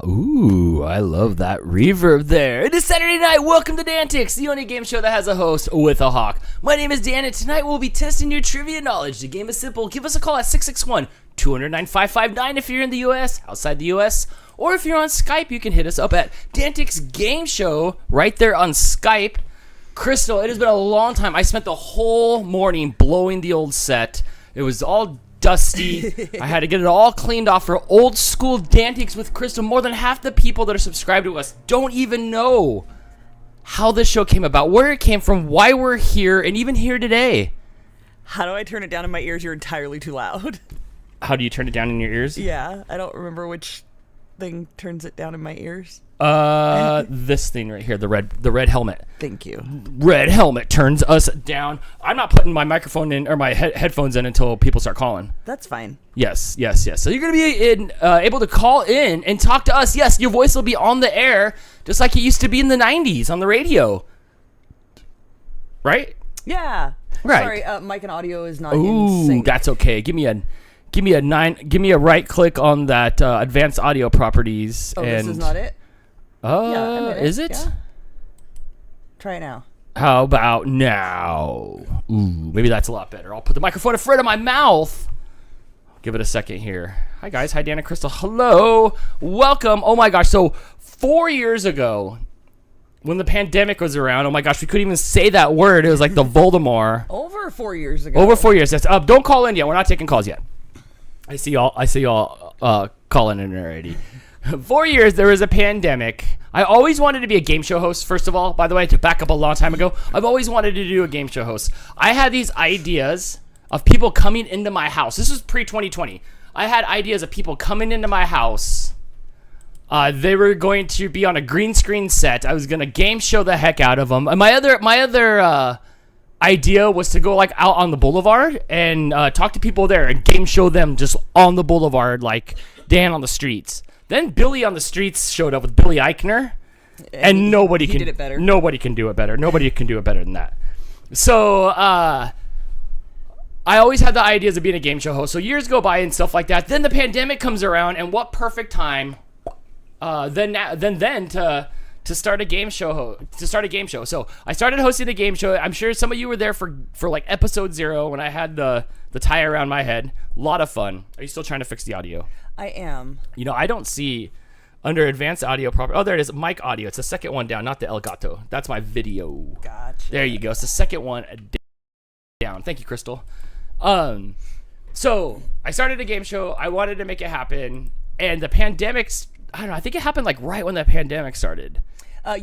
Ooh, I love that reverb there. It is Saturday night. Welcome to DANtics, the only game show that has a host with a hawk. My name is Dan, and tonight we'll be testing your trivia knowledge. The game is simple. Give us a call at 661-209-5559 if you're in the U.S., outside the U.S., or if you're on Skype, you can hit us up at DANtics GameShow right there on Skype. Crystal, it has been a long time. I spent the whole morning blowing the old set. It was all dusty. I had to get it all cleaned off for old school DANtics with Crystal. More than half the people that are subscribed to us don't even know how this show came about, where it came from, why we're here, and even here today. How do I turn it down in my ears? You're entirely too loud. How do you turn it down in your ears? Yeah, I don't remember which thing turns it down in my ears. This thing right here, the red helmet. Thank you. Red helmet turns us down. I'm not putting my microphone in or my headphones in until people start calling. That's fine. Yes. So you're gonna be able to call in and talk to us. Yes, your voice will be on the air, just like it used to be in the '90s on the radio. Right? Yeah. Right. Sorry, mic and audio is not in sync. That's okay. Give me a right click on that advanced audio properties. Oh, and this is not it? Yeah, is it? Yeah. Try it now. How about now? Ooh, maybe that's a lot better. I'll put the microphone in front of my mouth. Give it a second here. Hi, guys. Hi, Dan and Crystal. Hello. Welcome. Oh, my gosh. So 4 years ago, when the pandemic was around, oh, my gosh, we couldn't even say that word. It was like the Voldemort. Over 4 years ago. Over 4 years. That's up. Don't call in yet. We're not taking calls yet. I see y'all calling in already. 4 years, there was a pandemic. I always wanted to be a game show host, first of all. By the way, to back up a long time ago, I've always wanted to do a game show host. I had these ideas of people coming into my house. This was pre-2020. I had ideas of people coming into my house. They were going to be on a green screen set. I was going to game show the heck out of them. And my other idea was to go like out on the boulevard and talk to people there and game show them just on the boulevard, like Dan on the streets. Then Billy on the streets showed up with Billy Eichner, and nobody can do it better. Nobody can do it better than that. So I always had the ideas of being a game show host. So years go by and stuff like that. Then the pandemic comes around, and what perfect time then to start a game show. So I started hosting a game show. I'm sure some of you were there for like episode 0 when I had the tie around my head. A lot of fun. Are you still trying to fix the audio? I am. You know, I don't see under advanced audio proper. Oh, there it is. Mic audio. It's the second one down, not the Elgato. That's my video. Gotcha. There you go. It's the second one down. Thank you, Crystal. So I started a game show. I wanted to make it happen, and the pandemic's. I don't know. I think it happened like right when the pandemic started.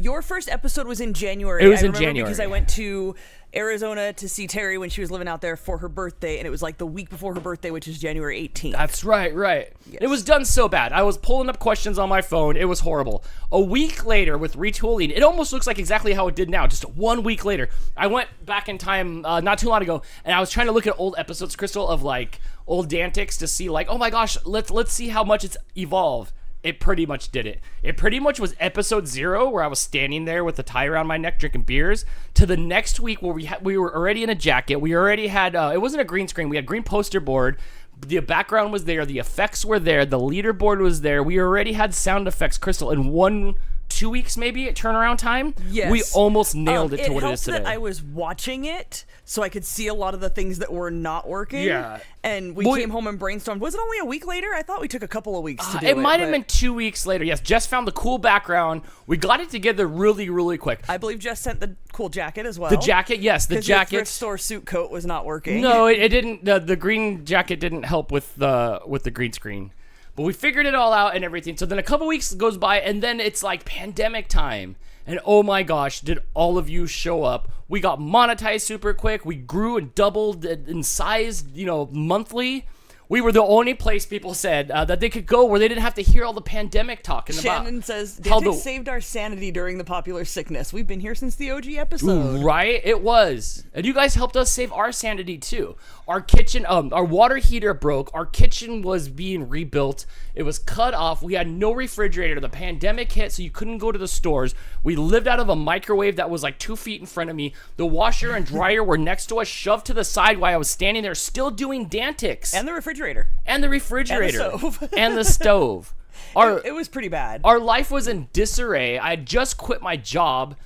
Your first episode was in January. It was in January. Because I went to Arizona to see Terry when she was living out there for her birthday, and it was like the week before her birthday, which is January 18th. That's right. Yes. It was done so bad. I was pulling up questions on my phone. It was horrible. A week later, with retooling, it almost looks like exactly how it did now. Just 1 week later, I went back in time not too long ago, and I was trying to look at old episodes, Crystal, of like old DANtics to see like, oh my gosh, let's see how much it's evolved. It pretty much did it. It pretty much was episode 0 where I was standing there with the tie around my neck drinking beers to the next week where we were already in a jacket. We already had, it wasn't a green screen. We had green poster board. The background was there. The effects were there. The leaderboard was there. We already had sound effects, Crystal, in 2 weeks maybe at turnaround time. Yes. We almost nailed it to what it is today. It helped that I was watching it, so I could see a lot of the things that were not working. Yeah. And we came home and brainstormed. Was it only a week later? I thought we took a couple of weeks to do it. It might have been 2 weeks later. Yes, Jess found the cool background. We got it together really, really quick. I believe Jess sent the cool jacket as well. The jacket, yes. The jacket. Your thrift store suit coat was not working. No, it didn't. The green jacket didn't help with the green screen. But we figured it all out and everything. So then a couple weeks goes by, and then it's like pandemic time. And oh my gosh, did all of you show up. We got monetized super quick. We grew and doubled in size, monthly. We were the only place people said that they could go where they didn't have to hear all the pandemic talking about. Shannon says, DANtics saved our sanity during the popular sickness. We've been here since the OG episode. Right? It was. And you guys helped us save our sanity too. Our kitchen, our water heater broke. Our kitchen was being rebuilt. It was cut off. We had no refrigerator. The pandemic hit, so you couldn't go to the stores. We lived out of a microwave that was like 2 feet in front of me. The washer and dryer were next to us, shoved to the side while I was standing there still doing DANtics. And the refrigerator. And the refrigerator. And the stove. And the stove. It was pretty bad. Our life was in disarray. I had just quit my job.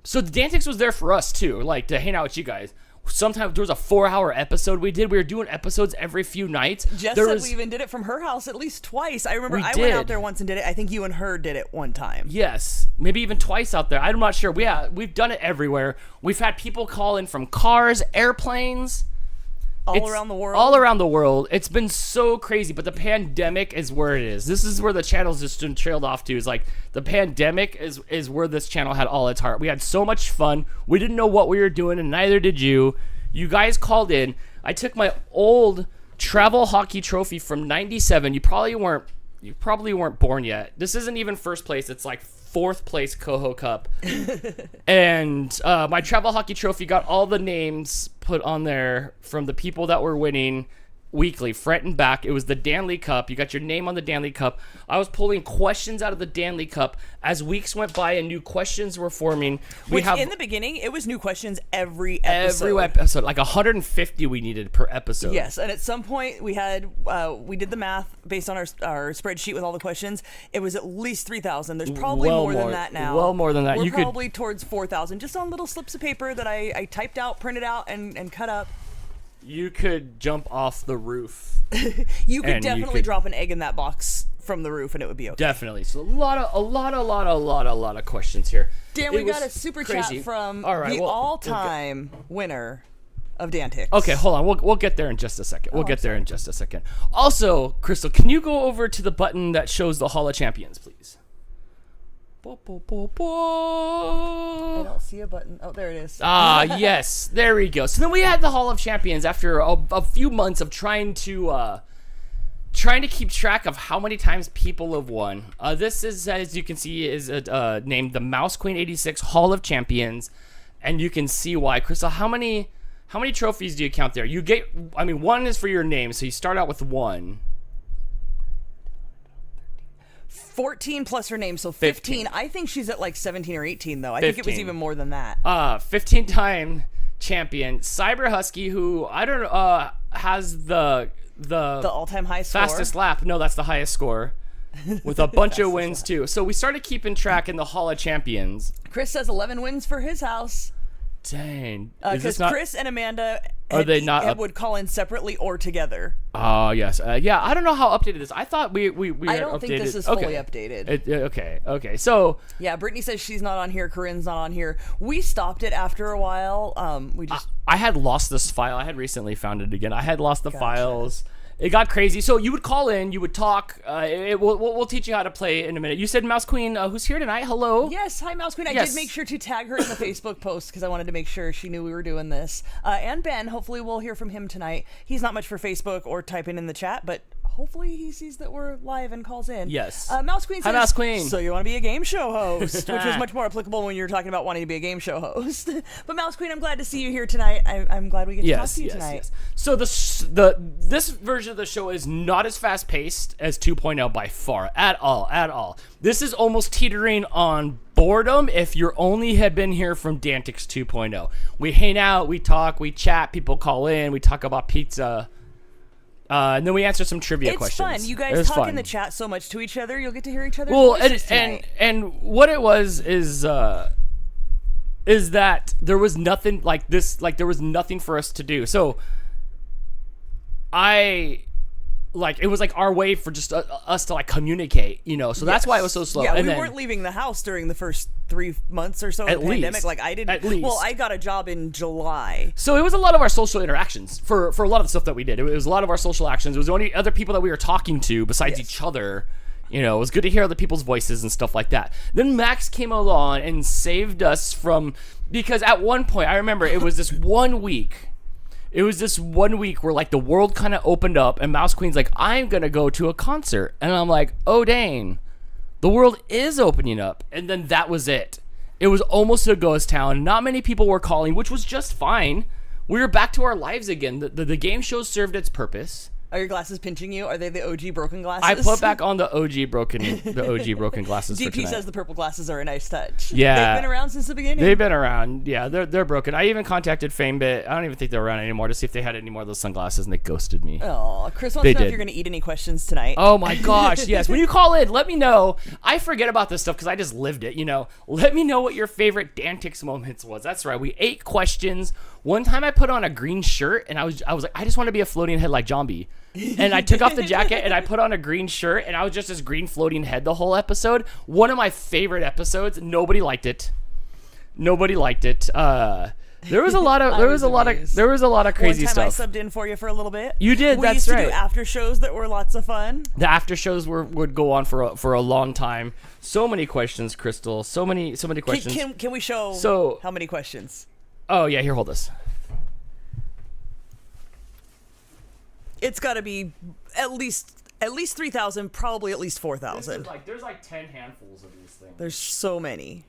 So the DANtics was there for us too, like to hang out with you guys. Sometimes there was a 4-hour episode we did. We were doing episodes every few nights. Jess said we even did it from her house at least twice. I remember I went out there once and did it. I think you and her did it one time. Yes, maybe even twice out there. I'm not sure. We've done it everywhere. We've had people call in from cars, airplanes. All around the world. All around the world. It's been so crazy, but the pandemic is where it is. This is where the channel's just been trailed off to. Is like the pandemic is where this channel had all its heart. We had so much fun. We didn't know what we were doing, and neither did you. You guys called in. I took my old travel hockey trophy from '97. You probably weren't born yet. This isn't even first place. It's like 4th place Coho Cup. And my travel hockey trophy got all the names put on there from the people that were winning weekly, front and back. It was the Danley Cup. You got your name on the Danley Cup. I was pulling questions out of the Danley Cup as weeks went by and new questions were forming. In the beginning, it was new questions every episode. Every episode, like 150 we needed per episode. Yes, and at some point we had we did the math based on our spreadsheet with all the questions. It was at least 3,000. There's probably more than that now. Well more than that. We're probably towards 4,000, just on little slips of paper that I typed out, printed out, and cut up. You could jump off the roof. You could definitely drop an egg in that box from the roof and it would be okay. Definitely. So a lot of questions here. Dan, we got a super chat from the all-time winner of DANtics. Okay, hold on. We'll get there in just a second. We'll get there in just a second. Also, Crystal, can you go over to the button that shows the Hall of Champions, please? I don't see a button. Oh, there it is. Yes. There we go. So then we had the Hall of Champions after a few months of trying to keep track of how many times people have won. This is, as you can see, is named the Mouse Queen 86 Hall of Champions, and you can see why. Crystal, how many trophies do you count there? You get, one is for your name, so you start out with 1. 14 plus her name, so 15. I think she's at like 17 or 18, though. I think it was even more than that. 15-time champion Cyber Husky, who I don't know has the all-time high score. Fastest lap. No, that's the highest score, with a bunch of wins too. So we started keeping track in the Hall of Champions. Chris says 11 wins for his house. Dang. Because Chris and Amanda would call in separately or together. Oh, yes. Yeah, I don't know how updated this. I thought we I don't think this is fully updated. Okay. So... Yeah, Brittany says she's not on here. Corinne's not on here. We stopped it after a while. I had lost this file. I had recently found it again. I had lost the files. It got crazy. So you would call in, you would talk. We'll teach you how to play in a minute. You said Mouse Queen, who's here tonight? Hello. Yes, hi Mouse Queen. I did make sure to tag her in the Facebook post because I wanted to make sure she knew we were doing this. And Ben, hopefully we'll hear from him tonight. He's not much for Facebook or typing in the chat, but hopefully he sees that we're live and calls in. Yes. Mouse Queen says, hi, Mouse Queen. So you want to be a game show host, which was much more applicable when you were talking about wanting to be a game show host. But Mouse Queen, I'm glad to see you here tonight. I'm glad we get to talk to you tonight. Yes. So this version of the show is not as fast paced as 2.0 by far at all. This is almost teetering on boredom if you only had been here from DANtics 2.0. We hang out, we talk, we chat, people call in, we talk about pizza. And then we answer some trivia questions. It's fun. You guys talk in the chat so much to each other, you'll get to hear each other's voices tonight. And what it was is that there was nothing like this, like there was nothing for us to do. So it was like our way for just us to like communicate, so that's why it was so slow. Yeah, and we weren't leaving the house during the first 3 months or so of the pandemic. Like I didn't. At least. Well, I got a job in July. So it was a lot of our social interactions for a lot of the stuff that we did. It was a lot of our social actions. It was the only other people that we were talking to besides each other. It was good to hear other people's voices and stuff like that. Then Max came along and saved us because at one point, I remember it was this 1 week. It was this 1 week where like the world kind of opened up and Mouse Queen's like, I'm going to go to a concert. And I'm like, oh, dang, the world is opening up. And then that was it. It was almost a ghost town. Not many people were calling, which was just fine. We were back to our lives again. The game show served its purpose. Are your glasses pinching you? Are they the OG broken glasses? I put back on the OG broken glasses for DP tonight. says the purple glasses are a nice touch. Yeah. They've been around since the beginning. They've been around. Yeah, they're broken. I even contacted FameBit. I don't even think they're around anymore to see if they had any more of those sunglasses, and they ghosted me. Oh, Chris wants to know if you're going to eat any questions tonight. Oh my gosh, yes. When you call in, let me know. I forget about this stuff because I just lived it, Let me know what your favorite DANtics moments was. That's right. We 8 questions. One time I put on a green shirt, and I was like, I just want to be a floating head like Zombie. And I took off the jacket, and I put on a green shirt, and I was just this green floating head the whole episode. One of my favorite episodes. Nobody liked it. There was a lot of crazy One time stuff. I subbed in for you for a little bit. You did, We that's used to right. do after shows that were lots of fun. The after shows would go on for a long time. So many questions, Crystal. So many questions. Can we show So- how many questions? Oh yeah, here, hold this. It's got to be at least 3,000, probably at least 4,000. There's like 10 handfuls of these things. There's so many.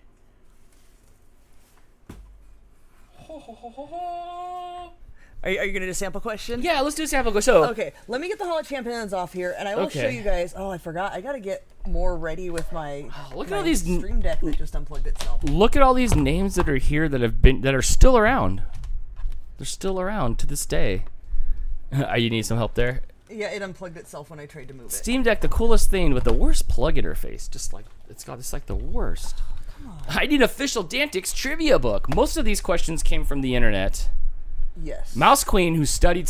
Are you going to do a sample question? Yeah, let's do a sample. So Okay, let me get the Hall of Champions off here, and I will show Okay. you guys. Oh, I forgot. I got to get more ready with my, Look at my all these Stream Deck that just unplugged itself. look at all these names that are here that are still around. They're still around to this day. You need some help there? Yeah, it unplugged itself when I tried to move it. Steam Deck, the coolest thing with the worst plug interface. It's like the worst. I need official DANtics trivia book. Most of these questions came from the internet. Yes. Mouse Queen, who studied.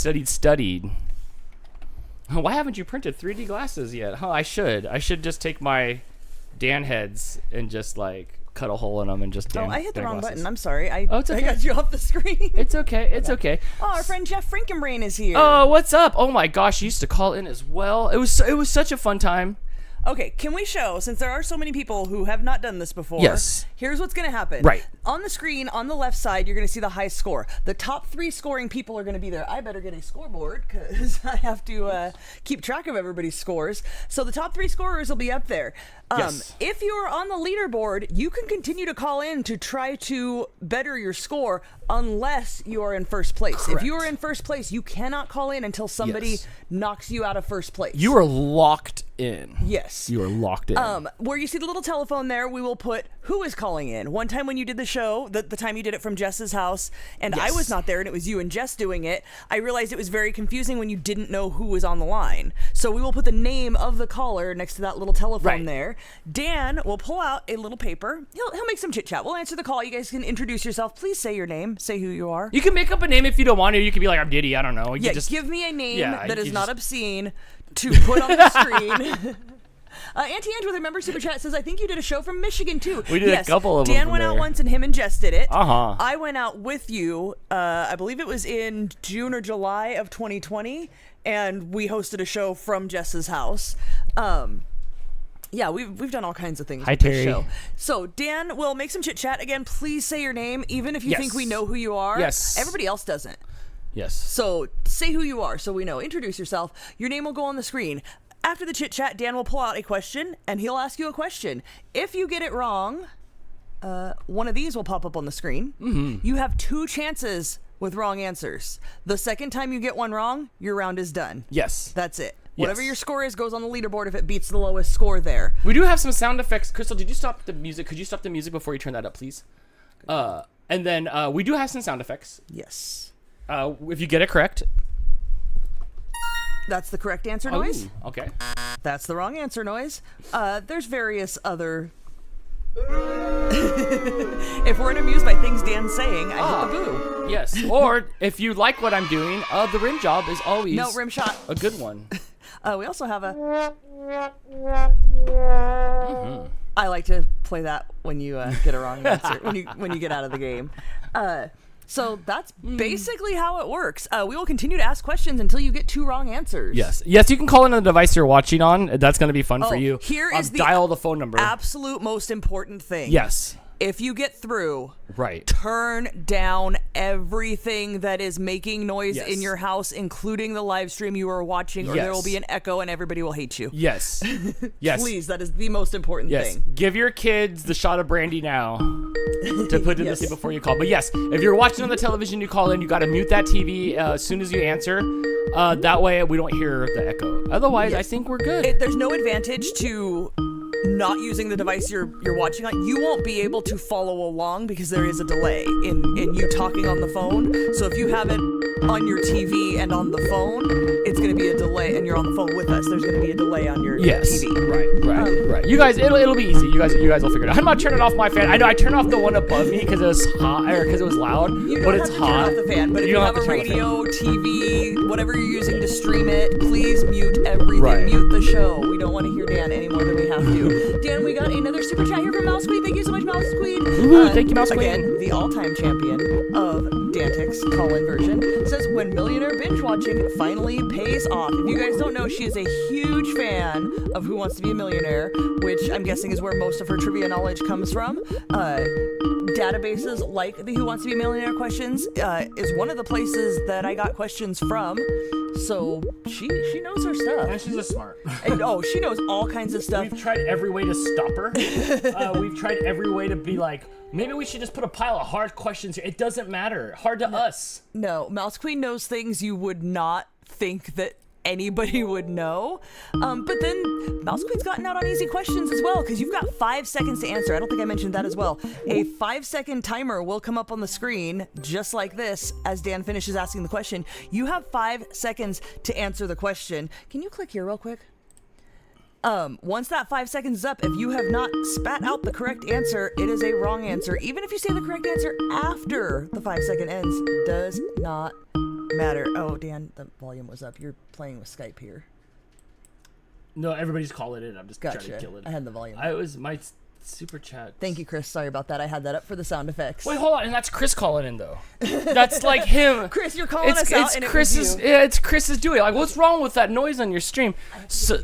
Why haven't you printed 3D glasses yet? I should just take my Dan heads and just cut a hole in them and just Dan. Oh, I hit the Dan wrong glasses. button. I'm sorry. It's okay. I got you off the screen. It's okay. It's okay. Oh, our friend Jeff Frankenbrain is here. Oh, what's up? Oh my gosh, he used to call in as well. It was such a fun time. Okay, can we show, since there are so many people who have not done this before, Yes. Here's what's going to happen. Right. On the screen, on the left side, you're going to see the high score. The top 3 scoring people are going to be there. I better get a scoreboard because I have to keep track of everybody's scores. So the top 3 scorers will be up there. Yes. If you're on the leaderboard, you can continue to call in to try to better your score unless you are in first place. Correct. If you are in first place, you cannot call in until somebody Yes. knocks you out of first place. You are locked in. Yes. You are locked in. Where you see the little telephone there, we will put who is calling in. One time when you did the show, the time you did it from Jess's house, and I Yes. was not there, and it was you and Jess doing it, I realized it was very confusing when you didn't know who was on the line. So we will put the name of the caller next to that little telephone Right. there. Dan will pull out a little paper. He'll make some chit chat. We'll answer the call. You guys can introduce yourself. Please say your name. Say who you are. You can make up a name if you don't want to. You can be like, I'm Diddy. I don't know. You Yeah, just give me a name Yeah, that is you not just- obscene to put on the screen. Auntie Ange with her member super chat says, I think you did a show from Michigan too. We did a Yes, couple of them Dan from went out there. once and him and Jess did it. Uh-huh. I went out with you, I believe it was in June or July of 2020, and we hosted a show from Jess's house. Yeah, we've done all kinds of things Hi, with this Terry. show. So Dan will make some chit chat. Again, please say your name, even if you Yes. think we know who you are. Yes. Everybody else doesn't. Yes. So say who you are so we know. Introduce yourself. Your name will go on the screen. After the chit chat, Dan will pull out a question and he'll ask you a question. If you get it wrong, one of these will pop up on the screen. Mm-hmm. You have 2 chances with wrong answers. The second time you get one wrong, your round is done. Yes. That's it. Whatever Yes. your score is goes on the leaderboard if it beats the lowest score there. We do have some sound effects. Crystal, did you stop the music? Could you stop the music before you turn that up, please? And then we do have some sound effects. Yes. If you get it correct. That's the correct answer noise. Ooh, okay. That's the wrong answer noise. There's various other... If we're amused by things Dan's saying, I hit the boo. Yes. Or if you like what I'm doing, the rim job is always No, rim shot. a good one. We also have a... I like to play that when you get a wrong answer, when you get out of the game. So that's basically how it works. We will continue to ask questions until you get 2 wrong answers. Yes. Yes, you can call in on the device you're watching on. That's going to be fun for you. Here is the dial the phone number. absolute most important thing. Yes. If you get through, Right. turn down everything that is making noise Yes. in your house, including the live stream you are watching, or there will Yes. be an echo and everybody will hate you. Yes. Yes. Please, that is the most important Yes. thing. Give your kids the shot of brandy now to put in Yes. the seat before you call. But yes, if you're watching on the television, you call in, you got to mute that TV as soon as you answer. That way we don't hear the echo. Otherwise, I think we're good. There's no advantage to not using the device you're watching on. You won't be able to follow along because there is a delay in you talking on the phone. So if you have it on your TV and on the phone, it's going to be a delay, and you're on the phone with us. There's going to be a delay on your TV. Right. You guys, it'll be easy. You guys will figure it out. I'm not turning off my fan. I know I turned off the one above me because it was hot or because it was loud. You don't but have it's to hot. turn off the fan, but if you have a radio, TV, whatever you're using to stream it, please mute everything. Right. Mute the show. We don't want to hear Dan any more than we have to. Dan, we got another super chat here from Mouse Queen. Thank you so much, Mouse Queen. Thank you, Mouse Queen. Again, the all-time champion of DANtics call-in version says, when millionaire binge watching finally pays off. If you guys don't know, she is a huge fan of Who Wants to Be a Millionaire, which I'm guessing is where most of her trivia knowledge comes from. Databases like the Who Wants to Be a Millionaire questions is one of the places that I got questions from. So she knows her stuff. And she's a smart. And, she knows all kinds of stuff. We've tried every way to stop her. We've tried every way to be like, maybe we should just put a pile of hard questions here. It doesn't matter. Hard to us. No, Mouse Queen knows things you would not think that anybody would know. But then Mouse Queen's gotten out on easy questions as well, because you've got 5 seconds to answer. I don't think I mentioned that as well. A 5-second timer will come up on the screen just like this as Dan finishes asking the question. You have 5 seconds to answer the question. Can you click here real quick? Once that 5 seconds is up, if you have not spat out the correct answer, it is a wrong answer. Even if you say the correct answer after the 5-second ends, does not matter. Oh, Dan, the volume was up. You're playing with Skype here. No, everybody's calling it. I'm just trying Gotcha. to kill it. I had the volume. I was my super chat. Thank you, Chris. Sorry about that. I had that up for the sound effects. Wait, hold on. And that's Chris calling in though. That's like him. Chris, you're calling us out, and Chris's. it was you. Yeah, it's Chris's doing. Like, what's wrong with that noise on your stream? So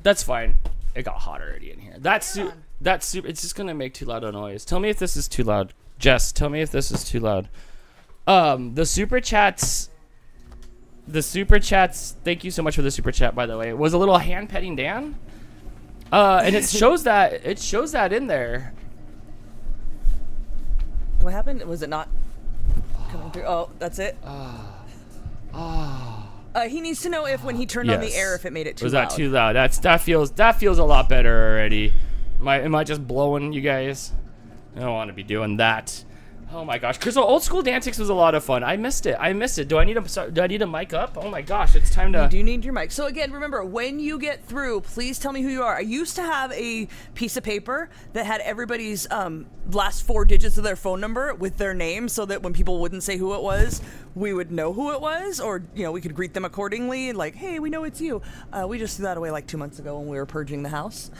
that's fine. It got hot already in here. That's super. It's just gonna make too loud a noise. Tell me if this is too loud. Jess, tell me if this is too loud. The super chats. Thank you so much for the super chat, by the way. It was a little hand petting Dan. And it shows that in there. What happened? Was it not coming through? Oh, that's it. He needs to know if when he turned on the air, if it made it too loud. Was that too loud? That feels a lot better already. Am I just blowing you guys? I don't want to be doing that. Oh my gosh, Crystal, old school DANtics was a lot of fun. I missed it. Do I need a mic up? Oh my gosh, it's time to. You do need your mic. So again, remember, when you get through, please tell me who you are. I used to have a piece of paper that had everybody's last 4 digits of their phone number with their name, so that when people wouldn't say who it was, we would know who it was, or we could greet them accordingly. Like, hey, we know it's you. We just threw that away like 2 months ago when we were purging the house.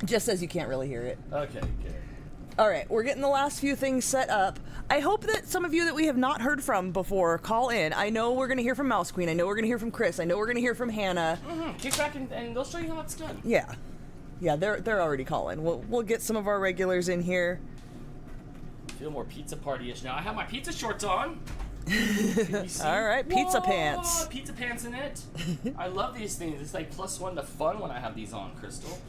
Just says you can't really hear it. Okay, good. All right, we're getting the last few things set up. I hope that some of you that we have not heard from before call in. I know we're going to hear from Mouse Queen. I know we're going to hear from Chris. I know we're going to hear from Hannah. Kick back and they'll show you how it's done. Yeah, they're already calling. We'll get some of our regulars in here. Feel more pizza party-ish now. I have my pizza shorts on. All right, pizza pants. Pizza pants in it. I love these things. It's like +1 to fun when I have these on, Crystal.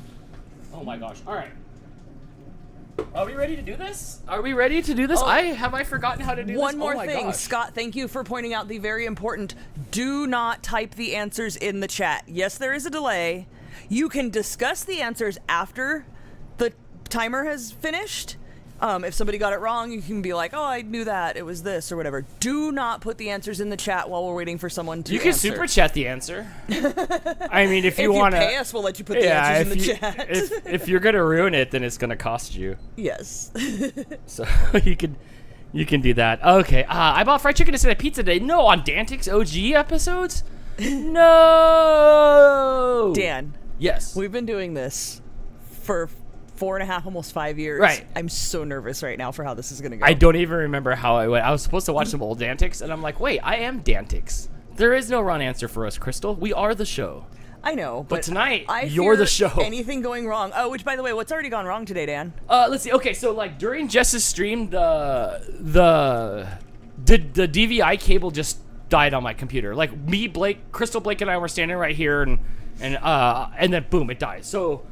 Oh my gosh. All right. Are we ready to do this? Oh, Have I forgotten how to do this? One more thing, gosh. Scott, thank you for pointing out the very important, do not type the answers in the chat. Yes, there is a delay. You can discuss the answers after the timer has finished. If somebody got it wrong, you can be like, oh, I knew that, it was this, or whatever. Do not put the answers in the chat while we're waiting for someone to You can answer. super chat the answer. I mean, if you want to pay us, we'll let you put the answers in the chat. if you're going to ruin it, then it's going to cost you. Yes. So you can do that. Okay, I bought fried chicken instead of pizza today. No, on DANtics OG episodes? No! Dan. Yes. We've been doing this for 4.5, almost 5 years. Right. I'm so nervous right now for how this is going to go. I don't even remember how I went. I was supposed to watch some old DANtics, and I'm like, wait, I am DANtics. There is no wrong answer for us, Crystal. We are the show. I know, but tonight, I you're the fear show. Anything going wrong. Oh, which, by the way, what's already gone wrong today, Dan? Let's see. Okay, so like during Jess's stream, the DVI cable just died on my computer. Like me, Crystal, Blake, and I were standing right here, and then boom, it dies. So,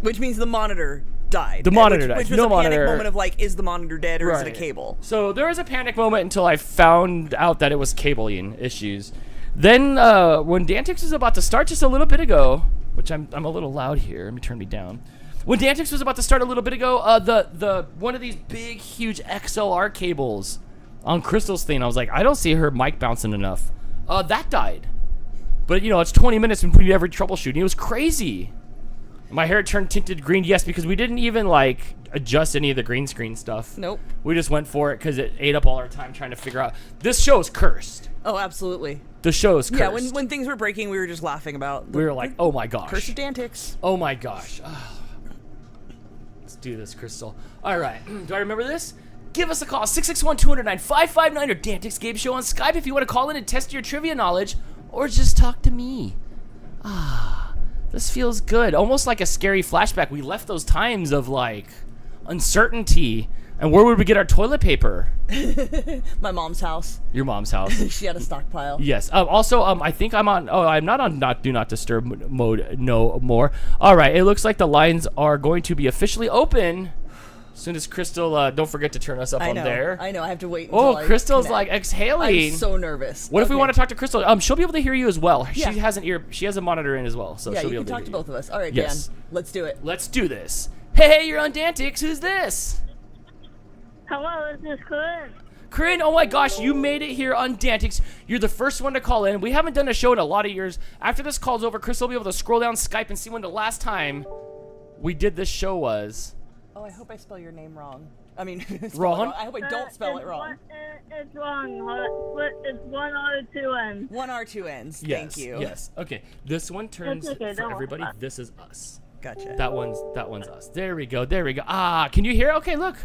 which means the monitor died. The monitor died. Which was No a panic monitor. moment of like, is the monitor dead or is it a Right. cable? So there was a panic moment until I found out that it was cabling issues. Then when DANtics was about to start just a little bit ago, which I'm a little loud here. Let me turn me down. When DANtics was about to start a little bit ago, the one of these big, huge XLR cables on Crystal's thing, I was like, I don't see her mic bouncing enough. That died. But, it's 20 minutes between every troubleshooting. It was crazy. My hair turned tinted green, yes, because we didn't even, adjust any of the green screen stuff. Nope. We just went for it because it ate up all our time trying to figure out. This show's cursed. Oh, absolutely. The show's cursed. Yeah, when things were breaking, we were just laughing about. We were like, oh my gosh. Curse of DANtics. Oh my gosh. Let's do this, Crystal. All right. Do I remember this? Give us a call, 661-209-559 or DANtics Game Show on Skype if you want to call in and test your trivia knowledge, or just talk to me. This feels good. Almost like a scary flashback. We left those times of, uncertainty. And where would we get our toilet paper? My mom's house. Your mom's house. She had a stockpile. Yes. Also, I think I'm on. Oh, I'm not on do not disturb mode no more. All right. It looks like the lines are going to be officially open as soon as Crystal. Don't forget to turn us up on there. I know. I have to wait. Until Oh, Crystal's connect. Exhaling. I'm so nervous. What if we Okay. want to talk to Crystal? She'll be able to hear you as well. Yeah. She has a monitor in as well, so Yeah, she'll be you able can to talk to hear both of us. All right, Yes. Dan. Let's do it. Let's do this. Hey, you're on DANtics. Who's this? Hello, this is Corinne. Corinne, oh my gosh, you made it here on DANtics. You're the first one to call in. We haven't done a show in a lot of years. After this call's over, Chris will be able to scroll down Skype and see when the last time we did this show was. Oh, I hope I spell your name wrong. I mean, spell it Wrong? I hope I don't spell it wrong. It's wrong. It's 1 R 2 N. 1 R 2 N's. Yes, Thank you. Yes. Okay. This one turns That's okay, for don't everybody. worry. This is us. Gotcha. That one's us. There we go. There we go. Can you hear? Okay, look.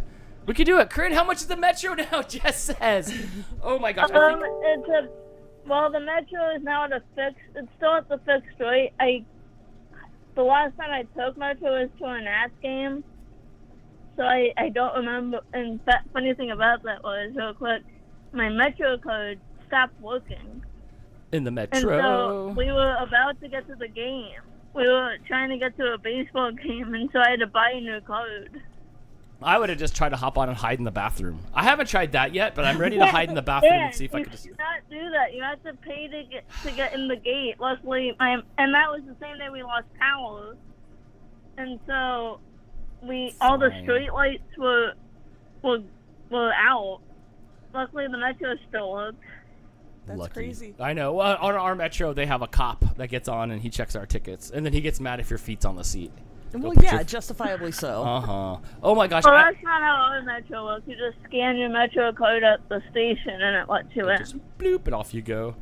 We can do it. Corinne, how much is the Metro now? Jess says. Oh my gosh. I think, The Metro is now at a fixed. It's still at the fixed rate. The last time I took Metro was to a Nats game, so I don't remember. And funny thing about that was, real quick, my Metro code stopped working. in the And Metro. so we were about to get to the game. We were trying to get to a baseball game, and so I had to buy a new code. I would have just tried to hop on and hide in the bathroom. I haven't tried that yet, but I'm ready to hide in the bathroom and see if I you can just. should not do that. You have to pay to get in the gate. Luckily, and that was the same day we lost power, and so all the Fine. street lights were out. Luckily, the Metro still worked. That's Lucky. crazy. I know. Well, on our Metro, they have a cop that gets on and he checks our tickets, and then he gets mad if your feet's on the seat. Well, put yeah, your- justifiably so. Oh my gosh. Well, that's not how our Metro works. You just scan your Metro code at the station, and it lets you in. Just bloop, and off you go.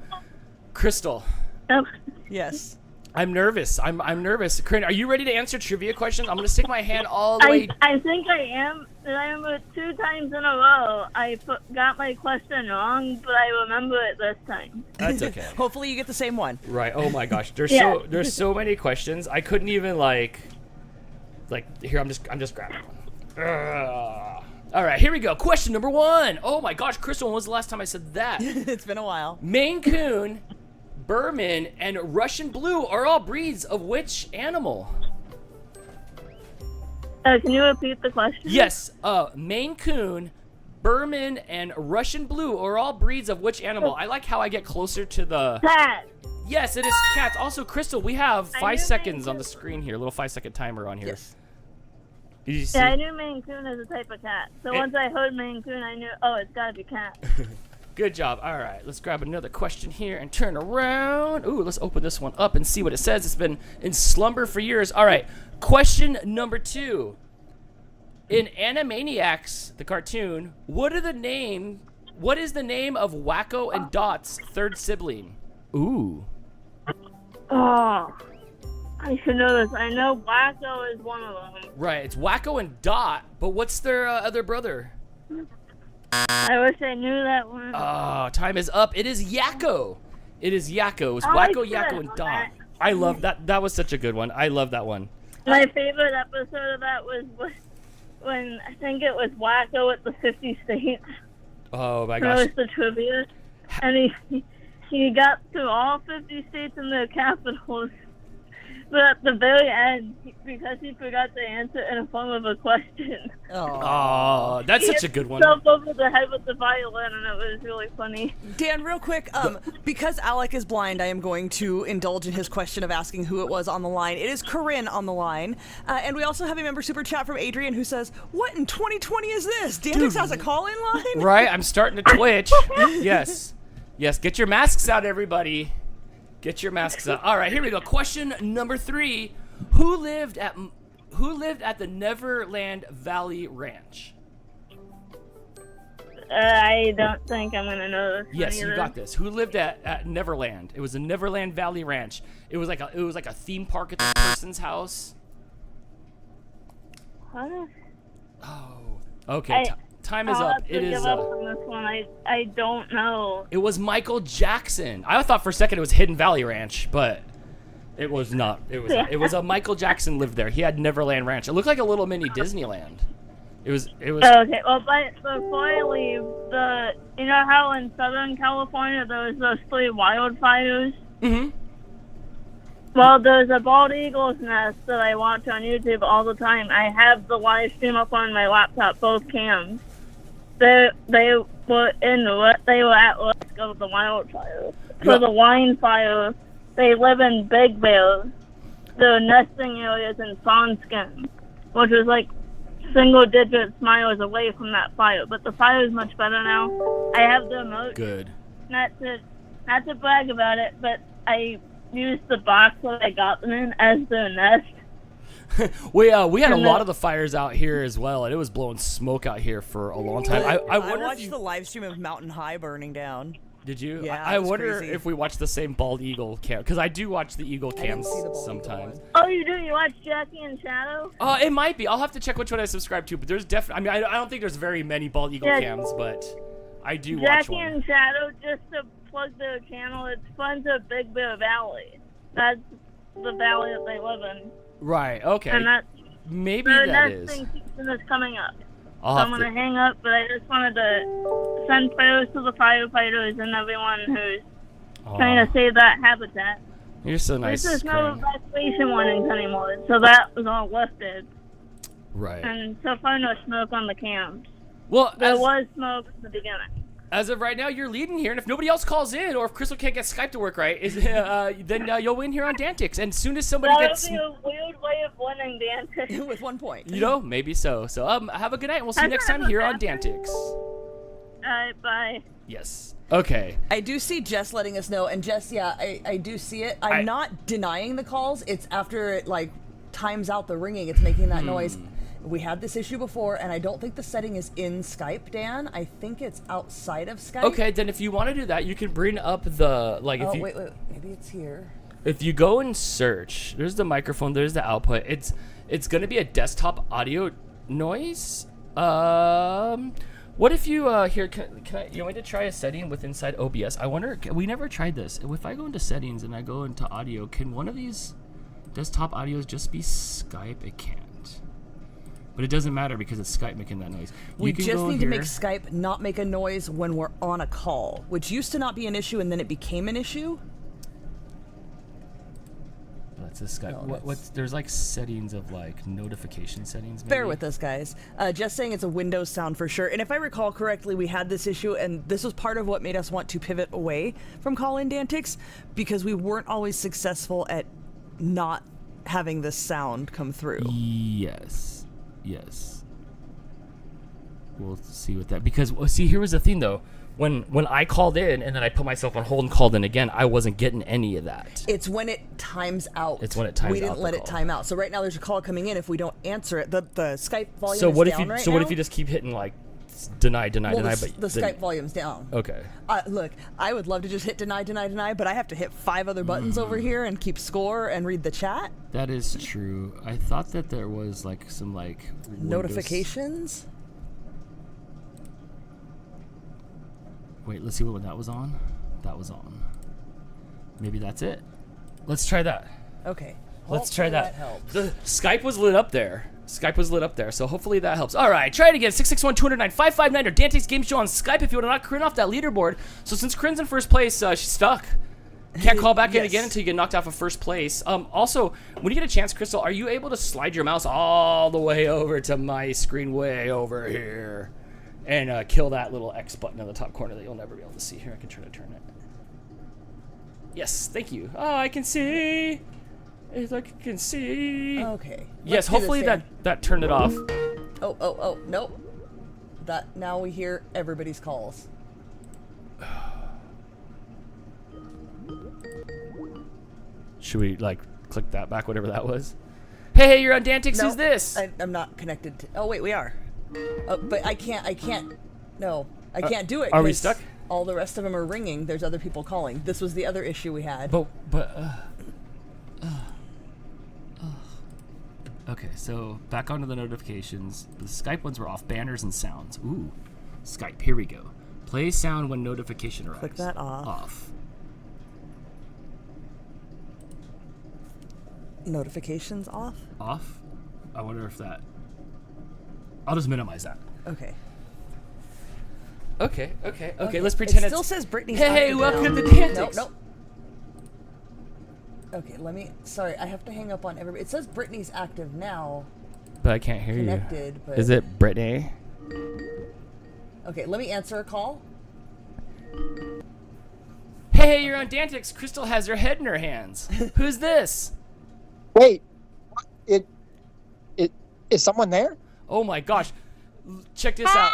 Crystal, Yep. Yes. I'm nervous. I'm nervous. Corinne, are you ready to answer trivia questions? I'm gonna stick my hand all the way. I think I am. I remember 2 times in a row I got my question wrong, but I remember it this time. That's okay. Hopefully you get the same one. Right. Oh my gosh. There's Yeah. so many questions. I couldn't even here. I'm just grabbing one. All right. Here we go. Question number 1. Oh my gosh, Crystal, when was the last time I said that? It's been a while. Maine Coon, Burman, and Russian Blue are all breeds of which animal? Can you repeat the question? Yes. Maine Coon, Burman, and Russian Blue are all breeds of which animal? I like how I get closer to the. Cat. Yes, it is cats. Also, Crystal, we have I 5 knew seconds Maine on the screen here. A little 5-second timer on here. Yes. Did you see? Yeah, I knew Maine Coon is a type of cat. So It- once I heard Maine Coon, I knew, oh, it's gotta be cat. Good job. All right, let's grab another question here and turn around. Ooh, let's open this one up and see what it says. It's been in slumber for years. All right, question number 2. In Animaniacs, the cartoon, what is the name of Wacko and Dot's third sibling? Ooh. Oh, I should know this. I know Wacko is one of them. Right, it's Wacko and Dot, but what's their other brother? I wish I knew that one. Oh, time is up. It is Yakko. It is Yakko. It's Oh, I Wacko, could've Yakko, and known Dot. that. I love that. That was such a good one. I love that one. My favorite episode of that was when I think it was Wacko at the 50 states. Oh my That gosh. was the trivia. And he got through all 50 states and their capitals But at the very end, because he forgot to answer in the form of a question. Oh, that's such a good one. He hit himself over the head with the violin, and it was really funny. Dan, real quick, because Alec is blind, I am going to indulge in his question of asking who it was on the line. It is Corinne on the line. And we also have a member super chat from Adrian who says, "What in 2020 is this? DANtics has a call-in line?" Right, I'm starting to twitch. Yes. Yes, get your masks out, everybody. Get your masks out. All right, here we go. Question number 3. Who lived at the Neverland Valley Ranch? I don't think I'm gonna know this. Yes, you got this. Who lived at Neverland? It was a Neverland Valley Ranch. It was like a theme park at the person's house. What? Oh, okay. Time is up. It is. Give up on this one. I don't know. It was Michael Jackson. I thought for a second it was Hidden Valley Ranch, but it was not. It was a Michael Jackson lived there. He had Neverland Ranch. It looked like a little mini Disneyland. It was. Okay. Well, but before I leave, you know how in Southern California there was those 3 wildfires? Mm-hmm. Well, there's a bald eagle's nest that I watch on YouTube all the time. I have the live stream up on my laptop, both cams. They were at risk of the wildfires. For the wine fire, they live in Big Bear. Their nesting areas in Fawnskin, which was like single digits miles away from that fire. But the fire is much better now. I have the remote. Good. Not to brag about it, but I used the box that I got them in as their nest. we had a lot of the fires out here as well, and it was blowing smoke out here for a long time. I watched the live stream of Mountain High burning down. Did you? Yeah, I wonder crazy. if we watched the same bald eagle cam, because I do watch the eagle cams sometimes. Oh, you do? You watch Jackie and Shadow? It might be. I'll have to check which one I subscribe to, but there's definitely. I mean, I don't think there's very many bald eagle cams, but I do watch Jackie one. and Shadow, just to plug their channel, it's Friends of Big Bear Valley. That's the valley that they live in. Right. Okay. And that's maybe the that is. nesting season is coming up. So I'll I'm have gonna to. hang up, but I just wanted to send prayers to the firefighters and everyone who's trying to save that habitat. You're so nice. There's no Corinne. evacuation warnings anymore, so that was all lifted. Right. And so far, no smoke on the cams. Well, There was smoke at the beginning. as of right now, you're leading here, and if nobody else calls in, or if Crystal can't get Skype to work right, then you'll win here on DANtics. And as soon as somebody That gets, would be a weird way of winning, DANtics. With 1 point. maybe so. So have a good night, and we'll see you next time here on DANtics. Alright, bye. Yes. Okay. I do see Jess letting us know, and Jess, yeah, I do see it. I'm not denying the calls. It's after it times out the ringing, it's making that noise. We had this issue before, and I don't think the setting is in Skype, Dan. I think it's outside of Skype. Okay, then if you want to do that, you can bring up the if you wait, maybe it's here. if you go and search, there's the microphone, there's the output. It's gonna be a desktop audio noise. What if you here? Can I? You want me to try a setting with inside OBS? I wonder. We never tried this. If I go into settings and I go into audio, can one of these desktop audios just be Skype? It can't. But it doesn't matter because it's Skype making that noise. We You can just go need here. to make Skype not make a noise when we're on a call, which used to not be an issue, and then it became an issue. That's a Skype. What's there's settings of notification settings. Maybe? Bear with us, guys. Just saying it's a Windows sound for sure. And if I recall correctly, we had this issue, and this was part of what made us want to pivot away from call-in DANtics, because we weren't always successful at not having this sound come through. Yes. We'll see with that, because see, here was the thing though. When I called in and then I put myself on hold and called in again, I wasn't getting any of that. It's when it times out. It's when it times out. We didn't the let it call. time out. So right now there's a call coming in. If we don't answer it, the Skype volume So is what if down you? right So now. what if you just keep hitting deny, Well, but the then- Skype volume's down. Okay. Look, I would love to just hit deny, but I have to hit 5 other buttons over here and keep score and read the chat. That is true. I thought that there was some Windows- Notifications. Wait, let's see what that was on. That was on. Maybe that's it. Let's try that. Okay. Let's try Hopefully that. helps. The Skype was lit up there. So hopefully that helps. All right, try it again. 661-209-559 or DANtics Game Show on Skype if you want to knock Corinne off that leaderboard. So since Corinne's in first place, she's stuck. Can't call back in Yes. again until you get knocked off of first place. Also, when you get a chance, Crystal, are you able to slide your mouse all the way over to my screen way over here and kill that little X button in the top corner that you'll never be able to see? Here, I can try to turn it. Yes, thank you. Oh, I can see. It's like I can see. Okay. Yes, hopefully that turned it off. Oh, nope. That now we hear everybody's calls. Should we like click that back, whatever that was? Hey, you're on DANtics. No, Who's this? I'm not connected to. Oh wait, we are. But I can't. No, I can't do it. Are we 'cause stuck? All the rest of them are ringing. There's other people calling. This was the other issue we had. Okay, so back onto the notifications. The Skype ones were off. Banners and sounds. Ooh, Skype. Here we go. Play sound when notification arrives. Click that off. Off. Notifications off. Off. I wonder if that. I'll just minimize that. Okay. Okay. Let's pretend It still says Brittany's. Hey, active welcome now. to DANtics. Nope. Okay, let me. Sorry, I have to hang up on everybody. It says Brittany's active now. But I can't hear Connected, you. but Is it Brittany? Okay, let me answer a call. Hey, you're on DANtics. Crystal has her head in her hands. Who's this? Wait, it is someone there? Oh my gosh. Check this out.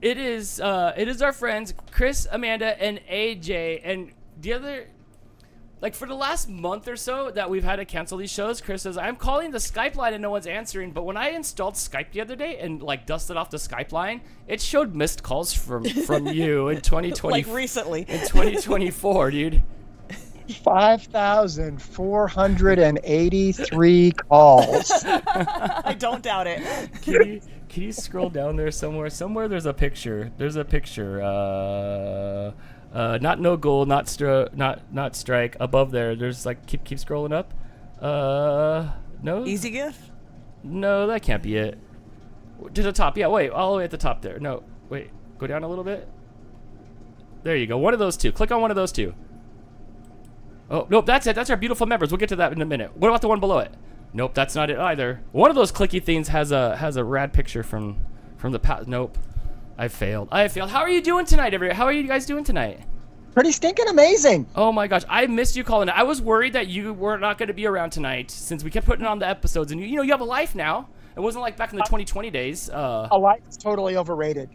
It is our friends Chris, Amanda, and AJ. And the other, like for the last month or so that we've had to cancel these shows, Chris says, I'm calling the Skype line and no one's answering. But when I installed Skype the other day and like dusted off the Skype line, it showed missed calls from you in 2020. Like recently. In 2024, dude. 5,483 calls. I don't doubt it. Can you scroll down there somewhere? Somewhere there's a picture. There's a picture. Not no goal, not strike. Above there, there's like keep scrolling up. No. Easy gift. No, that can't be it. To the top. Yeah, wait, all the way at the top there. No, wait, go down a little bit. There you go. One of those two. Click on one of those two. Oh, nope, that's it. That's our beautiful members. We'll get to that in a minute. What about the one below it? Nope, that's not it either. One of those clicky things has a rad picture from the past. Nope, I failed. How are you doing tonight, everybody? How are you guys doing tonight? Pretty stinking amazing. Oh my gosh, I missed you calling. I was worried that you were not going to be around tonight since we kept putting on the episodes, and you have a life now. It wasn't like back in the 2020 days. A life is totally overrated.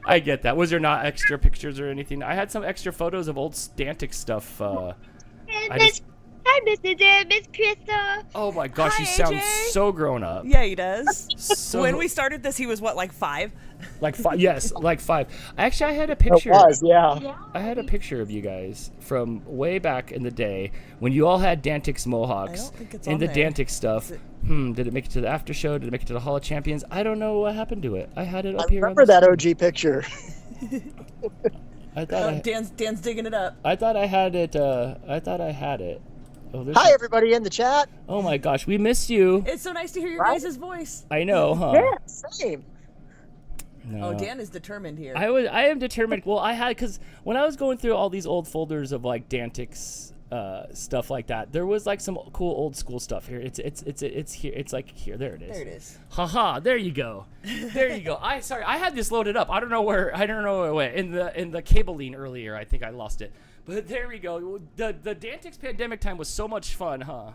I get that. Was there not extra pictures or anything? I had some extra photos of old DANtics stuff. Hi, Mr. Dan, Miss Crystal. Oh my gosh, Hi, he sounds AJ. so grown up. Yeah, he does. So, When we started this, he was what, like 5? like 5? Yes, like 5. Actually, I had a picture. It was, yeah. I had a picture of you guys from way back in the day when you all had DANtics mohawks I don't think it's and on the there. DANtics stuff. Is Did it make it to the after show? Did it make it to the Hall of Champions? I don't know what happened to it. I had it up I here. remember that OG picture. I thought Dan's digging it up. I thought I had it. Oh, there's Hi, everybody in the chat. Oh my gosh, we missed you. It's so nice to hear your Right? guys' voice. I know, huh? Yeah, same. No. Oh, Dan is determined here. I am determined. Well, because when I was going through all these old folders of like DANtics stuff like that, there was like some cool old school stuff here. It's here. It's like here. There it is. There it is. Haha. There you go. There you go. I had this loaded up. I don't know where it went in the cabling earlier. I think I lost it. But there we go. The DANtics pandemic time was so much fun, huh?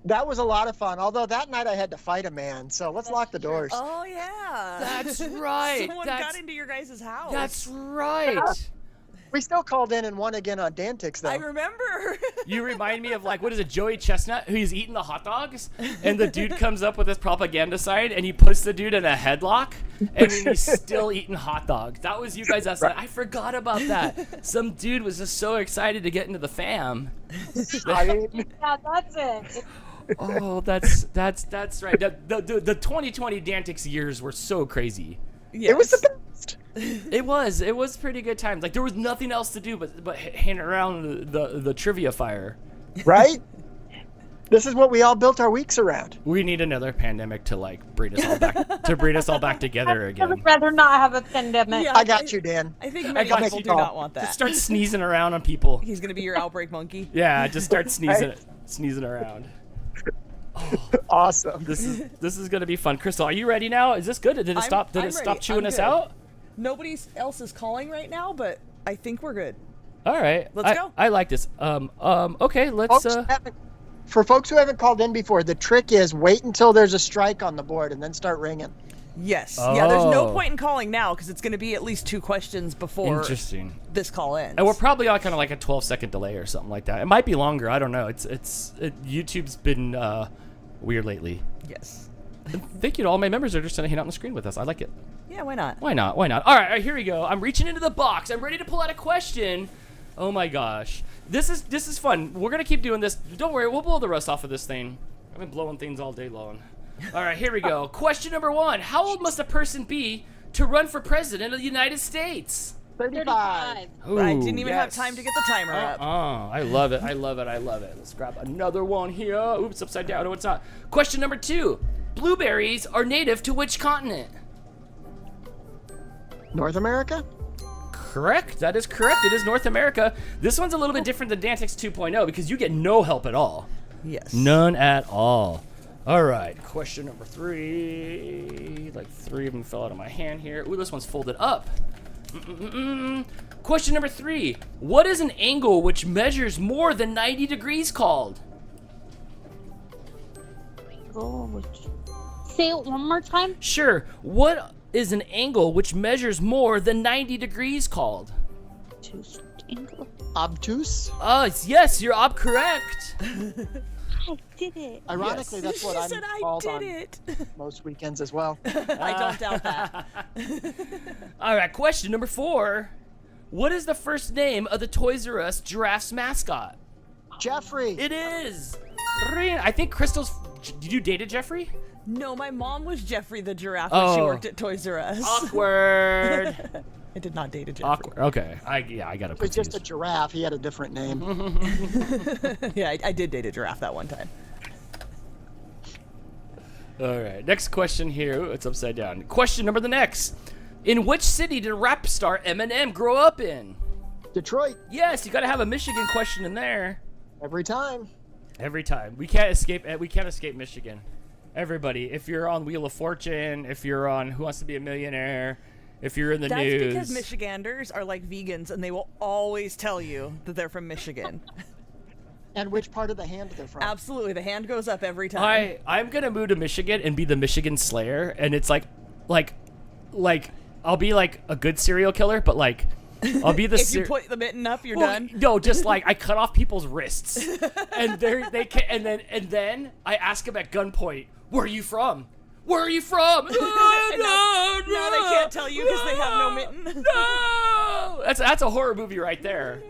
That was a lot of fun. Although that night I had to fight a man, so let's lock the doors. Oh, yeah. That's right. Someone got into your guys' house. That's right. We still called in and won again on DANtics, though. I remember. You remind me of like, what is it, Joey Chestnut, who's eating the hot dogs, and the dude comes up with his propaganda sign, and he puts the dude in a headlock, and then he's still eating hot dogs. That was you guys last night. I forgot about that. Some dude was just so excited to get into the fam. I mean, Yeah, that's it. Oh, that's right. The 2020 DANtics years were so crazy. it was the best. It was pretty good times. Like there was nothing else to do but hang around the trivia fire. Right? This is what we all built our weeks around. We need another pandemic to bring us all back together I again. would rather not have a pandemic. Yeah, I got you, Dan. I think many got people you. do not want Just that. start sneezing around on people. He's gonna be your outbreak monkey. Yeah, just start sneezing around. Awesome. This is gonna be fun. Crystal, are you ready now? Is this good? Did it stop? Did I'm it stop ready. chewing I'm us good. out? Nobody else is calling right now, but I think we're good. All right, Let's go. I like this. Okay, let's. For folks who haven't called in before, the trick is wait until there's a strike on the board and then start ringing. Yes. Yeah, there's no Oh. point in calling now because it's going to be at least 2 questions before Interesting. this call ends. And we're probably on kind of like a 12-second delay or something like that. It might be longer. I don't know. YouTube's been weird lately. Yes. Thank you to all my members that are just hanging out on the screen with us. I like it. Yeah, why not? Why not? Why not? All right, here we go. I'm reaching into the box. I'm ready to pull out a question. Oh my gosh. This is fun. We're going to keep doing this. Don't worry. We'll blow the rust off of this thing. I've been blowing things all day long. All right, here we go. Question number 1. How old must a person be to run for president of the United States? 35. Ooh, I didn't even have yes. time to get the timer up. I love it. I love it. I love it. Let's grab another one here. Oops, upside down. No, it's not. Question number 2. Blueberries are native to which continent? North America? Correct. That is correct. It is North America. This one's a little bit different than DANtics 2.0 because you get no help at all. Yes. None at all. All right. Question number 3. Like 3 of them fell out of my hand here. Ooh, this one's folded up. Question number 3. What is an angle which measures more than 90 degrees called? Say it one more time. Sure. What is an angle which measures more than 90 degrees called? Obtuse? Yes, you're correct. I did it. Ironically, that's what She I'm said I called did on it. most weekends as well. I don't doubt that. All right, question number 4. What is the first name of the Toys R Us giraffe's mascot? Jeffrey. It is. I think Crystal's. Did you date Jeffrey? No, my mom was Jeffrey the giraffe when she Oh. worked at Toys R Us. Awkward. I did not date a Jeffrey. Awkward. Okay. I got to It was put just a giraffe. He had a different name. Yeah, I did date a giraffe that one time. All right. Next question here. Ooh, it's upside down. Question number the next. In which city did rap star Eminem grow up in? Detroit. Yes, you got to have a Michigan question in there. Every time. Every time. We can't escape Michigan. Everybody, if you're on Wheel of Fortune, if you're on Who Wants to Be a Millionaire, if you're in the That's news. because Michiganders are like vegans and they will always tell you that they're from Michigan. And which part of the hand they're from. Absolutely, the hand goes up every time. I'm gonna move to Michigan and be the Michigan Slayer, and it's like I'll be like a good serial killer, but like I'll be the if you put the mitten up, you're done. No, just like I cut off people's wrists, and they can, and then I ask them at gunpoint, "Where are you from? Where are you from?" Now they can't tell you because they have no mitten. No, that's a horror movie right there.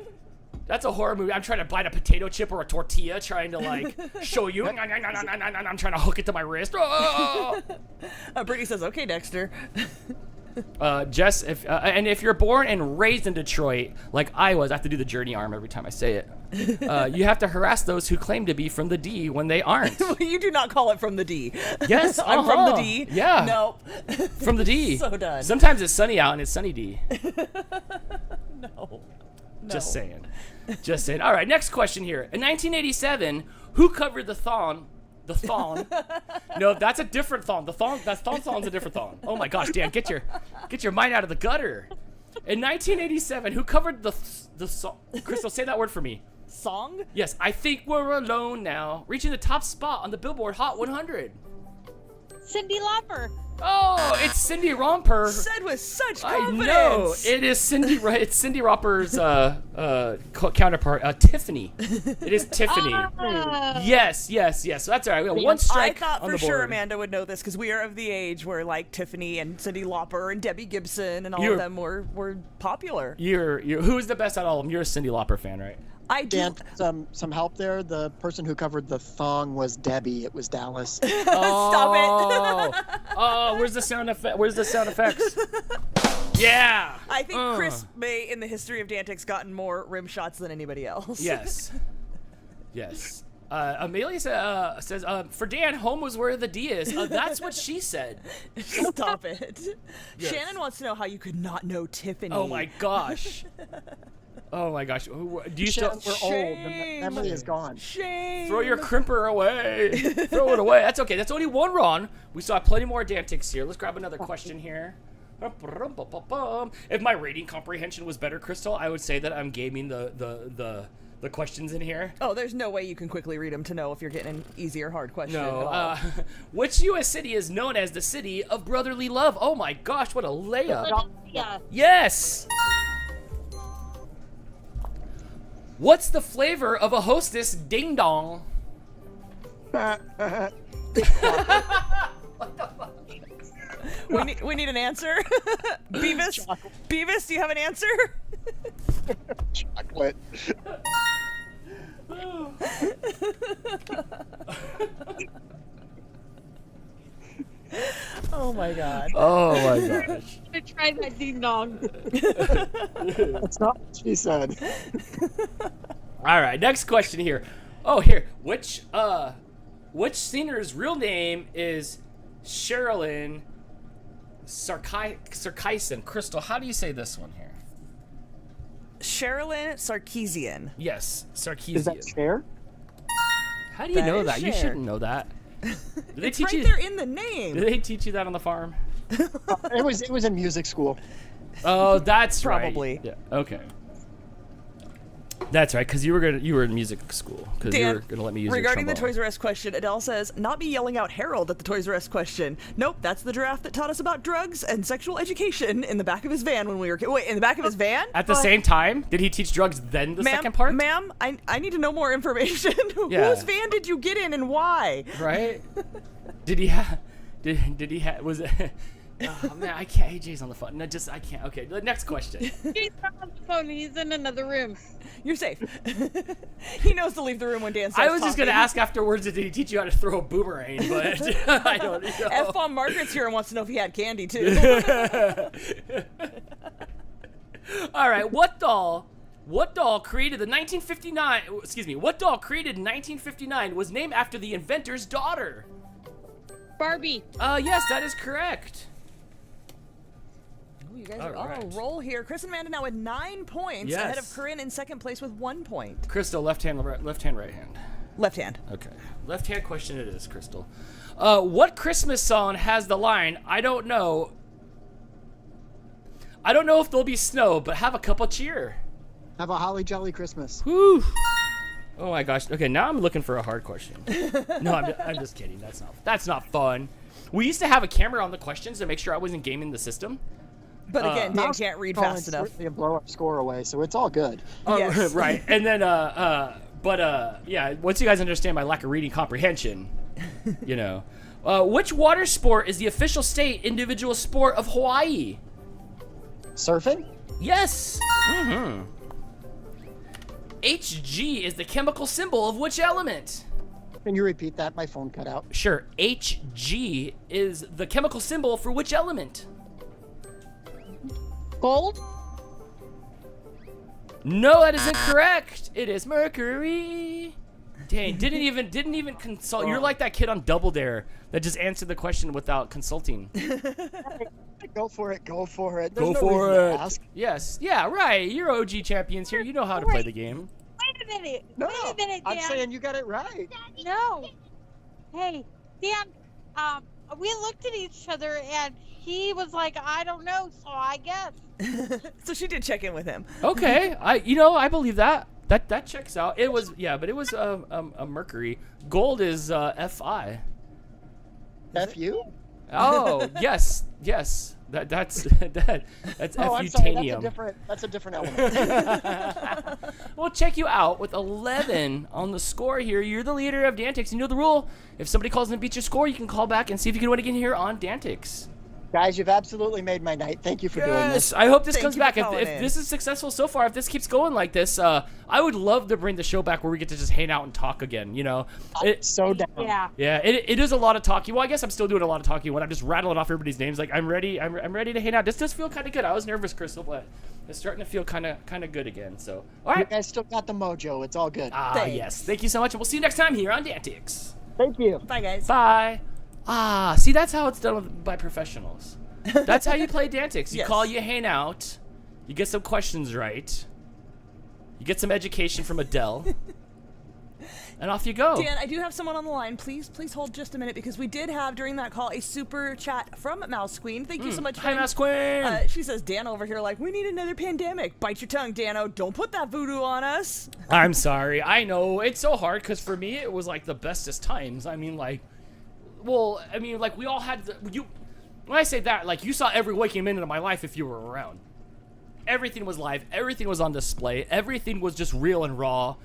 That's a horror movie. I'm trying to bite a potato chip or a tortilla, trying to like show you. I'm trying to hook it to my wrist. Oh! Brittany says, "Okay, Dexter." Jess, if you're born and raised in Detroit, like I was, I have to do the journey arm every time I say it. You have to harass those who claim to be from the D when they aren't. You do not call it from the D. Yes, I'm from the D. Yeah. Nope. From the D. So done. Sometimes it's sunny out and it's sunny D. No. Just saying. Just saying. All right, next question here. In 1987, who covered the thong? The thong. No, that's a different thong. The thong's a different thong. Oh my gosh, Dan, get your mind out of the gutter. In 1987, who covered the song? Crystal, say that word for me. Song? Yes, I think we're alone now, reaching the top spot on the Billboard Hot 100. Cyndi Lauper. Oh, it's Cindy Romper. Said with such I confidence. know it is Cindy. It's Cindy Romper's counterpart, Tiffany. It is Tiffany. Yes. So that's all right. We got one strike I thought on for the board. sure Amanda would know this because we are of the age where like Tiffany and Cyndi Lauper and Debbie Gibson and all of them were popular. You're who's the best out of all of them? You're a Cyndi Lauper fan, right? I do. Dan, some help there. The person who covered the thong was Debbie. It was Dallas. Stop it. Oh, where's the sound effect? Where's the sound effects? Yeah. I think Chris may, in the history of DANtics, gotten more rim shots than anybody else. Yes. Yes. Amelia says, for Dan, home was where the D is. That's what she said. Stop it. Yes. Shannon wants to know how you could not know Tiffany. Oh my gosh. Oh my gosh. Do you still We're old. The memory is gone. Shame. throw your crimper away? Throw it away. That's okay. That's only one wrong. We saw plenty more DANtics here. Let's grab another question here. If my reading comprehension was better, Crystal, I would say that I'm gaming the questions in here. Oh, there's no way you can quickly read them to know if you're getting an easy or hard question. at all. No. Which U.S. city is known as the city of brotherly love? Oh my gosh, what a layup. Yeah. Yes! What's the flavor of a Hostess ding dong? we need an answer. Beavis? Beavis, do you have an answer? Chocolate. Oh my god. Oh my gosh. I'm gonna try that ding dong. That's not what she said. All right, next question here. Oh, here. Which singer's real name is Sherilyn Sarkisian? Crystal, how do you say this one here? Sherilyn Sarkisian. Yes, Sarkisian. Is that fair? How do you That know is that? You Cher. shouldn't know that. Did they It's teach right you? there in the name. Did they teach you that on the farm? It was in music school. Oh, that's Probably. right. Yeah. Okay. That's right, because you were in music school, because you Dan, were gonna let me use regarding your the trombone. Toys R Us question, Adele says, not be yelling out Harold at the Toys R Us question. Nope, that's the giraffe that taught us about drugs and sexual education in the back of his van when we were Wait, in the back of his van? At the same time, did he teach drugs then the second part? Ma'am, I need to know more information. Yeah. Whose van did you get in and why? Right? Did he have? Did he have? Was it? Oh man, I can't. AJ's on the phone. No, I can't. Okay, the next question. He's not on the phone. He's in another room. You're safe. He knows to leave the room when Dan I starts was just gonna talking. ask afterwards, did he teach you how to throw a boomerang? But I don't know. F-bomb Margaret's here and wants to know if he had candy too. All right, what doll created the 1959? Excuse me. What doll created in 1959 was named after the inventor's daughter? Barbie. Yes, that is correct. Ooh, you guys All are on right. a roll here. Chris and Amanda now with 9 points, Yes. ahead of Corinne in second place with 1 point. Crystal, left hand, right hand. Left hand. Okay. Left hand question it is, Crystal. What Christmas song has the line, I don't know if there'll be snow, but have a cup of cheer. Have a holly jolly Christmas. Whew. Oh my gosh. Okay, now I'm looking for a hard question. No, I'm just kidding. That's not fun. We used to have a camera on the questions to make sure I wasn't gaming the system. But again, Dan can't read fast enough. And blow our score away, so it's all good. Yes. Right. And then yeah, once you guys understand my lack of reading comprehension, you know. Which water sport is the official state individual sport of Hawaii? Surfing? Yes. Mm-hmm. Hg is the chemical symbol of which element? Can you repeat that? My phone cut out. Sure. Hg is the chemical symbol for which element? Gold. No, that is incorrect. It is mercury. Dang, didn't even consult. You're like that kid on Double Dare that just answered the question without consulting. Go for it. Go for it. Go There's no for reason to it. ask. Yes. Yeah, right. You're OG champions here. You know how to play the game. Wait a minute. No, Wait a minute, Dan. I'm saying you got it right. No. Hey, Dan. We looked at each other and he was like, I don't know, so I guess. So she did check in with him. Okay. I believe that. That checks out. It was but it was a mercury. Gold is Fi. F you? Oh, yes. That's Oh, I'm sorry. Futanium. That's a different element. We'll check you out with 11 on the score here. You're the leader of DANtics. You know the rule. If somebody calls and beats your score, you can call back and see if you can win again here on DANtics. Guys, you've absolutely made my night. Thank you for doing this. Yes, I hope this Thank comes you for back. If calling in. this is successful so far, if this keeps going like this, I would love to bring the show back where we get to just hang out and talk again. You know, So down. Yeah. it is a lot of talking. Well, I guess I'm still doing a lot of talking when I'm just rattling off everybody's names. Like I'm ready. I'm ready to hang out. This does feel kind of good. I was nervous, Crystal, but it's starting to feel kind of good again. So, all You right. guys still got the mojo. It's all good. Thanks. Yes. Thank you so much, and we'll see you next time here on DANtics. Thank you. Bye, guys. Bye. See, that's how it's done by professionals. That's how you play DANtics. You Yes. call, you hang out, you get some questions right, you get some education from Adele, and off you go. Dan, I do have someone on the line. Please hold just a minute because we did have during that call a super chat from Mouse Queen. Thank you so much. Hi, friend. Mouse Queen. She says, Dan over here like, we need another pandemic. Bite your tongue, Dano. Don't put that voodoo on us. I'm sorry. I know it's so hard because for me it was like the bestest times. I mean, like, we all had you. When I say that, like, you saw every waking minute of my life if you were around. Everything was live. Everything was on display. Everything was just real and raw.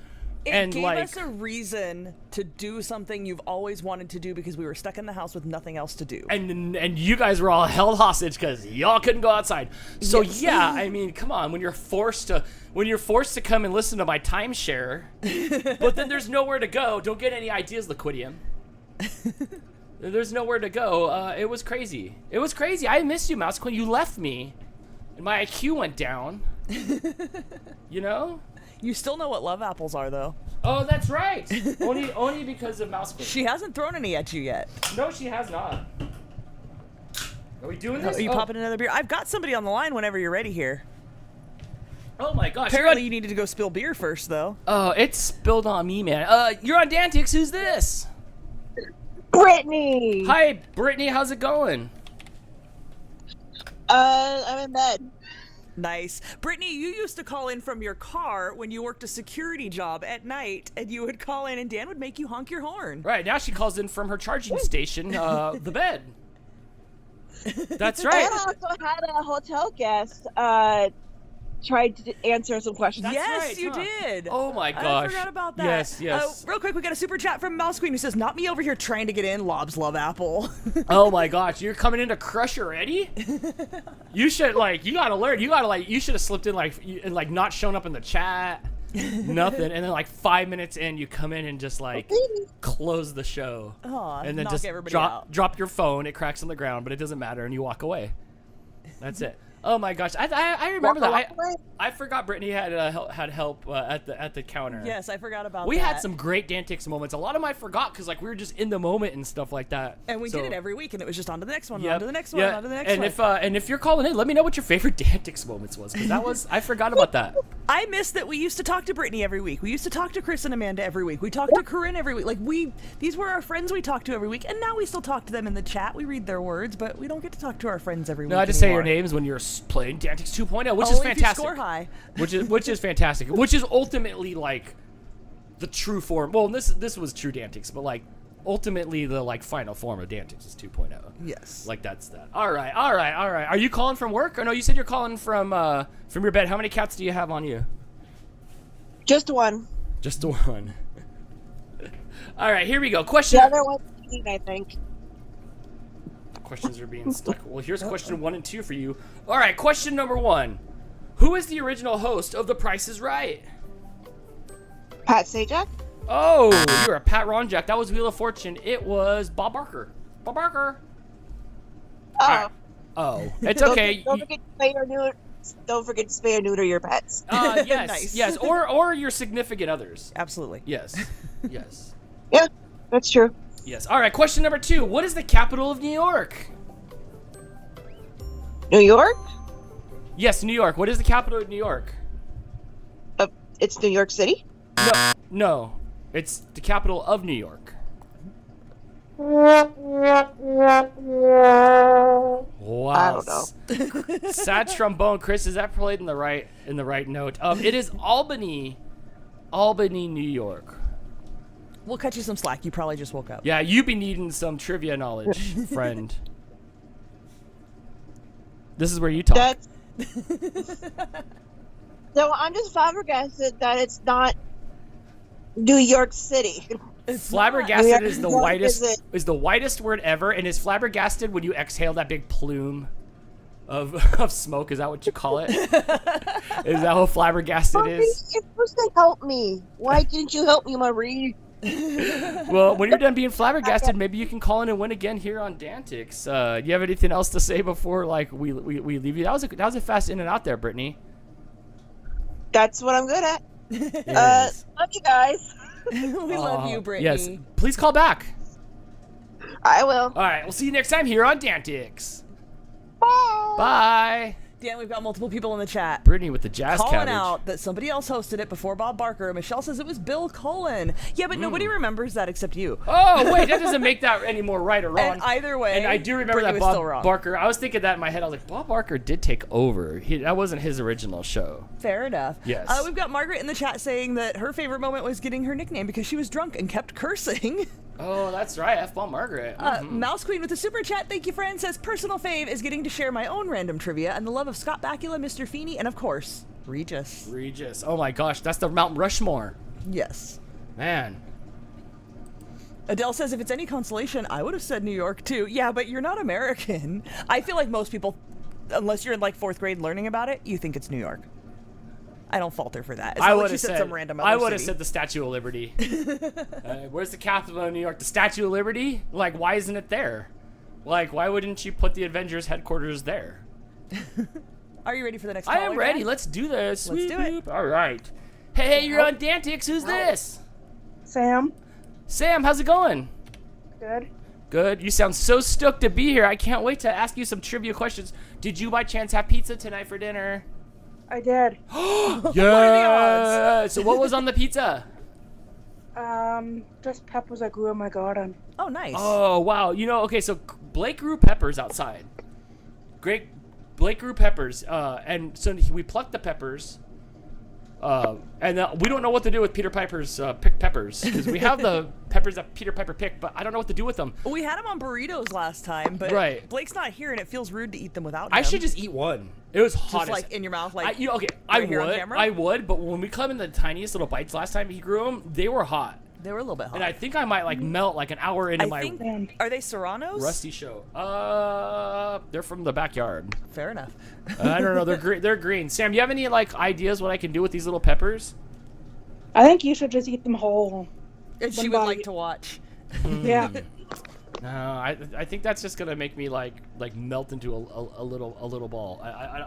It gave us a reason to do something you've always wanted to do because we were stuck in the house with nothing else to do. And you guys were all held hostage because y'all couldn't go outside. So Yes. yeah, I mean, come on. When you're forced to come and listen to my timeshare, but then there's nowhere to go. Don't get any ideas, Liquidium. There's nowhere to go. It was crazy. It was crazy. I missed you, Mouse Queen. You left me, and my IQ went down. You know? You still know what love apples are, though. Oh, that's right. only because of Mouse Queen. She hasn't thrown any at you yet. No, she has not. Are we doing this? Are you popping another beer? I've got somebody on the line whenever you're ready here. Oh my gosh. Apparently you needed to go spill beer first, though. Oh, it's spilled on me, man. You're on DANtics. Who's this? Brittany. Hi, Brittany. How's it going? I'm in bed. Nice. Brittany, you used to call in from your car when you worked a security job at night, and you would call in and Dan would make you honk your horn. Right, now she calls in from her charging station, the bed. That's right. And I also had a hotel guest tried to answer some questions. That's Yes, right, you huh? did. Oh my I gosh. forgot about that. Yes. Real quick, we got a super chat from Mouse Queen who says, "Not me over here trying to get in. Lobs love apple." Oh my gosh, you're coming in to crush already? You should you gotta learn. You should have slipped in and not shown up in the chat. Nothing, and then 5 minutes in, you come in and just close the show, Aw, and then knock just everybody out. drop your phone. It cracks on the ground, but it doesn't matter, and you walk away. That's it. Oh my gosh, I remember that. I forgot Brittany had help at the counter. Yes, I forgot about We that. had some great DANtics moments. A lot of them I forgot because we were just in the moment and stuff like that. And we So- did it every week, and it was just on to the next one, Yep. on to the next one, Yeah. on to the next and one. if you're calling in, let me know what your favorite DANtics moments was, because I forgot about that. I miss that we used to talk to Brittany every week. We used to talk to Chris and Amanda every week. We talked to Corinne every week. These were our friends we talked to every week, and now we still talk to them in the chat. We read their words, but we don't get to talk to our friends every week. No, I just say your anymore. names when you're playing DANtics 2.0, which is Only if you fantastic. score high. Which is fantastic. Which is ultimately the true form. Well, this was true DANtics, but ultimately the final form of DANtics is 2.0. Yes. That's that. All right. Are you calling from work? Or no, you said you're calling from your bed. How many cats do you have on you? Just one. Just the one. All right, here we go. The Question. other one's eating, I think. Questions are being stuck. Well, here's question 1 and 2 for you. All right, question number 1. Who is the original host of The Price is Right? Pat Sajak? Oh, you're a Pat Ronjack. That was Wheel of Fortune. It was Bob Barker. Bob Barker. Oh. Right. Oh, it's Don't okay. forget to spay or neuter. Don't forget to spay or neuter your pets. Yes, Nice. yes, or your significant others. Absolutely. Yes, yes, Yeah, that's true. yes. All right, question number 2. What is the capital of New York? New York? Yes, New York. What is the capital of New York? It's New York City? No, it's the capital of New York. Wow. I don't know. Sad trombone, Chris. Is that played in the right note? It is Albany, New York. We'll cut you some slack. You probably just woke up. Yeah, you be needing some trivia knowledge, friend. This is where you talk. That's. So I'm just flabbergasted that it's not New York City. Flabbergasted is the What whitest is it? is the whitest word ever, and is flabbergasted when you exhale that big plume of smoke? Is that what you call it? Is that what flabbergasted Mommy, is? you're supposed to help me. Why didn't you help me, Marie? Well, when you're done being flabbergasted, maybe you can call in and win again here on DANtics. Do you have anything else to say before we leave you? That was a fast in and out there, Brittany. That's what I'm good at. Yes. Love you guys. We love you, Brittany. Yes. Please call back. I will. All right. We'll see you next time here on DANtics. Bye. Bye. Dan, we've got multiple people in the chat. Brittany with the jazz Calling cabbage. out that somebody else hosted it before Bob Barker. Michelle says it was Bill Cullen. Yeah, but nobody remembers that except you. Oh, wait, that doesn't make that any more right or wrong. And either way, and I do remember Brittany that was still Bob wrong. Barker. I was thinking that in my head. I was like, Bob Barker did take over. That wasn't his original show. Fair enough. Yes. We've got Margaret in the chat saying that her favorite moment was getting her nickname because she was drunk and kept cursing. Oh, that's right. F-bomb Margaret. Mouse Queen with the super chat, thank you, friend, says personal fave is getting to share my own random trivia and the love of Scott Bakula, Mr. Feeney, and of course, Regis. Regis. Oh my gosh, that's the Mount Rushmore. Yes. Man. Adele says if it's any consolation, I would have said New York too. Yeah, but you're not American. I feel like most people, unless you're in like 4th grade learning about it, you think it's New York. I don't fault her for that. It's I not would like she have said said some random other I would have city. said the Statue of Liberty. Where's the capital of New York? The Statue of Liberty? Like, why isn't it there? Like, why wouldn't you put the Avengers headquarters there? Are you ready for the next I caller? am ready. Dan? Let's do this. Let's do it. Swoop. All right. Hey, you're on DANtics. Who's this? Sam. Sam, how's it going? Good. Good. You sound so stoked to be here. I can't wait to ask you some trivia questions. Did you by chance have pizza tonight for dinner? I did. Yeah. So what was on the pizza? Just peppers I grew in my garden. Oh, nice. Oh, wow. You know, okay, so Blake grew peppers outside. Blake grew peppers, and so we plucked the peppers, and we don't know what to do with Peter Piper's picked peppers, because we have the peppers that Peter Piper picked, but I don't know what to do with them. We had him on burritos last time, but Right. Blake's not here, and it feels rude to eat them without him. I should just eat one. It was hot just as like in your mouth, like I right here on camera? would, but when we come in the tiniest little bites last time he grew them, they were hot. They were a little bit hot. And I think I might like melt like an hour into my Are they Serranos? rusty show. They're from the backyard. Fair enough. I don't know. They're green. Sam, you have any like ideas what I can do with these little peppers? I think you should just eat them whole. And she would like to watch. Yeah. No, I think that's just gonna make me like melt into a little ball.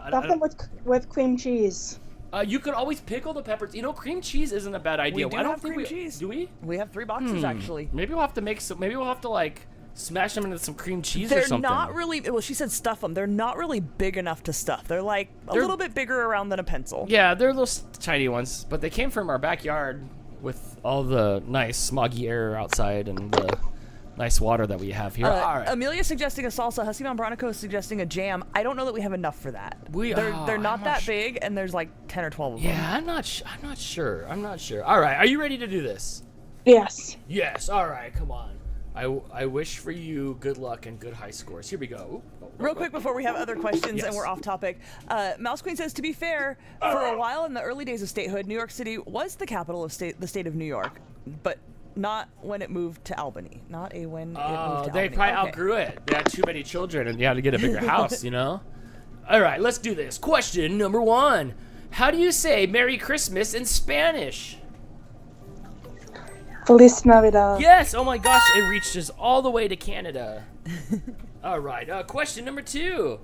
Stuff them with cream cheese. You could always pickle the peppers. You know, cream cheese isn't a bad idea. We do I don't have think cream cheese. Do we? We have 3 boxes actually. Maybe we'll have to make some. Maybe we'll have to like smash them into some cream cheese or They're something. not really. Well, she said stuff them. They're not really big enough to stuff. They're like a little bit bigger around than a pencil. Yeah, they're little tiny ones, but they came from our backyard with all the nice smoggy air outside and the nice water that we have here. All right. Amelia suggesting a salsa. Husky Mom Bronico suggesting a jam. I don't know that we have enough for that. They're not that big, and there's like 10 or 12 of them. Yeah, I'm not sure. All right, are you ready to do this? Yes. Yes. All right, come on. I wish for you good luck and good high scores. Here we go. Real quick before we have other questions Yes. and we're off topic, Mouse Queen says, to be fair, for a while in the early days of statehood, New York City was the capital of the state of New York, but not when it moved to Albany. Not a when it moved to Albany. They probably Okay. outgrew it. They had too many children and you had to get a bigger house, you know? All right, let's do this. Question number 1. How do you say Merry Christmas in Spanish? Feliz Navidad. Yes, oh my gosh, it reaches all the way to Canada. All right, question number 2.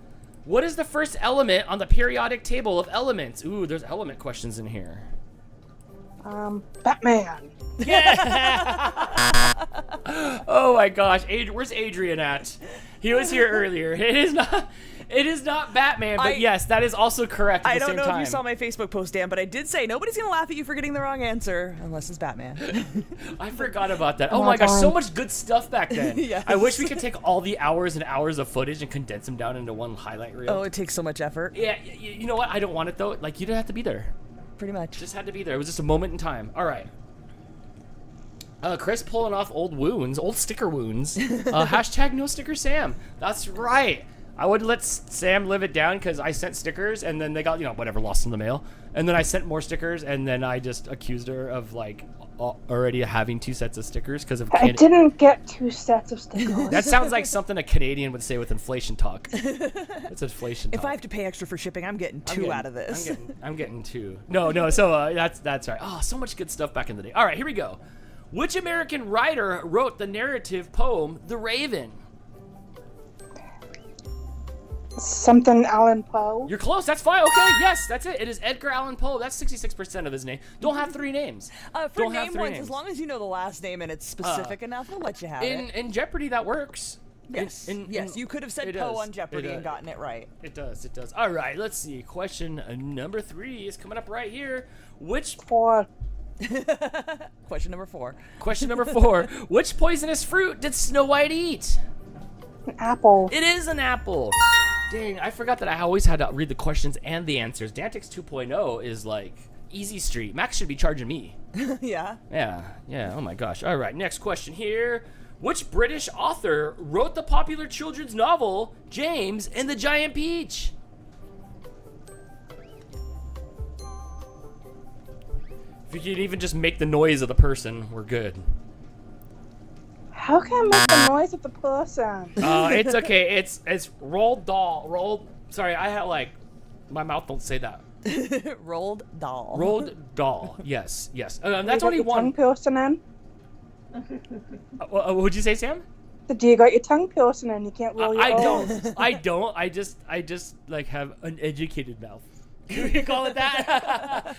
What is the first element on the periodic table of elements? Ooh, there's element questions in here. Batman. Oh my gosh, where's Adrian at? He was here earlier. It is not Batman, but yes, that is also correct at I the don't same know time. if you saw my Facebook post, Dan, but I did say nobody's going to laugh at you for getting the wrong answer unless it's Batman. I forgot about that. Oh my gosh, so much good stuff back then. Yes. I wish we could take all the hours and hours of footage and condense them down into one highlight reel. Oh, it takes so much effort. Yeah, you know what? I don't want it though. Like, you didn't have to be there. Pretty much. Just had to be there. It was just a moment in time. All right. Chris pulling off old wounds, old sticker wounds. Hashtag no sticker Sam. That's right. I would let Sam live it down because I sent stickers and then they got, whatever, lost in the mail. And then I sent more stickers and then I just accused her of like already having 2 sets of stickers because of I didn't get 2 sets of stickers. That sounds like something a Canadian would say with inflation talk. It's inflation talk. If I have to pay extra for shipping, I'm getting 2 out of this. I'm getting 2. No. So that's right. Oh, so much good stuff back in the day. All right, here we go. Which American writer wrote the narrative poem "The Raven"? Something Allan Poe. You're close. That's fine. Okay, yes, that's it. It is Edgar Allan Poe. That's 66% of his name. Don't have 3 names. For Don't have name 3 ones, names. as long as you know the last name and it's specific enough, I'll let you have it. In Jeopardy, that works. Yes, yes, you could have said Poe on Jeopardy and gotten it right. It does. All right, let's see. Question number 3 is coming up right here. Which 4. Question number 4. Question number 4. Which poisonous fruit did Snow White eat? An apple. It is an apple. Dang, I forgot that I always had to read the questions and the answers. DANtics 2.0 is like easy street. Max should be charging me. Yeah. Yeah. Oh my gosh. All right, next question here. Which British author wrote the popular children's novel James and the Giant Peach? If you could even just make the noise of the person, we're good. How can I make the noise of the person? It's okay. It's Roald Dahl. Sorry, I had like my mouth don't say that. Roald Dahl. Roald Dahl. Yes. That's You only got your one. tongue piercing in? What'd you say, Sam? Do you got your tongue piercing in? You can't roll your I O's. don't. I don't. I just like have an educated mouth. Can you call it that?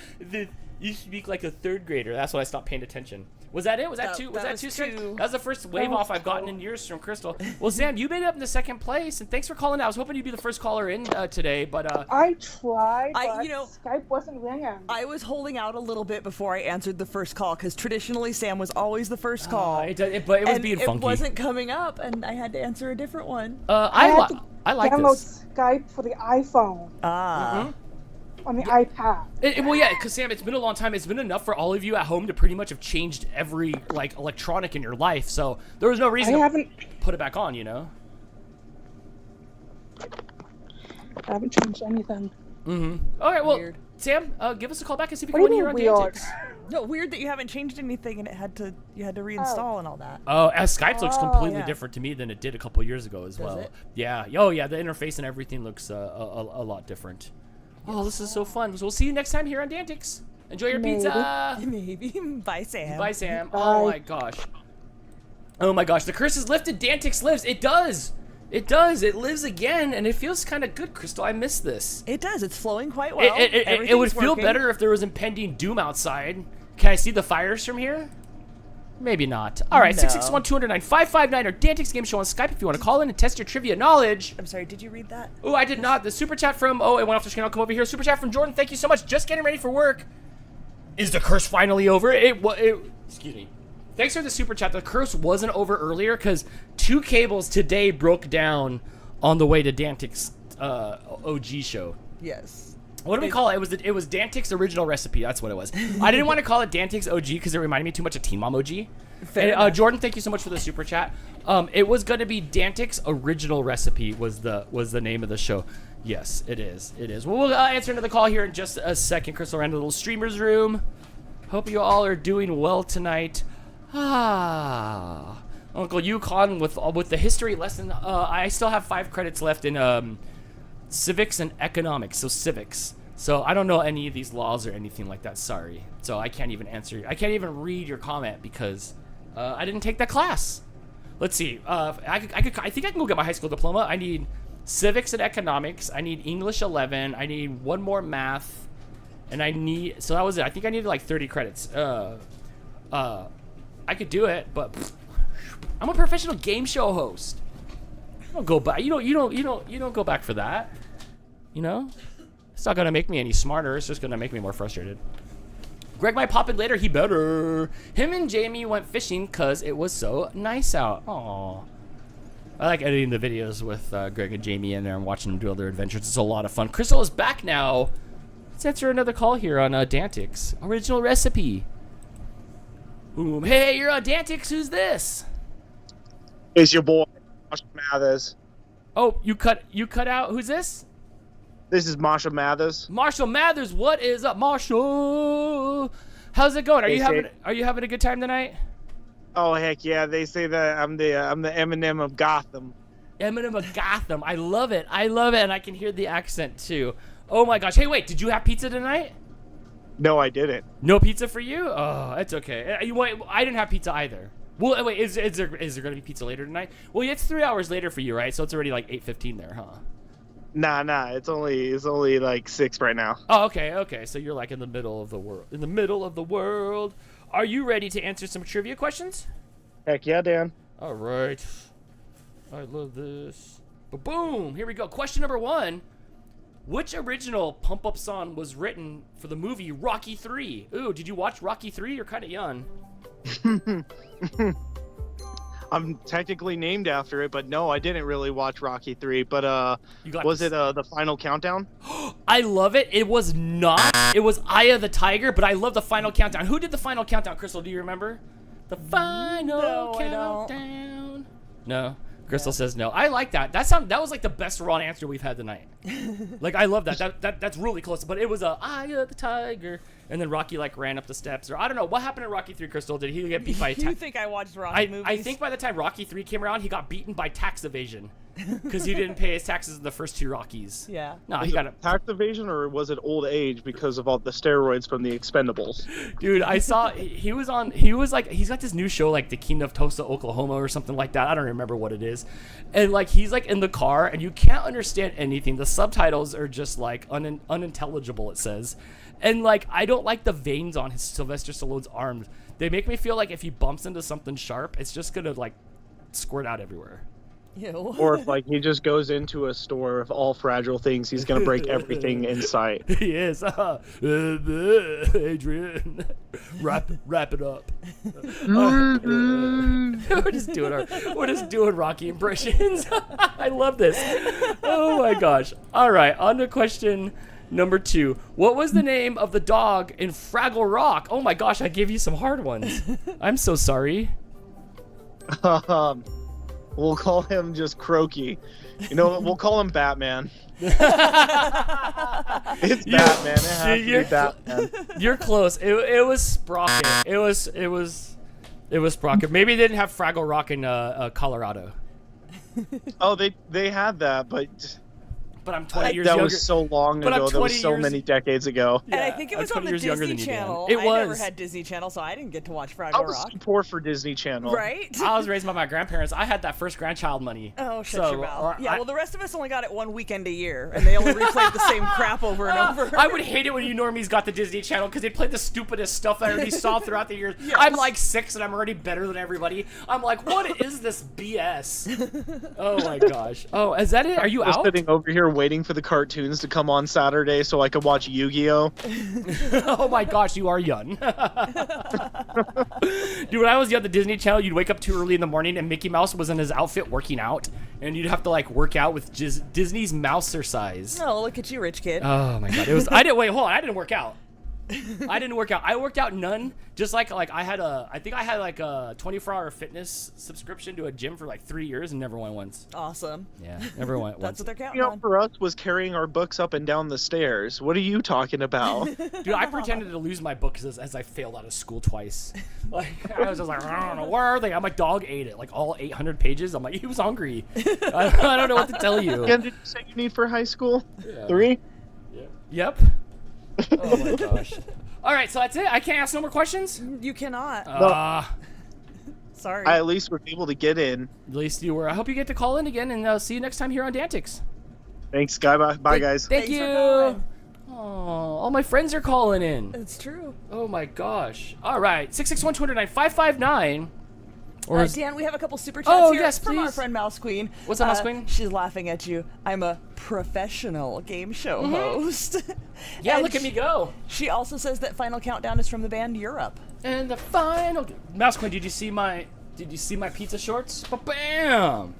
You speak like a 3rd grader. That's why I stopped paying attention. Was that it? Was that 2? Was that 2 straight? That was the first wave off I've gotten in years from Crystal. Well, Sam, you made it up into 2nd place, and thanks for calling out. I was hoping you'd be the first caller in today, but I tried, but Skype wasn't ringing. I was holding out a little bit before I answered the first call because traditionally Sam was always the first call. But it was being funky. It wasn't coming up, and I had to answer a different one. I like download this. Skype for the iPhone. On the iPad. Well, yeah, because Sam, it's been a long time. It's been enough for all of you at home to pretty much have changed every like electronic in your life. So there was no reason to put it back on. I haven't changed anything. All right, well, Weird. Sam, give us a call back and see if we What can do you win mean here on weird? DANtics. No, weird that you haven't changed anything and you had to reinstall and all that. Oh, Skype looks completely yeah. different to me than it did a couple years ago as well. it? Yeah. Oh, yeah. The interface and everything looks a lot different. Oh, this is so fun. So we'll see you next time here on DANtics. Enjoy your pizza. Maybe. Bye, Sam. Bye, Sam. Bye. Oh my gosh. Oh my gosh. The curse is lifted. DANtics lives. It does. It does. It lives again, and it feels kind of good, Crystal. I miss this. It does. It's flowing quite well. It would feel Everything's better if there was impending doom outside. Can I see the fires from here? Maybe not. All right, No. 661-209-559 or DANtics Game Show on Skype if you want to call in and test your trivia knowledge. I'm sorry, did you read that? Oh, I did not. The super chat from, it went off the screen. I'll come over here. Super chat from Jordan. Thank you so much. Just getting ready for work. Is the curse finally over? Excuse me. Thanks for the super chat. The curse wasn't over earlier because 2 cables today broke down on the way to DANtics OG show. Yes. What do we call it? It was DANtics original recipe. That's what it was. I didn't want to call it DANtics OG because it reminded me too much of Teen Mom OG. And, Jordan, thank you so much for the super chat. It was going to be DANtics original recipe was the name of the show. Yes, it is. It is. Well, we'll answer another call here in just a second. Crystal ran to the little streamer's room. Hope you all are doing well tonight. Uncle Yukon with the history lesson. I still have 5 credits left in civics and economics. So civics. So I don't know any of these laws or anything like that. Sorry. So I can't even answer. I can't even read your comment because I didn't take that class. Let's see. I think I can go get my high school diploma. I need civics and economics. I need English 11. I need 1 more math, and so that was it. I think I needed like 30 credits. I could do it, but I'm a professional game show host. I don't go back. You don't go back for that. It's not gonna make me any smarter. It's just gonna make me more frustrated. Greg might pop in later. He better. Him and Jamie went fishing because it was so nice out. Aww. I like editing the videos with Greg and Jamie in there and watching them do all their adventures. It's a lot of fun. Crystal is back now. Let's answer another call here on DANtics. Original recipe. Boom. Hey, you're on DANtics. Who's this? It's your boy, Josh Mathis. Oh, you cut out. Who's this? This is Marshall Mathers. Marshall Mathers. What is up, Marshall? How's it going? Are you having a good time tonight? Oh heck yeah! They say that I'm the Eminem of Gotham. Eminem of Gotham. I love it. And I can hear the accent too. Oh my gosh. Hey, wait. Did you have pizza tonight? No, I didn't. No pizza for you? Oh, it's okay. I didn't have pizza either. Well, wait. Is there gonna be pizza later tonight? Well, it's 3 hours later for you, right? So it's already like 8:15 there, huh? Nah. It's only like 6 right now. Oh, okay. So you're like in the middle of the world. Are you ready to answer some trivia questions? Heck yeah, Dan. All right. I love this. Boom! Here we go. Question number 1. Which original pump-up song was written for the movie Rocky 3? Ooh, did you watch Rocky 3? You're kind of young. I'm technically named after it, but no, I didn't really watch Rocky 3. But was it the Final Countdown? I love it. It was not. It was Eye of the Tiger, but I love the Final Countdown. Who did the Final Countdown, Crystal? Do you remember? The Final Countdown. No. Crystal says no. I like that. That was like the best raw answer we've had tonight. Like, I love that. That's really close. But it was Eye of the Tiger, and then Rocky like ran up the steps, or I don't know what happened in Rocky 3. Crystal, did he get beat by? You think I watched Rocky movies? I think by the time Rocky 3 came around, he got beaten by tax evasion because he didn't pay his taxes in the first 2 Rockies. Yeah. No, Was he it got a tax evasion, or was it old age because of all the steroids from the Expendables? Dude, I saw he's got this new show like The King of Tulsa, Oklahoma or something like that. I don't remember what it is. And like he's like in the car and you can't understand anything. The subtitles are just like unintelligible, it says. And like I don't like the veins on his Sylvester Stallone's arms. They make me feel like if he bumps into something sharp, it's just gonna like squirt out everywhere. Ew. Or if like he just goes into a store of all fragile things, he's gonna break everything in sight. He is. Adrian, wrap it up. We're just doing Rocky impressions. I love this. Oh my gosh. All right, on to question number 2. What was the name of the dog in Fraggle Rock? Oh my gosh, I gave you some hard ones. I'm so sorry. We'll call him just Croaky. You know, we'll call him Batman. It's Batman. It has to be Batman. You're close. It was Sprocket. It was Sprocket. Maybe they didn't have Fraggle Rock in Colorado. Oh, they had that, but I'm 20 years younger. That was so long ago. That was so many decades ago. And I think it was on the Disney Channel. It was. I never had Disney Channel, so I didn't get to watch Fraggle I was Rock. too poor for Disney Channel. Right? I was raised by my grandparents. I had that first grandchild money. Oh, shut your mouth. Yeah, well, the rest of us only got it one weekend a year, and they only replayed the same crap over and over. I would hate it when you normies got the Disney Channel because they played the stupidest stuff that I already saw throughout the years. Yes. I'm like 6 and I'm already better than everybody. I'm like, what is this BS? Oh my gosh. Oh, is that it? Are you out? I was sitting over here waiting for the cartoons to come on Saturday so I could watch Yu-Gi-Oh. Oh my gosh, you are young. Dude, when I was young, the Disney Channel, you'd wake up too early in the morning and Mickey Mouse was in his outfit working out, and you'd have to like work out with Disney's Mousercise. Oh, look at you, rich kid. Oh my god, I didn't work out. I didn't work out. I worked out none. Just like I think I had like a 24-hour fitness subscription to a gym for like 3 years and never went once. Awesome. Yeah, never went once. That's what they're counting You know, on. for us was carrying our books up and down the stairs. What are you talking about? Dude, I pretended to lose my books as I failed out of school twice. Like I was just like, I don't know, where are they? My dog ate it, like all 800 pages. I'm like, he was hungry. I don't know what to tell you. Again, did you say you need for high school? Yeah. 3? Yeah. Yep. Oh my gosh. All right, so that's it. I can't ask no more questions. You cannot. Sorry. I at least were able to get in. At least you were. I hope you get to call in again, and see you next time here on DANtics. Thanks, guy. Bye, guys. Thank you. Oh, all my friends are calling in. It's true. Oh my gosh. All right, 661-209-559. Or Dan, we have a couple super chats here yes, from our please. friend Mouse Queen. What's up, Mouse Queen? She's laughing at you. I'm a professional game show host. Yeah, And look at me go. She also says that Final Countdown is from the band Europe. And the final Mouse Queen, did you see my pizza shorts? Bam!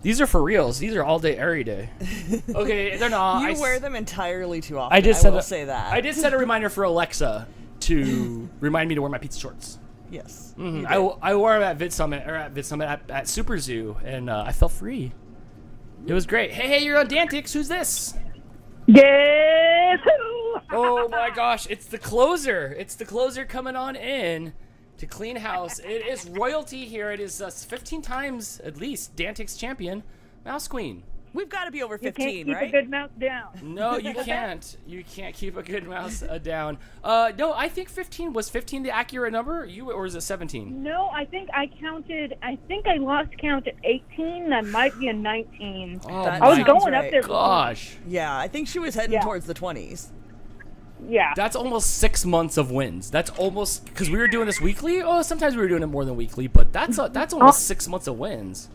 These are for reals. These are all day, every day. Okay, they're not. You wear them entirely too often. I will say that. I did set a reminder for Alexa to remind me to wear my pizza shorts. Yes. I wore them at VidSummit at Super Zoo, and I felt free. It was great. Hey, you're on DANtics. Who's this? Guess who? Oh my gosh, it's the closer. It's the closer coming on in to clean house. It is royalty here. It is 15 times at least DANtics champion, Mouse Queen. We've got to be over You 15, can't keep right? a good mouse down. No, you can't. You can't keep a good mouse down. No, I think 15 was 15 the accurate number. Or is it 17? No, I think I counted. I think I lost count at 18. That might be a 19. Oh That I was my sounds going up right. there. gosh. Yeah, I think she was heading Yeah. towards the 20s. Yeah. That's almost 6 months of wins. That's almost because we were doing this weekly. Oh, sometimes we were doing it more than weekly, but that's almost 6 months of wins.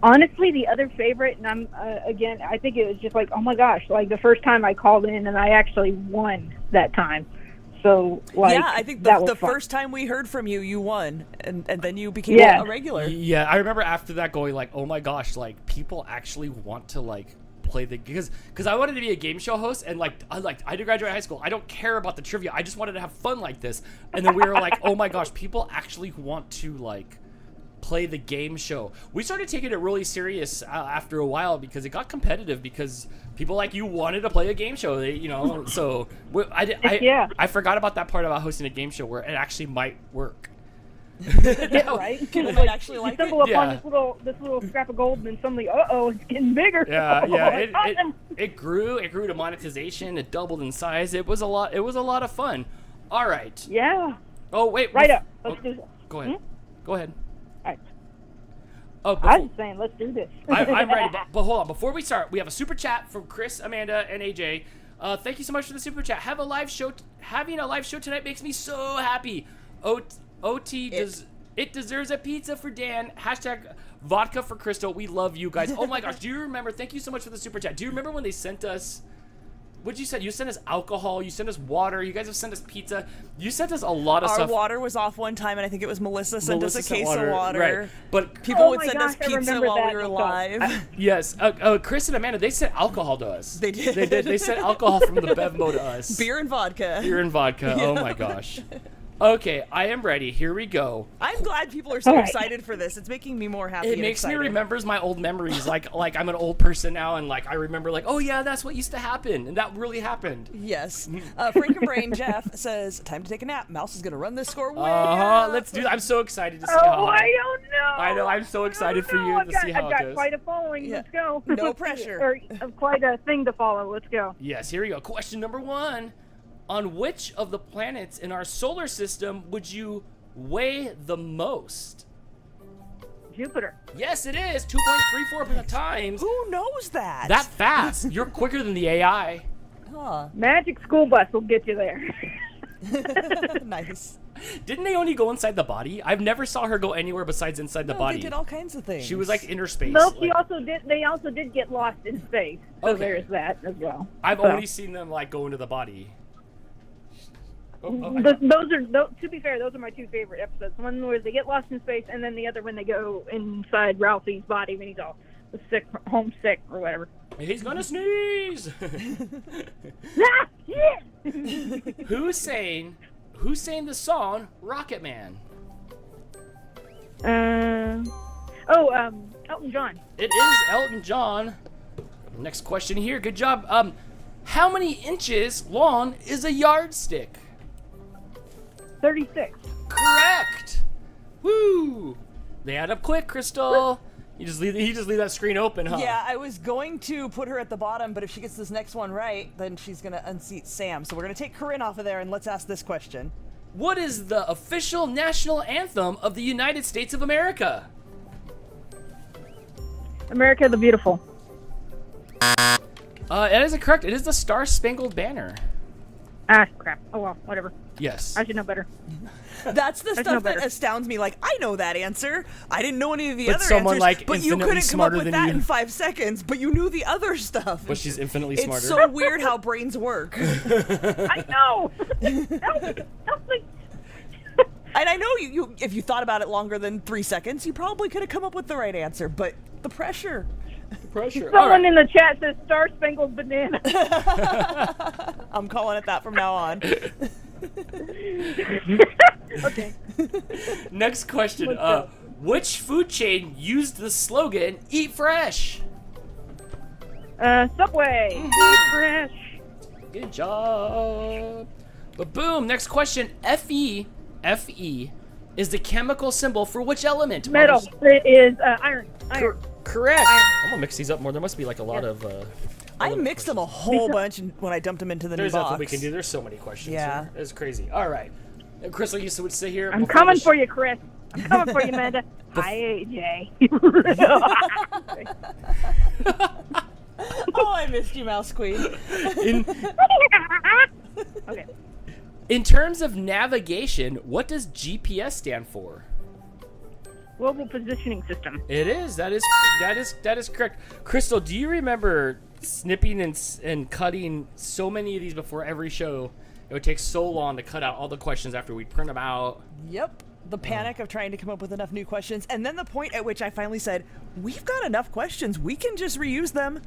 Honestly, the other favorite, and I'm again, I think it was just like, oh my gosh, like the first time I called in and I actually won that time. So like, Yeah, I think that the was fun. first time we heard from you, you won, and then you became Yeah. a regular. Yeah, I remember after that going like, oh my gosh, like people actually want to like play the because I wanted to be a game show host and I had to graduate high school. I don't care about the trivia. I just wanted to have fun like this. And then we were like, oh my gosh, people actually want to like play the game show. We started taking it really serious after a while because it got competitive because people like you wanted to play a game show. So I forgot about that part about hosting a game show where it actually might work. Yeah, right? People might actually You like it. stumble upon Yeah. this little scrap of gold, and then suddenly, it's getting bigger. Yeah. Awesome. It grew to monetization. It doubled in size. It was a lot of fun. All right. Yeah. Oh wait. Right up. Let's do this. Go ahead. Go ahead. All right. Oh, I was saying, let's do this. I'm ready. But hold on. Before we start, we have a super chat from Chris, Amanda, and AJ. Thank you so much for the super chat. Having a live show tonight makes me so happy. It deserves a pizza for Dan. Hashtag vodka for Crystal. We love you guys. Oh my gosh. Do you remember? Thank you so much for the super chat. Do you remember when they sent us? What'd you say? You sent us alcohol. You sent us water. You guys have sent us pizza. You sent us a lot of Our stuff. water was off one time, and I think it was Melissa sent us a case of water. Right. But People Oh would my send gosh, us I pizza remember while that. we were Let's go. live. yes, Chris and Amanda, they sent alcohol to us. They did. They did. They sent alcohol from the Bevmo to us. Beer and vodka. Beer and vodka. Oh my gosh. Okay, I am ready. Here we go. I'm glad people are so All right. excited for this. It's making me more happy. It and makes excited. me remembers my old memories. Like I'm an old person now, and like I remember like, oh yeah, that's what used to happen, and that really happened. Yes. Frankenbrain Jeff says, time to take a nap. Mouse is going to run this score way Let's do that. I'm so excited to see Oh, how. I don't know. I know. I'm so excited for you to see how I've it got goes. quite a following. Yeah. Let's go. No pressure. or quite a thing to follow. Let's go. Yes, here we go. Question number 1. On which of the planets in our solar system would you weigh the most? Jupiter. Yes, it is. 2.34 times. Who knows that? That fast. You're quicker than the AI. Huh. Magic school bus will get you there. Nice. Didn't they only go inside the body? I've never saw her go anywhere besides inside the No, body. They did all kinds of things. She was like inner space. No, she like- also did. They also did get lost in space. So Okay. there's that as well. I've So. only seen them like go into the body. To be fair, those are my two favorite episodes. One where they get lost in space, and then the other when they go inside Ralphie's body when he's all sick, homesick, or whatever. He's gonna sneeze. Ah, yeah! Who's saying the song Rocket Man? Elton John. It is Elton John. Next question here. Good job. How many inches long is a yardstick? 36. Correct. Woo! They add up quick, Crystal. You just leave that screen open, huh? Yeah, I was going to put her at the bottom, but if she gets this next one right, then she's going to unseat Sam. So we're going to take Corinne off of there, and let's ask this question. What is the official national anthem of the United States of America? America the Beautiful. That is correct. It is the Star Spangled Banner. Ah, crap. Oh well, whatever. Yes. I should know better. That's the no stuff that better. astounds me. Like, I know that answer. I didn't know any of the But other someone, answers. like, but you infinitely couldn't come up smarter with than that you. in 5 seconds. But you knew the other stuff. But she's infinitely It's smarter. so weird how brains work. I know. Help me. And I know you if you thought about it longer than 3 seconds, you probably could have come up with the right answer. But the pressure. Pressure. Someone in the chat says Star Spangled Banana. I'm calling it that from now on. Okay. Next question. Which food chain used the slogan "Eat Fresh"? Subway. Fresh. Good job. But boom, next question. Fe is the chemical symbol for which element? Metal. It is iron. Iron. Correct. Iron. I'm gonna mix these up more. There must be like a lot of. I mixed them a whole bunch when I dumped them into the There's new box. nothing we can do. There's so many questions. Yeah. It's crazy. All right. Crystal, you would sit here. I'm coming for you, Chris. I'm coming for you, Amanda. Hi, AJ. Oh, I missed you, Mouse Queen. Okay. In terms of navigation, what does GPS stand for? Global Positioning System. It is. That is correct. Crystal, do you remember snipping and cutting so many of these before every show? It would take so long to cut out all the questions after we'd print them out. Yep. The panic of trying to come up with enough new questions, and then the point at which I finally said, we've got enough questions. We can just reuse them.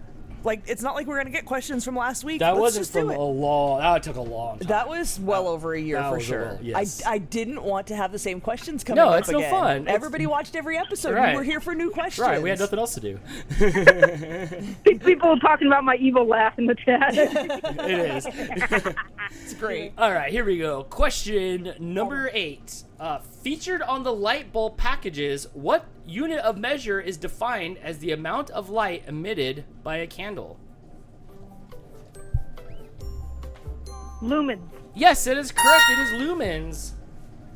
Like, it's not like we're going to get questions from last week. That Let's wasn't just do from it. a long... That took a long time. That was well over a year that for was sure. yes. I didn't want to have the same questions coming up No, it's no again. fun. Everybody watched every episode. Right. We were here for new questions. Right, we had nothing else to do. People talking about my evil laugh in the chat. It is. It's great. All right, here we go. Question number 8. Featured on the light bulb packages, what unit of measure is defined as the amount of light emitted by a candle? Lumens. Yes, it is correct. It is lumens.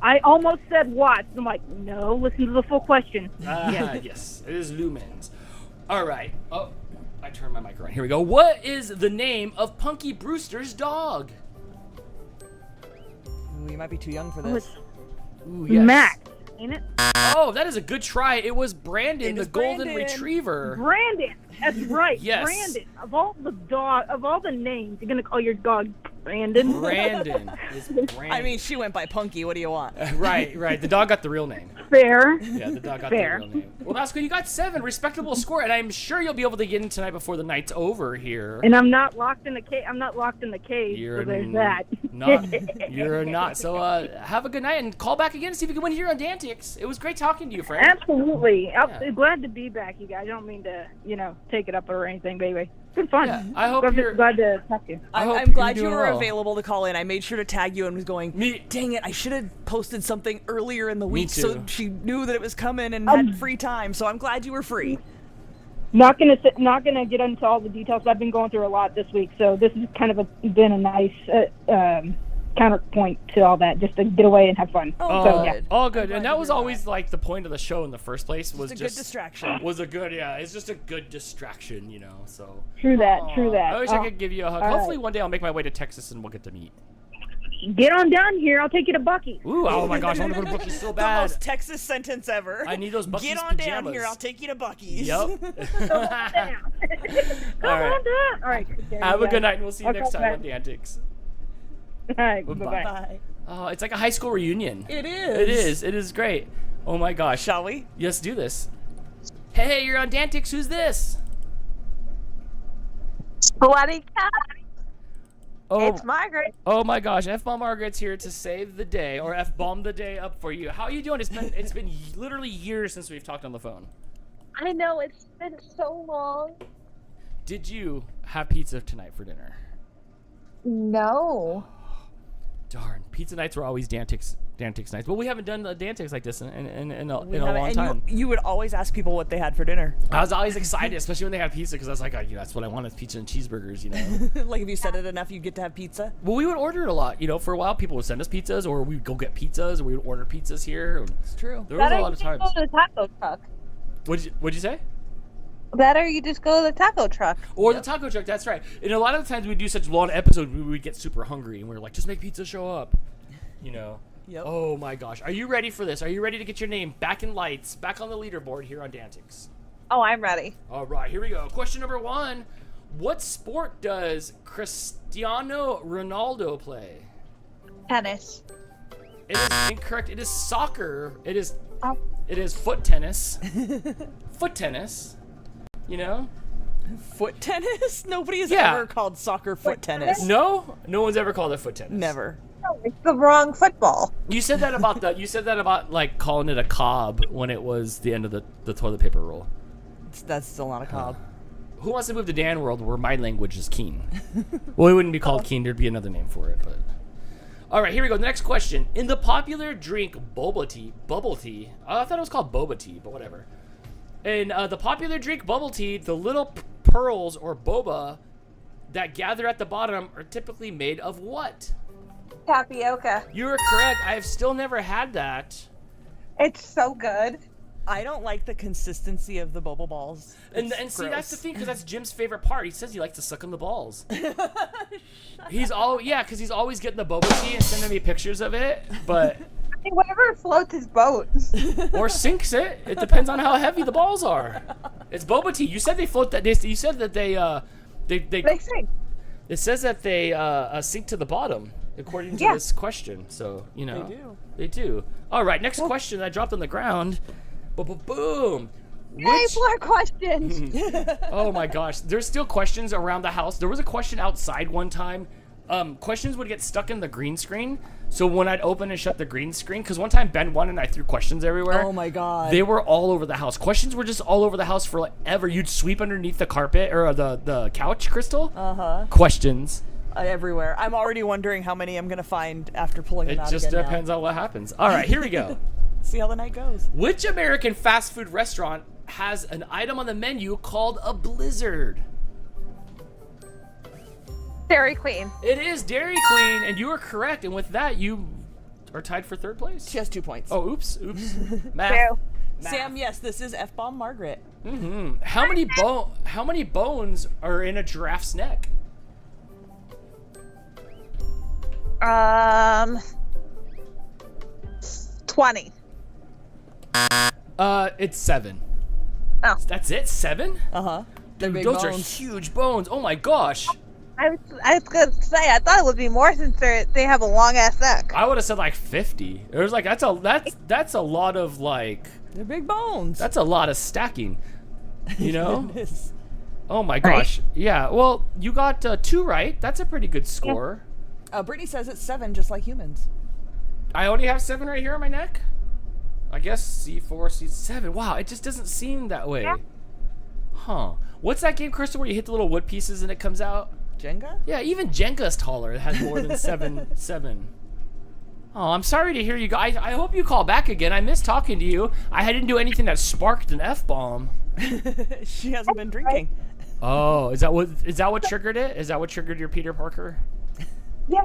I almost said watts. I'm like, no, listen to the full question. Yes, it is lumens. All right. Oh, I turned my mic around. Here we go. What is the name of Punky Brewster's dog? Ooh, you might be too young for this. Ooh, yes. Max, ain't it? Oh, that is a good try. It was Brandon, the golden Brandon. retriever. Brandon. That's right. Yes. Brandon. Of all the names, you're gonna call your dog Brandon. Brandon is Brandon. I mean, she went by Punky. What do you want? Right. The dog got the real name. Fair. Yeah, the dog got Fair. the real name. Well, that's good. You got 7, respectable score, and I'm sure you'll be able to get in tonight before the night's over here. And I'm not locked in the cave. I'm not locked in the cave. So there's that. You're not. So have a good night and call back again and see if you can win here on DANtics. It was great talking to you, friend. Absolutely. I'm glad to be back, you guys. I don't mean to, take it up or anything, baby. It's been fun. Yeah, I hope glad to talk to you. I'm glad you were available to call in. I made sure to tag you and was going, dang it, I should have posted something earlier in the week so she knew that it was coming and had free time. So I'm glad you were free. Not gonna get into all the details. I've been going through a lot this week, so this has kind of been a nice counterpoint to all that, just to get away and have fun. All good. And that was always like the point of the show in the first place. Was just a good distraction. Was a good, it's just a good distraction, So True that. I wish I could give you a hug. Hopefully one day I'll make my way to Texas and we'll get to meet. Get on down here. I'll take you to Buc-ee's. Ooh, oh my gosh, I want to go to Buc-ee's so bad. The most Texas sentence ever. I need those Buc-ee's Get on pajamas. down here. I'll take you to Buc-ee's. Yep. Come on down. All right. Have a good night, and we'll see you next time on DANtics. All right. Bye-bye. Bye. Oh, it's like a high school reunion. It is. It is great. Oh my gosh. Shall we? Let's do this. Hey, you're on DANtics. Who's this? Sweaty cat. Oh, It's Margaret. Oh my gosh, F-Bomb Margaret's here to save the day, or F-Bomb the day up for you. How are you doing? It's been literally years since we've talked on the phone. I know, it's been so long. Did you have pizza tonight for dinner? No. Darn, pizza nights were always DANtics nights. Well, we haven't done the DANtics like this in a long time. You would always ask people what they had for dinner. I was always excited, especially when they had pizza, because I was like, that's what I want is pizza and cheeseburgers, Like if you said it enough, you get to have pizza. Well, we would order it a lot, For a while, people would send us pizzas, or we'd go get pizzas, or we would order pizzas here. It's true. There was a lot of times. Go to the taco truck. What'd you say? Better you just go to the taco truck. Or the taco truck, that's right. And a lot of the times we do such long episodes, we would get super hungry, and we were like, just make pizza show up, Yep. Oh my gosh. Are you ready for this? Are you ready to get your name back in lights, back on the leaderboard here on DANtics? Oh, I'm ready. All right, here we go. Question number 1. What sport does Cristiano Ronaldo play? Tennis. It is incorrect. It is soccer. It is foot tennis. Foot tennis. Foot tennis? Nobody has ever called soccer foot tennis. No one's ever called it foot tennis. Never. No, it's the wrong football. You said that about like calling it a cob when it was the end of the toilet paper roll. That's still not a cob. Who wants to move to Dan World where my language is Keen? Well, it wouldn't be called Keen. There'd be another name for it. But all right, here we go. The next question. In the popular drink bubble tea, I thought it was called boba tea, but whatever. In the popular drink bubble tea, the little pearls or boba that gather at the bottom are typically made of what? Tapioca. You are correct. I have still never had that. It's so good. I don't like the consistency of the boba balls. And see, that's the thing, because that's Jim's favorite part. He says he likes to suck on the balls. Because he's always getting the boba tea and sending me pictures of it. But Whatever floats his boat. or sinks it. It depends on how heavy the balls are. It's boba tea. You said they float that. You said that they sink. It says that they sink to the bottom, according to this question. So they do. All right, next question I dropped on the ground. Boom. Yay, more questions. Oh my gosh, there's still questions around the house. There was a question outside one time. Questions would get stuck in the green screen. So when I'd open and shut the green screen, because one time Ben won and I threw questions everywhere. Oh my god. They were all over the house. Questions were just all over the house for like ever. You'd sweep underneath the carpet or the couch, Crystal. Questions. Everywhere. I'm already wondering how many I'm going to find after pulling them out It just again depends on what happens. All right, here we go. See how the night goes. Which American fast food restaurant has an item on the menu called a blizzard? Dairy Queen. It is Dairy Queen, and you are correct. And with that, you are tied for third place. She has 2 points. Oh, oops. Math. Sam, yes, this is F-bomb Margaret. How many bones are in a giraffe's neck? 20. It's 7. Oh. That's it? 7? They're Dude, big those are bones. huge bones. Oh my gosh. I was gonna say, I thought it would be more since they have a long ass neck. I would have said like 50. It was like that's a lot of like. They're big bones. That's a lot of stacking. You know. It is. Oh my gosh. Yeah. Well, you got 2 right. That's a pretty good score. Brittany says it's 7, just like humans. I only have 7 right here on my neck. I guess C4, C7. Wow, it just doesn't seem that way. Yeah. Huh. What's that game, Crystal, where you hit the little wood pieces and it comes out? Jenga? Yeah, even Jenga's taller. It has more than 7. Oh, I'm sorry to hear you guys. I hope you call back again. I miss talking to you. I didn't do anything that sparked an F-bomb. She hasn't been drinking. Oh, is that what triggered it? Is that what triggered your Peter Parker? Yeah.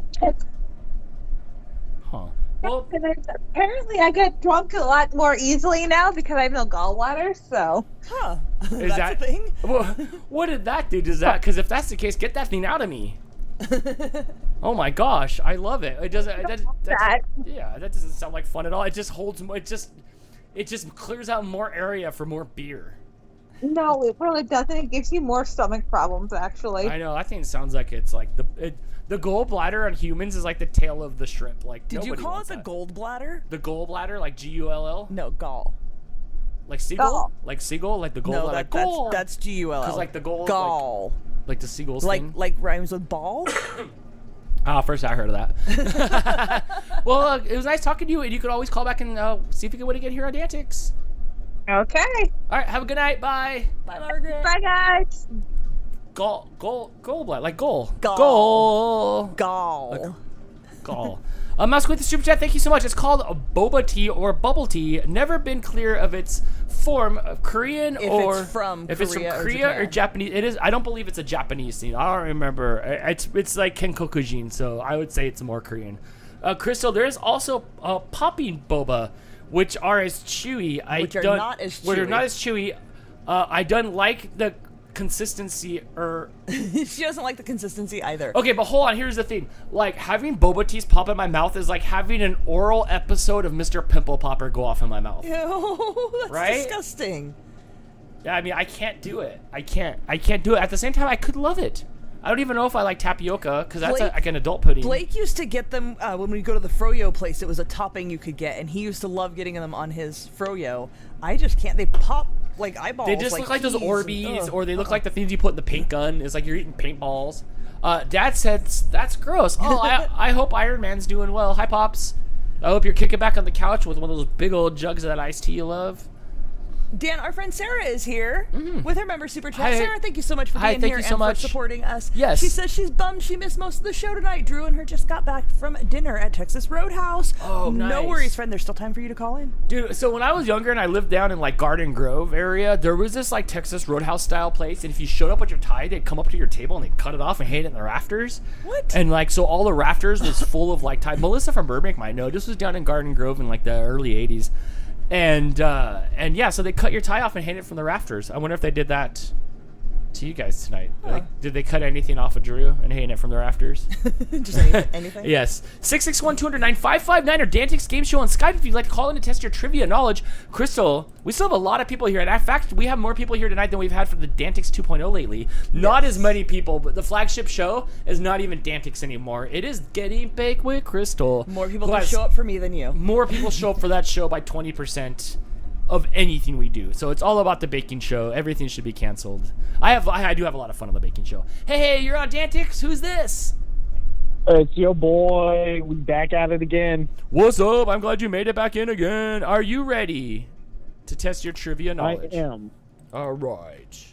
Huh. Well, apparently I get drunk a lot more easily now because I have no gallbladder, so. Huh. Is That's a thing? Well, what did that do? Because if that's the case, get that thing out of me. Oh my gosh, I love it. It doesn't. That doesn't sound like fun at all. It just holds. It just clears out more area for more beer. No, it really doesn't. It gives you more stomach problems, actually. I know. I think it sounds like it's like the gallbladder on humans is like the tail of the shrimp. Like, did you call it the gold bladder? The gallbladder, like Gull? No, gall. Like seagull? Gall. Like seagull? Like the gold? No, like that's Gull. Because like the goal. Gall. Like the seagull's thing? Like rhymes with ball? First I heard of that. Well, it was nice talking to you, and you could always call back and see if you can win again here on DANtics. Okay. All right, have a good night. Bye. Bye, Margaret. Bye, guys. Goal, like goal. Gall. Mouse with the super chat, thank you so much. It's called a boba tea or bubble tea. Never been clear of its form of Korean if it's from Korea or Japanese. It is. I don't believe it's a Japanese thing. I don't remember. It's like Kenkokujin, so I would say it's more Korean. Crystal, there is also popping boba, which are as chewy. Which are not as chewy. I don't like the consistency she doesn't like the consistency either. Okay, but hold on, here's the thing. Like, having boba teas pop in my mouth is like having an oral episode of Mr. Pimple Popper go off in my mouth. Ew, that's right? disgusting. Yeah, I mean, I can't do it. I can't do it. At the same time, I could love it. I don't even know if I like tapioca, because that's like an adult pudding. Blake used to get them when we go to the froyo place. It was a topping you could get, and he used to love getting them on his froyo. I just can't. They pop like eyeballs. They just look like those Orbeez, or they look like the things you put in the paint gun. It's like you're eating paintballs. Dad said that's gross. Oh, I hope Iron Man's doing well. Hi, Pops. I hope you're kicking back on the couch with one of those big old jugs of that iced tea you love. Dan, our friend Sarah is here with her member super chat. Hi. Sarah, thank you so much for being thank here you so and much. for supporting us. Yes. She says she's bummed she missed most of the show tonight. Drew and her just got back from dinner at Texas Roadhouse. Oh, No nice. worries, friend. There's still time for you to call in. Dude, so when I was younger and I lived down in like Garden Grove area, there was this like Texas Roadhouse style place, and if you showed up with your tie, they'd come up to your table and they'd cut it off and hang it in the rafters. What? And like, so all the rafters was full of like tie. Melissa from Burbank might know. This was down in Garden Grove in like the early 80s. And yeah, so they cut your tie off and hang it from the rafters. I wonder if they did that to you guys tonight. Like, did they cut anything off of Drew and hang it from the rafters? Just anything? Yes. 661-200-9559 or DANtics Game Show on Skype if you'd like to call in to test your trivia knowledge. Crystal, we still have a lot of people here. And in fact, we have more people here tonight than we've had for the DANtics 2.0 lately. Not as many people, but the flagship show is not even DANtics anymore. It is Getting Baked with Crystal. More people can show up for me than you. More people show up for that show by 20% of anything we do. So it's all about the baking show. Everything should be canceled. I do have a lot of fun on the baking show. Hey, you're on DANtics. Who's this? It's your boy. We back at it again. What's up? I'm glad you made it back in again. Are you ready to test your trivia knowledge? I am. All right.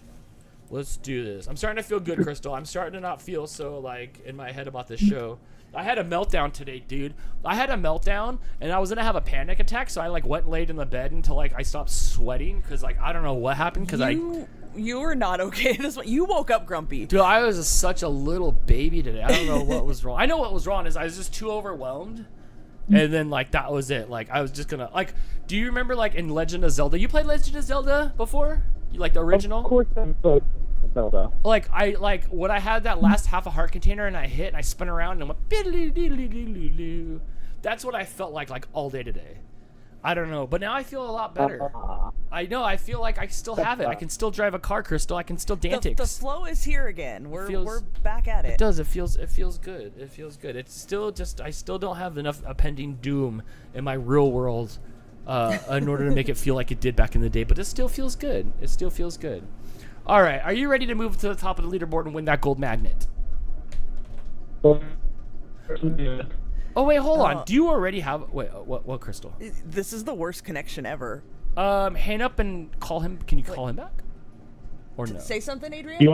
Let's do this. I'm starting to feel good, Crystal. I'm starting to not feel so like in my head about this show. I had a meltdown today, dude. I had a meltdown, and I was gonna have a panic attack, so I like went and laid in the bed until like I stopped sweating, cause like I don't know what happened, cause you were not okay. You woke up grumpy. Dude, I was such a little baby today. I don't know what was wrong. I know what was wrong is I was just too overwhelmed, and then like that was it. Like I was just gonna like. Do you remember like in Legend of Zelda? You played Legend of Zelda before? You like the original? Of course, I'm so Zelda. Like when I had that last half a heart container and I hit and I spun around and went diddly-diddly-diddly-diddly. That's what I felt like all day today. I don't know, but now I feel a lot better. I know. I feel like I still have it. I can still drive a car, Crystal. I can still DANtics. The flow is here again. We're back at it. It does. It feels good. It feels good. It's still just I still don't have enough pending doom in my real world in order to make it feel like it did back in the day. But it still feels good. It still feels good. All right. Are you ready to move to the top of the leaderboard and win that gold magnet? Oh wait, hold on. Do you already have? Wait, what, Crystal? This is the worst connection ever. Hang up and call him. Can you call him back? Or no? Say something, Adrian. Do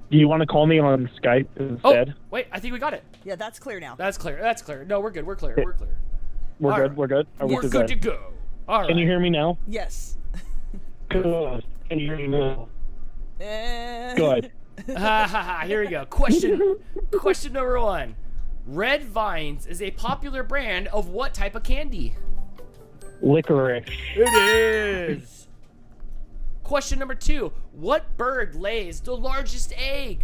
you want to call me on Skype instead? Oh, wait, I think we got it. Yeah, that's clear now. That's clear. That's clear. No, we're good. We're clear. We're clear. We're good. We're good. We're good to go. All right. Can you hear me now? Yes. Good. Can you hear me now? Good. Here we go. Question number 1. Red Vines is a popular brand of what type of candy? Licorice. It is. Question number 2. What bird lays the largest egg?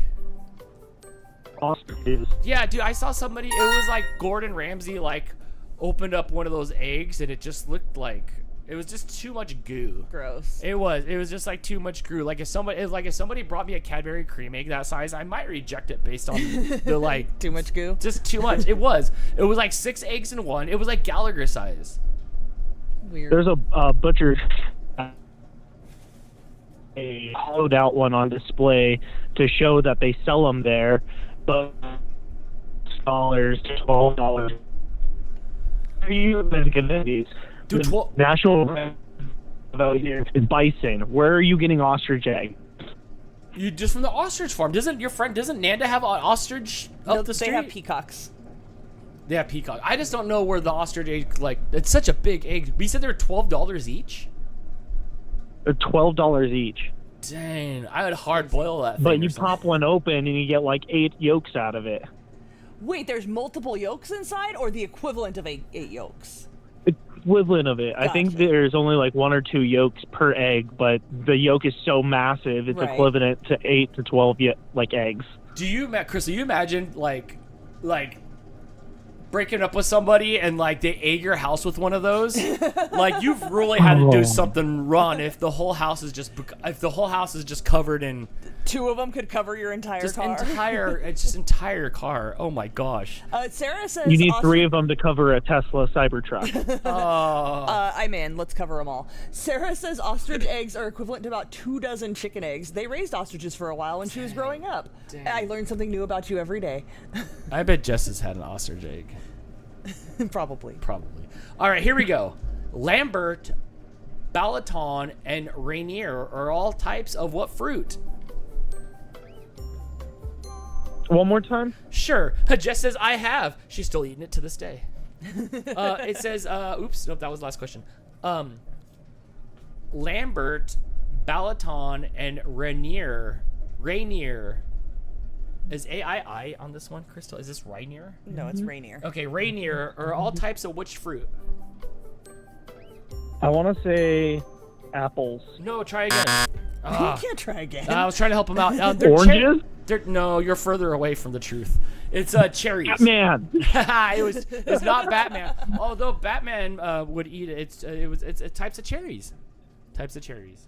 Ostriches. Yeah, dude, I saw somebody, it was like Gordon Ramsay like opened up one of those eggs and it just looked like it was just too much goo. Gross. It was just like too much goo. Like if somebody brought me a Cadbury cream egg that size, I might reject it based on the like too much goo. Just too much. It was like 6 eggs in one. It was like Gallagher size. Weird. There's a butcher, a hollowed out one on display to show that they sell them there, but $12. Are you guys getting these? Dude, national about here is bison. Where are you getting ostrich egg? You just from the ostrich farm. Doesn't Nanda have an ostrich up the street? They have peacocks. They have peacock. I just don't know where the ostrich egg, like, it's such a big egg. We said they're $12 each? They're $12 each. Dang, I would hard boil that thing. But you pop one open and you get like 8 yolks out of it. Wait, there's multiple yolks inside or the equivalent of 8 yolks? Equivalent of it. Gotcha. I think there's only like 1 or 2 yolks per egg, but the yolk is so massive, it's equivalent to 8 to 12 like eggs. Chris, do you imagine like breaking up with somebody and like they egg your house with one of those? Like you've really had to do something wrong if the whole house is just covered in. 2 of them could cover your entire car. It's just entire car. Oh my gosh. Sarah says you need 3 of them to cover a Tesla Cybertruck. I'm in. Let's cover them all. Sarah says ostrich eggs are equivalent to about 2 dozen chicken eggs. They raised ostriches for a while when she was growing up. I learned something new about you every day. I bet Jess has had an ostrich egg. Probably. All right, here we go. Lambert Balaton, and Rainier are all types of what fruit? One more time? Sure. Jess says, I have. She's still eating it to this day. It says, oops, nope, that was the last question. Lambert, Balaton, and Rainier. Is AII on this one, Crystal? Is this Rainier? No, it's Rainier. Okay, Rainier are all types of which fruit? I want to say apples. No, try again. You can't try again. I was trying to help him out. Oranges? No, you're further away from the truth. It's cherries. Batman. It's not Batman. Although Batman would eat it. It's types of cherries. Types of cherries.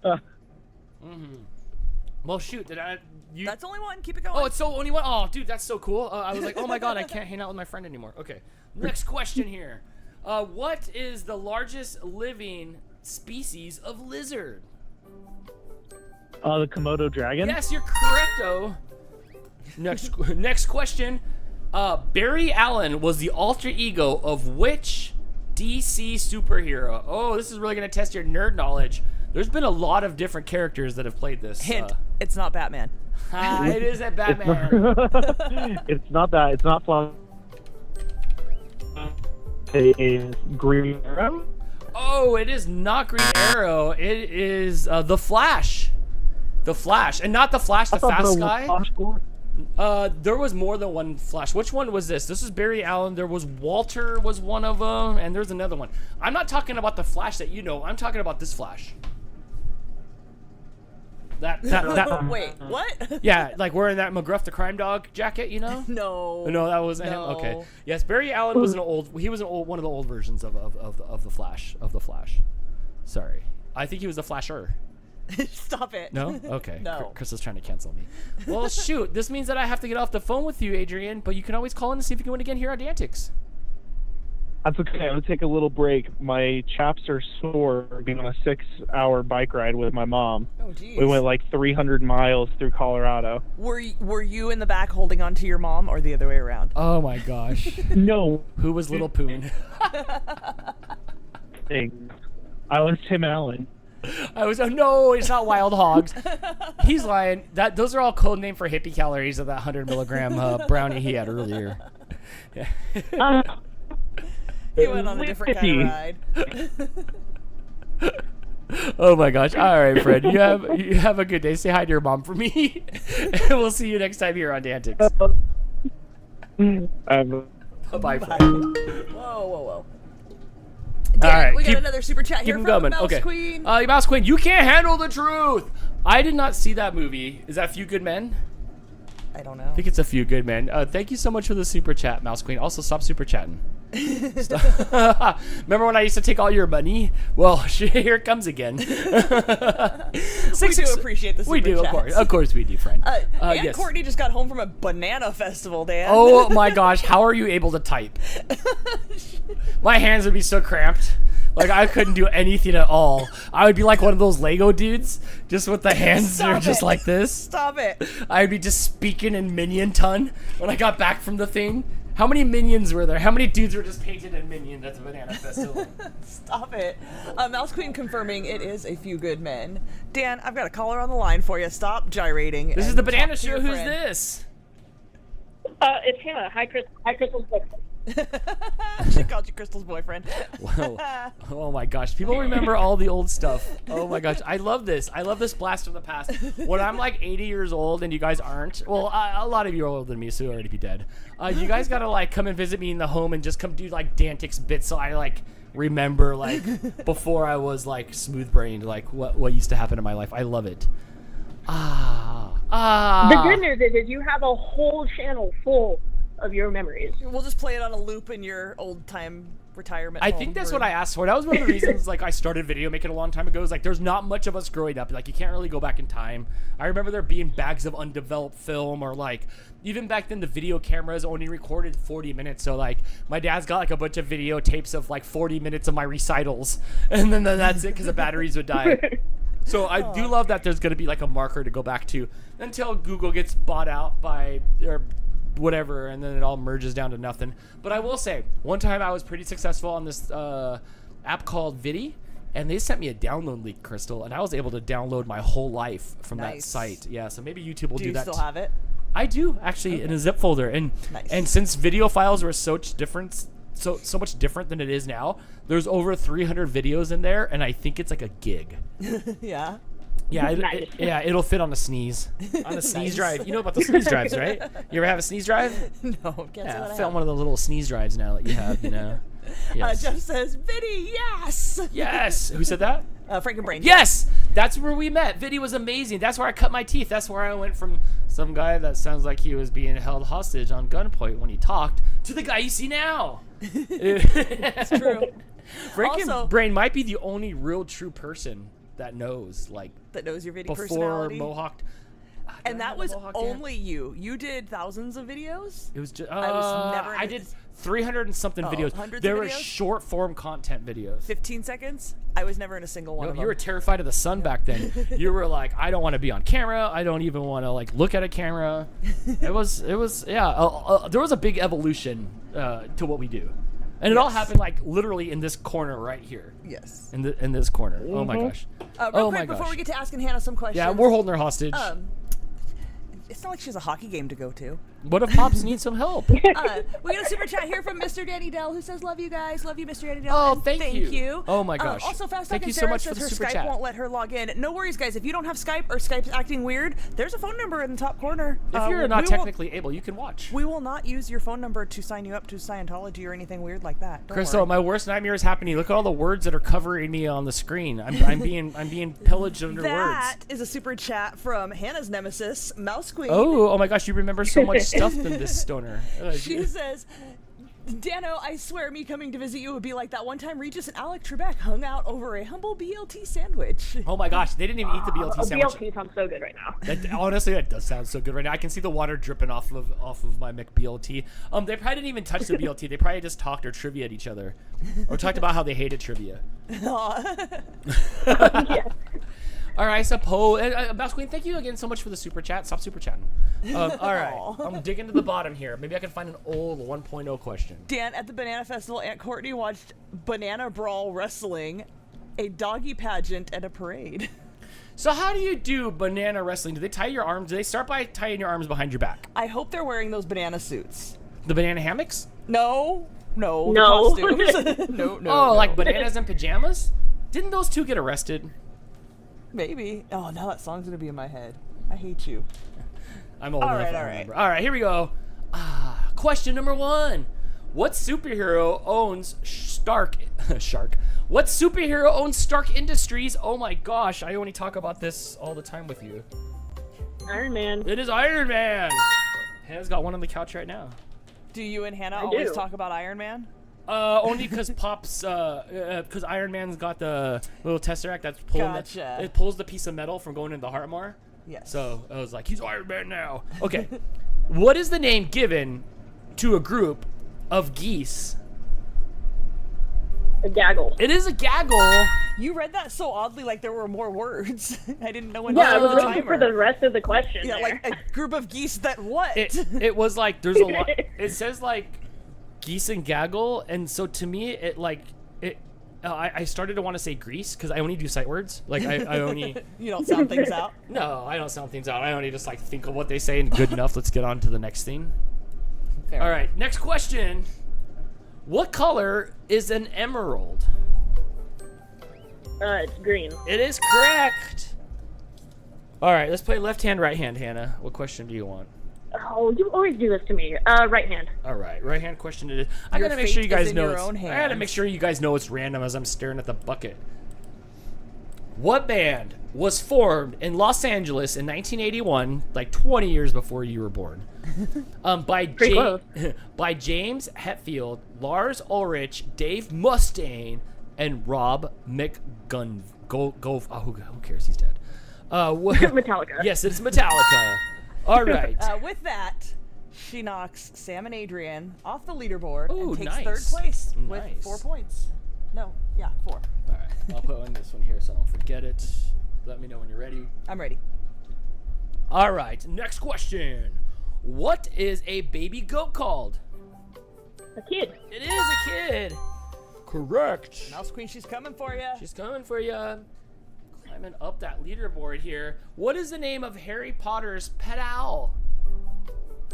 Well, shoot. That's only one. Keep it going. Oh, it's so only one. Oh, dude, that's so cool. I was like, oh my god, I can't hang out with my friend anymore. Okay. Next question here. What is the largest living species of lizard? The Komodo dragon? Yes, you're correcto. Next question. Barry Allen was the alter ego of which DC superhero? Oh, this is really going to test your nerd knowledge. There's been a lot of different characters that have played this. Hint, it's not Batman. It is a Batman. It's not that. It's not Flash. It is Green Arrow? Oh, it is not Green Arrow. It is the Flash. The Flash. And not the Flash, the fast guy. There was more than one Flash. Which one was this? This is Barry Allen. There was Walter was one of them, and there's another one. I'm not talking about the Flash that you know. I'm talking about this Flash. That Wait, what? Yeah, like wearing that McGruff the Crime Dog jacket, you know? No. No, that wasn't him. Okay. Yes, Barry Allen was one of the old versions of the Flash. Sorry. I think he was the Flasher. Stop it. No? Okay. No. Chris is trying to cancel me. Well, shoot. This means that I have to get off the phone with you, Adrian, but you can always call in and see if you can win again here on DANtics. That's okay. I'm going to take a little break. My chaps are sore being on a 6-hour bike ride with my mom. Oh, geez. We went like 300 miles through Colorado. Were you in the back holding on to your mom or the other way around? Oh, my gosh. No. Who was Little Poon? I was Tim Allen. No, it's not Wild Hogs. He's lying. Those are all code name for hippie calories of that 100 milligram brownie he had earlier. Yeah. He went on a different kind of ride. Oh my gosh! All right, Fred. You have a good day. Say hi to your mom for me, and we'll see you next time here on DANtics. Bye, Fred. Whoa. All right, we got another super chat here keep from going. Mouse Okay. Queen. Mouse Queen, you can't handle the truth. I did not see that movie. Is that A Few Good Men? I don't know. I think it's A Few Good Men. Thank you so much for the super chat, Mouse Queen. Also, stop super chatting. Remember when I used to take all your money? Well, here it comes again. We do appreciate the super We do, chats. of course we do, friend. And yes. Courtney just got home from a banana festival, Dan. Oh my gosh, how are you able to type? My hands would be so cramped. Like, I couldn't do anything at all. I would be like one of those Lego dudes, just with the hands that are just like this. Stop it. I'd be just speaking in minion ton when I got back from the thing. How many minions were there? How many dudes were just painted in minion at the banana festival? Stop it. Mouse Queen confirming it is A Few Good Men. Dan, I've got a caller on the line for you. Stop gyrating. This is the Banana Show. Who's this? It's Hannah. Hi, Crystal's boyfriend. She called you Crystal's boyfriend. Whoa. Oh my gosh. People remember all the old stuff. Oh my gosh. I love this. I love this blast from the past. When I'm like 80 years old and you guys aren't, well, a lot of you are older than me, so you'll already be dead. You guys gotta like come and visit me in the home and just come do like DANtics bits so I like remember like before I was like smooth brained, like what used to happen in my life. I love it. The good news is you have a whole channel full of your memories. We'll just play it on a loop in your old time retirement. I think that's what I asked for. That was one of the reasons like I started video making a long time ago. Is like there's not much of us growing up. Like you can't really go back in time. I remember there being bags of undeveloped film, or like even back then the video cameras only recorded 40 minutes. So like my dad's got like a bunch of videotapes of like 40 minutes of my recitals, and then that's it because the batteries would die. So I do love that there's gonna be like a marker to go back to until Google gets bought out by or whatever, and then it all merges down to nothing. But I will say, one time I was pretty successful on this app called Vidi, and they sent me a download link, Crystal, and I was able to download my whole life from that Nice. site. Yeah, so maybe YouTube will do that. Do you still have it? I do actually in a zip folder, and Nice. and since video files were so much different than it is now, there's over 300 videos in there, and I think it's like a gig. Yeah. Yeah, Nice. it'll fit on a sneeze Nice. drive. You know about the sneeze drives, right? You ever have a sneeze drive? No, can't say Yeah, that I fit on have. one of the little sneeze drives now that you have. You know. Yes. Jeff says, Vinny, yes! Yes. Who said that? Frank and Brain. Yes, that's where we met. Vinny was amazing. That's where I cut my teeth. That's where I went from some guy that sounds like he was being held hostage on gunpoint when he talked to the guy you see now. It's true. Frank Also- and Brain might be the only real true person that knows, like, That knows your video before personality. Mohawked. And that was Mohawk yet? only you. You did thousands of videos? It was just. I was never I into did this. 300 and something videos. hundreds There of were videos? short form content videos. 15 seconds? I was never in a single one No, of you them. were terrified of the sun back then. You were like, I don't want to be on camera. I don't even want to like look at a camera. It was yeah. There was a big evolution to what we do, and it all happened like literally in this corner right here. Yes. In this corner. Oh my gosh. Real Oh quick, my before gosh. we get to asking Hannah some questions. Yeah, we're holding her hostage. It's not like she has a hockey game to go to. What if Pops needs some help? We got a super chat here from Mr. Danny Dell who says, "Love you guys, love you, Mr. Danny Dell." Oh, and thank you. Oh my gosh. Also, Fast Thank Talking you so Sarah much for says the her super Skype chat. won't let her log in. No worries, guys. If you don't have Skype or Skype's acting weird, there's a phone number in the top corner. If you're not technically able, you can watch. We will not use your phone number to sign you up to Scientology or anything weird like that. Don't Crystal, worry. my worst nightmare is happening. Look at all the words that are covering me on the screen. I'm being pillaged under That words. is a super chat from Hannah's nemesis, Mouse Queen. Oh my gosh, you remember so much stuff than this stoner. She says, Dano, I swear me coming to visit you would be like that one time Regis and Alec Trebek hung out over a humble BLT sandwich. Oh my gosh, they didn't even eat the BLT sandwich. BLT sounds so good right now. Honestly, that does sound so good right now. I can see the water dripping off of my McBLT. They probably didn't even touch the BLT. They probably just talked or trivia at each other, or talked about how they hated trivia. All right, I suppose. Mouse Queen, thank you again so much for the super chat. Stop super chatting. All right, I'm digging to the bottom here. Maybe I can find an old 1.0 question. Dan, at the Banana Festival, Aunt Courtney watched Banana Brawl Wrestling, a doggy pageant, and a parade. So how do you do banana wrestling? Do they tie your arms? Do they start by tying your arms behind your back? I hope they're wearing those banana suits. The banana hammocks? No. No. The costumes. no. Oh, like bananas and pajamas? Didn't those two get arrested? Maybe. Oh, now that song's gonna be in my head. I hate you. I'm old enough. All I right. remember. All right, here we go. Question number 1. What superhero owns Stark? What superhero owns Stark Industries? Oh my gosh, I only talk about this all the time with you. Iron Man. It is Iron Man. Hannah's got one on the couch right now. Do you and Hannah I always do. talk about Iron Man? Only because Pops, because Iron Man's got the little tesseract that's pulling Gotcha. it pulls the piece of metal from going into the Heartmar. Yes. So I was like, he's Iron Man now. Okay. What is the name given to a group of geese? A gaggle. It is a gaggle. You read that so oddly, like there were more words. I didn't know when. Yeah, I to was put the looking for timer. the rest of the question. Yeah, there. like a group of geese that what? It was like there's a lot. It says like geese and gaggle, and so to me it like it. I started to want to say grease because I only do sight words. Like I only. You don't sound things out. No, I don't sound things out. I only just like think of what they say and good enough. Let's get on to the next thing. Fair All right, next question. What color is an emerald? It's green. It is correct. All right, let's play left hand, right hand, Hannah. What question do you want? Oh, you always do this to me. Right hand. All right, right hand question it is. I Your gotta make sure you fate is guys in know your it's. own I gotta hands. make sure you guys know it's random as I'm staring at the bucket. What band was formed in Los Angeles in 1981, like 20 years before you were born? By by James Hetfield, Lars Ulrich, Dave Mustaine, and Rob McGun. Who cares? He's dead. Metallica. Yes, it's Metallica. All right. With that, she knocks Sam and Adrian off the leaderboard Ooh, and takes nice. third place with Nice. 4 points. No, yeah, 4. All right. I'll put on this one here so I don't forget it. Let me know when you're ready. I'm ready. All right. Next question. What is a baby goat called? A kid. It is a kid. Correct. Mouse Queen, she's coming for you. She's coming for you. Climbing up that leaderboard here. What is the name of Harry Potter's pet owl?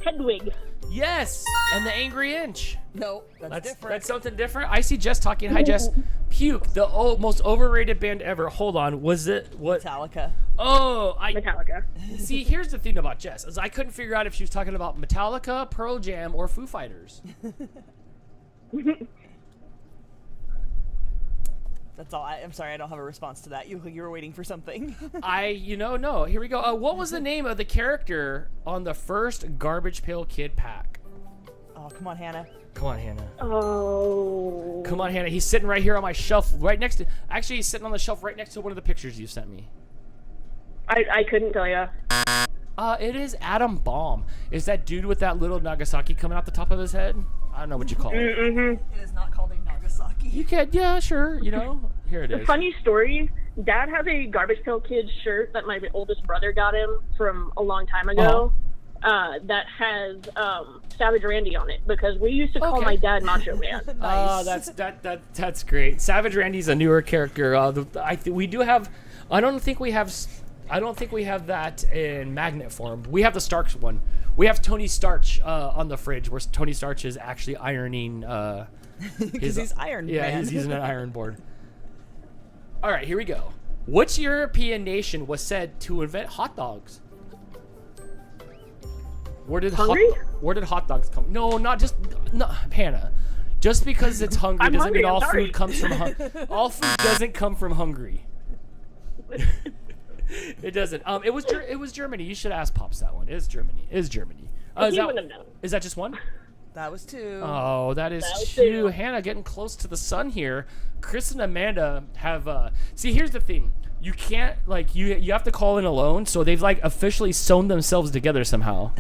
Hedwig. Yes, and the Angry Inch. No, that's different. That's something different. I see Jess talking. Hi, Jess. Puke, the most overrated band ever. Hold on, was it what? Metallica. Oh, Metallica. See, here's the thing about Jess, is I couldn't figure out if she was talking about Metallica, Pearl Jam, or Foo Fighters. That's all. I'm sorry, I don't have a response to that. You were waiting for something. No. Here we go. What was the name of the character on the first Garbage Pail Kid pack? Oh, come on, Hannah. Come on, Hannah. Oh. Come on, Hannah. He's sitting right here on my shelf, right next to. Actually, he's sitting on the shelf right next to one of the pictures you sent me. I couldn't tell you. It is Adam Baum. Is that dude with that little Nagasaki coming out the top of his head? I don't know what you call it. It is not called a Nagasaki. You can, yeah, sure. You know, here it is. Funny story. Dad has a Garbage Pail Kids shirt that my oldest brother got him from a long time ago. That has Savage Randy on it because we used to call my dad Macho Man. Nice. That's great. Savage Randy's a newer character. We do have. I don't think we have that in magnet form. We have the Starks one. We have Tony Starch on the fridge, where Tony Starch is actually ironing. Because he's Iron Yeah, Man. he's using an iron board. All right, here we go. Which European nation was said to invent hot dogs? Where did hot dogs come? No, Hannah. Just because it's hungry doesn't mean all food comes from all food doesn't come from Hungary. It doesn't. It was Germany. You should ask Pops that one. It is Germany. Is that just one? That was two. Oh, that is two. Hannah getting close to the sun here. Chris and Amanda have. See, here's the thing. You can't you have to call in alone. So they've officially sewn themselves together somehow,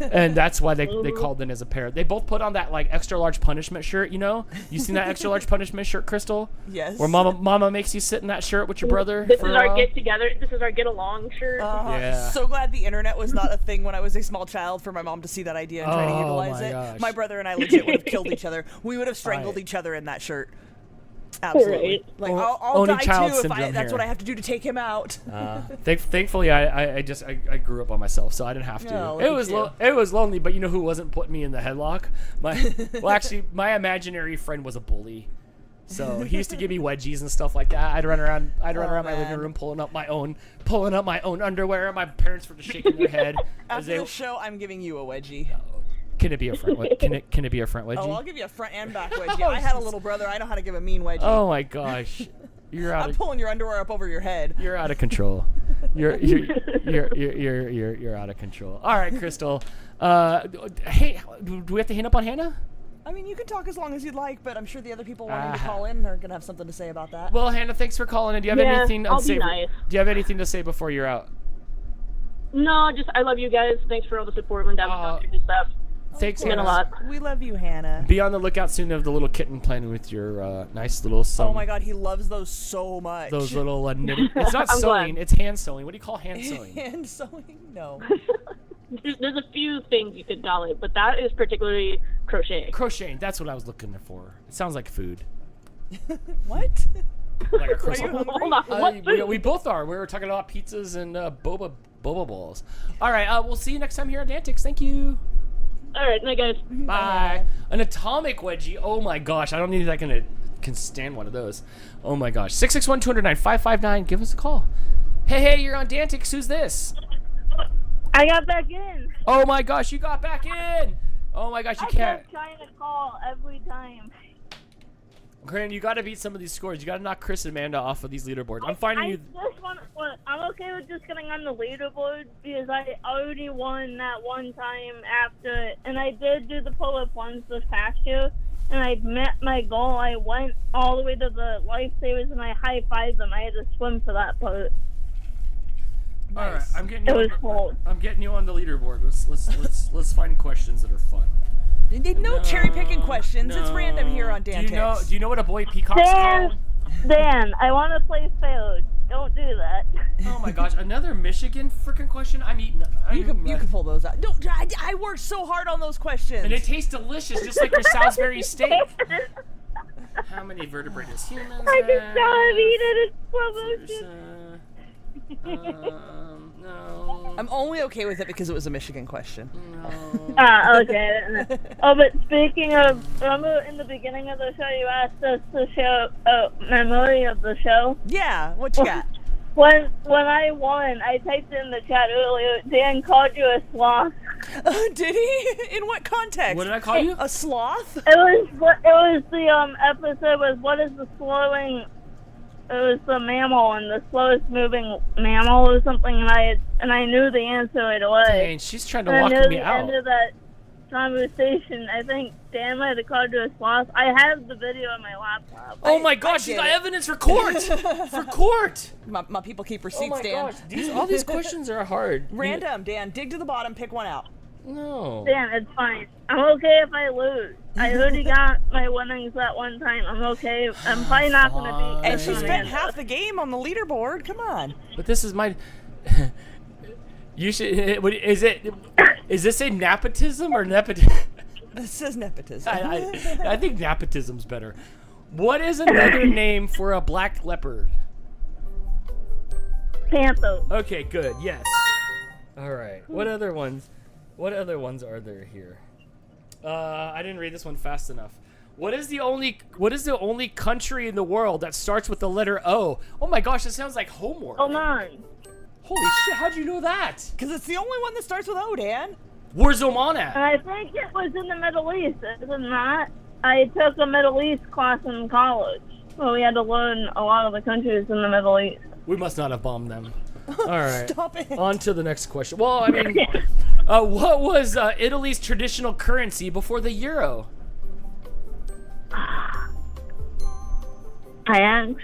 and that's why they called in as a pair. They both put on that extra large punishment shirt. You know, you seen that extra large punishment shirt, Crystal? Yes. Where Mama makes you sit in that shirt with your brother. This is our get together. This is our get along shirt. Yeah. So glad the internet was not a thing when I was a small child for my mom to see that idea and try to utilize it. Gosh. My brother and I legit would have killed each other. We would have strangled each other in that shirt. Absolutely. Right. I'll die child too if syndrome that's here. what I have to do to take him out. Thankfully, I grew up by myself, so I didn't have to. Oh, It was lonely, but you know who wasn't putting me in the headlock? My imaginary friend was a bully. So he used to give me wedgies and stuff like that. I'd run around my living room pulling up my own underwear. My parents were just shaking their head. After the show, I'm giving you a wedgie. Can it be a front? Can it be a front wedgie? Oh, I'll give you a front and back wedgie. I had a little brother. I know how to give a mean wedgie. Oh my gosh, I'm pulling your underwear up over your head. You're out of control. You're out of control. All right, Crystal. Hey, do we have to hang up on Hannah? I mean, you can talk as long as you'd like, but I'm sure the other people wanting to call in are gonna have something to say about that. Well, Hannah, thanks for calling in. Do you have anything to say? Nice. Do you have anything to say before you're out? No, just I love you guys. Thanks for all the support when Dad was talking and stuff. Thanks, Hannah. A lot. We love you, Hannah. Be on the lookout soon of the little kitten playing with your nice little son. Oh my God, he loves those so much. Those little knitting. It's not sewing. It's hand sewing. What do you call hand sewing? Hand sewing? No. There's a few things you could call it, but that is particularly crocheting. Crocheting. That's what I was looking for. It sounds like food. What? Like a croissant. Are you hungry? We both are. We were talking about pizzas and boba balls. All right. We'll see you next time here on DANtics. Thank you. All right, night guys. Bye. An atomic wedgie. Oh my gosh, I don't think I can stand one of those. Oh my gosh. 661-209-559. Give us a call. Hey, you're on DANtics. Who's this? I got back in. Oh my gosh, you got back in. Oh my gosh, you can't. I kept trying to call every time. Grant, you got to beat some of these scores. You got to knock Chris and Amanda off of these leaderboards. I'm finding you. I'm okay with just getting on the leaderboard because I already won that one time after, and I did do the pull-up ones this past year, and I met my goal. I went all the way to the lifesavers and I high-fived them. I had to swim for that part. Nice. All right, I'm getting you on the leaderboard. Let's find questions that are fun. No cherry picking questions. It's random here on DANtics. Do you know what a boy peacock's called? Dan, I want to play failed. Don't do that. Oh my gosh, another Michigan freaking question. You can pull those out. No, I worked so hard on those questions. And it tastes delicious, just like your Salisbury steak. How many vertebrae does humans I just have? saw him eat it in slow motion. No. I'm only okay with it because it was a Michigan question. Ah, okay. Oh, but speaking of, remember in the beginning of the show you asked us to show memory of the show? Yeah, what you got? When I won, I typed in the chat earlier, Dan called you a sloth. Did he? In what context? What did I call you? A sloth? It was the episode was what is the slowing? It was the mammal and the slowest moving mammal or something, and I knew the answer right away. Dang, she's trying to and lock I knew me the out. end of that conversation. I think Dan might have called you a sloth. I have the video on my laptop. Oh my gosh, she's got evidence for court! For court! My people keep receipts, Oh my Dan. gosh, all these questions are hard. Random, Dan. Dig to the bottom, pick one out. No. Dan, it's fine. I'm okay if I lose. I already got my winnings that one time. I'm okay. I'm probably not going to beat. And she spent half the game on the leaderboard. Come on. But this is my... You should... Is this a nepotism or nepotism? This says nepotism. I think nepotism's better. What is another name for a black leopard? Panther. Okay, good. Yes. All right. What other ones? What other ones are there here? I didn't read this one fast enough. What is the only country in the world that starts with the letter O? Oh my gosh, this sounds like homework. Oman. Holy shit, how'd you know that? Because it's the only one that starts with O, Dan. Where's Oman at? And I think it was in the Middle East, is it not? I took a Middle East class in college, so we had to learn a lot of the countries in the Middle East. We must not have bombed them. All right. Stop it. On to the next question. Well, I mean, what was Italy's traditional currency before the euro? I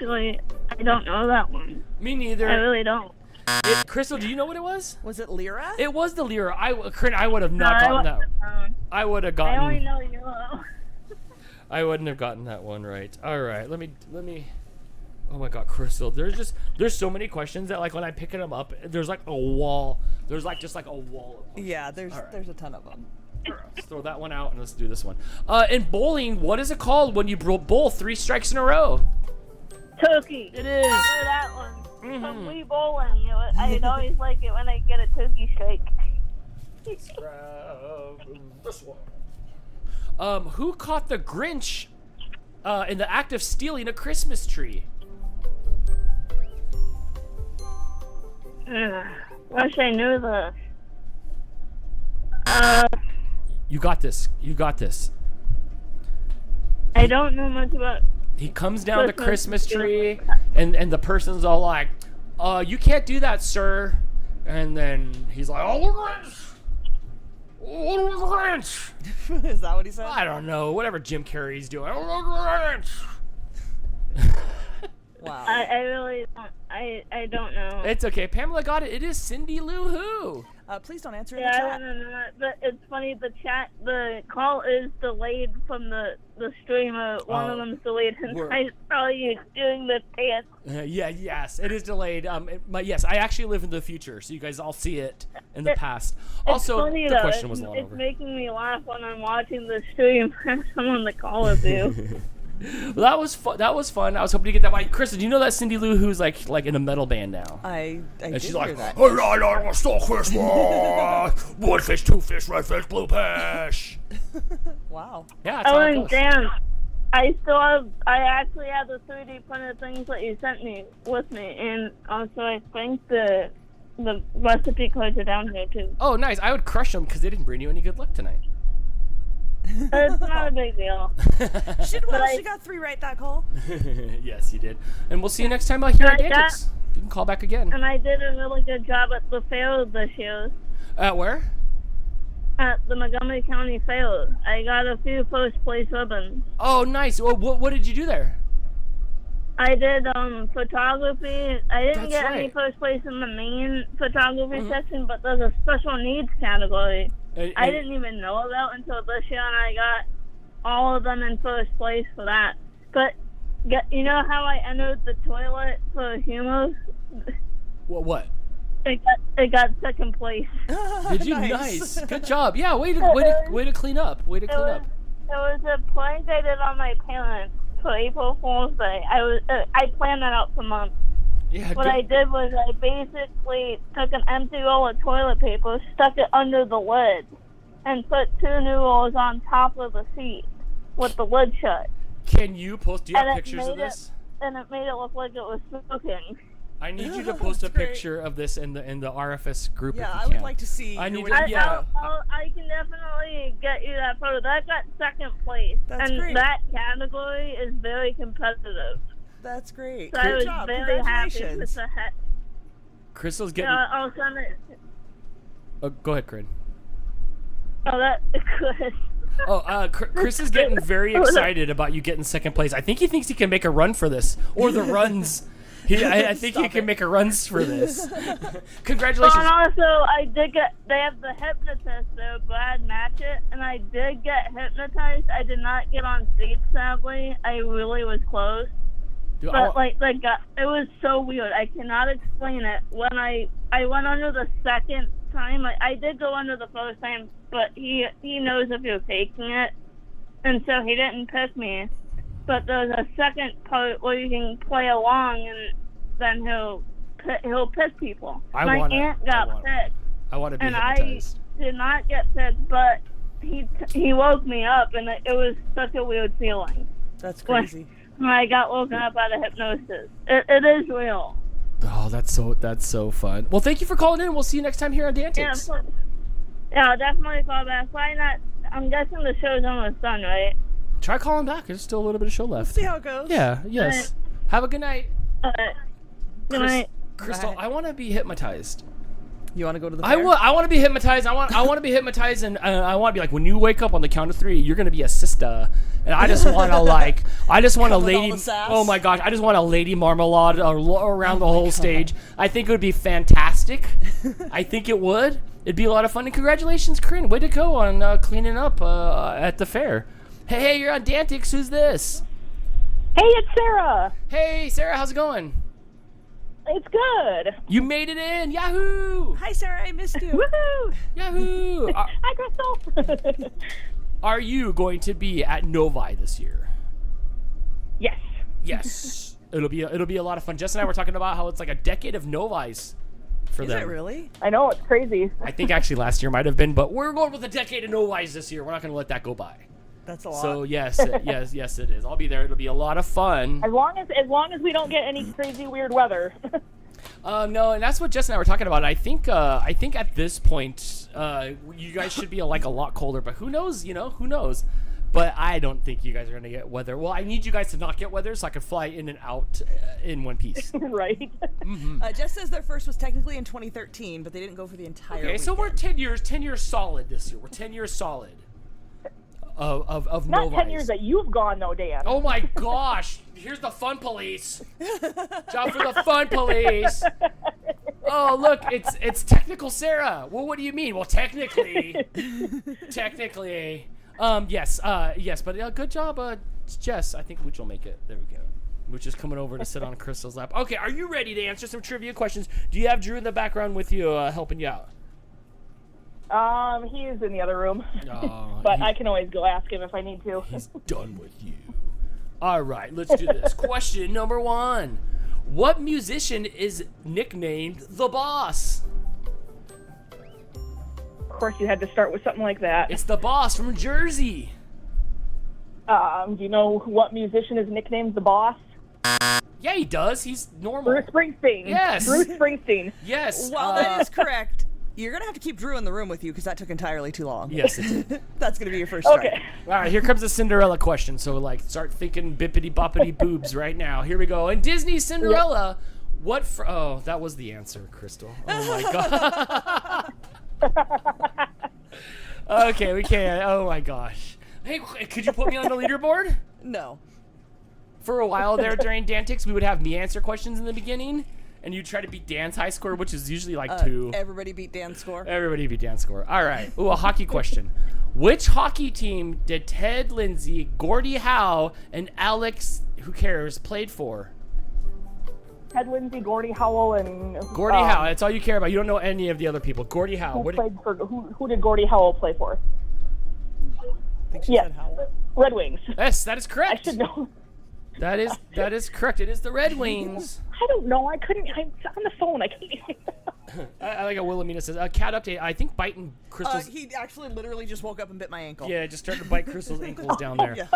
don't know that one. Me neither. I really don't. Crystal, do you know what it was? Was it lira? It was the lira. I would have not gotten that. I would have gotten. I only know euro. I wouldn't have gotten that one right. All right, let me. Oh my God, Crystal, there's so many questions that like when I pick them up, there's like a wall. There's like just like a wall of questions. Yeah, there's a ton of them. Let's throw that one out and let's do this one. In bowling, what is it called when you bowl 3 strikes in a row? Turkey. It is. I know that one. From Wii Bowling. I'd always like it when I get a turkey strike. This one. Who caught the Grinch in the act of stealing a Christmas tree? Wish I knew this. You got this. You got this. I don't know much about. He comes down the Christmas tree, and the person's all like, you can't do that, sir. And then he's like, oh, Grinch! Oh, Grinch! Is that what he said? I don't know. Whatever Jim Carrey's doing. Oh, Grinch! Wow. I really don't. I don't know. It's okay. Pamela got it. It is Cindy Lou Who. Please don't answer in Yeah, the I chat. want to know that. But it's funny, the call is delayed from the streamer. One of them's delayed, and I saw you doing the dance. Yes, it is delayed. Yes, I actually live in the future, so you guys all see it in the past. Also, It's funny, the though. question was a lot It's over. making me laugh when I'm watching the stream. I have someone to call with you. Well, that was fun. That was fun. I was hoping to get that. Right. Kristen, do you know that Cindy Lou Who's like in a metal band now? I and did she's hear like, that. "Hey, I stole Christmas. 1 fish, 2 fish, red fish, blue fish." Wow. Yeah. That's how it Oh, goes. damn. I actually have the 3D printed things that you sent me with me, and also I think the recipe cards are down here too. Oh, nice. I would crush them because they didn't bring you any good luck tonight. It's not a big deal. She got 3 right that call. Yes, you did. And we'll see you next time out here at DANtics. You can call back again. And I did a really good job at the fair this year. At where? At the Montgomery County Fair. I got a few first place ribbons. Oh, nice. Well, what did you do there? I did photography. I didn't That's get any right. first place in the main photography section, but there's a special needs category. I didn't even know about until this year, and I got all of them in first place for that. But you know how I entered the toilet for humor? What? It got second place. Did you? Nice. Good job. Yeah. Way to clean up. Way to clean up. It was a prank I did on my parents for April Fool's Day. I planned that out for months. Yeah. What I did was I basically took an empty roll of toilet paper, stuck it under the lid, and put 2 new rolls on top of the seat with the lid shut. Can you post? Do you have pictures of this? And it made it look like it was smoking. I need you to post a picture of this in the RFS group. Yeah, if you I would can. like to see. I need I to. can definitely get you that photo. That got 2nd place, That's and great. that category is very competitive. That's great. So I was very happy with the head. Crystal's getting. I'll send it. Oh, go ahead, Corinne. Oh, that's good. Oh, Chris is getting very excited about you getting 2nd place. I think he thinks he can make a run for this, or the runs. I think he can make a runs for this. Congratulations. Well, and also, they have the hypnotist there, Brad Matchett, and I did get hypnotized. I did not get on stage, sadly. I really was close. Dude, but, it was so weird. I cannot explain it. When I went under the 2nd time, I did go under the 1st time, but he knows if you're faking it, and so he didn't pick me. But there's a 2nd part where you can play along, and then he'll pick people. My aunt got picked. I want to be and hypnotized. I did not get picked, but he woke me up, and it was such a weird feeling. That's crazy. When I got woken up out of hypnosis, it is real. Oh, that's so fun. Well, thank you for calling in. We'll see you next time here on DANtics. Yeah, I'll definitely call back. Why not? I'm guessing the show's almost done, right? Try calling back. There's still a little bit of show left. See how it goes. Yeah. Yes. Have a good night. Good night. Crystal, I want to be hypnotized. You want to go to the fair? I want to be hypnotized. I want to be hypnotized, and I want to be like, when you wake up on the count of 3, you're gonna be a sister, and I just want to a lady. Oh my gosh, I just want a lady marmalade around the whole stage. I think it would be fantastic. I think it would. It'd be a lot of fun. And congratulations, Corinne. Way to go on cleaning up at the fair. Hey, you're on DANtics. Who's this? Hey, it's Sarah. Hey, Sarah, how's it going? It's good. You made it in. Yahoo! Hi, Sarah. I missed you. Woohoo! Yahoo! Hi, Crystal. Are you going to be at Novi this year? Yes. Yes. It'll be a lot of fun. Jess and I were talking about how it's like a decade of Novis for them. Is it really? I know, it's crazy. I think actually last year might have been, but we're going with a decade of Novis this year. We're not going to let that go by. That's a lot. So yes, yes, it is. I'll be there. It'll be a lot of fun. As long as we don't get any crazy weird weather. No, and that's what Jess and I were talking about. I think at this point, you guys should be like a lot colder. But who knows? Who knows? But I don't think you guys are gonna get weather. Well, I need you guys to not get weather so I can fly in and out in one piece. Right. Mm-hmm. Jess says their first was technically in 2013, but they didn't go for the entire. Okay, so we're 10 years solid this year. We're 10 years solid. Of Not Novis. 10 years that you've gone though, Dan. Oh my gosh! Here's the fun police. Job for the fun police. Oh look, it's technical Sarah. Well, what do you mean? Well, technically. Yes, but good job, Jess. I think Mooch will make it. There we go. Mooch is coming over to sit on Crystal's lap. Okay, are you ready to answer some trivia questions? Do you have Drew in the background with you, helping you out? He is in the other room. Oh, but I can always go ask him if I need to. He's done with you. All right, let's do this. Question number 1. What musician is nicknamed The Boss? Of course, you had to start with something like that. It's The Boss from Jersey. Do you know what musician is nicknamed The Boss? Yeah, he does. He's normal. Bruce Springsteen. Yes. Bruce Springsteen. Yes. Well, that is correct. You're going to have to keep Drew in the room with you because that took entirely too long. Yes, it did. That's going to be your first try. Okay. All right, here comes the Cinderella question. So, start thinking bippity-boppity boobs right now. Here we go. In Disney's Cinderella, oh, that was the answer, Crystal. Oh, my God. Okay, we can't. Oh, my gosh. Hey, could you put me on the leaderboard? No. For a while there during DANtics, we would have me answer questions in the beginning. And you try to beat Dan's high score, which is usually 2. Everybody beat Dan's score. Everybody beat Dan's score. All right. Ooh, a hockey question. Which hockey team did Ted Lindsay, Gordie Howe, and Alex, who cares, played for? Ted Lindsay, Gordie Howe, and... Gordie Howe. That's all you care about. You don't know any of the other people. Gordie Howe. Who did Gordie Howe play for? I think she said Howell. Red Wings. Yes, that is correct. I should know. That is correct. It is the Red Wings. I don't know. I couldn't. I'm on the phone. I couldn't. I like how Wilhelmina says, cat update. I think biting Crystal's... He actually literally just woke up and bit my ankle. Yeah, just started to bite Crystal's ankles down there. Yeah.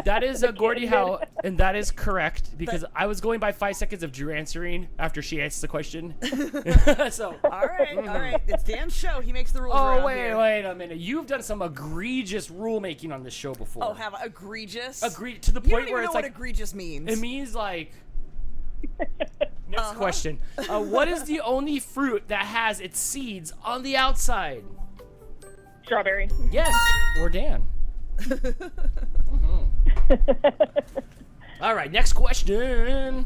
That is Gordy Howe, and that is correct, because I was going by 5 seconds of Drew answering after she asked the question. So. All right. It's Dan's show. He makes the rules around here. Wait a minute. You've done some egregious rulemaking on this show before. Oh, have I? Egregious? To the point you don't where even it's know like... what egregious means. It means like... Next question. What is the only fruit that has its seeds on the outside? Strawberry. Yes. Or Dan. All right, next question.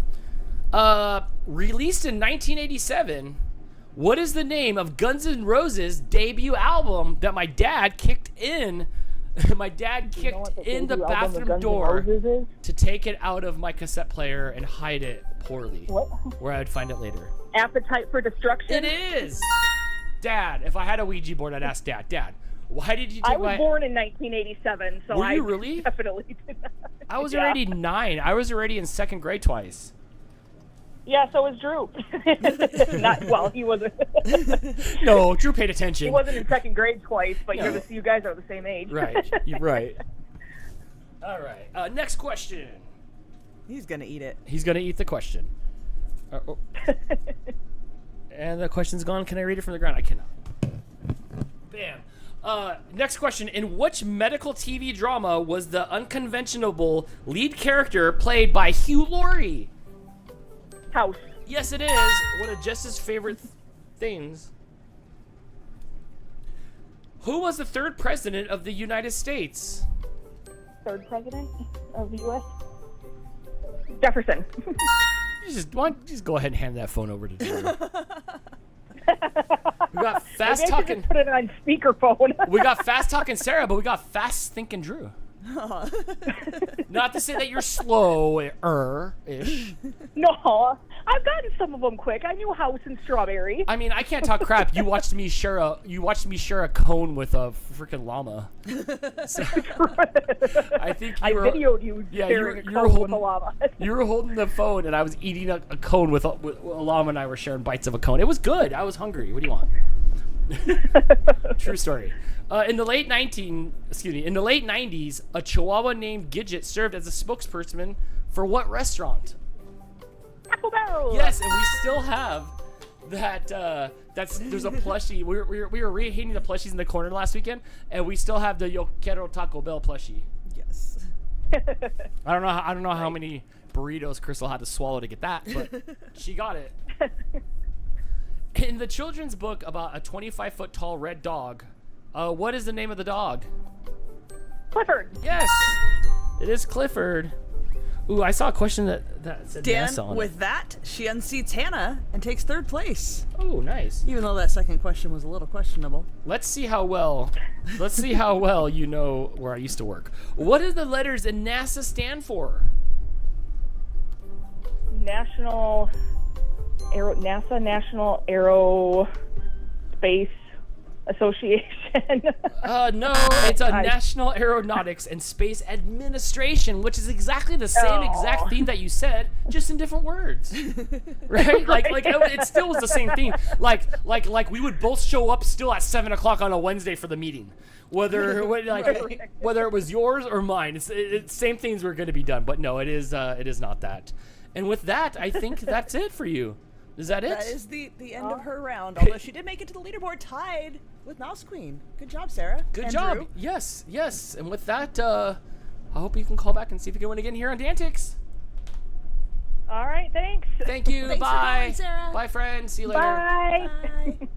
Released in 1987, what is the name of Guns N' Roses' debut album that my dad kicked in? My dad kicked in the bathroom door to take it out of my cassette player and hide it poorly. What? Where I would find it later. Appetite for Destruction? It is! Dad, if I had a Ouija board, I'd ask Dad, why did you take I was born in 1987, so Were you really? Definitely did not. I was already 9. I was already in 2nd grade twice. Yeah, so was Drew. He wasn't. No, Drew paid attention. He wasn't in 2nd grade twice, but you guys are the same age. Right, you're right. All right, next question. He's going to eat it. He's going to eat the question. And the question's gone. Can I read it from the ground? I cannot. Bam. Next question. In which medical TV drama was the unconventional lead character played by Hugh Laurie? House. Yes, it is. One of Jess's favorite things. Who was the 3rd president of the United States? 3rd president of the U.S.? Jefferson. Why don't you just go ahead and hand that phone over to Drew? We got fast talking. Put it on speakerphone. We got fast talking Sarah, but we got fast thinking Drew. Not to say that you're slow-ish. No, I've gotten some of them quick. I knew House and Strawberry. I mean, I can't talk crap. You watched me share a cone with a freaking llama. So, I think I videoed you sharing a cone with a llama. You were holding the phone, and I was eating a cone with a llama, and I were sharing bites of a cone. It was good. I was hungry. What do you want? True story. In the late 90s, a Chihuahua named Gidget served as a spokesperson for what restaurant? Taco Bell. Yes, and we still have that. There's a plushie. We were rehating the plushies in the corner last weekend, and we still have the Yo Quiero Taco Bell plushie. Yes. I don't know how many burritos Crystal had to swallow to get that, but she got it. In the children's book about a 25-foot tall red dog, what is the name of the dog? Clifford. Yes, it is Clifford. Ooh, I saw a question that said Dan, NASA on with it. that, she unseats Hannah and takes 3rd place. Oh, nice. Even though that second question was a little questionable. Let's see how well you know where I used to work. What do the letters in NASA stand for? NASA National Aerospace Association. No, it's a National Aeronautics and Space Administration, which is exactly the same exact theme that you said, just in different words. Right? Like it still was the same theme. Like we would both show up still at 7:00 on a Wednesday for the meeting, whether it was yours or mine. It's same things were going to be done, but no, it is not that. And with that, I think that's it for you. Is that it? That is the end of her round, although she did make it to the leaderboard tied with Mouse Queen. Good job, Sarah. Good job. Drew. Yes. And with that, I hope you can call back and see if you can win again here on DANtics. All right, thanks. Thank you. Thanks Bye. for calling, Sarah. Bye, friends. See you later. Bye.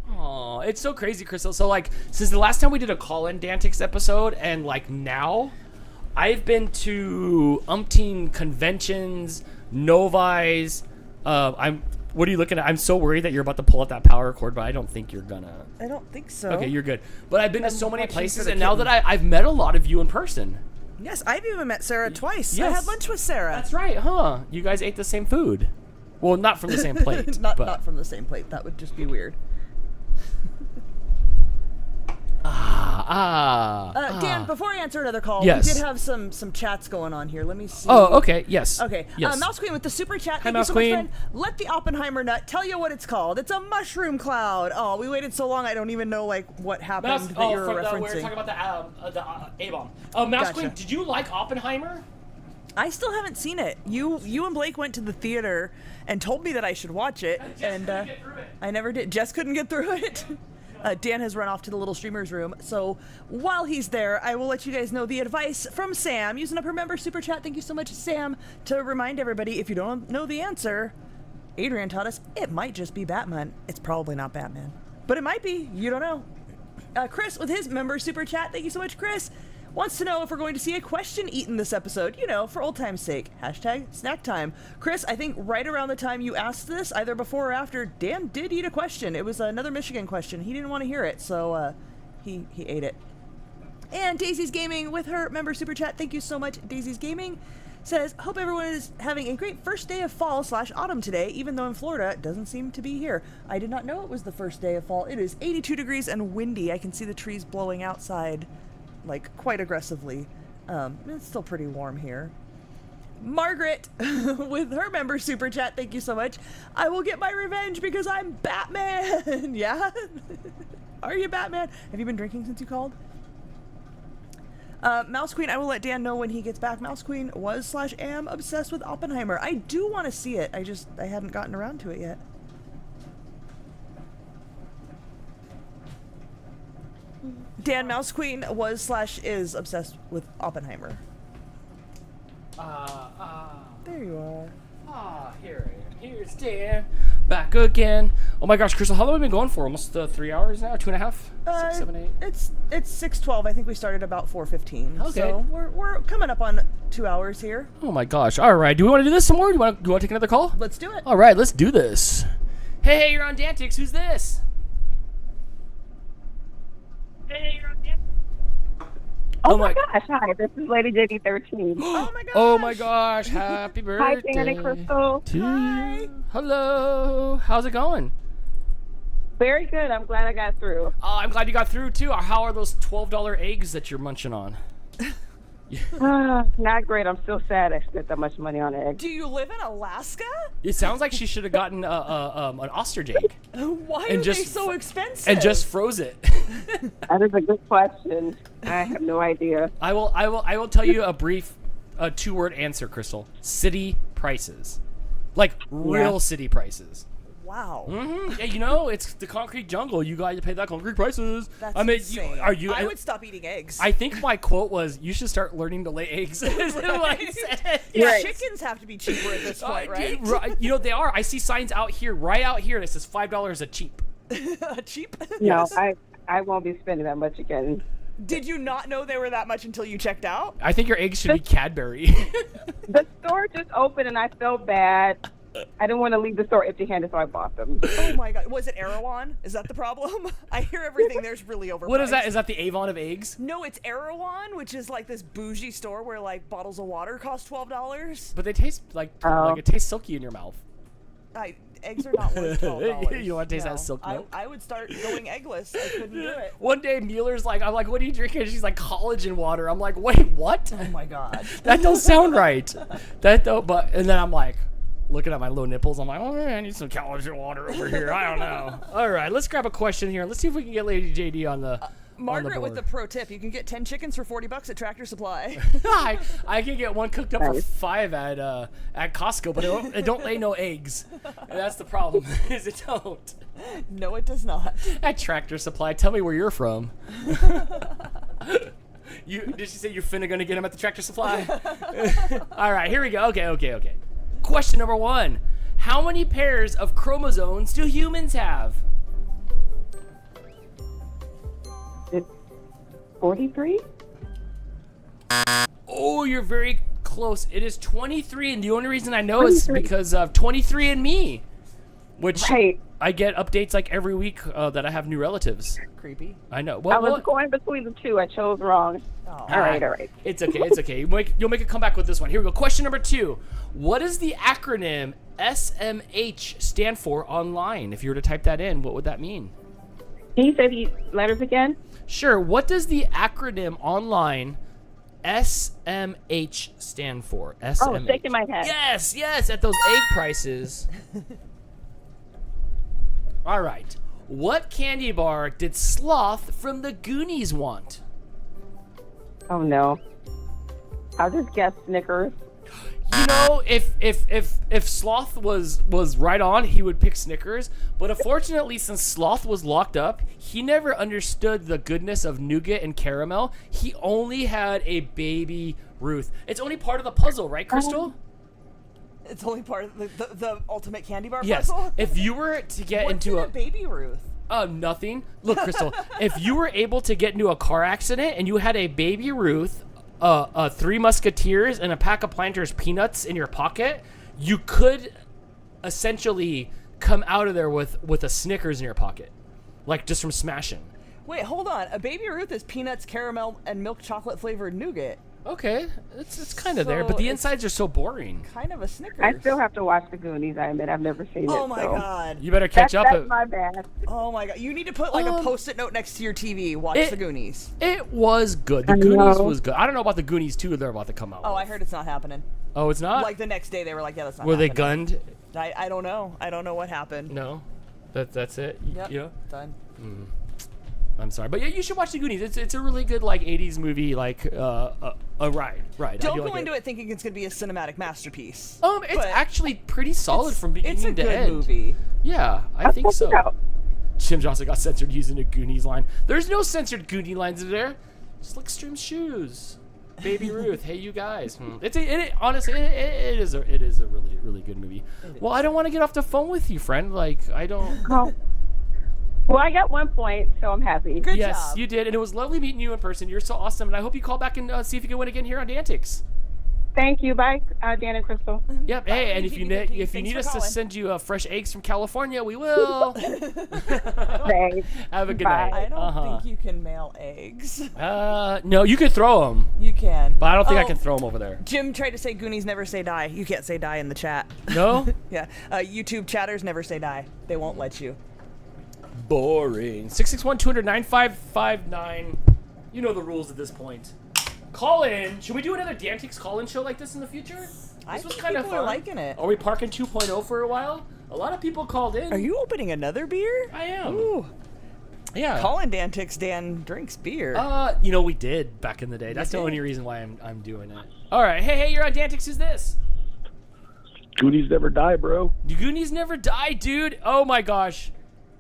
Aw, it's so crazy, Crystal. So, since the last time we did a call-in DANtics episode, and, now, I've been to umpteen conventions, Novis. What are you looking at? I'm so worried that you're about to pull out that power cord, but I don't think you're gonna. I don't think so. Okay, you're good. But I've been to so many places, and now that I've met a lot of you in person. Yes, I've even met Sarah twice. Yes. I had lunch with Sarah. That's right, huh? You guys ate the same food. Well, not from the same plate. Not from the same plate. That would just be weird. Dan, before I answer another call, Yes. we did have some chats going on here. Let me see. Oh, okay. Yes. Okay. Yes. Mouse Queen with the super chat. Thank Mouse you so much, Queen. friend. Let the Oppenheimer nut tell you what it's called. It's a mushroom cloud. Oh, we waited so long. I don't even know what happened that you're referencing. we were talking about the A-bomb. Mouse Queen, did you like Oppenheimer? I still haven't seen it. You and Blake went to the theater and told me that I should watch it, and I never did. Jess couldn't get through it. Dan has run off to the little streamer's room, so while he's there, I will let you guys know the advice from Sam, using up her member super chat. Thank you so much, Sam, to remind everybody, if you don't know the answer, Adrian taught us it might just be Batman. It's probably not Batman, but it might be. You don't know. Chris with his member super chat. Thank you so much, Chris. Wants to know if we're going to see a question eaten this episode, for old time's sake. Hashtag snack time. Chris, I think right around the time you asked this, either before or after, Dan did eat a question. It was another Michigan question. He didn't want to hear it, so he ate it. And Daisy's Gaming with her member super chat. Thank you so much, Daisy's Gaming. Says, hope everyone is having a great first day of fall/autumn today, even though in Florida it doesn't seem to be here. I did not know it was the first day of fall. It is 82 degrees and windy. I can see the trees blowing outside quite aggressively. It's still pretty warm here. Margaret with her member super chat. Thank you so much. I will get my revenge because I'm Batman. Yeah? Are you Batman? Have you been drinking since you called? Mouse Queen, I will let Dan know when he gets back. Mouse Queen was/am obsessed with Oppenheimer. I do want to see it. I hadn't gotten around to it yet. Dan, Mouse Queen was/is obsessed with Oppenheimer. There you are. Here I am. Here's Dan. Back again. Oh my gosh, Crystal, how long have we been going for? Almost 3 hours now? 2.5? 6, 7, 8? It's 6:12. I think we started about 4:15. Okay. So we're coming up on 2 hours here. Oh my gosh. All right. Do we want to do this some more? Do you want to take another call? Let's do it. All right, let's do this. Hey, you're on DANtics. Who's this? Oh my gosh, hi, this is Lady JD13. Oh my gosh. Oh my gosh, happy birthday. Hi, Dan and Crystal. Hi. Hello. How's it going? Very good. I'm glad I got through. Oh, I'm glad you got through too. How are those $12 eggs that you're munching on? Not great. I'm still sad I spent that much money on eggs. Do you live in Alaska? It sounds like she should have gotten an ostrich egg. Why are they so expensive? And just froze it. That is a good question. I have no idea. I will tell you a brief 2-word answer, Crystal. City prices. Like real city prices. Wow. Mm-hmm. Yeah, it's the concrete jungle. You got to pay that concrete prices. That's I mean, insane. I would stop eating eggs. I think my quote was, "You should start learning to lay eggs." Yeah, chickens have to be cheaper at this point, right? They are. I see signs out here, right out here, that says $5 a cheap. Cheap? No, yes. I won't be spending that much again. Did you not know they were that much until you checked out? I think your eggs should be Cadbury. The store just opened and I felt bad. I didn't want to leave the store empty-handed, so I bought them. Oh my god. Was it Erewhon? Is that the problem? I hear everything there's really overpriced. What is that? Is that the Avon of eggs? No, it's Erewhon, which is like this bougie store where bottles of water cost $12. But they taste like it tastes silky in your mouth. Eggs are not worth $12. You want to taste that silk milk? I would start going eggless. I couldn't do it. One day, Mueller's like, I'm like, what are you drinking? She's like, collagen water. I'm like, wait, what? Oh my god. That don't sound right. And then I'm like, looking at my low nipples, I'm like, oh man, I need some collagen water over here. I don't know. All right, let's grab a question here. Let's see if we can get Lady JD on the Margaret with the pro tip. You can get 10 chickens for $40 at Tractor Supply. I can get one cooked up for $5 at Costco, but it don't lay no eggs. And that's the problem, is it don't. No, it does not. At Tractor Supply, tell me where you're from. Did she say you're finna gonna get them at the Tractor Supply? All right, here we go. Okay. Question number 1. How many pairs of chromosomes do humans have? 43? Oh, you're very close. It is 23, and the only reason I know is because of 23andMe, which I get updates like every week that I have new relatives. Creepy. I know. I was going between the two. I chose wrong. Oh. All right. It's okay. You'll make a comeback with this one. Here we go. Question number 2. What does the acronym SMH stand for online? If you were to type that in, what would that mean? Can you say the letters again? Sure. What does the acronym online SMH stand for? SMH. Oh, shaking my head. Yes, at those egg prices. All right. What candy bar did Sloth from the Goonies want? Oh no. I'll just guess Snickers. You know, if Sloth was right on, he would pick Snickers. But unfortunately, since Sloth was locked up, he never understood the goodness of nougat and caramel. He only had a Baby Ruth. It's only part of the puzzle, right, Crystal? It's only part of the ultimate candy bar Yes. puzzle? If you were to get What's into in a Baby Ruth? Nothing. Look, Crystal, if you were able to get into a car accident and you had a Baby Ruth, Three Musketeers, and a pack of Planters peanuts in your pocket, you could essentially come out of there with a Snickers in your pocket, like just from smashing. Wait, hold on. A Baby Ruth is peanuts, caramel, and milk chocolate flavored nougat. Okay, it's kind of there, but the insides are so boring. Kind of a Snickers. I still have to watch the Goonies. I admit I've never seen it. Oh my so. god. You better catch up. That's my bad. Oh my god. You need to put like a post-it note next to your TV. Watch the Goonies. It was good. The Goonies was good. I don't know about the Goonies 2 they're about to come out Oh, with. I heard it's not happening. Oh, it's not? Like the next day they were like, yeah, that's not Were they happening. gunned? I don't know. I don't know what happened. No. That's it? Yep. Yeah? Done. I'm sorry, but yeah, you should watch the Goonies. It's a really good like 80s movie, like a ride. Don't do go like into it thinking it's gonna be a cinematic masterpiece. It's actually pretty solid from beginning it's a to good end. movie. Yeah, I think so. Jim Johnson got censored using a Goonies line. There's no censored Goonie lines in there. Just like Stream Shoes, Baby Ruth. Hey, you guys. Honestly, it is a really good movie. Well, I don't want to get off the phone with you, friend. Like I don't. Well, I got 1 point, so I'm happy. Good yes, job. you did, and it was lovely meeting you in person. You're so awesome, and I hope you call back and see if you can win again here on DANtics. Thank you. Bye, Dan and Crystal. Yep. Hey, and if you need us to send you fresh eggs from California, we will. Thanks. Have a good Bye. night. I don't think you can mail eggs. No, you could throw them. You can. But I don't think I can throw them over there. Jim tried to say Goonies never say die. You can't say die in the chat. No? Yeah. YouTube chatters never say die. They won't let you. Boring. 661-200-9559. You know the rules at this point. Call in. Should we do another DANtics call-in show like this in the future? This was kind of fun. People are liking it. Are we parking 2.0 for a while? A lot of people called in. Are you opening another beer? I am. Ooh. Yeah. Call in DANtics. Dan drinks beer. We did back in the day. That's the only reason why I'm doing it. All right. Hey, you're on DANtics. Who's this? Goonies never die, bro. Goonies never die, dude. Oh my gosh.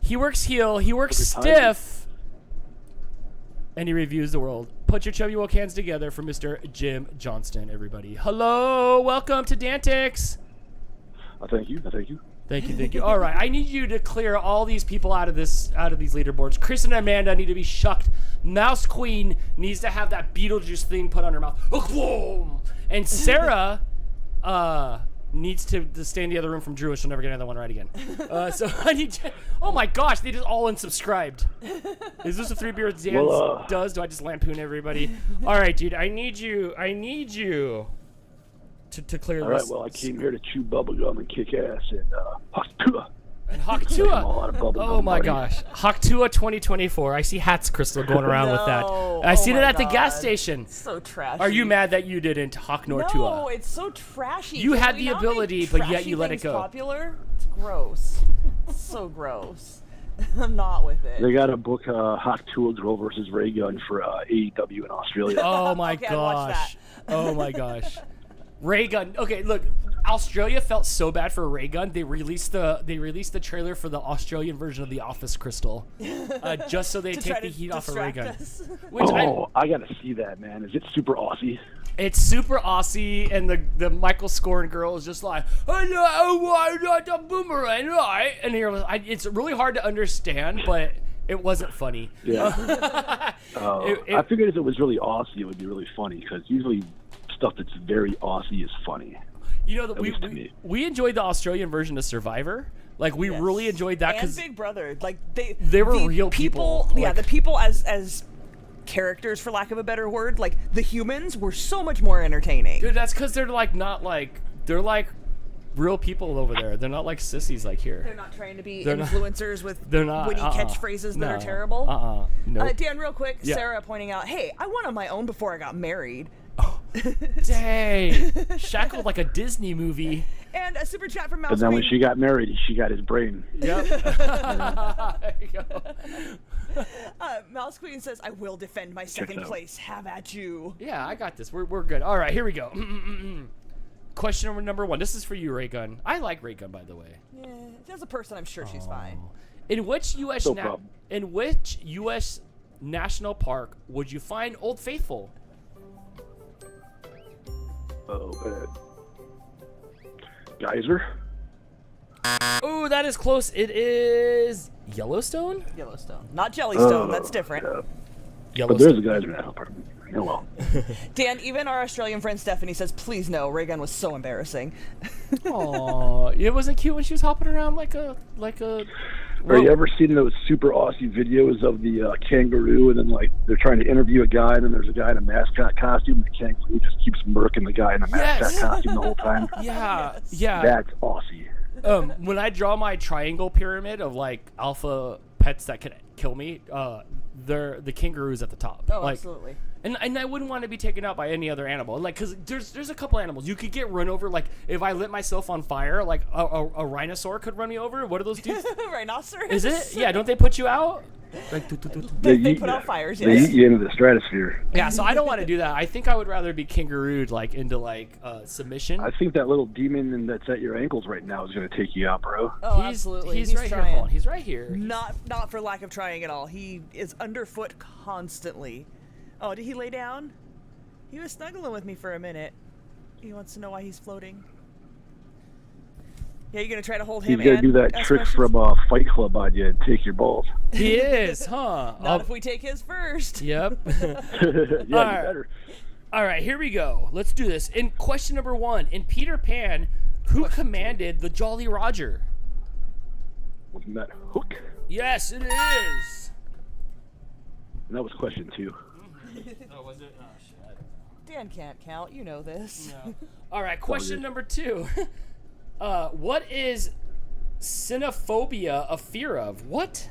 He works heel. He works stiff. And he reviews the world. Put your chubby woke hands together for Mr. Jim Johnston, everybody. Hello. Welcome to DANtics. Thank you. Thank you. All right. I need you to clear all these people out of these leaderboards. Chris and Amanda need to be shucked. Mouse Queen needs to have that Beetlejuice thing put on her mouth. And Sarah needs to stay in the other room from Drew, and she'll never get another one right again. So I need to... Oh my gosh, they just all unsubscribed. Is this a 3 Beer Dan does? Do I just lampoon everybody? All right, dude, I need you to clear this. All right, well, I came here to chew bubblegum and kick ass and Haktua. Oh my gosh. Haktua 2024. I see hats, Crystal, going around with that. I seen it at the gas station. So trashy. Are you mad that you didn't Hawk nor Tua? No, it's so trashy. You Can had we the not ability, make but yet trashy you let it things go. Popular? It's gross. It's so gross. I'm not with it. They got to book Hawk Tua Girl versus Ray Gun for AEW in Australia. Oh my gosh. Oh my gosh. Ray Gun. Okay, look, Australia felt so bad for Ray Gun. They released the trailer for the Australian version of The Office, Crystal, just so they take the heat off of Ray Gun. I gotta see that, man. Is it super Aussie? It's super Aussie, and the Michael Scorn girl is just like, "Hello, the boomerang, right?" And it's really hard to understand, but it wasn't funny. Yeah. I figured if it was really Aussie, it would be really funny, because usually stuff that's very Aussie is funny. You know, we enjoyed the Australian version of Survivor. Like, we really enjoyed that. And Big Brother. Like, they were real people. Yeah, like, the people as characters, for lack of a better word, like, the humans were so much more entertaining. Dude, that's because they're like real people over there. They're not like sissies like here. They're not trying to be They're not- influencers with they're not, witty catchphrases that are no, terrible. Nope. Dan, real quick, Yeah. Sarah pointing out, hey, I went on my own before I got married. Dang. Shackled like a Disney movie. And a super chat from Mouse But then when Queen. she got married, she got his brain. Yep. There you go. Mouse Queen says, I will defend my second place. Have at you. Yeah, I got this. We're good. All right, here we go. Question number 1. This is for you, Raygun. I like Raygun, by the way. Yeah, as a person, I'm sure she's fine. In which U.S. No problem. in which U.S. national park would you find Old Faithful? Geyser? Ooh, that is close. It is Yellowstone? Yellowstone. Not Jellystone. That's different. Yeah. But there's a geyser now. Oh, well. Dan, even our Australian friend Stephanie says, please no, Raygun was so embarrassing. Aw, it wasn't cute when she was hopping around like a. Are you ever seen those super Aussie videos of the kangaroo, and then like they're trying to interview a guy, and then there's a guy in a mascot costume, and the kangaroo just keeps murking the guy in a mascot costume the whole time? Yeah, yeah. That's Aussie. When I draw my triangle pyramid of like alpha pets that could kill me, the kangaroo's at the top. Oh, like, absolutely. And I wouldn't want to be taken out by any other animal. Like, cause there's a couple animals you could get run over. Like, if I lit myself on fire, like a rhinoceros could run me over. What are those dudes? Rhinoceros? Is it? Yeah. Don't they put you out? Like, They put out fires. They Yes. eat you into the stratosphere. Yeah. So I don't want to do that. I think I would rather be kangarooed like into like submission. I think that little demon that's at your ankles right now is going to take you out, bro. Oh, absolutely. He's right trying. here. Hold on. He's right here. Not for lack of trying at all. He is underfoot constantly. Oh, did he lay down? He was snuggling with me for a minute. He wants to know why he's floating. Yeah, you're gonna try to hold him. He's going to do that ask trick questions? from Fight Club on you and take your balls. He is, huh? Not if we take his first. Yep. Yeah, you better. All right, here we go. Let's do this. In question number 1, in Peter Pan, who commanded the Jolly Roger? Wasn't that Hook? Yes, it is. And that was question 2. Oh, was it? Oh, shit. Dan can't count. You know this. No. All right, question number 2. What is cynophobia a fear of? What?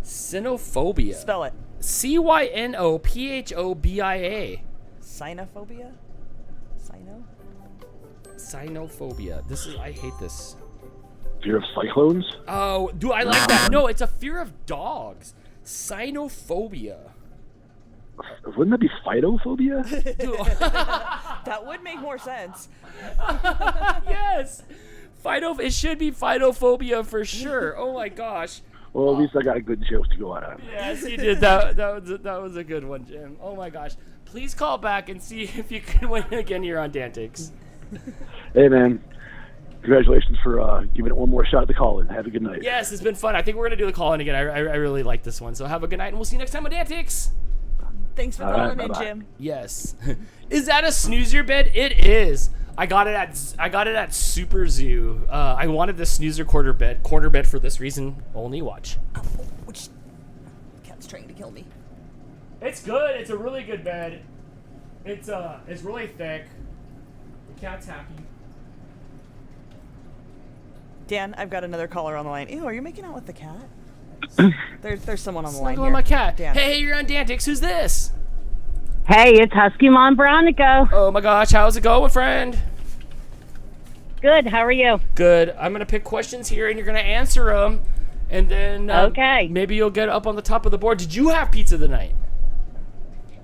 Cynophobia. Spell it. Cynophobia. Cynophobia? Cyno? Cynophobia. I hate this. Fear of cyclones? Oh, do I like that? No, it's a fear of dogs. Cynophobia. Wouldn't that be phytophobia? That would make more sense. Yes. It should be phytophobia for sure. Oh my gosh. Well, at least I got a good joke to go out on. Yes, you did. That was a good one, Jim. Oh my gosh. Please call back and see if you can win again here on DANtics. Hey, man. Congratulations for giving it one more shot at the call-in. Have a good night. Yes, it's been fun. I think we're going to do the call-in again. I really like this one. So have a good night, and we'll see you next time on DANtics. Thanks for calling in, Jim. Yes. Is that a snoozer bed? It is. I got it at Super Zoo. I wanted the snoozer corner bed for this reason only. Watch. Which cat's trying to kill me. It's good. It's a really good bed. It's really thick. The cat's happy. Dan, I've got another caller on the line. Ew, are you making out with the cat? There's someone on the line Snuggle here. with my cat. Dan. Hey, you're on DANtics. Who's this? Hey, it's Husky Mom Veronica. Oh my gosh, how's it going, friend? Good, how are you? Good. I'm gonna pick questions here, and you're gonna answer them, and then okay. Maybe you'll get up on the top of the board. Did you have pizza tonight?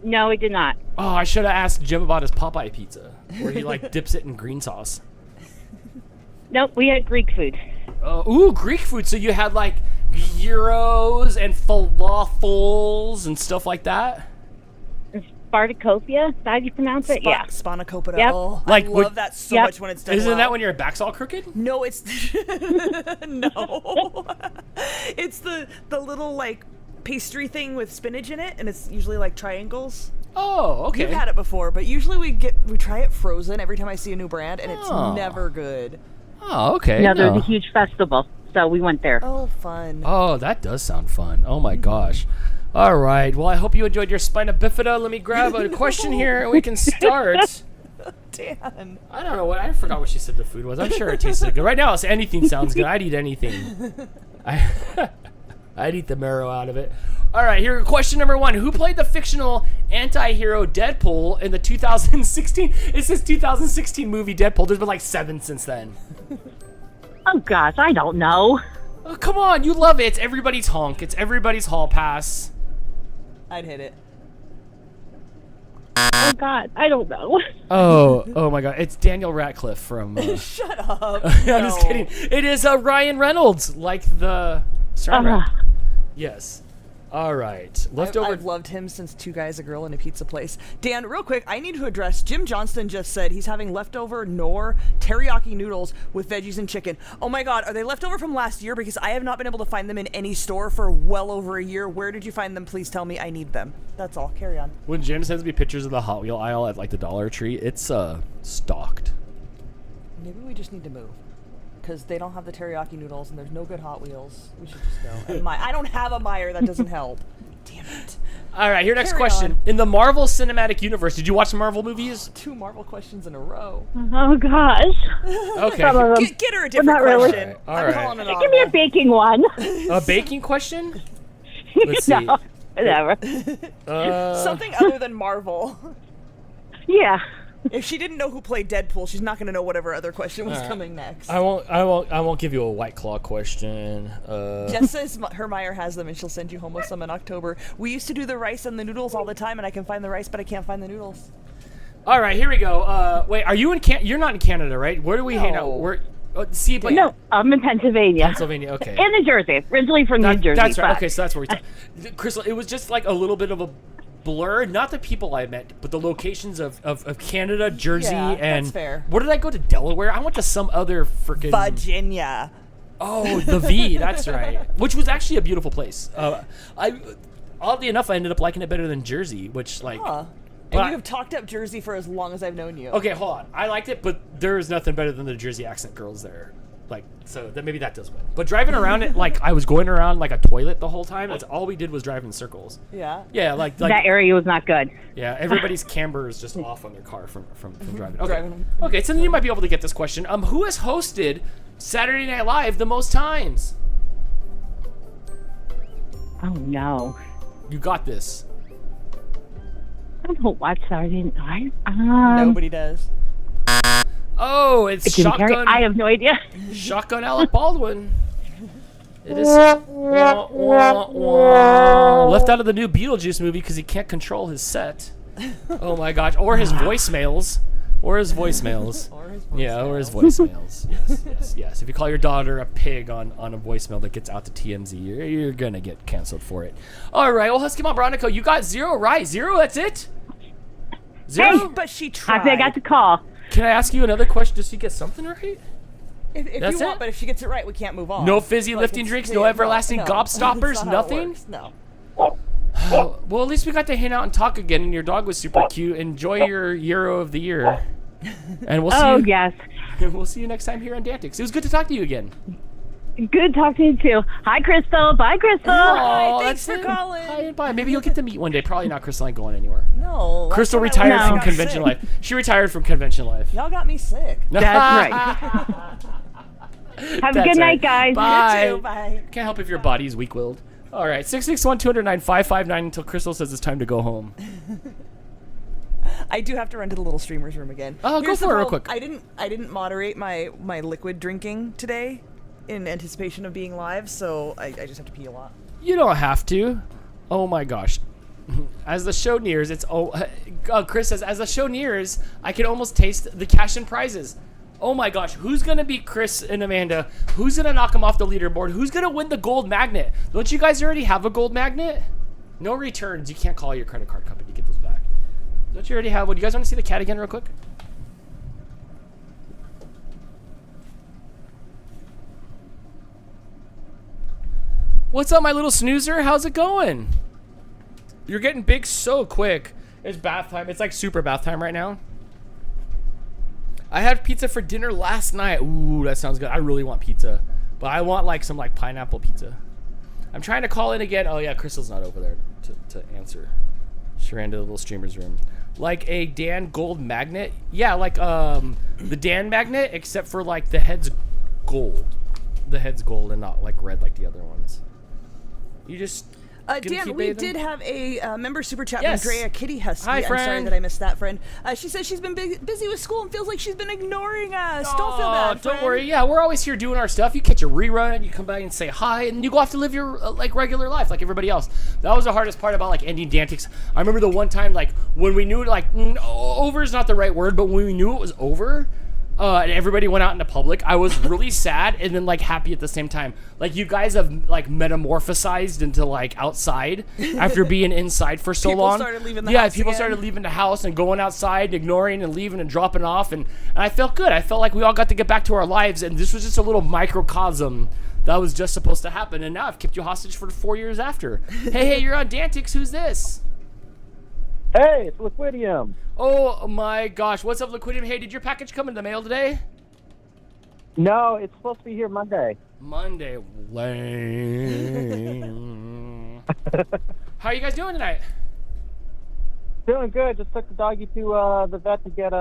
No, we did not. Oh, I should have asked Jim about his Popeye pizza, where he like dips it in green sauce. Nope, we had Greek food. Ooh, Greek food. So you had like gyros and falafels and stuff like that? Spartacopia? Is that how you pronounce it? Yeah. Spanakopita. Yep. Oh, Like, I love that so much when it's done Isn't well. that when your back's all crooked? No, it's no. It's the little like pastry thing with spinach in it, and it's usually like triangles. Oh, okay. You've had it before, but usually we try it frozen every time I see a new brand, and it's never good. Oh, okay. No, there's a huge festival, so we went there. Oh, fun. Oh, that does sound fun. Oh my gosh. All right. Well, I hope you enjoyed your spina bifida. Let me grab a question here and we can start. Dan. I don't know what. I forgot what she said the food was. I'm sure it tasted good. Right now, anything sounds good. I'd eat anything. I'd eat the marrow out of it. All right, here, question number 1. Who played the fictional anti-hero Deadpool in the 2016? It says 2016 movie Deadpool. There's been like 7 since then. Oh gosh, I don't know. Oh, come on, you love it. It's everybody's honk. It's everybody's hall pass. I'd hit it. Oh God, I don't know. Oh my God! It's Daniel Radcliffe from. Shut up! I'm just kidding. It is Ryan Reynolds, like the. Yes. All right. Leftover. I've loved him since Two Guys, a Girl, and a Pizza Place. Dan, real quick, I need to address. Jim Johnston just said he's having leftover Knorr teriyaki noodles with veggies and chicken. Oh my God, are they leftover from last year? Because I have not been able to find them in any store for well over a year. Where did you find them? Please tell me. I need them. That's all. Carry on. When Jim sends me pictures of the Hot Wheel aisle at like the Dollar Tree, it's stocked. Maybe we just need to move. Because they don't have the teriyaki noodles and there's no good Hot Wheels. We should just go. And I don't have a Meijer. That doesn't help. Damn it. All right, here, next Carry question. on. In the Marvel Cinematic Universe, did you watch the Marvel movies? 2 Marvel questions in a row. Oh gosh. Okay. Get her a different question. All right. Give me a baking one. A baking question? Let's see. No, whatever. Something other than Marvel. Yeah. If she didn't know who played Deadpool, she's not going to know whatever other question was All right. coming next. I won't give you a White Claw question. Jess says her Meijer has them and she'll send you home with some in October. We used to do the rice and the noodles all the time, and I can find the rice, but I can't find the noodles. All right, here we go. Wait, are you in You're not in Canada, right? Where do we hang out? No, I'm in Pennsylvania. Pennsylvania, okay. And New Jersey. Originally from New Jersey. That's right. but- Okay, so that's where we talk. Crystal, it was just like a little bit of a blur. Not the people I met, but the locations of Canada, Jersey, Yeah, and that's fair. where did I go to? Delaware? I went to some other freaking Virginia. Oh, the V. That's right. Which was actually a beautiful place. Oddly enough, I ended up liking it better than Jersey, which like. Huh. And you have talked up Jersey for as long as I've known you. Okay, hold on. I liked it, but there's nothing better than the Jersey accent girls there. Like, so that maybe that does win. But driving around it, like I was going around like a toilet the whole time. That's all we did was drive in circles. Yeah. Yeah, like that area was not good. Yeah, everybody's camber is just off on their car from driving. Okay. Driving. Okay, so then you might be able to get this question. Who has hosted Saturday Night Live the most times? Oh no. You got this. I don't watch Saturday Night. Nobody does. Oh, it's Jim Carrey? Shotgun. I have no idea. Shotgun Alec Baldwin. It is wah, wah, wah. Left out of the new Beetlejuice movie because he can't control his set. Oh my gosh! Or his voicemails. Or his voicemails. Yeah, or his voicemails. Yes. If you call your daughter a pig on a voicemail that gets out to TMZ, you're gonna get canceled for it. All right, well, Husky Mom Bronico, you got 0 right. 0. That's it. 0. Hey, but she tried. I got the call. Can I ask you another question just so you get something right? If That's you want, it? but if she gets it right, we can't move on. No fizzy Like, lifting it's- drinks, yeah, no everlasting no, gobstoppers, that's not how it nothing? works. No. Well, at least we got to hang out and talk again, and your dog was super cute. Enjoy your Euro of the Year. And we'll see Oh, you. yes. We'll see you next time here on DANtics. It was good to talk to you again. Good talking to you too. Hi, Crystal. Bye, Crystal. Aw, Thanks for that's it. calling. Hi and bye. Maybe you'll get to meet one day. Probably not. Crystal ain't going anywhere. No. last Crystal time I retired went, I from got convention sick. life. She retired from convention life. Y'all got me sick. That's right. Have a good night, guys. Bye. You too. Bye. Can't help if your body's weak-willed. All right, 661-209-559 until Crystal says it's time to go home. I do have to run to the little streamers room again. Oh, go Here's the for it real problem. quick. I didn't moderate my liquid drinking today in anticipation of being live, so I just have to pee a lot. You don't have to. Oh my gosh. As the show nears, Chris says, as the show nears, I can almost taste the cash and prizes. Oh my gosh, who's going to beat Chris and Amanda? Who's going to knock them off the leaderboard? Who's going to win the gold magnet? Don't you guys already have a gold magnet? No returns. You can't call your credit card company to get those back. Don't you already have one? You guys want to see the cat again real quick? What's up, my little snoozer? How's it going? You're getting big so quick. It's bath time. It's like super bath time right now. I had pizza for dinner last night. Ooh, that sounds good. I really want pizza. But I want like some like pineapple pizza. I'm trying to call in again. Oh yeah, Crystal's not over there to answer. Sure. She ran to the little streamer's room. Like a Dan gold magnet? Yeah, like the Dan magnet, except for like the head's gold. The head's gold and not like red like the other ones. You just... Dan, we did have a member super chat Yes. from Drea Kitty Husky. Hi, I'm sorry friend. that I missed that, friend. She says she's been busy with school and feels like she's been ignoring us. Don't feel bad, Don't friend. worry. Yeah, we're always here doing our stuff. You catch a rerun, you come back and say hi, and you go off to live your like regular life like everybody else. That was the hardest part about like ending DANtics. I remember the one time like when we knew like over is not the right word, but when we knew it was over, and everybody went out into public, I was really sad and then like happy at the same time. Like you guys have like metamorphosized into like outside after being inside for so People long. started leaving the yeah, house people again. started leaving the house and going outside, ignoring and leaving and dropping off, and I felt good. I felt like we all got to get back to our lives, and this was just a little microcosm that was just supposed to happen. And now I've kept you hostage for 4 years after. Hey, you're on DANtics. Who's this? Hey, it's Liquidium. Oh my gosh, what's up, Liquidium? Hey, did your package come in the mail today? No, it's supposed to be here Monday. Monday. Lame. How are you guys doing tonight? Doing good. Just took the doggy to the vet to get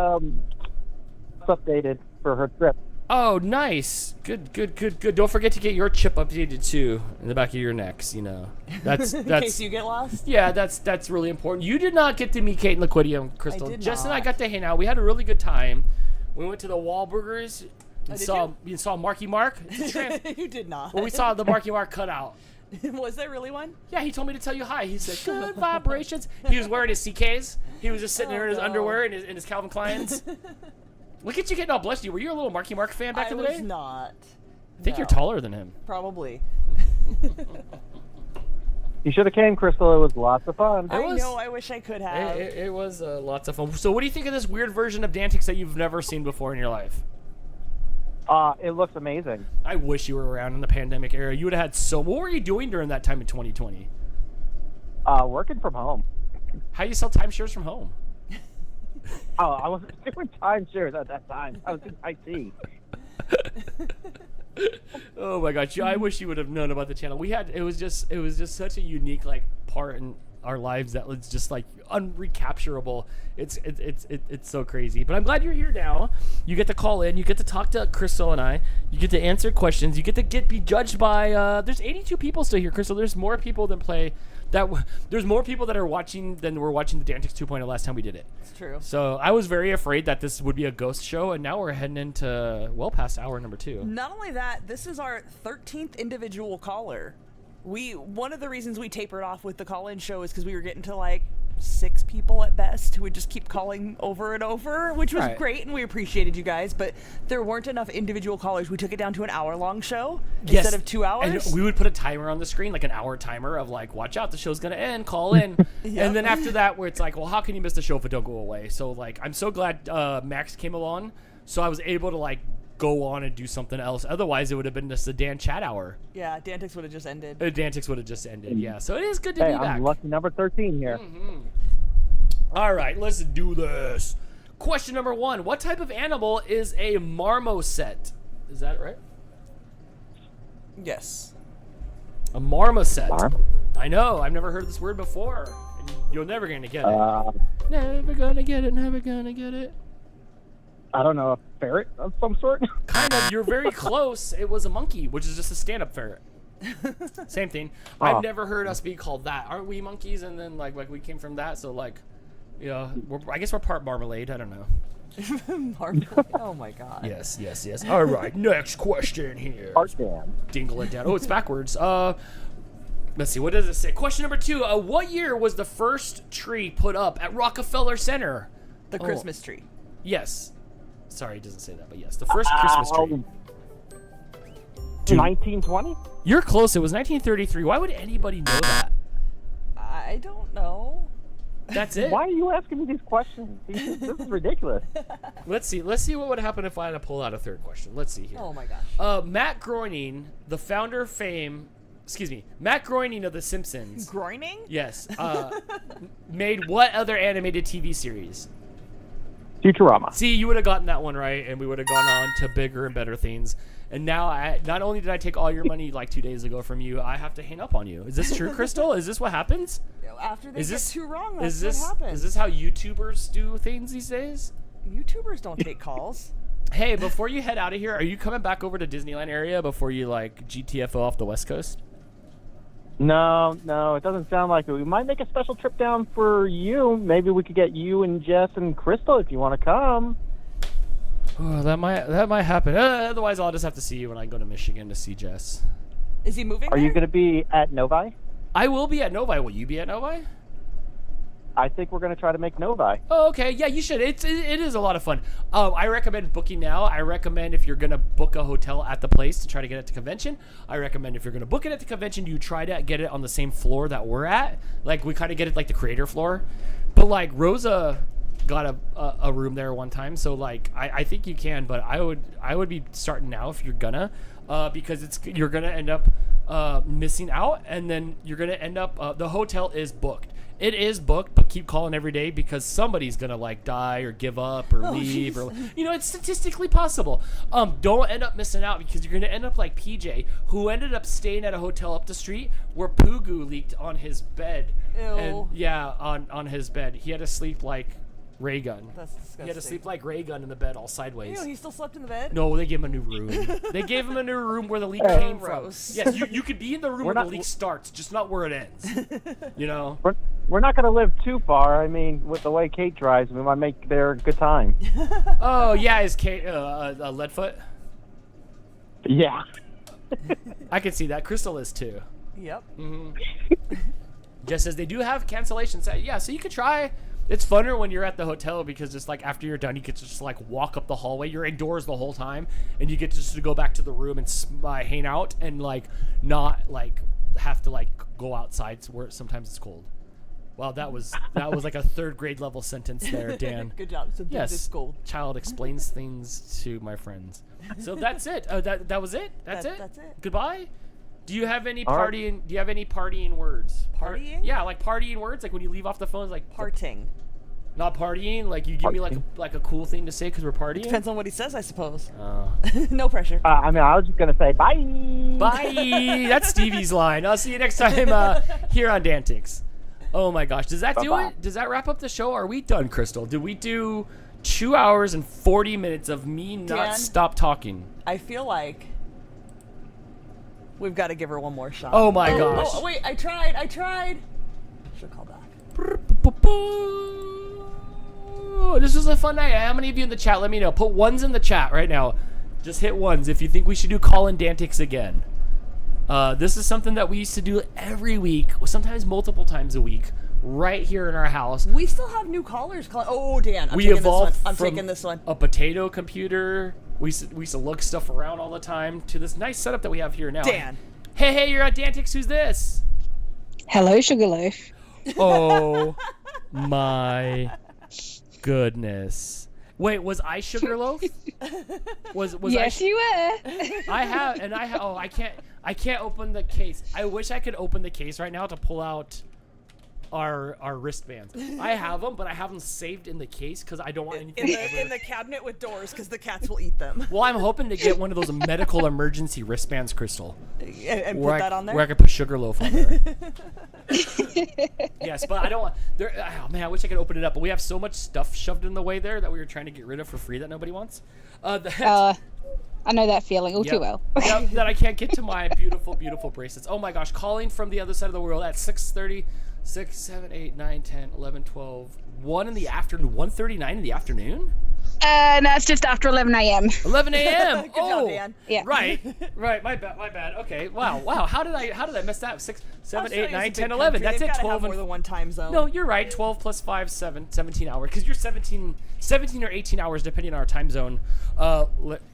updated for her trip. Oh, nice. Good. Don't forget to get your chip updated too in the back of your necks. You know, that's In case you get lost. Yeah, that's really important. You did not get to meet Kate and Liquidium, Crystal. I did Jess and I not. got to hang out. We had a really good time. We went to the Wahlburgers and did saw Marky Mark. You did not. Well, we saw the Marky Mark cutout. Was there really one? Yeah, he told me to tell you hi. He said, good vibrations. He was wearing his CKs. He was just sitting there in his underwear and his Calvin Kleins. Look at you getting all blushy. Were you a little Marky Mark fan back in the day? I was not. I think you're taller than him. Probably. You should have came, Crystal. It was lots of fun. I know. I wish I could have. It was lots of fun. So what do you think of this weird version of DANtics that you've never seen before in your life? It looks amazing. I wish you were around in the pandemic era. You would have had so... What were you doing during that time in 2020? Working from home. How do you sell timeshares from home? Oh, I wasn't doing timeshares at that time. I was in IT. Oh my gosh! I wish you would have known about the channel. It was just such a unique like part in our lives that was just like unrecapturable. It's so crazy. But I'm glad you're here now. You get to call in. You get to talk to Crystal and I. You get to answer questions. You get to be judged by. There's 82 people still here, Crystal. There's more people than play. There's more people that are watching than were watching the DANtics 2.0 last time we did it. It's true. So I was very afraid that this would be a ghost show, and now we're heading into well past hour number 2. Not only that, this is our 13th individual caller. One of the reasons we tapered off with the call-in show is because we were getting to like 6 people at best who would just keep calling over and over, which was Right. great, and we appreciated you guys, but there weren't enough individual callers. We took it down to an hour-long show Yes. instead of 2 hours. And we would put a timer on the screen, like an hour timer of like, watch out, the show's gonna end, call in. Yep. And then after that, where it's like, well, how can you miss the show if it don't go away? So like, I'm so glad Max came along, so I was able to like go on and do something else. Otherwise, it would have been just a Dan chat hour. Yeah, DANtics would have just ended. DANtics would have just ended. Yeah, so it is good to Hey, be back. I'm lucky number 13 here. All right, let's do this. Question number 1: What type of animal is a marmoset? Is that right? Yes. A marmoset. I know. I've never heard this word before. And you're never gonna get it. Never gonna get it. Never gonna get it. I don't know, a ferret of some sort? Kind of. You're very close. It was a monkey, which is just a stand-up ferret. Same thing. I've never heard us be called that. Aren't we monkeys? And then like we came from that. So like, you know, I guess we're part marmalade. I don't know. Marmalade. Oh my god. Yes. All right. Next question here. Part Dan. Dingle it down. Oh, it's backwards. Let's see. What does it say? Question number 2. What year was the first tree put up at Rockefeller Center? The Christmas tree. Yes. Sorry, it doesn't say that, but yes, the first Christmas tree. 1920? You're close. It was 1933. Why would anybody know that? I don't know. That's it. Why are you asking me these questions? This is ridiculous. Let's see what would happen if I had to pull out a third question. Let's see here. Oh my gosh. Matt Groening, the founder of Matt Groening of The Simpsons. Groening? Yes. Made what other animated TV series? Futurama. See, you would have gotten that one right, and we would have gone on to bigger and better things. And now, not only did I take all your money like 2 days ago from you, I have to hang up on you. Is this true, Crystal? Is this what happens? After they get too wrong, that's what happens. Is this how YouTubers do things these days? YouTubers don't take calls. Hey, before you head out of here, are you coming back over to Disneyland area before you like GTFO off the West Coast? No, it doesn't sound like it. We might make a special trip down for you. Maybe we could get you and Jess and Crystal if you want to come. Oh, that might happen. Otherwise, I'll just have to see you when I go to Michigan to see Jess. Is he moving? Are you going to be at Novi? I will be at Novi. Will you be at Novi? I think we're going to try to make Novi. Oh, okay. Yeah, you should. It is a lot of fun. I recommend booking now. I recommend if you're going to book a hotel at the place to try to get it to convention. I recommend if you're going to book it at the convention, you try to get it on the same floor that we're at. Like, we kind of get it like the creator floor. But, like, Rosa got a room there one time. So, like, I think you can. But I would be starting now if you're going to. Because you're going to end up missing out. And then you're going to end up... the hotel is booked. It is booked, but keep calling every day because somebody's gonna like die or give up or leave or it's statistically possible. Don't end up missing out because you're gonna end up like PJ, who ended up staying at a hotel up the street where poo goo leaked on his bed. Ew. And yeah, on his bed, he had to sleep like Ray Gun. That's disgusting. He had to sleep like Ray Gun in the bed all sideways. Ew, he still slept in the bed? No, they gave him a new room. They gave him a new room where the leak came from. Yes, you could be in the room where the leak starts, just not where it ends. We're not going to live too far. I mean, with the way Kate drives, we might make there a good time. Oh, yeah, is Kate Leadfoot? Yeah. I can see that. Crystal is too. Yep. Mm-hmm. Just as they do have cancellations. Yeah, so you could try. It's funner when you're at the hotel because just like after you're done, you get to just like walk up the hallway. You're indoors the whole time, and you get to go back to the room and hang out and like not like have to like go outside where sometimes it's cold. Wow, that was like a 3rd grade level sentence there, Dan. Good job. So yes, child explains things to my friends. So that's it. That was it. That's it. That's it. Goodbye. Do you have any partying? Do you have any partying words? Partying? Yeah, like partying words. Like when you leave off the phone, it's like parting. Not partying. Like you give me like a cool thing to say because we're partying. Depends on what he says, I suppose. No pressure. I mean, I was just gonna say bye. Bye. That's Stevie's line. I'll see you next time here on DANtics. Oh my gosh, does that do it? Does that wrap up the show? Are we done, Crystal? Did we do 2 hours and 40 minutes of me not stop talking? I feel like we've got to give her one more shot. Oh my gosh. Oh, wait, I tried. Should call back. This was a fun night. How many of you in the chat? Let me know. Put ones in the chat right now. Just hit ones if you think we should do call-in DANtics again. This is something that we used to do every week, sometimes multiple times a week, right here in our house. We still have new callers calling. Oh, Dan, I'm taking this one. A potato computer. We used to look stuff around all the time to this nice setup that we have here now. Dan. Hey, you're on DANtics. Who's this? Hello, Sugarloaf. Oh, my goodness. Wait, was I Sugarloaf? Was yes, you were. I can't open the case. I wish I could open the case right now to pull out our wristbands. I have them, but I have them saved in the case because I don't want anything in the cabinet with doors because the cats will eat them. Well, I'm hoping to get one of those medical emergency wristbands, Crystal. And put that on there? Where I could put Sugarloaf on there. Yes, but I don't want... Oh, man, I wish I could open it up. But we have so much stuff shoved in the way there that we were trying to get rid of for free that nobody wants. I know that feeling all too well. That I can't get to my beautiful, beautiful bracelets. Oh, my gosh. Calling from the other side of the world at 6:30... 6, 7, 8, 9, 10, 11, 12, 1 in the afternoon, 1:39 in the afternoon? No, it's just after 11 a.m. 11 a.m. Good job, Dan. Yeah. Right. My bad. Okay. Wow. How did I mess that up? 6, 7, 8, 9, 10, 11. That's it. 12 more than one time zone. No, you're right. 12 plus 5, 17 hours. Because you're 17 or 18 hours depending on our time zone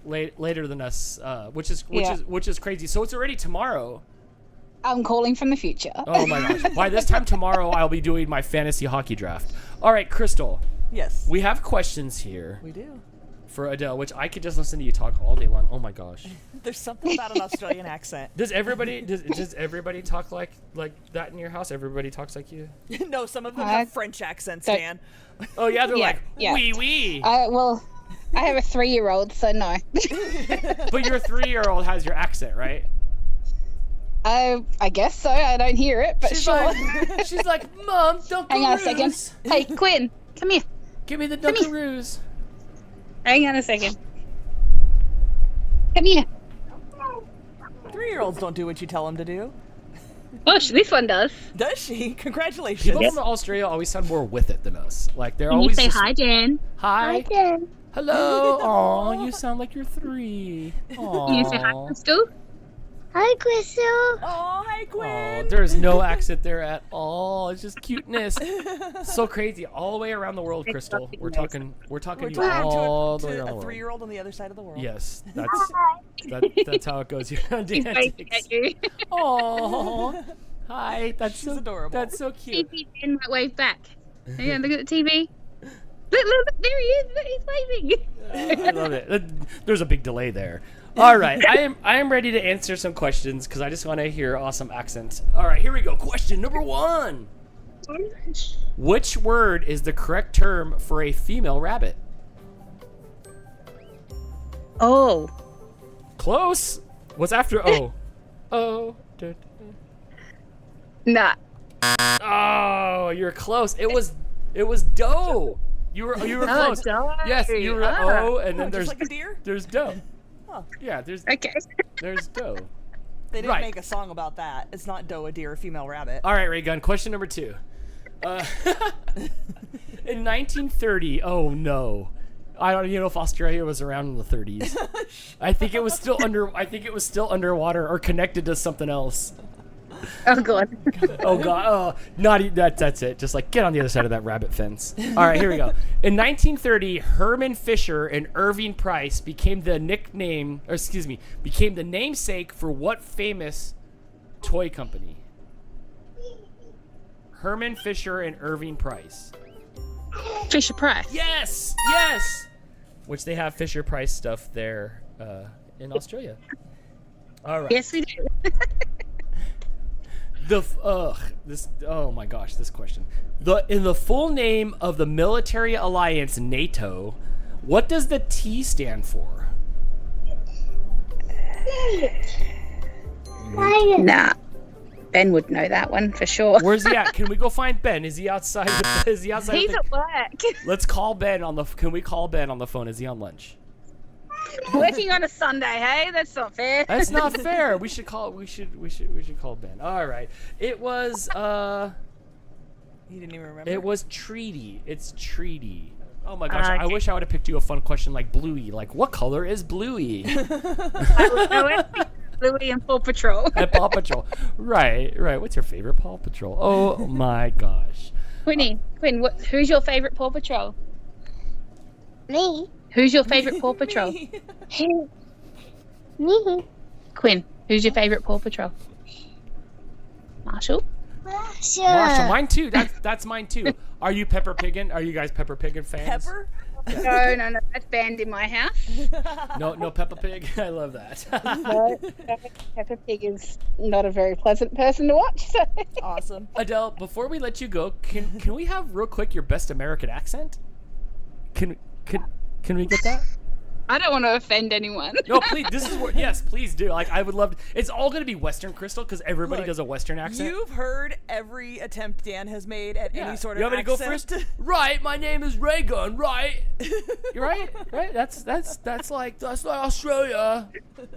later than us, which is crazy. So it's already tomorrow. I'm calling from the future. Oh my gosh. By this time tomorrow, I'll be doing my fantasy hockey draft. All right, Crystal. Yes. We have questions here. We do. for Adele, which I could just listen to you talk all day long. Oh my gosh. There's something about an Australian accent. Does everybody talk like that in your house? Everybody talks like you? No, some of them have French accents, Dan. Oh yeah, they're like wee. Well, I have a 3-year-old, so no. But your 3-year-old has your accent, right? I guess so. I don't hear it, but she's sure. She's like, Mom, Dunkaroos. Hang on a second. Hey, Quinn, come here. Give me the Dunkaroos. Hang on a second. Come here. 3-year-olds don't do what you tell them to do. Oh, this one does. Does she? Congratulations. People from Australia always sound more with it than us. Like they're Can always you say just, hi, Dan? Hi. Hi, Dan. Hello. Aw, you sound like you're 3. Aw. Can you say hi, Crystal? Hi, Crystal. Oh, hi, Gwen. Oh, there's no accent there at all. It's just cuteness. So crazy. All the way around the world, Crystal. We're talking you all the way around the world. A 3-year-old on the other side of the world. Yes, that's how it goes here on DANtics. Oh, hi. That's so adorable. That's so cute. TV Dan might wave back. Yeah, look at the TV. Look, there he is. Look, he's waving. I love it. There's a big delay there. All right, I am ready to answer some questions because I just want to hear awesome accents. All right, here we go. Question number 1. Which word is the correct term for a female rabbit? Oh. Close. What's after O? Oh. Nah. Oh, you're close. It was doe. You were close. Doe. Yes, you were O, and then Just like a deer? there's doe. Huh. Yeah, there's doe. They didn't make a song about that. It's not doe, a deer, a female rabbit. All right, Ray Gun. Question number 2. In 1930, oh no, I don't even know if Australia was around in the 30s. I think it was still underwater or connected to something else. Oh god. Oh god. Oh, that's it. Just like get on the other side of that rabbit fence. All right, here we go. In 1930, Herman Fisher and Irving Price became the namesake for what famous toy company? Herman Fisher and Irving Price. Fisher Price. Yes. Which they have Fisher Price stuff there in Australia. All right. Yes, we do. Oh my gosh, this question. In the full name of the military alliance NATO, what does the T stand for? Nah. Ben would know that one for sure. Where's he at? Can we go find Ben? Is he outside? He's at work. Let's call Ben on the. Can we call Ben on the phone? Is he on lunch? Working on a Sunday, hey? That's not fair. That's not fair. We should call Ben. All right. It was He didn't even remember. It was treaty. It's treaty. Oh my gosh, I wish I would have picked you a fun question like Bluey. Like, what color is Bluey? Bluey and Paw Patrol. And Paw Patrol. Right. What's your favorite Paw Patrol? Oh my gosh. Quinn, who's your favorite Paw Patrol? Me. Who's your favorite Paw Patrol? Me. Quinn, who's your favorite Paw Patrol? Marshall? Marshall, mine too. That's mine too. Are you Pepper Piggin? Are you guys Pepper Piggin fans? Pepper? No, that's banned in my house. No Peppa Pig. I love that. No, Peppa Pig is not a very pleasant person to watch. So. Awesome. Adele, before we let you go, can we have real quick your best American accent? Can we get that? I don't want to offend anyone. No, please. Yes, please do. Like, I would love. It's all going to be Western, Crystal, because everybody does a Western accent. You've heard every attempt Dan has made at any sort of accent. You want me to go first? Right. My name is Raygun. Right. You're right. Right. That's like Australia.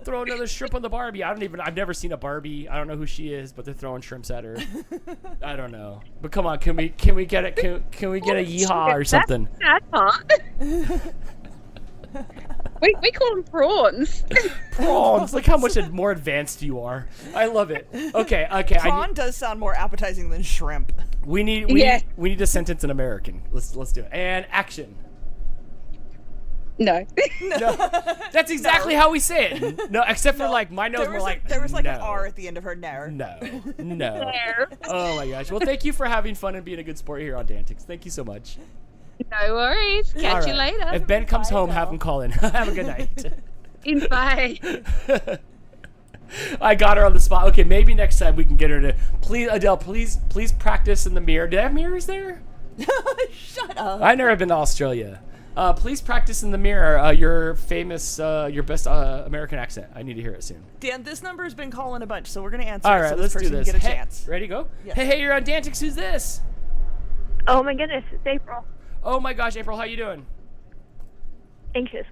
Throw another shrimp on the Barbie. I've never seen a Barbie. I don't know who she is, but they're throwing shrimps at her. I don't know. But come on, can we get it? Can we get a yeehaw or something? That's hot. We call them prawns. Prawns. Look how much more advanced you are. I love it. Okay. Prawn does sound more appetizing than shrimp. We need a sentence in American. Let's do it. And action. No. That's exactly how we say it. No, except for like my nose more like there was like an R at the end of her nair. No. Oh my gosh. Well, thank you for having fun and being a good sport here on DANtics. Thank you so much. No worries. Catch you All right. later. If Ben comes home, have him call in. Have a good night. Bye. I got her on the spot. Okay, maybe next time we can get her to please, Adele. Please practice in the mirror. Do they have mirrors there? Shut up. I've never been to Australia. Please practice in the mirror. Your famous, your best American accent. I need to hear it soon. Dan, this number has been calling a bunch, so we're gonna answer. All it right, so let's this do person this. Can get a Hey, chance. ready? Go. Yes. Hey, you're on DANtics. Who's this? Oh my goodness, it's April. Oh my gosh, April, how you doing? Anxious.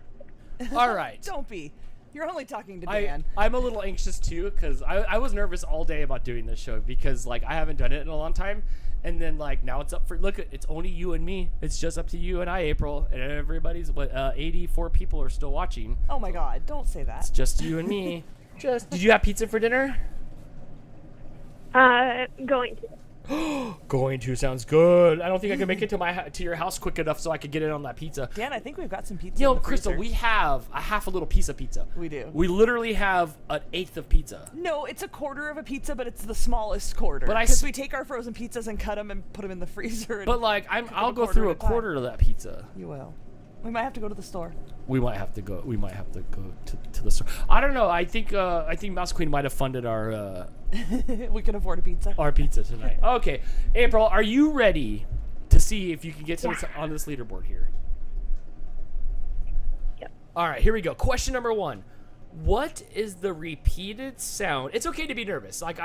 All right. Don't be. You're only talking to Dan. I'm a little anxious too because I was nervous all day about doing this show because like I haven't done it in a long time, and then like now it's up for it's only you and me. It's just up to you and I, April, and everybody's 84 people are still watching. Oh my God! Don't say that. It's just you and me. Did you have pizza for dinner? Going to. Going to sounds good. I don't think I can make it to your house quick enough so I could get it on that pizza. Dan, I think we've got some pizza. Yo, in the Crystal, freezer. we have a half a little piece of pizza. We do. We literally have an eighth of pizza. No, it's a quarter of a pizza, but it's the smallest quarter. But because we take our frozen pizzas and cut them and put them in the freezer. And But like I'll go quarter through at a a time. quarter of that pizza. You will. We might have to go to the store. We might have to go to the store. I don't know. I think Mouse Queen might have funded our we can afford a pizza. Our pizza tonight. Okay, April, are you ready to see if you can get to on this leaderboard here? Yep. All right, here we go. Question number 1. What is the repeated sound? It's okay to be nervous. Like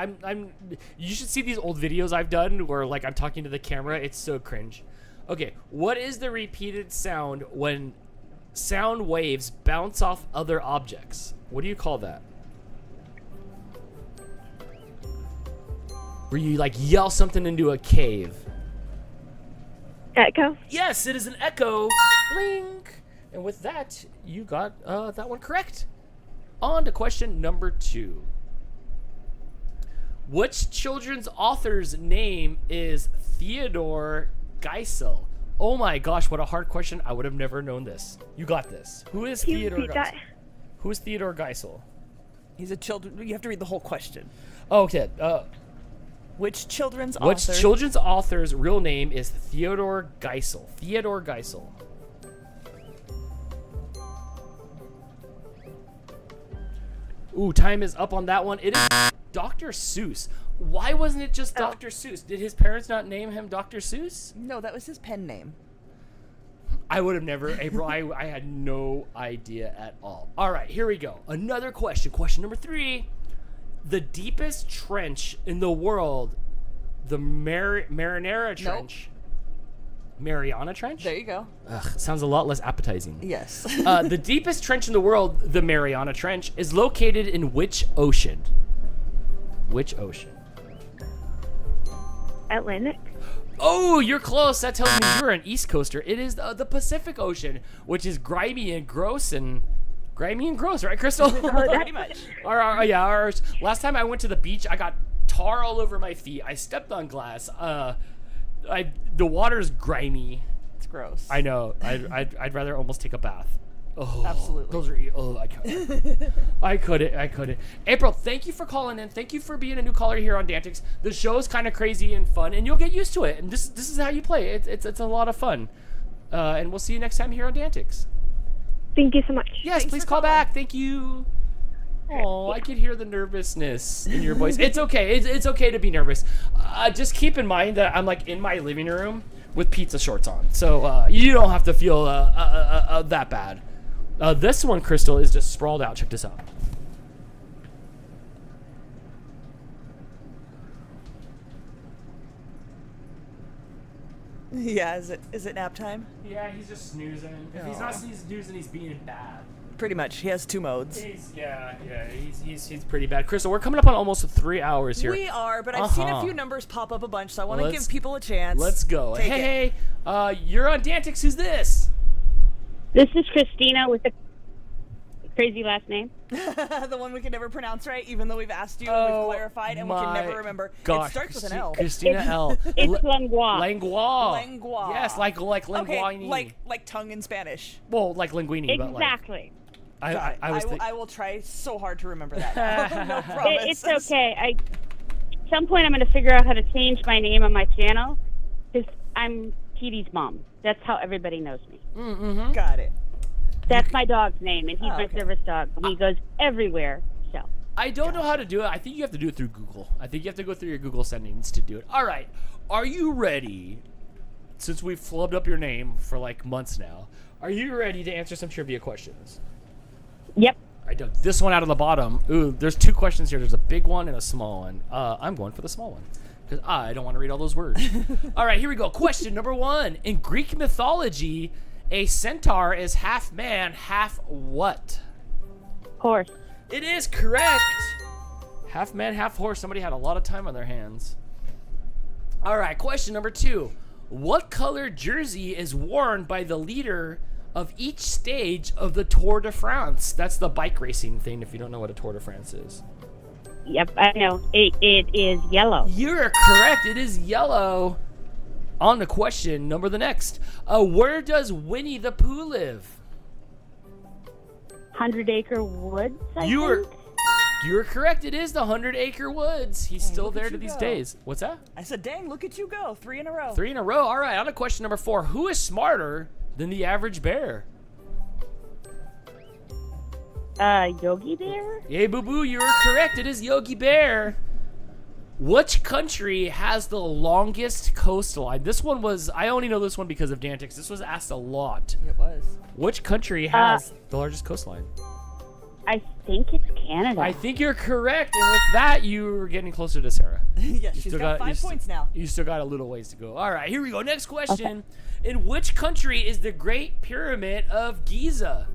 you should see these old videos I've done where like I'm talking to the camera. It's so cringe. Okay, what is the repeated sound when sound waves bounce off other objects? What do you call that? Where you like yell something into a cave. Echo? Yes, it is an echo. Blink. And with that, you got that one correct. On to question number 2. Which children's author's name is Theodore Geisel? Oh my gosh, what a hard question. I would have never known this. You got this. Who is Theodore Geisel? Who is Theodore Geisel? He's a children. You have to read the whole question. Oh, okay. Which children's Which author? children's author's real name is Theodore Geisel? Theodore Geisel. Ooh, time is up on that one. It is Dr. Seuss. Why wasn't it just Dr. Seuss? Did his parents not name him Dr. Seuss? No, that was his pen name. I would have never, April, I had no idea at all. All right, here we go. Another question. Question number 3. The deepest trench in the world, the Marinara Trench. Mariana Trench? There you go. Ugh, sounds a lot less appetizing. Yes. The deepest trench in the world, the Mariana Trench, is located in which ocean? Which ocean? Atlantic? Oh, you're close. That tells me you're an East Coaster. It is the Pacific Ocean, which is grimy and gross, right, Crystal? Pretty much. Last time I went to the beach, I got tar all over my feet. I stepped on glass. The water's grimy. It's gross. I know. I'd rather almost take a bath. Oh, absolutely. Those are. I couldn't. April, thank you for calling in. Thank you for being a new caller here on DANtics. The show's kind of crazy and fun, and you'll get used to it. And this is how you play. It's a lot of fun. And we'll see you next time here on DANtics. Thank you so much. Yes, please call back. Thank you. Oh, I could hear the nervousness in your voice. It's okay. It's okay to be nervous. Just keep in mind that I'm like in my living room with pizza shorts on, so you don't have to feel that bad. This one, Crystal, is just sprawled out. Check this out. Yeah, is it nap time? Yeah, he's just snoozing. If he's not snoozing, he's being bad. Pretty much. He has 2 modes. He's pretty bad. Crystal, we're coming up on almost 3 hours here. We are, but I've seen a few numbers pop up a bunch, so I want to give people a chance. Let's go. Take Hey, you're on DANtics. Who's this? This is Christina with the crazy last name. The one we can never pronounce right, even though we've asked you and we've clarified, and we can never remember. Gosh, it starts with an L. Christina L. It's Langlois. Langlois. Yes, like linguine. Okay, like tongue in Spanish. Well, like linguine, exactly. But like, I will try so hard to remember that. No promise. It's okay. At some point I'm going to figure out how to change my name on my channel because I'm TD's mom. That's how everybody knows me. Mm-hmm. Got it. That's my dog's name, and he's my okay. service dog. And he goes everywhere. So I don't know how to do it. I think you have to do it through Google. I think you have to go through your Google settings to do it. All right. Are you ready? Since we've flubbed up your name for like months now, are you ready to answer some trivia questions? Yep. I dug this one out of the bottom. Ooh, there's 2 questions here. There's a big one and a small one. I'm going for the small one because I don't want to read all those words. All right, here we go. Question number 1. In Greek mythology, a centaur is half man, half what? Horse. It is correct. Half man, half horse. Somebody had a lot of time on their hands. All right, question number 2. What color jersey is worn by the leader of each stage of the Tour de France? That's the bike racing thing, if you don't know what a Tour de France is. Yep, I know. It is yellow. You're correct. It is yellow. On to question number the next. Where does Winnie the Pooh live? 100 Acre Woods, You're correct. It is the 100 Acre Woods. He's still there to these days. What's that? I said, dang, look at you go. 3 in a row. 3 in a row. All right, on to question number 4. Who is smarter than the average bear? Yogi Bear? Yay, boo-boo, you were correct. It is Yogi Bear. Which country has the longest coastline? This one was, I only know this one because of DANtics. This was asked a lot. It was. Which country has the largest coastline? I think it's Canada. I think you're correct. And with that, you're getting closer to Sarah. Yeah, she's got 5 points now. You still got a little ways to go. All right, here we go. Next question. Okay. In which country is the Great Pyramid of Giza?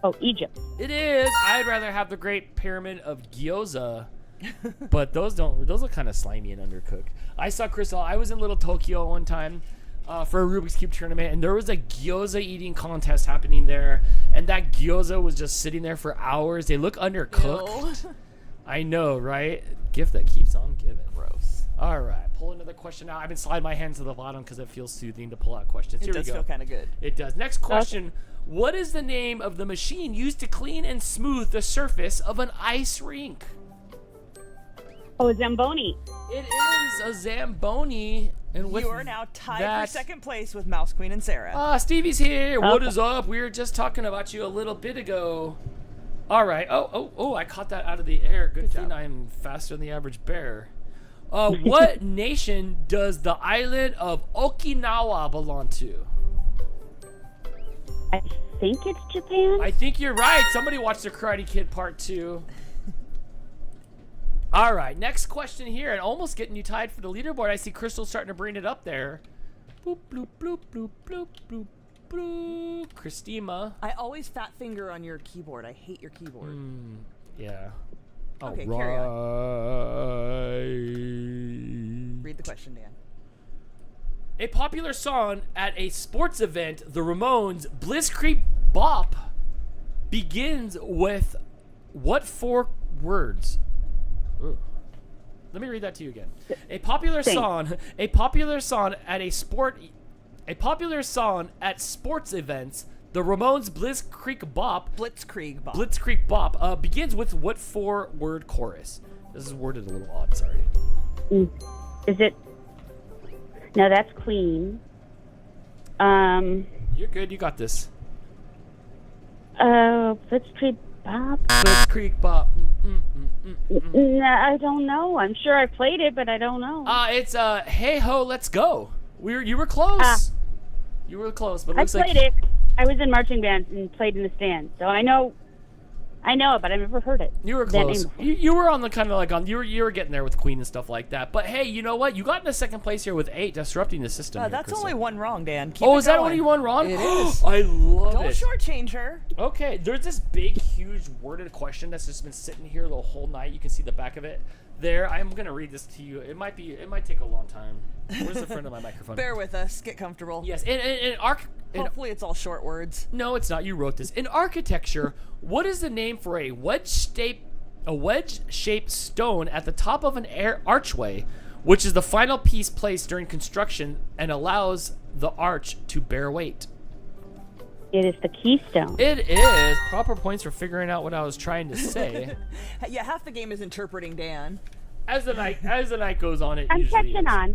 Oh, Egypt. It is. I'd rather have the Great Pyramid of Gyoza. But those look kind of slimy and undercooked. I saw Crystal. I was in Little Tokyo one time for a Rubik's Cube tournament, and there was a gyoza eating contest happening there, and that gyoza was just sitting there for hours. They look undercooked. I know, right? Gift that keeps on giving. Gross. All right, pull another question out. I've been sliding my hands to the bottom because it feels soothing to pull out questions. It does feel kind of good. It does. Next question. What is the name of the machine used to clean and smooth the surface of an ice rink? Oh, a Zamboni. It is a Zamboni. And with you are now tied for second place with Mouse Queen and Sarah. Stevie's here. Okay. What is up? We were just talking about you a little bit ago. All right. Oh, I caught that out of the air. Good thing I am faster than the average bear. What nation does the island of Okinawa belong to? I think it's Japan. I think you're right. Somebody watched the Karate Kid Part 2. All right, next question here, and almost getting you tied for the leaderboard. I see Crystal starting to bring it up there. Boop, bloop, bloop, bloop, bloop, bloop, bloop. Christina. I always fat finger on your keyboard. I hate your keyboard. Yeah. Okay, carry on. Read the question, Dan. A popular song at a sports event, the Ramones' Blitzkrieg Bop, begins with what 4 words? Ooh. Let me read that to you again. A popular song at sports events, the Ramones' Blitzkrieg Bop begins with what 4-word chorus? This is worded a little odd, sorry. Is it? No, that's Queen. You're good, you got this. Blitzkrieg Bop. Blitzkrieg Bop. No, I don't know. I'm sure I played it, but I don't know. It's Hey Ho, Let's Go. You were close. You were close, but it looks I played it. I was in marching band and played in the stand, so I know it, but I've never heard it. You were close. You were on the kind of like on. You were getting there with Queen and stuff like that. But hey, you know what? You got into second place here with 8, disrupting the system. That's Crystal. only 1 wrong, Dan. Keep Is that only 1 wrong? It is. I love Don't it. Don't shortchange her. Okay, there's this big, huge worded question that's just been sitting here the whole night. You can see the back of it. There, I'm gonna read this to you. It might take a long time. Where's the front of my microphone? Bear with us. Get comfortable. Yes, hopefully it's all short words. No, it's not. You wrote this. In architecture, what is the name for a wedge-shaped stone at the top of an archway, which is the final piece placed during construction and allows the arch to bear weight? It is the keystone. It is. Proper points for figuring out what I was trying to say. Yeah, half the game is interpreting Dan. As the night goes on, I'm catching on.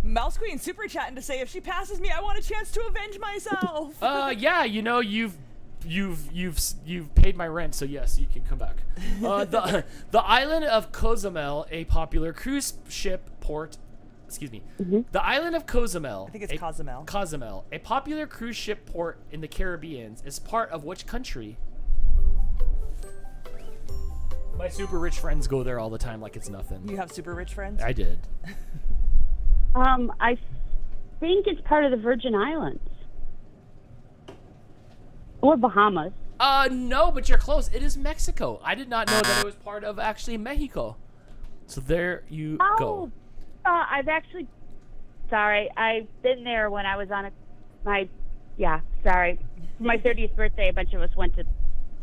Mouse Queen super chatting to say if she passes me, I want a chance to avenge myself. Yeah, you know, you've paid my rent, so yes, you can come back. The island of Cozumel, a popular cruise ship port. Excuse me. The island of Cozumel. I think it's Cozumel. Cozumel, a popular cruise ship port in the Caribbean, is part of which country? My super rich friends go there all the time like it's nothing. You have super rich friends? I did. I think it's part of the Virgin Islands. Or Bahamas. No, but you're close. It is Mexico. I did not know that it was part of actually Mexico. So there you go. I've been there when I was on for my 30th birthday, a bunch of us went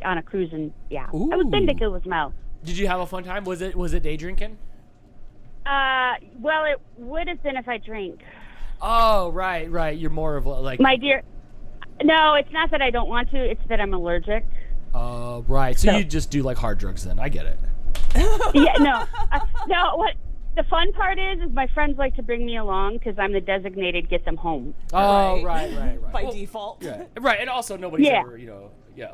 on a cruise, and Ooh. I was been to Cozumel. Did you have a fun time? Was it day drinking? Well, it would have been if I drank. Oh, right. You're more of like... My dear, no, it's not that I don't want to, it's that I'm allergic. Right. So you just do like hard drugs then. I get it. No, what the fun part is my friends like to bring me along because I'm the designated get them home. Oh, right. By default. Yeah. Right, and also nobody's ever,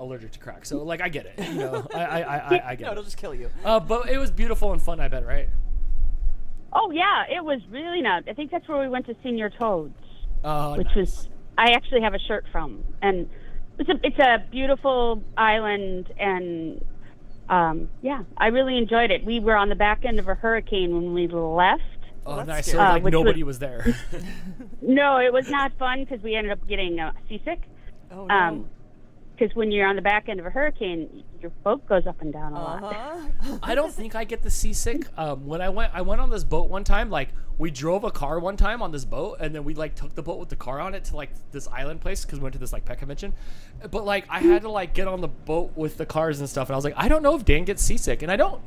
allergic to crack. So like I get it. You know, I get it. No, it'll just kill you. But it was beautiful and fun, I bet, right? Oh yeah, it was really nice. I think that's where we went to Senior Toads, which nice. was I actually have a shirt from, and it's a beautiful island, and I really enjoyed it. We were on the back end of a hurricane when we left. Oh, nice. So like nobody was there. No, it was not fun because we ended up getting seasick. Oh no. Because when you're on the back end of a hurricane, your boat goes up and down a lot. I don't think I get the seasick. When I went on this boat one time. Like we drove a car one time on this boat, and then we like took the boat with the car on it to like this island place because we went to this like pet convention. But like I had to like get on the boat with the cars and stuff, and I was like, I don't know if Dan gets seasick, and I don't.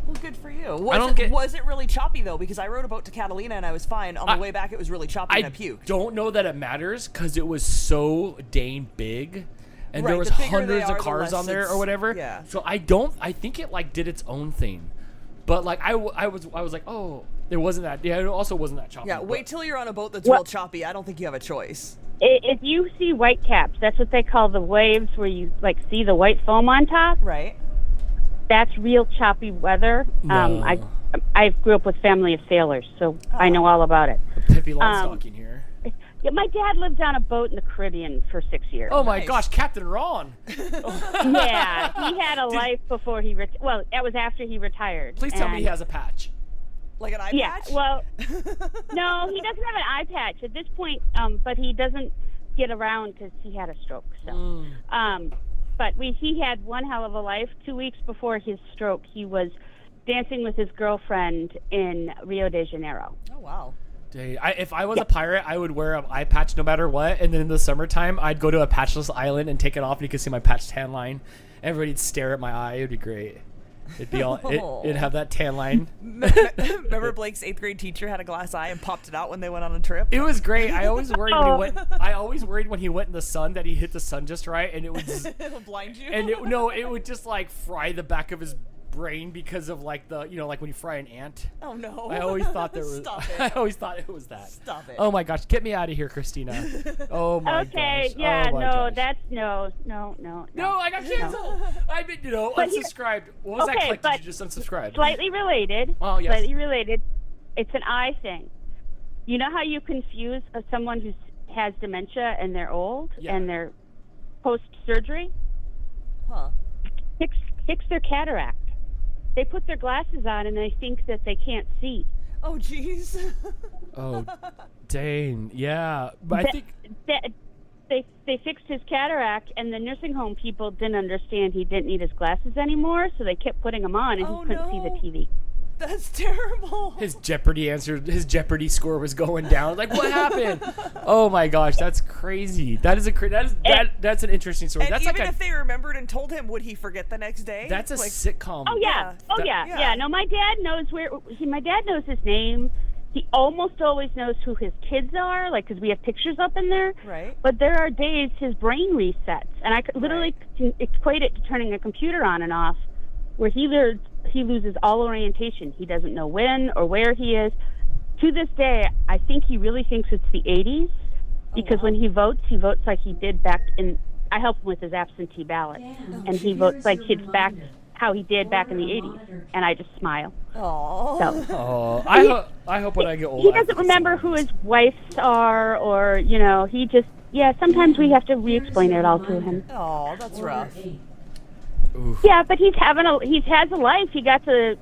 Well, good for you. Was it really choppy though? Because I rode a boat to Catalina and I was fine. On the way back, it was really choppy and I puked. I don't know that it matters because it was so dang big, and there was the bigger hundreds they of are, cars the on there less or whatever. Yeah. So I think it like did its own thing, but like I was like, oh, it wasn't that. Yeah, it also wasn't that choppy. Yeah. Wait till you're on a boat that's real choppy. I don't think you have a choice. If you see white caps, that's what they call the waves where you like see the white foam on top. Right. That's real choppy weather. No. I grew up with family of sailors, so I know all about it. Pippi Longstocking here. Yeah, my dad lived on a boat in the Caribbean for 6 years. Oh my gosh, Captain Ron. Yeah, he had a life before he well, that was after he retired. Please tell me he has a patch. Like an eye patch? Well, no, he doesn't have an eye patch at this point, but he doesn't get around because he had a stroke. So, but he had one hell of a life. 2 weeks before his stroke, he was dancing with his girlfriend in Rio de Janeiro. Oh, wow. Dude, if I was a pirate, I would wear an eye patch no matter what. And then in the summertime, I'd go to a patchless island and take it off, and you could see my patch tan line. Everybody'd stare at my eye. It'd be great. It'd be all. It'd have that tan line. Remember Blake's 8th grade teacher had a glass eye and popped it out when they went on a trip? It was great. I always worried when he went. I always worried when he went in the sun that he hit the sun just right, and it would. It'll blind you. And it would just like fry the back of his brain because of like the like when you fry an ant. Oh no! I always thought there was. Stop it. I always thought it was that. Stop it. Oh my gosh, get me out of here, Christina. Oh my gosh. Okay, yeah, oh my gosh. That's no. No, I got canceled. No. I've been, unsubscribed. What was that click? Did you just unsubscribe? Slightly related. Oh, yes. Slightly related. It's an eye thing. You know how you confuse someone who has dementia and they're old and they're post-surgery? Huh. Fix their cataract. They put their glasses on and they think that they can't see. Oh, jeez. Oh, dang. Yeah. But I think... They fixed his cataract, and the nursing home people didn't understand he didn't need his glasses anymore, so they kept putting them on, and he couldn't see the TV. That's terrible. His Jeopardy score was going down. Like, what happened? Oh my gosh, that's crazy. That's an interesting story. And that's even like if they remembered and told him, would he forget the next day? That's a sitcom. Oh yeah. Yeah. No, my dad knows my dad knows his name. He almost always knows who his kids are, like, because we have pictures up in there. Right. But there are days his brain resets, and I could literally equate it to turning a computer on and off, where he loses all orientation. He doesn't know when or where he is. to this day, I think he really thinks it's the 80s because when he votes like he did back in. I help him with his absentee ballot, and he votes like it's back how he did back in the 80s, and I just smile. Aww. So, I hope when I get older. He doesn't remember who his wives are, or he just sometimes we have to re-explain it all to him. Oh, that's rough. Oof. Yeah, but he has a life. He got to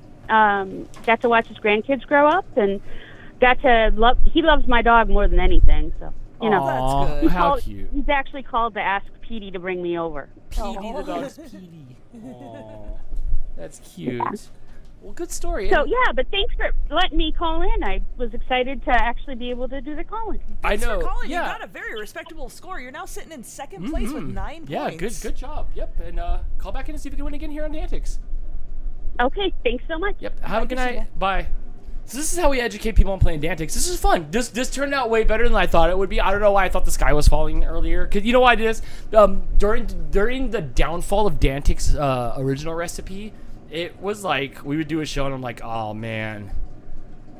watch his grandkids grow up, and he loves my dog more than anything. So Aw, that's good. How cute. He's actually called to ask Petey to bring me over. Petey, the dog's Petey. Aw, that's cute. Well, good story. So but thanks for letting me call in. I was excited to actually be able to do the call-in. Thanks I know. for calling. Yeah. You got a very respectable score. You're now sitting in second place with 9 Yeah, points. good job. Yep, and call back in and see if we can win again here on DANtics. Okay, thanks so much. Yep, have a good night. Bye. So this is how we educate people on playing DANtics. This is fun. This turned out way better than I thought it would be. I don't know why I thought the sky was falling earlier. Because you know why I did this? During the downfall of DANtics' original recipe, it was like we would do a show and I'm like, oh man.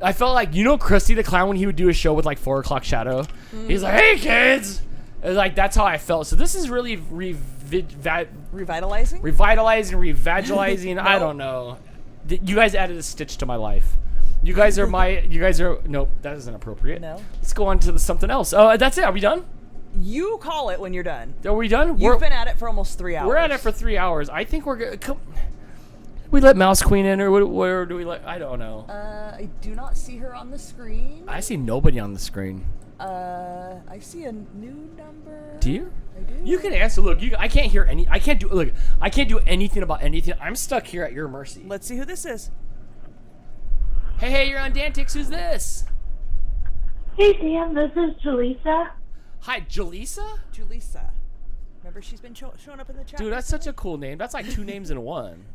I felt like, Krusty the Clown when he would do a show with like 4 o'clock shadow. He's like, hey kids! It was like, that's how I felt. So this is really revitalizing? Revitalizing. I don't know. You guys added a stitch to my life. Nope, that isn't appropriate. No. Let's go on to something else. That's it. Are we done? You call it when you're done. Are we done? You've been at it for almost 3 hours. We're at it for 3 hours. I think we're good. We let Mouse Queen in, or where do we let? I don't know. I do not see her on the screen. I see nobody on the screen. I see a new number. Do you? I do. You can answer. Look, I can't hear any. I can't do anything about anything. I'm stuck here at your mercy. Let's see who this is. Hey, you're on DANtics. Who's this? Hey, Dan, this is Jaleesa. Hi, Jaleesa? Julissa. Remember, she's been showing up in the chat. Dude, that's such a cool name. That's like 2 names in one.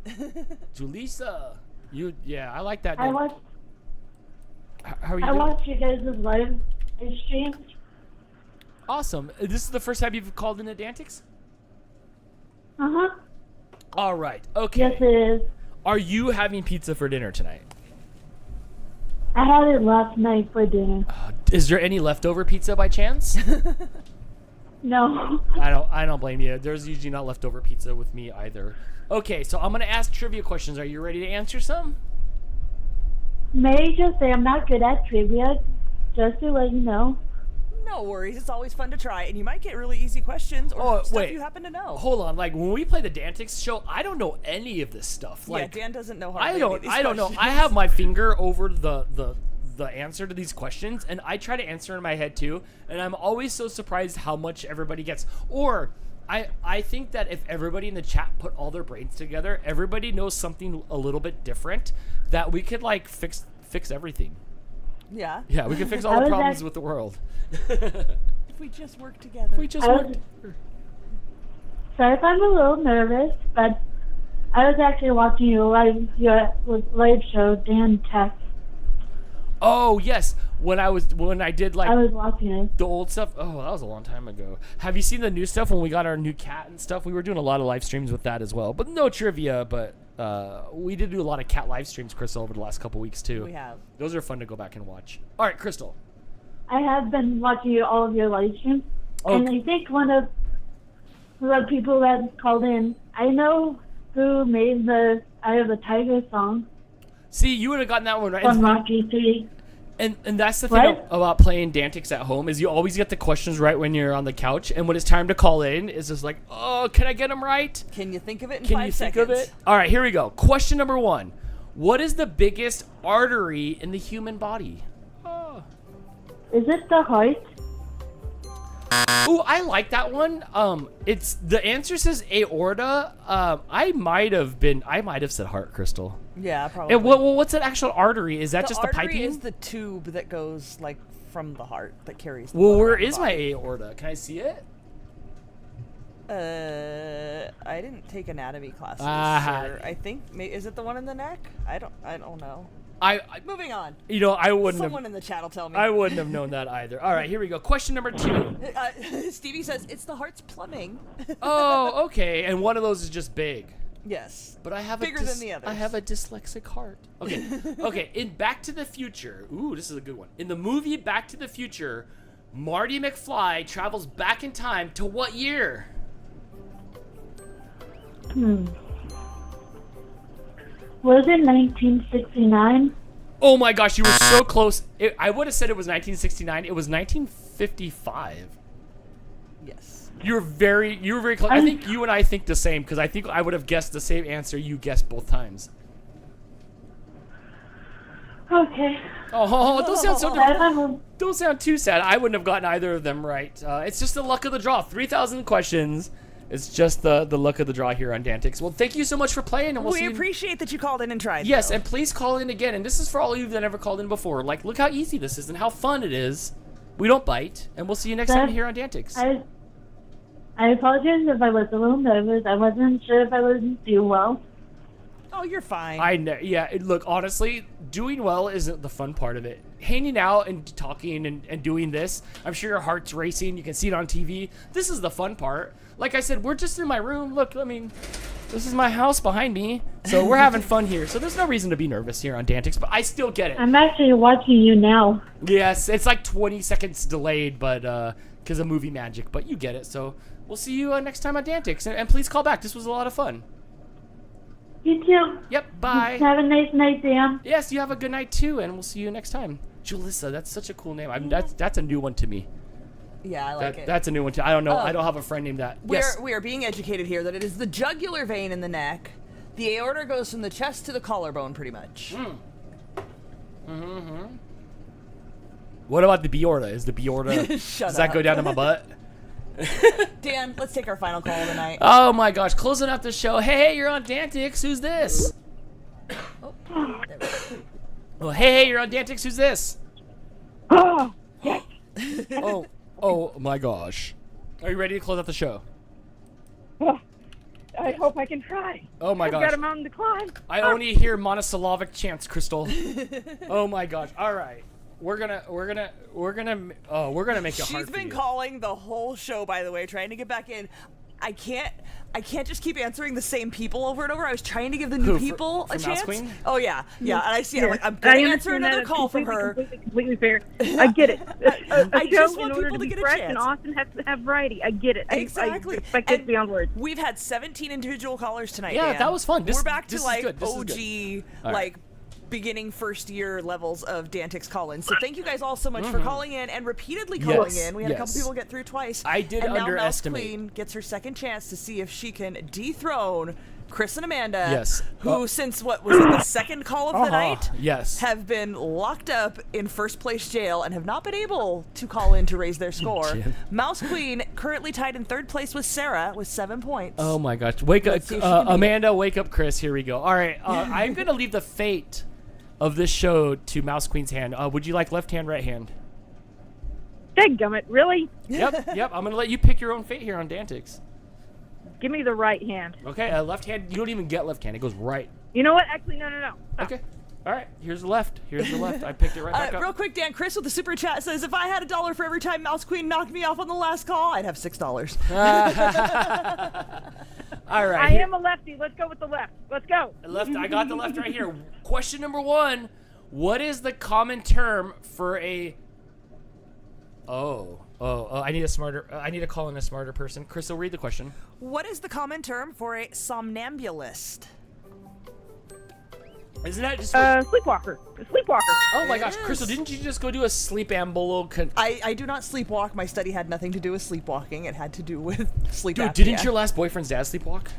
Julissa. I like that name. How are you doing? watch you guys' live streams. Awesome. This is the first time you've called in at DANtics? Uh-huh. All right. Okay. Yes, it is. Are you having pizza for dinner tonight? I had it last night for dinner. Is there any leftover pizza by chance? No. I don't blame you. There's usually not leftover pizza with me either. Okay, so I'm gonna ask trivia questions. Are you ready to answer some? May I just say I'm not good at trivia, just to let you know. No worries. It's always fun to try, and you might get really easy questions or stuff you happen to know. Hold on. Like when we play the DANtics show, I don't know any of this stuff. Like Dan doesn't know how. I don't know. I have my finger over the answer to these questions, and I try to answer in my head too, and I'm always so surprised how much everybody gets. Or I think that if everybody in the chat put all their brains together, everybody knows something a little bit different that we could like fix everything. Yeah. Yeah, we can fix all the problems with the world. If we just work together. Sorry if I'm a little nervous, but I was actually watching your live show, DANtics. Oh yes, when I did like I was watching it. The old stuff. Oh, that was a long time ago. Have you seen the new stuff when we got our new cat and stuff? We were doing a lot of live streams with that as well, but no trivia. But we did do a lot of cat live streams, Crystal, over the last couple weeks too. We have. Those are fun to go back and watch. All right, Crystal. I have been watching all of your live streams, and I think one of the people that called in, I know who made the "Eye of the Tiger" song. See, you would have gotten that one right. From Rocky 3. And that's the thing about playing DANtics at home is you always get the questions right when you're on the couch, and when it's time to call in, it's just like, oh, can I get them right? Can you think of it in Can 5 you seconds? think of it? All right, here we go. Question number 1. What is the biggest artery in the human body? Is it the heart? Ooh, I like that one. It's the answer says aorta. I might have said heart, Crystal. Yeah, probably. And what's an actual artery? Is that just the piping? The artery is the tube that goes like from the heart that carries. The Well, blood where around the is my body. aorta? Can I see it? I didn't take anatomy classes. Ah. Sir. I think is it the one in the neck? I don't know. Moving on. You know, I wouldn't Someone have. in the chat will tell me. I wouldn't have known that either. All right, here we go. Question number 2. Stevie says it's the heart's plumbing. Oh, okay. And one of those is just big. Yes. But I have bigger than the others. I have a dyslexic heart. Okay. Okay. In Back to the Future, ooh, this is a good one. In the movie Back to the Future, Marty McFly travels back in time to what year? Was it 1969? Oh my gosh, you were so close. I would have said it was 1969. It was 1955. Yes. You were very close. I think you and I think the same, because I think I would have guessed the same answer you guessed both times. Okay. Oh, don't sound too sad. I wouldn't have gotten either of them right. It's just the luck of the draw. 3,000 questions. It's just the luck of the draw here on DANtics. Well, thank you so much for playing, and we appreciate that you called in and tried. Yes, though. and please call in again. And this is for all of you that never called in before. Like, look how easy this is and how fun it is. We don't bite, and we'll see you next time here on DANtics. I apologize if I was a little nervous. I wasn't sure if I would do well. Oh, you're fine. I know. Yeah, look, honestly, doing well isn't the fun part of it. Hanging out and talking and doing this, I'm sure your heart's racing. You can see it on TV. This is the fun part. Like I said, we're just in my room. Look, I mean, this is my house behind me. So we're having fun here. So there's no reason to be nervous here on DANtics, but I still get it. I'm actually watching you now. Yes, it's like 20 seconds delayed, but because of movie magic. But you get it. So we'll see you next time on DANtics. And please call back. This was a lot of fun. You too. Yep, bye. Have a nice night, Dan. Yes, you have a good night too, and we'll see you next time. Julissa, that's such a cool name. I mean, that's a new one to me. Yeah, I like it. That's a new one too. I don't know. I don't have a friend named that. We are being educated here that it is the jugular vein in the neck. The aorta goes from the chest to the collarbone, pretty much. What about the aorta? Is the aorta? Does that go down to my butt? Dan, let's take our final call of the night. Oh my gosh, closing up the show. Hey, you're on DANtics. Who's this? Oh, hey, you're on DANtics. Who's this? Oh, yes. Oh my gosh. Are you ready to close out the show? I hope I can try. Oh my gosh. I've got a mountain to climb. I only hear monosyllabic chants, Crystal. Oh my gosh. All right. We're gonna make it hard. She's been calling the whole show, by the way, trying to get back in. I can't just keep answering the same people over and over. I was trying to give the new people a chance. Queen? Oh yeah. And I see. I'm like, I'm gonna answer another call from her. Completely fair. I get it. I just want people to get a chance. And Austin has to have variety. I get it. Exactly. I expect it beyond words. We've had 17 individual callers tonight. Yeah, Dan. that was fun. We're back to like OG, like beginning first year levels of DANtics call-ins. So thank you guys all so much for calling in and repeatedly calling in. We had a couple people get through twice. I did and underestimate. Now Mouse Queen gets her second chance to see if she can dethrone Chris and Amanda. Yes. Who, since what was it, the second call of the night? Yes. Have been locked up in first place jail and have not been able to call in to raise their score. Mouse Queen currently tied in third place with Sarah with 7 points. Oh my gosh. Wake up, Amanda, wake up, Chris. Here we go. All right. I'm going to leave the fate of this show to Mouse Queen's hand. Would you like left hand, right hand? Dadgummit, really? Yep. I'm going to let you pick your own fate here on DANtics. Give me the right hand. Okay, left hand. You don't even get left hand. It goes right. You know what? Actually, no. Okay. All right. Here's the left. I picked it right back up. Real quick, Dan, Chris with the super chat says, if I had $1 for every time Mouse Queen knocked me off on the last call, I'd have $6. All right. I am a lefty. Let's go with the left. Let's go. Left. I got the left right here. Question number 1. What is the common term for a... I need to call in a smarter person. Crystal, read the question. What is the common term for a somnambulist? Isn't that just sleepwalker? A sleepwalker. Oh my gosh, Crystal, didn't you just go do a sleepambulo? I do not sleepwalk. My study had nothing to do with sleepwalking. It had to do with sleep apnea. Dude, didn't your last boyfriend's dad sleepwalk?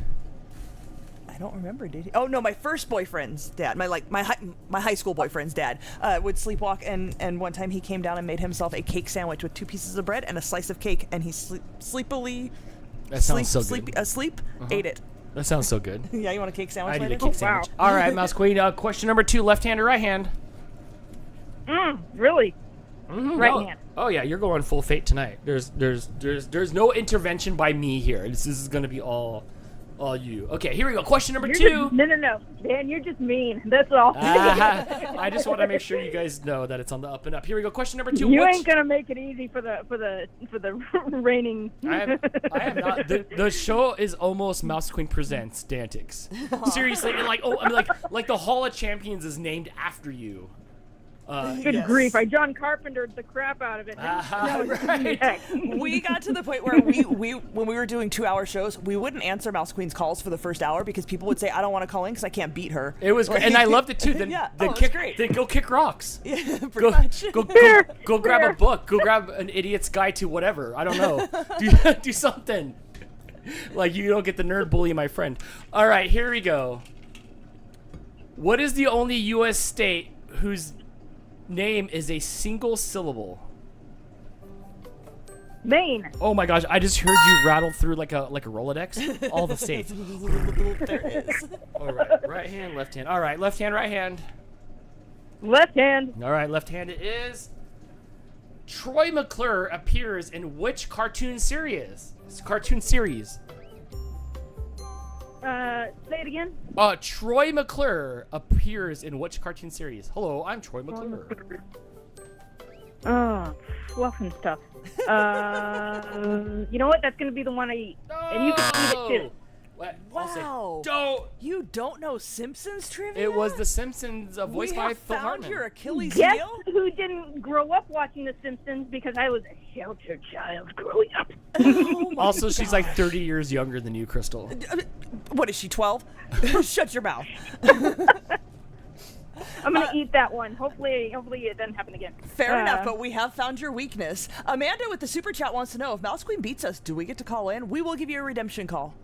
I don't remember, did he? Oh no, my first boyfriend's dad, my high school boyfriend's dad, would sleepwalk, and one time he came down and made himself a cake sandwich with 2 pieces of bread and a slice of cake, and he sleepily ate it. That sounds so good. Yeah, you want a cake sandwich? I need later? a cake sandwich. All right, Mouse Queen. Question number 2: left hand or right hand? Really? Right hand. Oh yeah, you're going full fate tonight. There's no intervention by me here. This is going to be all All you. Okay, here we go. Question number You're 2. just- no. Dan, you're just mean. That's all. I just want to make sure you guys know that it's on the up and up. Here we go. Question number 2. You ain't gonna make it easy for the reigning. I am not. The show is almost Mouse Queen Presents DANtics. Seriously, and like the Hall of Champions is named after you. Good grief! I John Carpentered the crap out of it. Right. We got to the point where we when we were doing 2-hour shows, we wouldn't answer Mouse Queen's calls for the first hour because people would say, "I don't want to call in because I can't beat her." It was great, and I loved it too. Then, great. Then go kick rocks. Yeah, pretty much. Go grab a book. Go grab an idiot's guide to whatever. I don't know. Do something. Like you don't get the nerd bully, my friend. All right, here we go. What is the only U.S. state whose name is a single syllable? Maine. Oh my gosh, I just heard you rattle through like a Rolodex. All the states. There it is. All right, right hand, left hand. All right, left hand, right hand. Left hand. All right, left hand it is. Troy McClure appears in which cartoon series? Say it again. Troy McClure appears in which cartoon series? Hello, I'm Troy McClure. Oh, fluff and stuff. You know what? That's gonna be the one I eat, and you can eat it too. Wow. You don't know Simpsons trivia? It was The Simpsons, voiced by Phil found Hartman. your Achilles Guess heel? who didn't grow up watching The Simpsons because I was a sheltered child growing up. Also, she's like 30 years younger than you, Crystal. What is she, 12? Shut your mouth. I'm gonna eat that one. Hopefully it doesn't happen again. Fair enough, but we have found your weakness. Amanda with the super chat wants to know if Mouse Queen beats us, do we get to call in? We will give you a redemption call.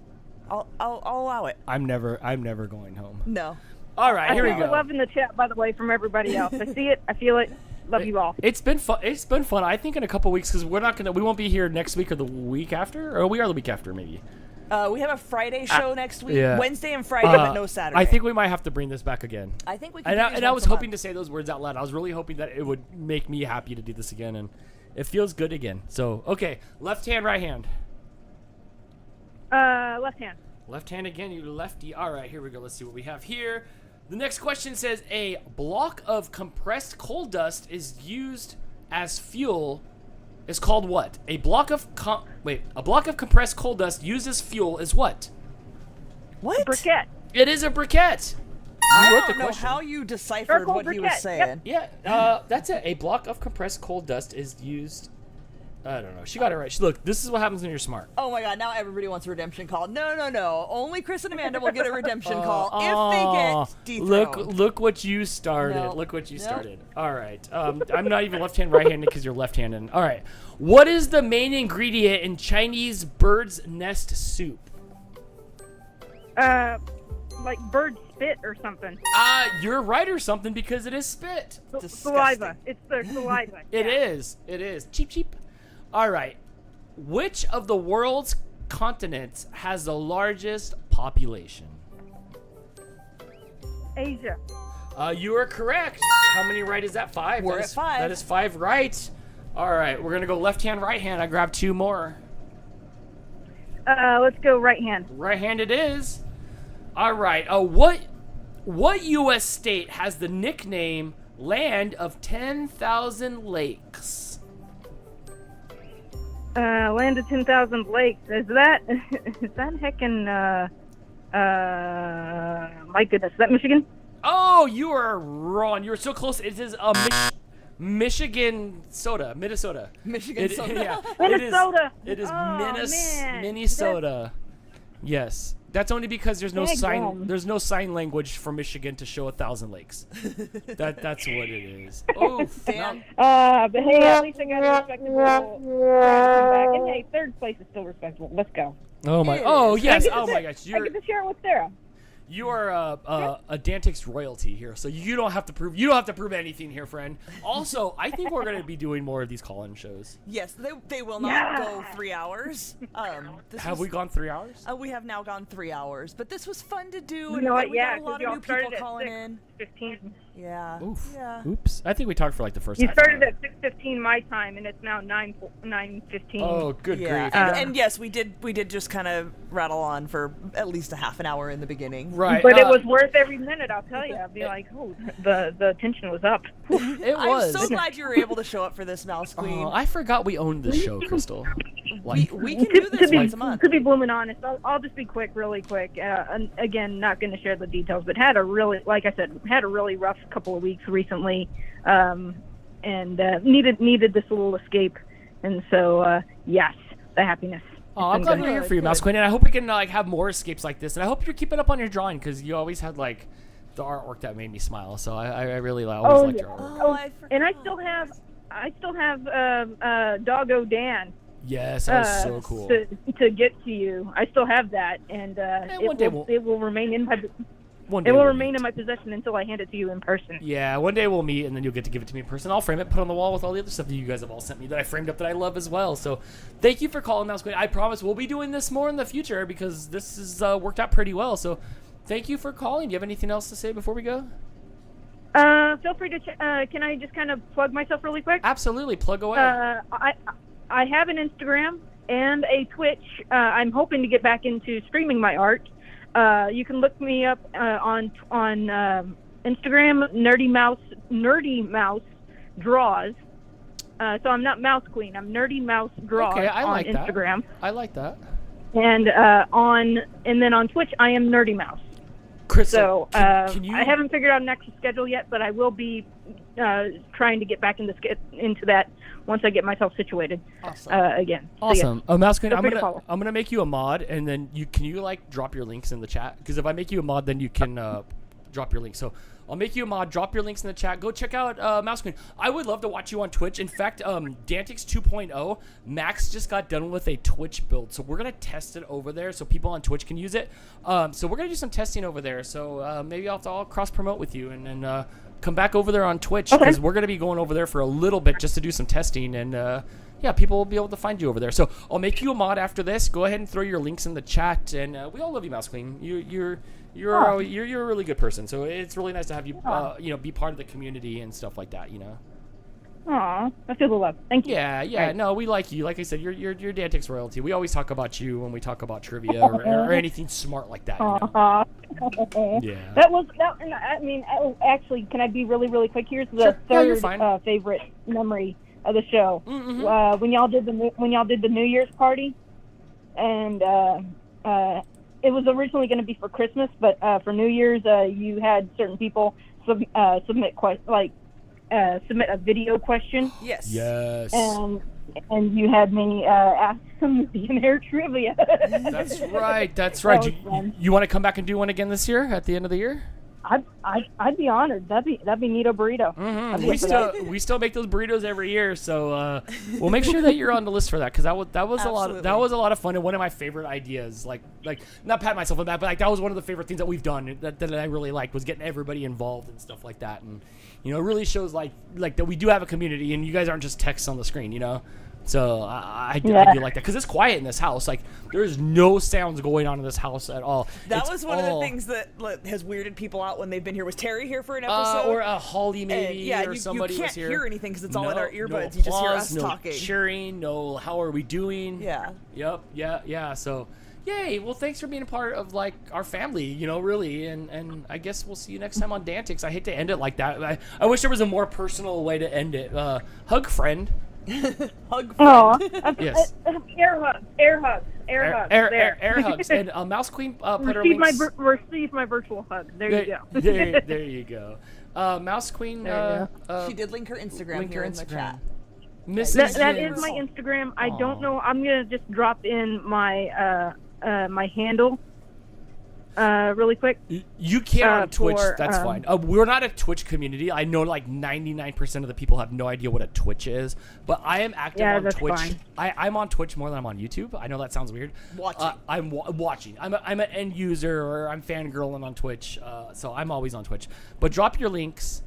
I'll allow it. I'm never going home. No. All right, here we go. Love in the chat, by the way, from everybody else. I see it. I feel it. Love you all. It's been fun. It's been fun. I think in a couple weeks because we won't be here next week or the week after, or we are the week after maybe. We have a Friday show next week, yeah. Wednesday and Friday, but no Saturday. I think we might have to bring this back again. I think we can. And I was hoping to say those words out loud. I was really hoping that it would make me happy to do this again, and it feels good again. So okay, left hand, right hand. Left hand. Left hand again, you lefty. All right, here we go. Let's see what we have here. The next question says a block of compressed coal dust is used as fuel. Is called what? A block of compressed coal dust used as fuel is what? What? Briquette. It is a briquette. I don't know how you deciphered what he was saying. Yep. Yeah, that's it. A block of compressed coal dust is used. I don't know. She got it right. Look, this is what happens when you're smart. Oh my god, now everybody wants a redemption call. No. Only Chris and Amanda will get a redemption call if they get dethroned. Look what you started. No. Look what you started. All right. I'm not even left-handed, right-handed because you're left-handed. All right. What is the main ingredient in Chinese bird's nest soup? Like bird spit or something. You're right or something because it is spit. Saliva. It's their saliva. It is. Cheap. All right. Which of the world's continents has the largest population? Asia. You are correct. How many right is that? 5? We're at 5. That is 5 right. All right. We're going to go left hand, right hand. I grabbed 2 more. Let's go right hand. Right hand it is. All right. What U.S. state has the nickname Land of 10,000 Lakes? Land of 10,000 Lakes. Is that heckin', my goodness, is that Michigan? Oh, you are wrong. You were so close. It is Michigan soda, Minnesota. Michigan soda. Yeah, Minnesota. It is man. Minnesota. Yes. That's only because there's no Daggone. sign language for Michigan to show 1,000 lakes. That's what it is. Oof. Damn. But hey, at least I got a respectable back. And hey, 3rd place is still respectable. Let's go. Oh my. Oh yes. Oh my gosh. I get to share it with Sarah. You are a DANtics royalty here, so you don't have to prove anything here, friend. Also, I think we're gonna be doing more of these call-in shows. Yes, they will not go 3 hours. Have we gone 3 hours? We have now gone 3 hours, but this was fun to do. You and know what? we Yeah, got a lot because of y'all new people started calling at in. 6:15. Yeah. Oof. Yeah. Oops. I think we talked for like the first You half started hour. at 6:15 my time, and it's now 9:15. Oh, good Yeah, grief. and yes, we did just kind of rattle on for at least a half an hour in the beginning. Right. But it was worth every minute, I'll tell you. I'd be like, oh, the tension was up. It was. I'm so glad you were able to show up for this, Mouse Queen. Oh, I forgot we owned this show, Crystal. we can do this once a month. To be blooming honest, I'll just be really quick. And again, not going to share the details, but had a really, like I said, had a really rough couple of weeks recently, and needed this little escape. And so, yes, the happiness. Oh, I'm glad we're here for you, Mouse Queen, and I hope we can have more escapes like this. And I hope you're keeping up on your drawing because you always had like the artwork that made me smile. So I really always liked your artwork. And I still have Doggo Dan. Yes, that was so cool. To get to you, I still have that, and it will remain in my. It will remain in my possession until I hand it to you in person. Yeah, one day we'll meet, and then you'll get to give it to me in person. I'll frame it, put it on the wall with all the other stuff that you guys have all sent me that I framed up that I love as well. So thank you for calling, Mouse Queen. I promise we'll be doing this more in the future because this has worked out pretty well. So thank you for calling. Do you have anything else to say before we go? Feel free to. Can I just kind of plug myself really quick? Absolutely, plug away. I have an Instagram and a Twitch. I'm hoping to get back into streaming my art. You can look me up on Instagram, Nerdy Mouse Draws. So I'm not Mouse Queen. I'm Nerdy Mouse Draws on Instagram. That. I like that. And then on Twitch, I am Nerdy Mouse. Crystal, so can you... I haven't figured out an extra schedule yet, but I will be trying to get back into that once I get myself situated again. Awesome. So, yeah. Mouse Queen, I'm gonna make you a mod, and then can you like drop your links in the chat? Because if I make you a mod, then you can drop your links. So I'll make you a mod, drop your links in the chat. Go check out Mouse Queen. I would love to watch you on Twitch. In fact, DANtics 2.0, Max just got done with a Twitch build. So we're going to test it over there so people on Twitch can use it. So we're going to do some testing over there. So maybe I'll have to all cross-promote with you and come back over there on Twitch because we're going to be going over there for a little bit just to do some testing. And yeah, people will be able to find you over there. So I'll make you a mod after this. Go ahead and throw your links in the chat. And we all love you, Mouse Queen. You're a really good person, so it's really nice to have you, be part of the community and stuff like that, Aw, I feel the love. Thank you. Yeah, right. No, we like you. Like I said, you're DANtics royalty. We always talk about you when we talk about trivia or anything smart like that. Yeah. That was. I mean, actually, can I be really, really quick? Here's the third favorite memory of the show. Mm-hmm. When y'all did the New Year's party, and it was originally going to be for Christmas, but for New Year's, you had certain people submit a video question. Yes. Yes. And you had me ask some millionaire trivia. That's right. That's right. You want to come back and do one again this year at the end of the year? I'd be honored. That'd be Nito Burrito. Mm-hmm. We still make those burritos every year, so we'll make sure that you're on the list for that because that was a lot of fun and one of my favorite ideas. Like not pat myself on the back, but that was one of the favorite things that we've done that I really liked was getting everybody involved and stuff like that. And it really shows like that we do have a community and you guys aren't just text on the screen, So I do like that because it's quiet in this house. Like there's no sounds going on in this house at all. That was one of the things that has weirded people out when they've been here. Was Terry here for an episode? Or Holly maybe? Or somebody you can't was here. hear anything because it's all in our earbuds. No You just hear us no talking. Cheering. No, how are we doing? Yeah. Yep. Yeah. So, yay! Well, thanks for being a part of our family. Really, and I guess we'll see you next time on DANtics. I hate to end it like that. I wish there was a more personal way to end it. Hug friend. Hug friend. Oh, yes. Air hugs. Air hugs. And Mouse Queen put her links. Receive my virtual hug. There you go. there you go. Mouse Queen. She did link her Instagram here in the chat. That is my Instagram. I don't know. I'm gonna just drop in my my handle. really quick? You can on Twitch. For, That's fine. We're not a Twitch community. I know like 99% of the people have no idea what a Twitch is, but I am active on that's Twitch. fine. I'm on Twitch more than I'm on YouTube. I know that sounds weird. Watching. I'm watching. I'm an end user, or I'm fangirling on Twitch. So I'm always on Twitch. But drop your links,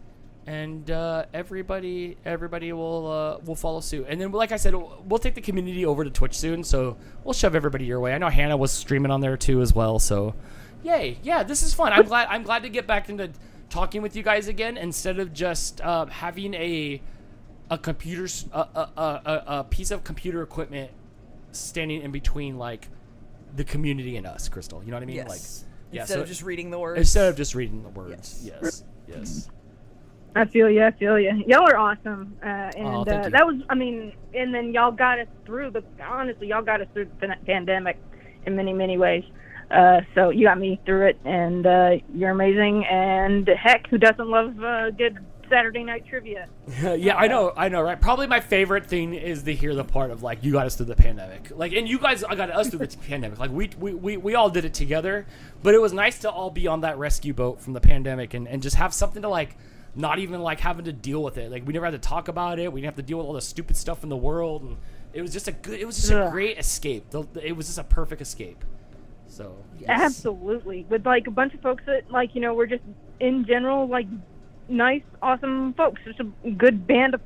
and everybody will follow suit. And then, like I said, we'll take the community over to Twitch soon. So we'll shove everybody your way. I know Hannah was streaming on there too as well. So, yay! Yeah, this is fun. I'm glad to get back into talking with you guys again instead of just having a computer a piece of computer equipment standing in between like the community and us, Crystal. You know what I mean? Yes. Like, yeah, Instead of just reading the words. Instead of just reading the words. Yes. I feel you. Y'all are awesome. And thank you. that was, I mean, and then y'all got us through honestly, y'all got us through the pandemic in many, many ways. So you got me through it, and you're amazing. And heck, who doesn't love good Saturday night trivia? Yeah, I know, right? Probably my favorite thing is to hear the part of like, you got us through the pandemic. Like, and you guys got us through the pandemic. Like, we all did it together, but it was nice to all be on that rescue boat from the pandemic and just have something to like, not even like having to deal with it. Like, we never had to talk about it. We didn't have to deal with all the stupid stuff in the world. And it was just a great escape. It was just a perfect escape. So, yes. Absolutely. With like a bunch of folks that like, you know, we're just in general, like nice, awesome folks. It's a good band of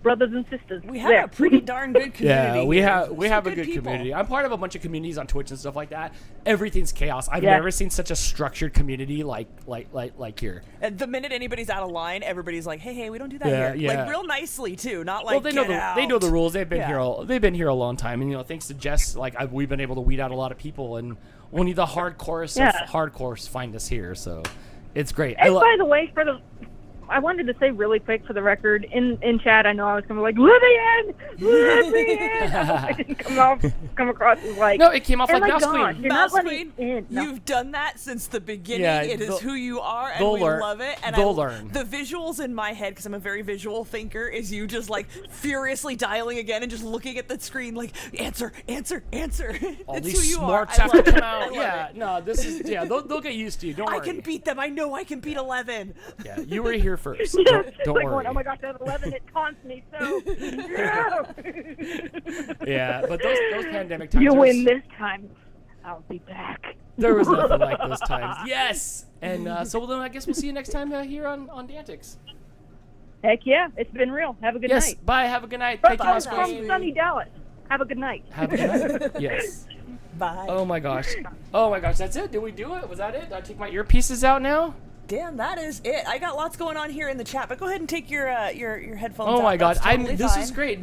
brothers and sisters. We have a pretty darn good community. Yeah, we have a good community. I'm part of a bunch of communities on Twitch and stuff like that. Everything's chaos. I've never seen such a structured community like here. And the minute anybody's out of line, everybody's like, "Hey, we don't do that here." Yeah. Like real nicely too, not like they know the rules. They've been here a long time, and you know, thanks to Jess, like we've been able to weed out a lot of people, and only the hardcores of hardcores find us here. So it's great. And by the way, I wanted to say really quick for the record, in chat, I know I was going to be like, let me in! I didn't come across as like... No, it came off like Mouse Queen. You're not letting in. No. You've done that since the beginning. Yeah, it is who you are, and we love it. And they'll learn. The visuals in my head, because I'm a very visual thinker, is you just like furiously dialing again and just looking at the screen like, answer. All it's these who you smarts are. have to come out. They'll get used to you. Don't worry. I can beat them. I know I can beat 11. Yeah, you were here first. Don't like worry. Going, oh my gosh, that 11, it taunts me so. Yeah, but those pandemic times. You win this time. I'll be back. There was nothing like those times. Yes! And so then I guess we'll see you next time here on DANtics. Heck yeah, it's been real. Have a good night. Yes, bye. Have a good night. Bye. Thank you, Mouse Queen. From sunny Dallas. Have a good night. Have a good night. Yes. Bye. Oh my gosh. That's it. Did we do it? Was that it? Did I take my earpieces out now? Dan, that is it. I got lots going on here in the chat, but go ahead and take your headphones out. Oh my god, Totally this fine. is great.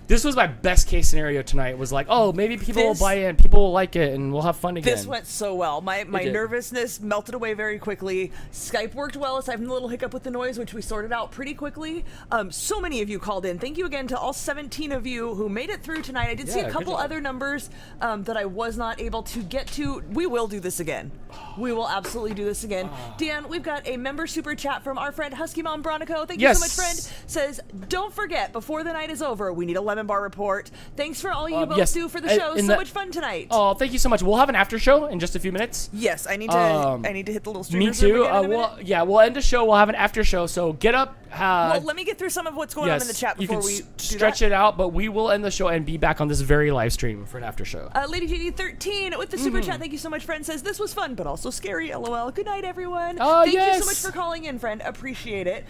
This was my best case scenario tonight. Was like, oh, maybe people will buy in, people will like it, and we'll have fun again. This went so well. My nervousness melted away very quickly. Skype worked well aside from the little hiccup with the noise, which we sorted out pretty quickly. So many of you called in. Thank you again to all 17 of you who made it through tonight. I did see a couple other numbers that I was not able to get to. We will do this again. We will absolutely do this again. Dan, we've got a member super chat from our friend Husky Mom Bronico. Thank you so much, friend. Says, don't forget, before the night is over, we need a Lemon Bar report. Thanks for all you both do for the show. So much fun tonight. Oh, thank you so much. We'll have an after show in just a few minutes. Yes, I need to hit the little streamers. Me too. We'll end the show. We'll have an after show. So get up. Well, let me get through some of what's going on in the chat before we stretch it out. But we will end the show and be back on this very live stream for an after show. Lady JD13 with the super chat. Thank you so much, friend. Says this was fun, but also scary. LOL. Good night, everyone. Thank you so much for calling in, friend. Appreciate it.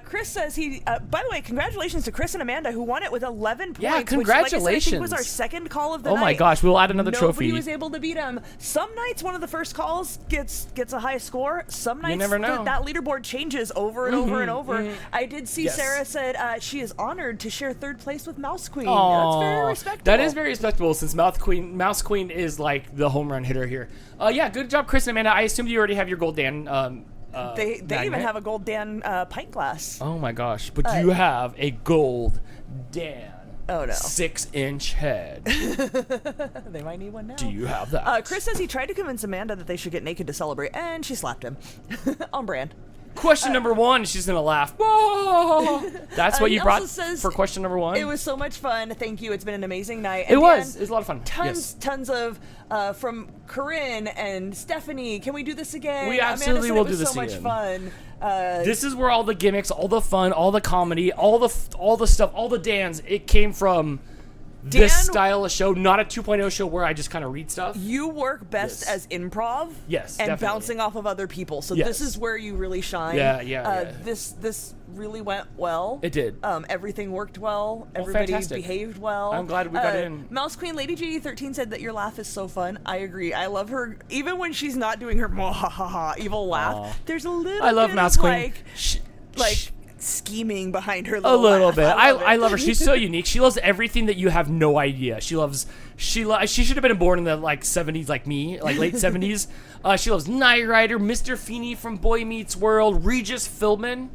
Chris says he. By the way, congratulations to Chris and Amanda who won it with 11 points. Yeah, congratulations. Which, like I said, I think was our second call of the night. Oh my gosh, we'll add another trophy. Nobody was able to beat him. Some nights, one of the first calls gets a high score. Some nights, you never know. That leaderboard changes over and over and over. I did see Sarah said she is honored to share third place with Mouse Queen. That's very respectable. That is very respectable since Mouse Queen is like the home run hitter here. Yeah, good job, Chris and Amanda. I assumed you already have your gold Dan. They even have a gold Dan pint glass. Oh my gosh! But you have a gold Dan. Oh no! 6-inch head. They might need one now. Do you have that? Chris says he tried to convince Amanda that they should get naked to celebrate, and she slapped him. On brand. Question number 1, she's gonna laugh. Whoa! That's what you He brought also says, for question number 1? It was so much fun. Thank you. It's been an amazing night. It And was. Dan, It was a lot of fun. Tons of from Corinne and Stephanie. Can we do this again? We absolutely will do this again. It was so much fun. This is where all the gimmicks, all the fun, all the comedy, all the stuff, all the Dans, it came from this style of show, not a 2.0 show where I just kind of read stuff. You work best as improv, Yes, and definitely. bouncing off of other people. So Yes. this is where you really shine. Yeah. This really went well. It did. Everything worked well. Everybody fantastic. behaved well. I'm glad we got in. Mouse Queen Lady G13 said that your laugh is so fun. I agree. I love her, even when she's not doing her evil laugh. Aw. There's a little. I love bit Mouse of Queen. like scheming behind her. A little laugh. bit. I it. love her. She's so unique. She loves everything that you have no idea. She should have been born in the 70s like me, like late 70s. She loves Knight Rider, Mr. Feeney from Boy Meets World, Regis Philbin.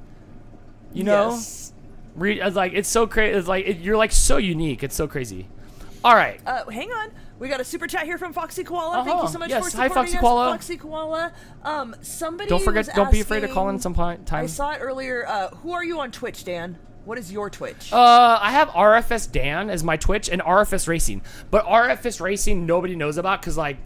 You know? Yes. It's so crazy. It's like you're like so unique. It's so crazy. All right. Hang on. We got a super chat here from Foxy Koala. Thank you so much Yes. for supporting Hi, Foxy us, Koala. Foxy Koala. Somebody Don't forget. was Don't be afraid to asking- call in time. I saw it earlier. Who are you on Twitch, Dan? What is your Twitch? I have RFS Dan as my Twitch and RFS Racing, but RFS Racing nobody knows about because like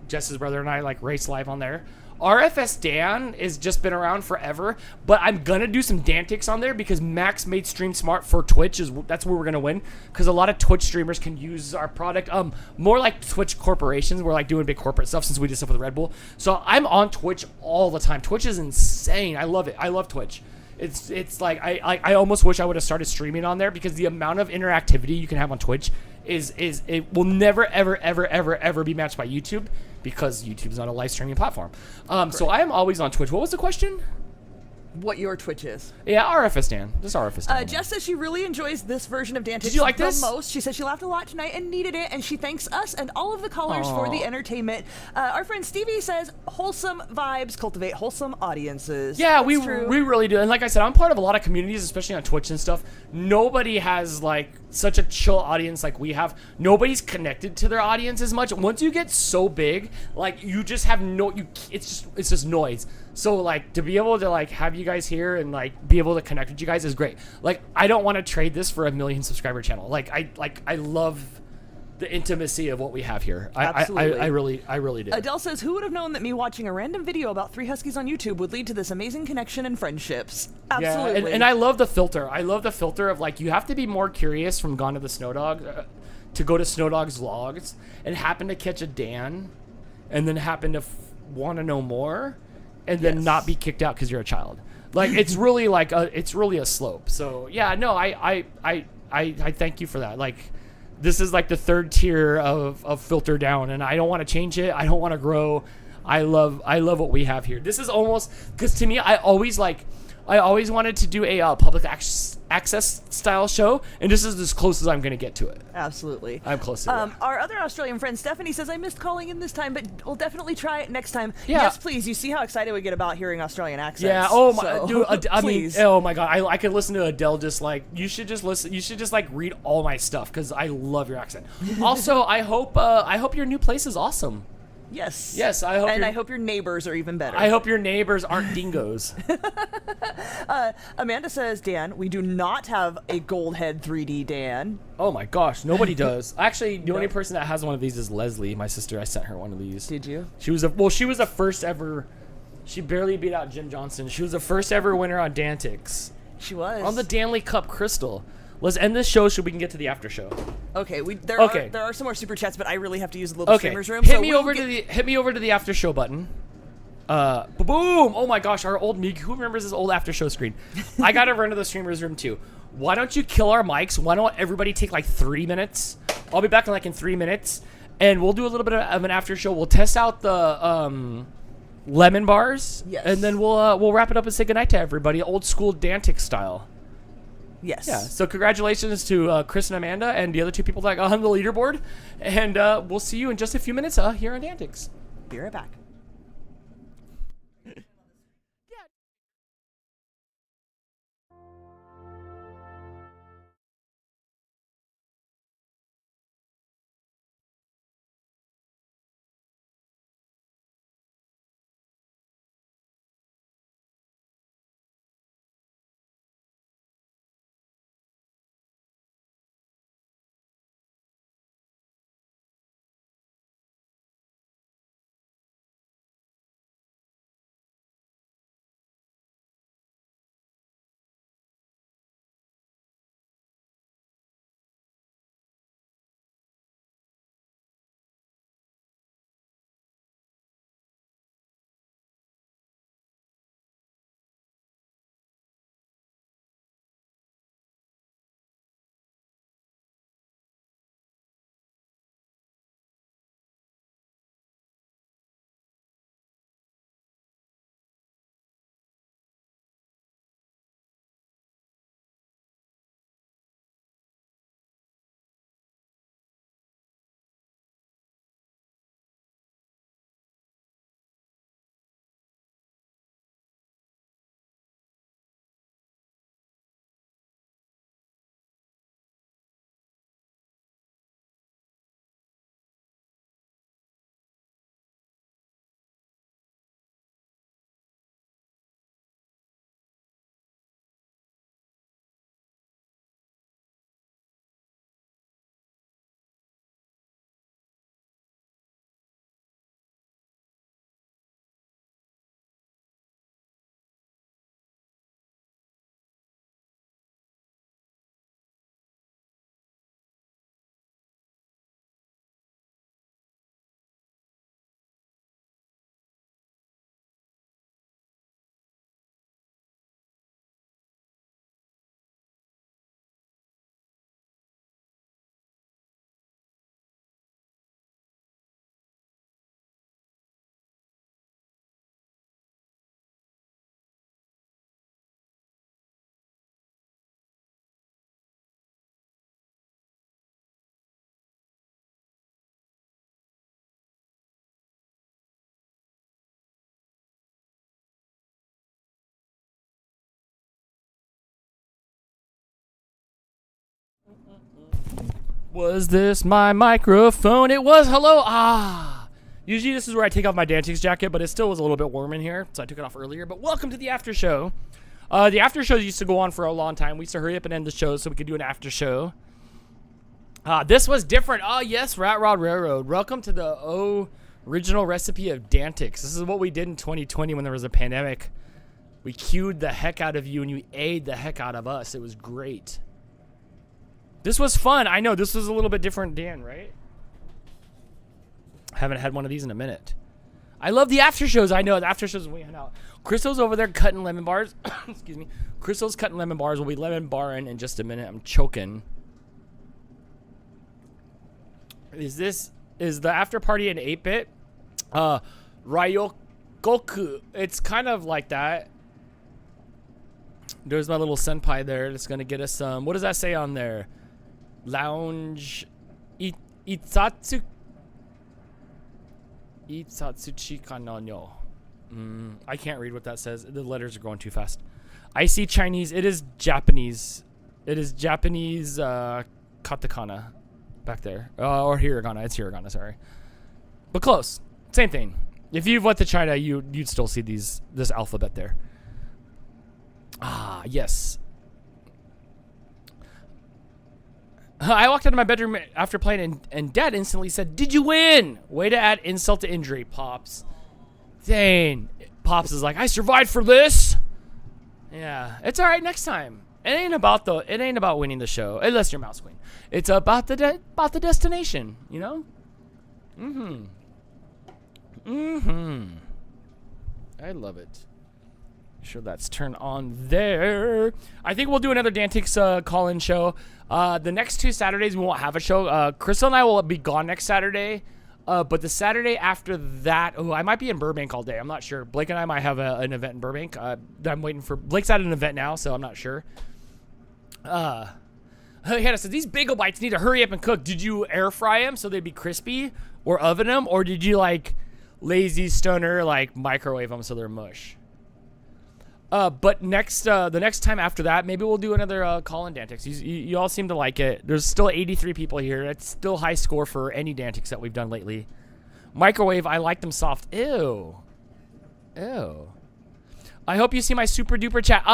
Jess's brother and I race live on there. RFS Dan has just been around forever, but I'm gonna do some DANtics on there because Max made Stream Smart for Twitch. That's where we're gonna win because a lot of Twitch streamers can use our product. More like Twitch corporations. We're doing big corporate stuff since we did stuff with Red Bull. So I'm on Twitch all the time. Twitch is insane. I love it. I love Twitch. It's like I almost wish I would have started streaming on there because the amount of interactivity you can have on Twitch is it will never ever be matched by YouTube because YouTube's not a live streaming platform. So I am always on Twitch. What was the question? What your Twitch is? Yeah, RFS Dan. Just RFS Dan. Jess says she really enjoys this version of DANtics Did you like the this? most. She said she laughed a lot tonight and needed it, and she thanks us and all of the callers for the Aw. entertainment. Our friend Stevie says wholesome vibes cultivate wholesome audiences. Yeah, That's true. we really do. And like I said, I'm part of a lot of communities, especially on Twitch and stuff. Nobody has such a chill audience like we have. Nobody's connected to their audience as much. Once you get so big, you just have it's just noise. So to be able to have you guys here and be able to connect with you guys is great. I don't want to trade this for a 1 million subscriber channel. I love the intimacy of what we have here. Absolutely. I really do. Adele says, who would have known that me watching a random video about 3 Huskies on YouTube would lead to this amazing connection and friendships? Absolutely. Yeah, and I love the filter. I love the filter of you have to be more curious from Gone to the Snow Dog to go to Snow Dog's vlogs and happen to catch a Dan and then happen to want to know more and then not be kicked out because you're a child. It's really it's really a slope. So yeah, no, I thank you for that. This is the 3rd tier of filter down, and I don't want to change it. I don't want to grow. I love what we have here. This is almost because to me, I always wanted to do a public access style show, and this is as close as I'm going to get to it. Absolutely. I'm close to it. Our other Australian friend Stephanie says, I missed calling in this time, but we'll definitely try it next time. Yeah. Yes, please. You see how excited we get about hearing Australian accents. Yeah. Oh my, so, dude. I mean, please. oh my god. I could listen to Adele just you should just listen. You should just read all my stuff because I love your accent. Also, I hope your new place is awesome. Yes. Yes. I hope your neighbors are even better. I hope your neighbors aren't dingoes. Amanda says, Dan, we do not have a gold head 3D Dan. Oh my gosh, nobody does. Actually, the only person that has one of these is Leslie, my sister. I sent her one of these. Did you? She was the first ever. She barely beat out Jim Johnson. She was the first ever winner on DANtics. She was. On the Danley Cup Crystal. Let's end this show so we can get to the after show. Okay, there are some more super chats, but I really have to use the little streamers room. Hit me over to the after show button. Boom! Oh my gosh, our old who remembers this old after show screen? I gotta run to the streamers room too. Why don't you kill our mics? Why don't everybody take 3 minutes? I'll be back in 3 minutes, and we'll do a little bit of an after show. We'll test out the lemon bars, yes, and then we'll wrap it up and say goodnight to everybody, old school DANtics style. Yes. Yeah. So congratulations to Chris and Amanda and the other 2 people that got on the leaderboard, and we'll see you in just a few minutes here on DANtics. Be right back. Was this my microphone? It was. Hello. Usually this is where I take off my DANtics jacket, but it still was a little bit warm in here, so I took it off earlier. But welcome to the after show. The after shows used to go on for a long time. We used to hurry up and end the show so we could do an after show. This was different. Oh, yes, Rat Rod Railroad. Welcome to the original recipe of DANtics. This is what we did in 2020 when there was a pandemic. We cued the heck out of you, and you ate the heck out of us. It was great. This was fun. I know, this was a little bit different, Dan, right? Haven't had one of these in a minute. I love the after shows. I know, the after shows when we hang out. Crystal's over there cutting lemon bars. Excuse me. Crystal's cutting lemon bars. We'll be lemon barring in just a minute. I'm choking. Is the after party an 8-bit? Ryogoku. It's kind of like that. There's my little senpai there that's going to get us some. What does that say on there? Lounge. Itsatsuchi kanonyo. I can't read what that says. The letters are going too fast. I see Chinese. It is Japanese. It is Japanese katakana back there. Or hiragana. It's hiragana, sorry. But close. Same thing. If you've went to China, you'd still see this alphabet there. Yes. I walked out of my bedroom after playing, and Dad instantly said, "Did you win?" Way to add insult to injury, Pops. Dang. Pops is like, "I survived for this." Yeah, it's all right next time. It ain't about winning the show, unless you're Mouse Queen. It's about the destination, you know? I love it. Sure, that's turned on there. I think we'll do another DANtics call-in show. The next 2 Saturdays we won't have a show. Crystal and I will be gone next Saturday. But the Saturday after that, I might be in Burbank all day. I'm not sure. Blake and I might have an event in Burbank. I'm waiting for Blake's at an event now, so I'm not sure. Hannah says these bagel bites need to hurry up and cook. Did you air fry them so they'd be crispy, or oven them, or did you like lazy stoner like microwave them so they're mush? But the next time after that, maybe we'll do another call-in DANtics. You all seem to like it. There's still 83 people here. That's still high score for any DANtics that we've done lately. Microwave, I like them soft. Ew. I hope you see my super duper chat.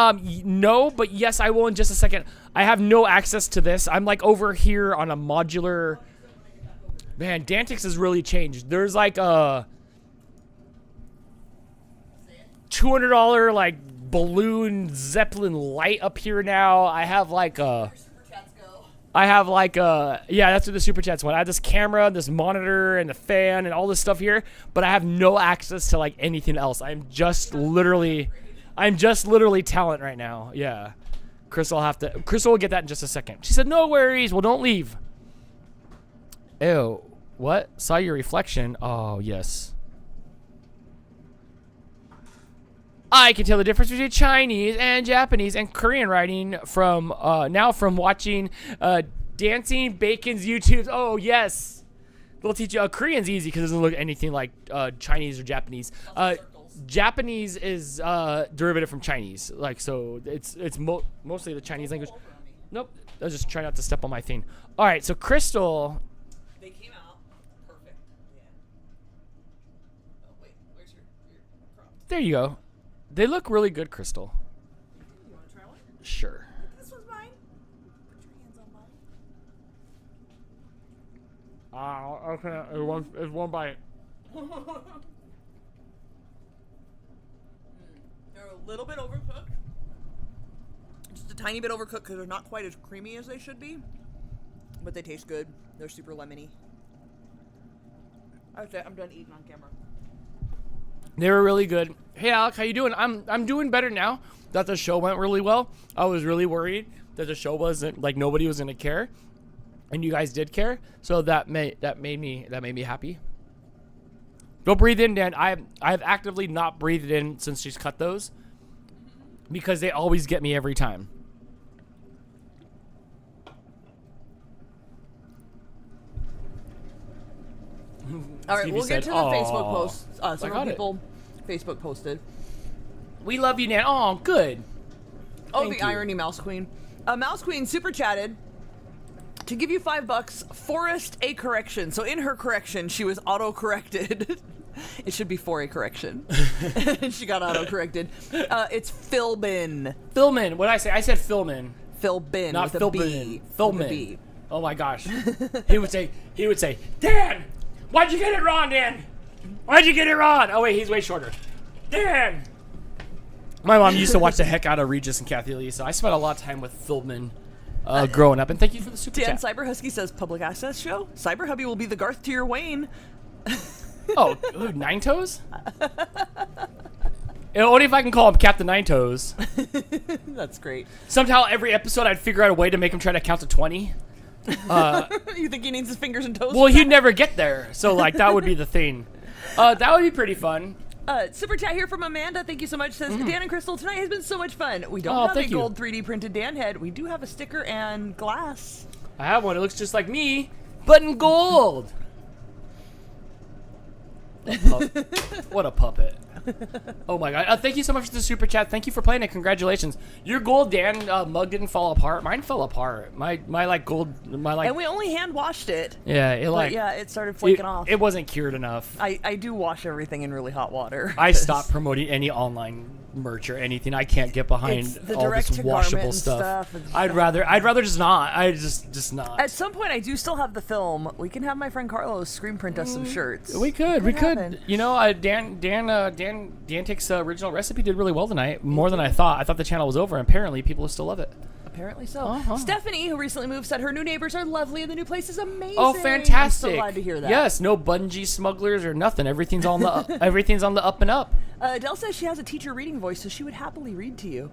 No, but yes, I will in just a second. I have no access to this. I'm like over here on a modular. Man, DANtics has really changed. There's like a $200 like balloon Zeppelin light up here now. I have like yeah, that's what the super chats want. I have this camera, this monitor, and the fan, and all this stuff here, but I have no access to like anything else. I'm just literally talent right now. Yeah, Crystal will get that in just a second. She said, "No worries. Well, don't leave." Ew. What? Saw your reflection. Oh yes. I can tell the difference between Chinese and Japanese and Korean writing from watching Dancing Bacon's YouTube. Oh yes, they'll teach you. Korean's easy because it doesn't look anything like Chinese or Japanese. Japanese is derivative from Chinese, like so. It's mostly the Chinese language. Nope, I was just trying not to step on my thing. All right, so Crystal. They came out perfect. Yeah. Oh wait, where's your crop? There you go. They look really good, Crystal. You want to try one? Sure. This one's mine. Put your hands on mine. Okay. It's one bite. They're a little bit overcooked. Just a tiny bit overcooked because they're not quite as creamy as they should be. But they taste good. They're super lemony. Okay, I'm done eating on camera. They were really good. Hey Alec, how you doing? I'm doing better now that the show went really well. I was really worried that the show wasn't like nobody was gonna care, and you guys did care. So that made me happy. Don't breathe in, Dan. I've actively not breathed in since she's cut those because they always get me every time. All right, Stevie we'll get said, to the Facebook post. Some people Facebook posted. We love you, Nan. Oh, good. Oh, the irony, Mouse Queen. Mouse Queen super chatted To give you $5, Forrest a correction. So in her correction, she was auto-corrected. It should be for a correction. She got auto-corrected. It's Philbin. Philman. What did I say? I said Philman. Philbin. Not with a Philbin. B. Philman. With a B. Oh my gosh. He would say, Dan, why'd you get it wrong, Dan? Why'd you get it wrong? Oh wait, he's way shorter. Dan. My mom used to watch the heck out of Regis and Kathy Lee, so I spent a lot of time with Philman growing up. And thank you for the super Dan chat. Cyber Husky says public access show. Cyber Hubby will be the Garth to your Wayne. Oh, ooh, Nine Toes? Only if I can call him Captain Nine Toes. That's great. Somehow every episode I'd figure out a way to make him try to count to 20. You think he needs his fingers and toes? Well, he'd never get there, so like that would be the thing. That would be pretty fun. Super chat here from Amanda. Thank you so much. Says Dan and Crystal, tonight has been so much fun. We don't have a gold 3D printed Dan head. We do have a sticker and glass. I have one. It looks just like me, but in gold. What a puppet. Oh my god. Thank you so much for the super chat. Thank you for playing it. Congratulations. Your gold Dan mug didn't fall apart. Mine fell apart. My like gold and we only hand washed it. Yeah, it started flaking off. It wasn't cured enough. I do wash everything in really hot water. I stopped promoting any online merch or anything. I can't get behind all this washable stuff. I'd rather just not. I just not. At some point I do still have the film. We can have my friend Carlos screen print us some shirts. We could. You know, DANtics original recipe did really well tonight. More than I thought. I thought the channel was over, and apparently people still love it. Apparently so. Stephanie, who recently moved, said her new neighbors are lovely and the new place is amazing. Oh, fantastic! I'm so glad to hear that. Yes, no bungee smugglers or nothing. Everything's on the everything's on the up and up. Adele says she has a teacher reading voice, so she would happily read to you.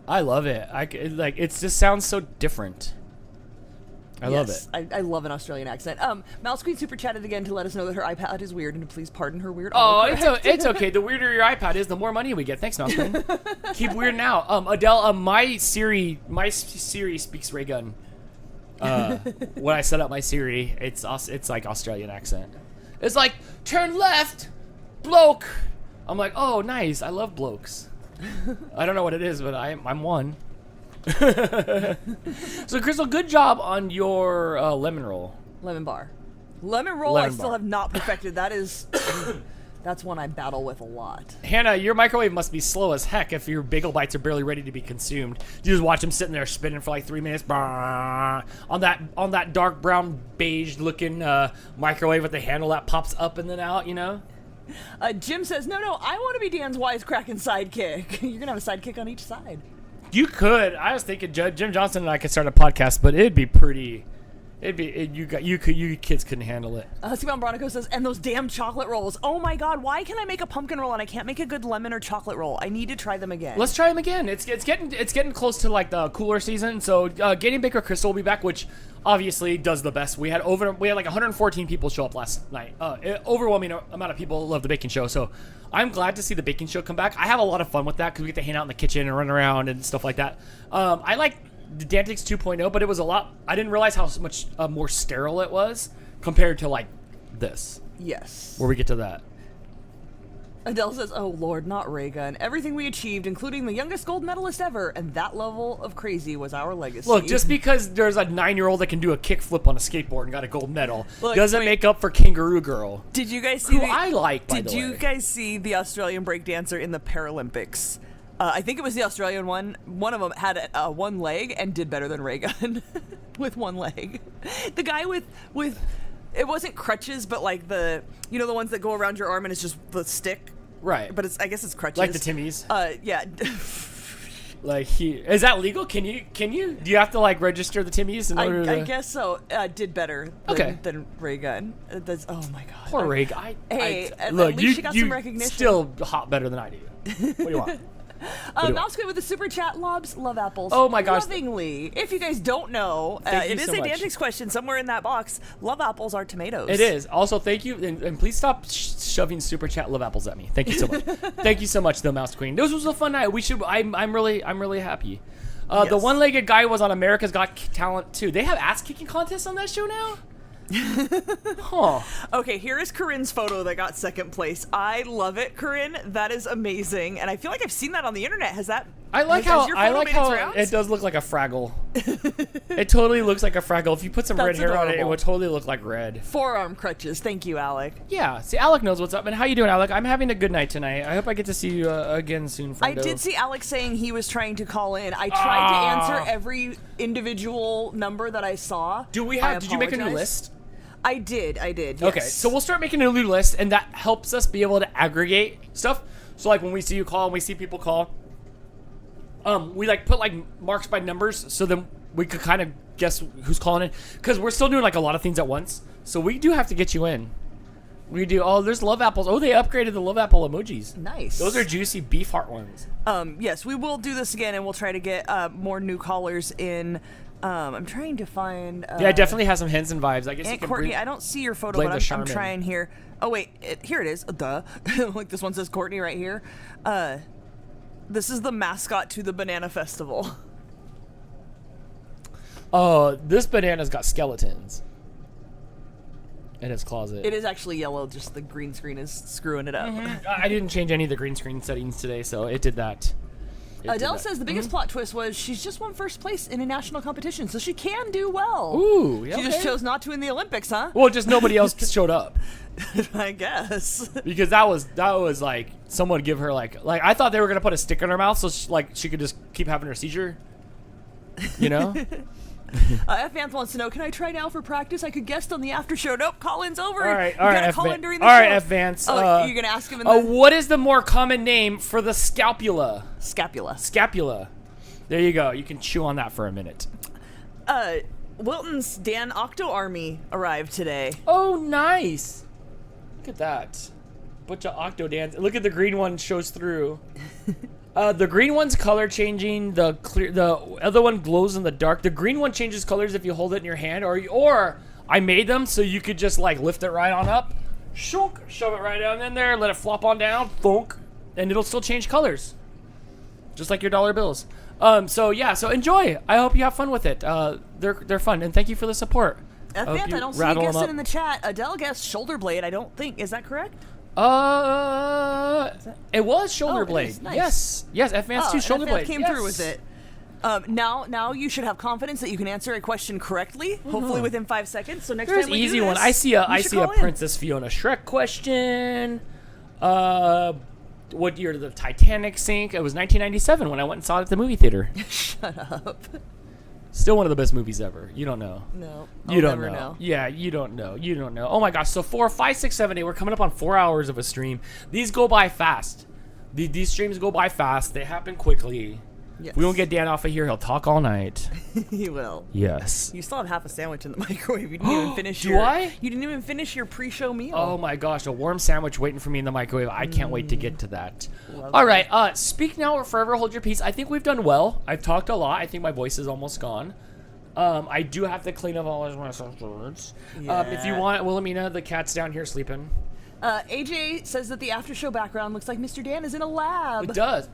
I love it. It just sounds so different. I love it. I love an Australian accent. Mouse Queen super chatted again to let us know that her iPad is weird and to please pardon her weird. Oh, it's okay. The weirder your iPad is, the more money we get. Thanks, Mouse Queen. Keep weirding out. Adele, my Siri speaks ray gun. When I set up my Siri, it's like Australian accent. It's like turn left, bloke. I'm like, oh, nice. I love blokes. I don't know what it is, but I'm one. So Crystal, good job on your lemon roll. Lemon bar. Lemon roll I still have not perfected. That is that's one I battle with a lot. Hannah, your microwave must be slow as heck if your bagel bites are barely ready to be consumed. You just watch them sitting there spinning for like 3 minutes on that dark brown beige looking microwave with the handle that pops up and then out, you know? Jim says, no, I want to be Dan's wisecracking sidekick. You're gonna have a sidekick on each side. You could. I was thinking Jim Johnson and I could start a podcast, but it'd be pretty. You kids couldn't handle it. Simon Bronico says, and those damn chocolate rolls. Oh my god, why can I make a pumpkin roll and I can't make a good lemon or chocolate roll? I need to try them again. Let's try them again. It's getting close to like the cooler season. So Getting Baker Crystal will be back, which obviously does the best. We had like 114 people show up last night. Overwhelming amount of people love the baking show. So I'm glad to see the baking show come back. I have a lot of fun with that because we get to hang out in the kitchen and run around and stuff like that. I like the DANtics 2.0, but it was a lot. I didn't realize how much more sterile it was compared to like this. Yes. Where we get to that. Adele says, oh lord, not ray gun. Everything we achieved, including the youngest gold medalist ever, and that level of crazy was our legacy. Look, just because there's a 9-year-old that can do a kickflip on a skateboard and got a gold medal doesn't make up for Kangaroo Girl. Did you guys see who I like, by the way. Did you guys see the Australian breakdancer in the Paralympics? I think it was the Australian one. One of them had one leg and did better than Raygun with one leg. The guy with it wasn't crutches, but like the ones that go around your arm and it's just the stick. Right. But I guess it's crutches. Like the Timmies. Yeah. Like is that legal? Can you? Do you have to like register the Timmies in order to? I guess so. Did better than Raygun. That's oh my god. Poor Raygun. Look, at least she got some recognition. Still hot better than I do. What do you want? Mouse Queen with the super chat. Lobs love apples. Oh my gosh. Lovingly. If you guys don't know, it is a DANtics question somewhere in that box. Love apples are tomatoes. It is. Also, thank you. And please stop shoving super chat love apples at me. Thank you so much. Thank you so much, though, Mouse Queen. This was a fun night. I'm really happy. Yes. The one-legged guy was on America's Got Talent, too. They have ass-kicking contests on that show now? Huh. Okay, here is Corinne's photo that got second place. I love it, Corinne. That is amazing, and I feel like I've seen that on the internet. Has that I like Has your how photo made its rounds? it does look like a Fraggle. It totally looks like a Fraggle. If you put some red That's hair on it, it adorable. would totally look like red. Forearm crutches. Thank you, Alec. Yeah. See, Alec knows what's up. And how you doing, Alec? I'm having a good night tonight. I hope I get to see you again soon, I friendo. did see Alex saying he was trying to call in. I tried to answer every individual number that I saw. Did you make a new list? I did. Yes. Okay, so we'll start making a new list, and that helps us be able to aggregate stuff. So like when we see you call and we see people call, we like put like marks by numbers, so then we could kind of guess who's calling in, because we're still doing like a lot of things at once. So we do have to get you in. We do. Oh, there's love apples. Oh, they upgraded the love apple emojis. Nice. Those are juicy beef heart ones. Yes, we will do this again, and we'll try to get more new callers in. I'm trying to find. Yeah, it definitely has some hints and vibes. I guess you Aunt can Courtney, bring- I don't see your photo, blame but the I'm Charmin. trying here. Oh wait, here it is. Duh. Like this one says Courtney right here. This is the mascot to the Banana Festival. Oh, this banana's got skeletons in its closet. It is actually yellow. Just the green screen is screwing it up. I didn't change any of the green screen settings today, so it did that. Adele says the biggest plot twist was she's just won first place in a national competition, so she can do well. Ooh, yeah, She just okay. chose not to in the Olympics, huh? Well, just nobody else showed up. I guess. Because that was like someone give her like I thought they were gonna put a stick in her mouth so she could just keep having her seizure. You know. F Vance wants to know, can I try now for practice? I could guest on the after show. Nope, call-in's over. All right, You all right, gotta F call Van- in during the all show. right, F Vance. Oh, you're gonna ask him in the what is the more common name for the scapula? Scapula. Scapula. There you go. You can chew on that for a minute. Wilton's Dan Octo Army arrived today. Oh, nice. Look at that. Bunch of Octo Dans. Look at the green one shows through. The green one's color changing. The other one glows in the dark. The green one changes colors if you hold it in your hand, or I made them so you could just like lift it right on up, shunk, shove it right down in there, let it flop on down, thunk, and it'll still change colors, just like your dollar bills. So enjoy. I hope you have fun with it. They're fun, and thank you for the support. F Vance, I don't see you guessing in the chat. Adele guessed shoulder blade. I don't think. Is that correct? It was shoulder blade. It is. Nice. Yes. F Vance 2 shoulder blade. Came through with it. Now you should have confidence that you can answer a question correctly, hopefully within 5 seconds. So next There's time we easy do one. this, I see a call in. Princess Fiona Shrek question. What year did the Titanic sink? It was 1997 when I went and saw it at the movie theater. Shut up. Still one of the best movies ever. You don't know. No. You don't never know. Yeah, you don't know. You don't know. Oh my gosh. So 4, 5, 6, 7, 8. We're coming up on 4 hours of a stream. These go by fast. These streams go by fast. They happen quickly. Yes. We won't get Dan off of here. He'll talk all night. He will. Yes. You still have half a sandwich in the microwave. You didn't even finish Do your. I? You didn't even finish your pre-show meal. Oh my gosh, a warm sandwich waiting for me in the microwave. I can't wait to get to that. Lovely. All right, speak now or forever hold your peace. I think we've done well. I've talked a lot. I think my voice is almost gone. I do have to clean up all of my afterwards. If you want, Wilhelmina, the cat's down here sleeping. AJ says that the after show background looks like Mr. Dan is in a lab. It does.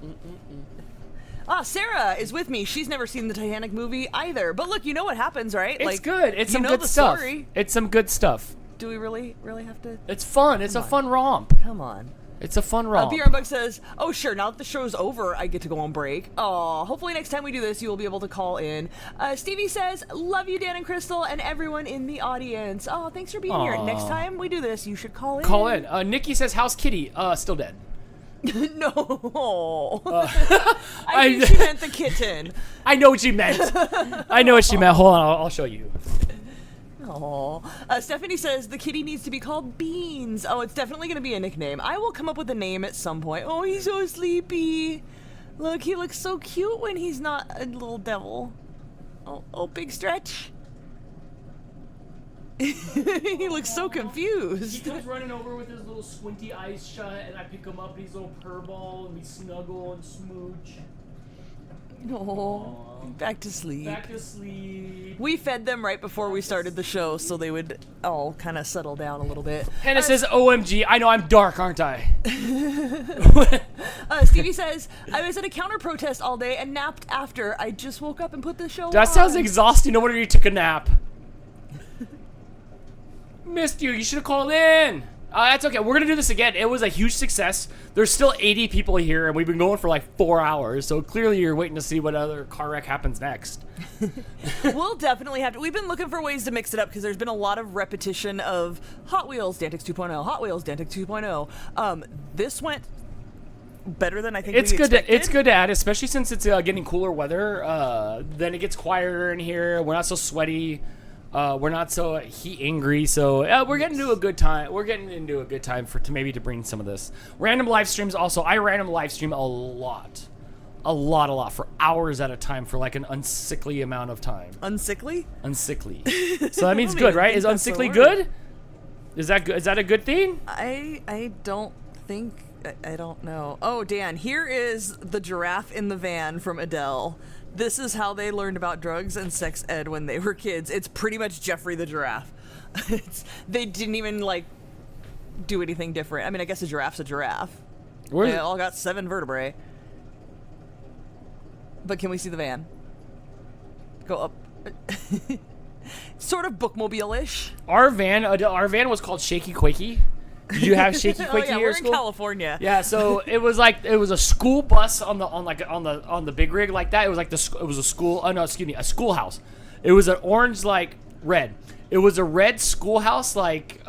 Sarah is with me. She's never seen the Titanic movie either. But look, you know what happens, right? It's good. It's some know good the stuff. Story. It's some good stuff. Do we really have to? It's fun. It's a fun romp. Come on. It's a fun romp. Bjorn Bug says, "Oh sure, now that the show's over, I get to go on break. Oh, hopefully next time we do this, you will be able to call in." Stevie says, "Love you, Dan and Crystal, and everyone in the audience. Oh, thanks for being here. Next time we do this, you should call in." Call in. Nikki says, "How's Kitty?" Still dead. No. I think she meant the kitten. I know what she meant. I know what she meant. Hold on, I'll show you. Oh, Stephanie says the kitty needs to be called Beans. Oh, it's definitely going to be a nickname. I will come up with a name at some point. Oh, he's so sleepy. Look, he looks so cute when he's not a little devil. Oh, big stretch. He looks so confused. He comes running over with his little squinty eyes shut, and I pick him up, and he's a little purr ball, and we snuggle and smooch. Oh, back to sleep. Back to sleep. We fed them right before we started the show, so they would all kind of settle down a little bit. Hannah says, "OMG, I know I'm dark, aren't I?" Stevie says, "I was at a counter protest all day and napped after. I just woke up and put the show on." That sounds exhausting. No wonder you took a nap. Missed you. You should have called in. That's okay. We're going to do this again. It was a huge success. There's still 80 people here, and we've been going for like 4 hours. So clearly you're waiting to see what other car wreck happens next. We'll definitely have to. We've been looking for ways to mix it up because there's been a lot of repetition of Hot Wheels, DANtics 2.0, Hot Wheels, DANtics 2.0. This went better than I think it's we good. expected. It's good to add, especially since it's getting cooler weather. Then it gets quieter in here. We're not so sweaty. We're not so heat angry. So we're getting into a good time. We're getting into a good time to bring some of this random live streams. Also, I random live stream a lot for hours at a time for like an unsickly amount of time. Unsickly? Unsickly. So that means good, right? Is unsickly good? Is that good? Is that a good thing? I don't think. I don't know. Oh, Dan, here is the giraffe in the van from Adele. This is how they learned about drugs and sex ed when they were kids. It's pretty much Jeffrey the giraffe. They didn't even like do anything different. I mean, I guess a giraffe's a giraffe. They all got 7 vertebrae. But can we see the van? Go up. Sort of bookmobile-ish. Our van was called Shaky Quakey. Did you have Shaky Quakey yeah, here? We're in California. Yeah, so it was a school bus on the big rig like that. It was like it was a school. Oh no, excuse me, a schoolhouse. It was an orange red. It was a red schoolhouse like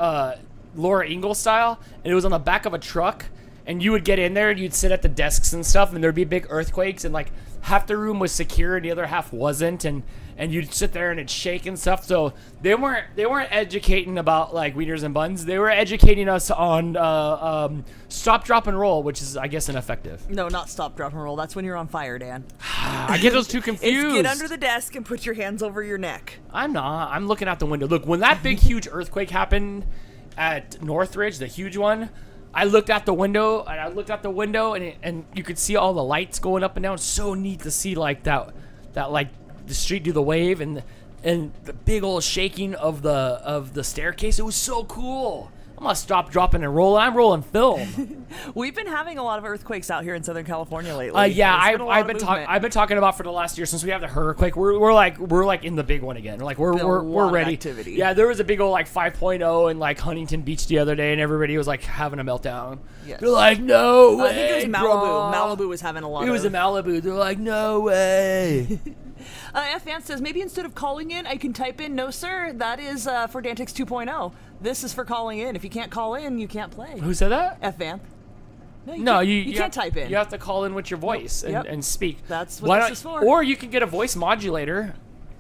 Laura Ingalls style, and it was on the back of a truck. And you would get in there and you'd sit at the desks and stuff, and there'd be big earthquakes, and like half the room was secure and the other half wasn't, and you'd sit there and it'd shake and stuff. So they weren't educating about like wieners and buns. They were educating us on stop, drop, and roll, which is I guess ineffective. No, not stop, drop, and roll. That's when you're on fire, Dan. I get those two confused. It's get under the desk and put your hands over your neck. I'm not. I'm looking out the window. Look, when that big huge earthquake happened at Northridge, the huge one, I looked out the window and you could see all the lights going up and down. So neat to see like that like the street do the wave and the big old shaking of the staircase. It was so cool. I'm gonna stop, dropping, and rolling. I'm rolling film. We've been having a lot of earthquakes out here in Southern California lately. Yeah, I've been talking about for the last year since we have the earthquake. We're like in the big one again. Like we're ready. Activity. Yeah, there was a big old like 5.0 in like Huntington Beach the other day, and everybody was like having a meltdown. Yes. They're like, no way. I think it was Malibu. Malibu was having a lot. It was in Malibu. They're like, no way. F. Vance says, maybe instead of calling in, I can type in, no, sir. That is for DANtics 2.0. This is for calling in. If you can't call in, you can't play. Who said that? F. Van. No, you can't type in. You have to call in with your voice and speak. That's what this is for. Or you can get a voice modulator.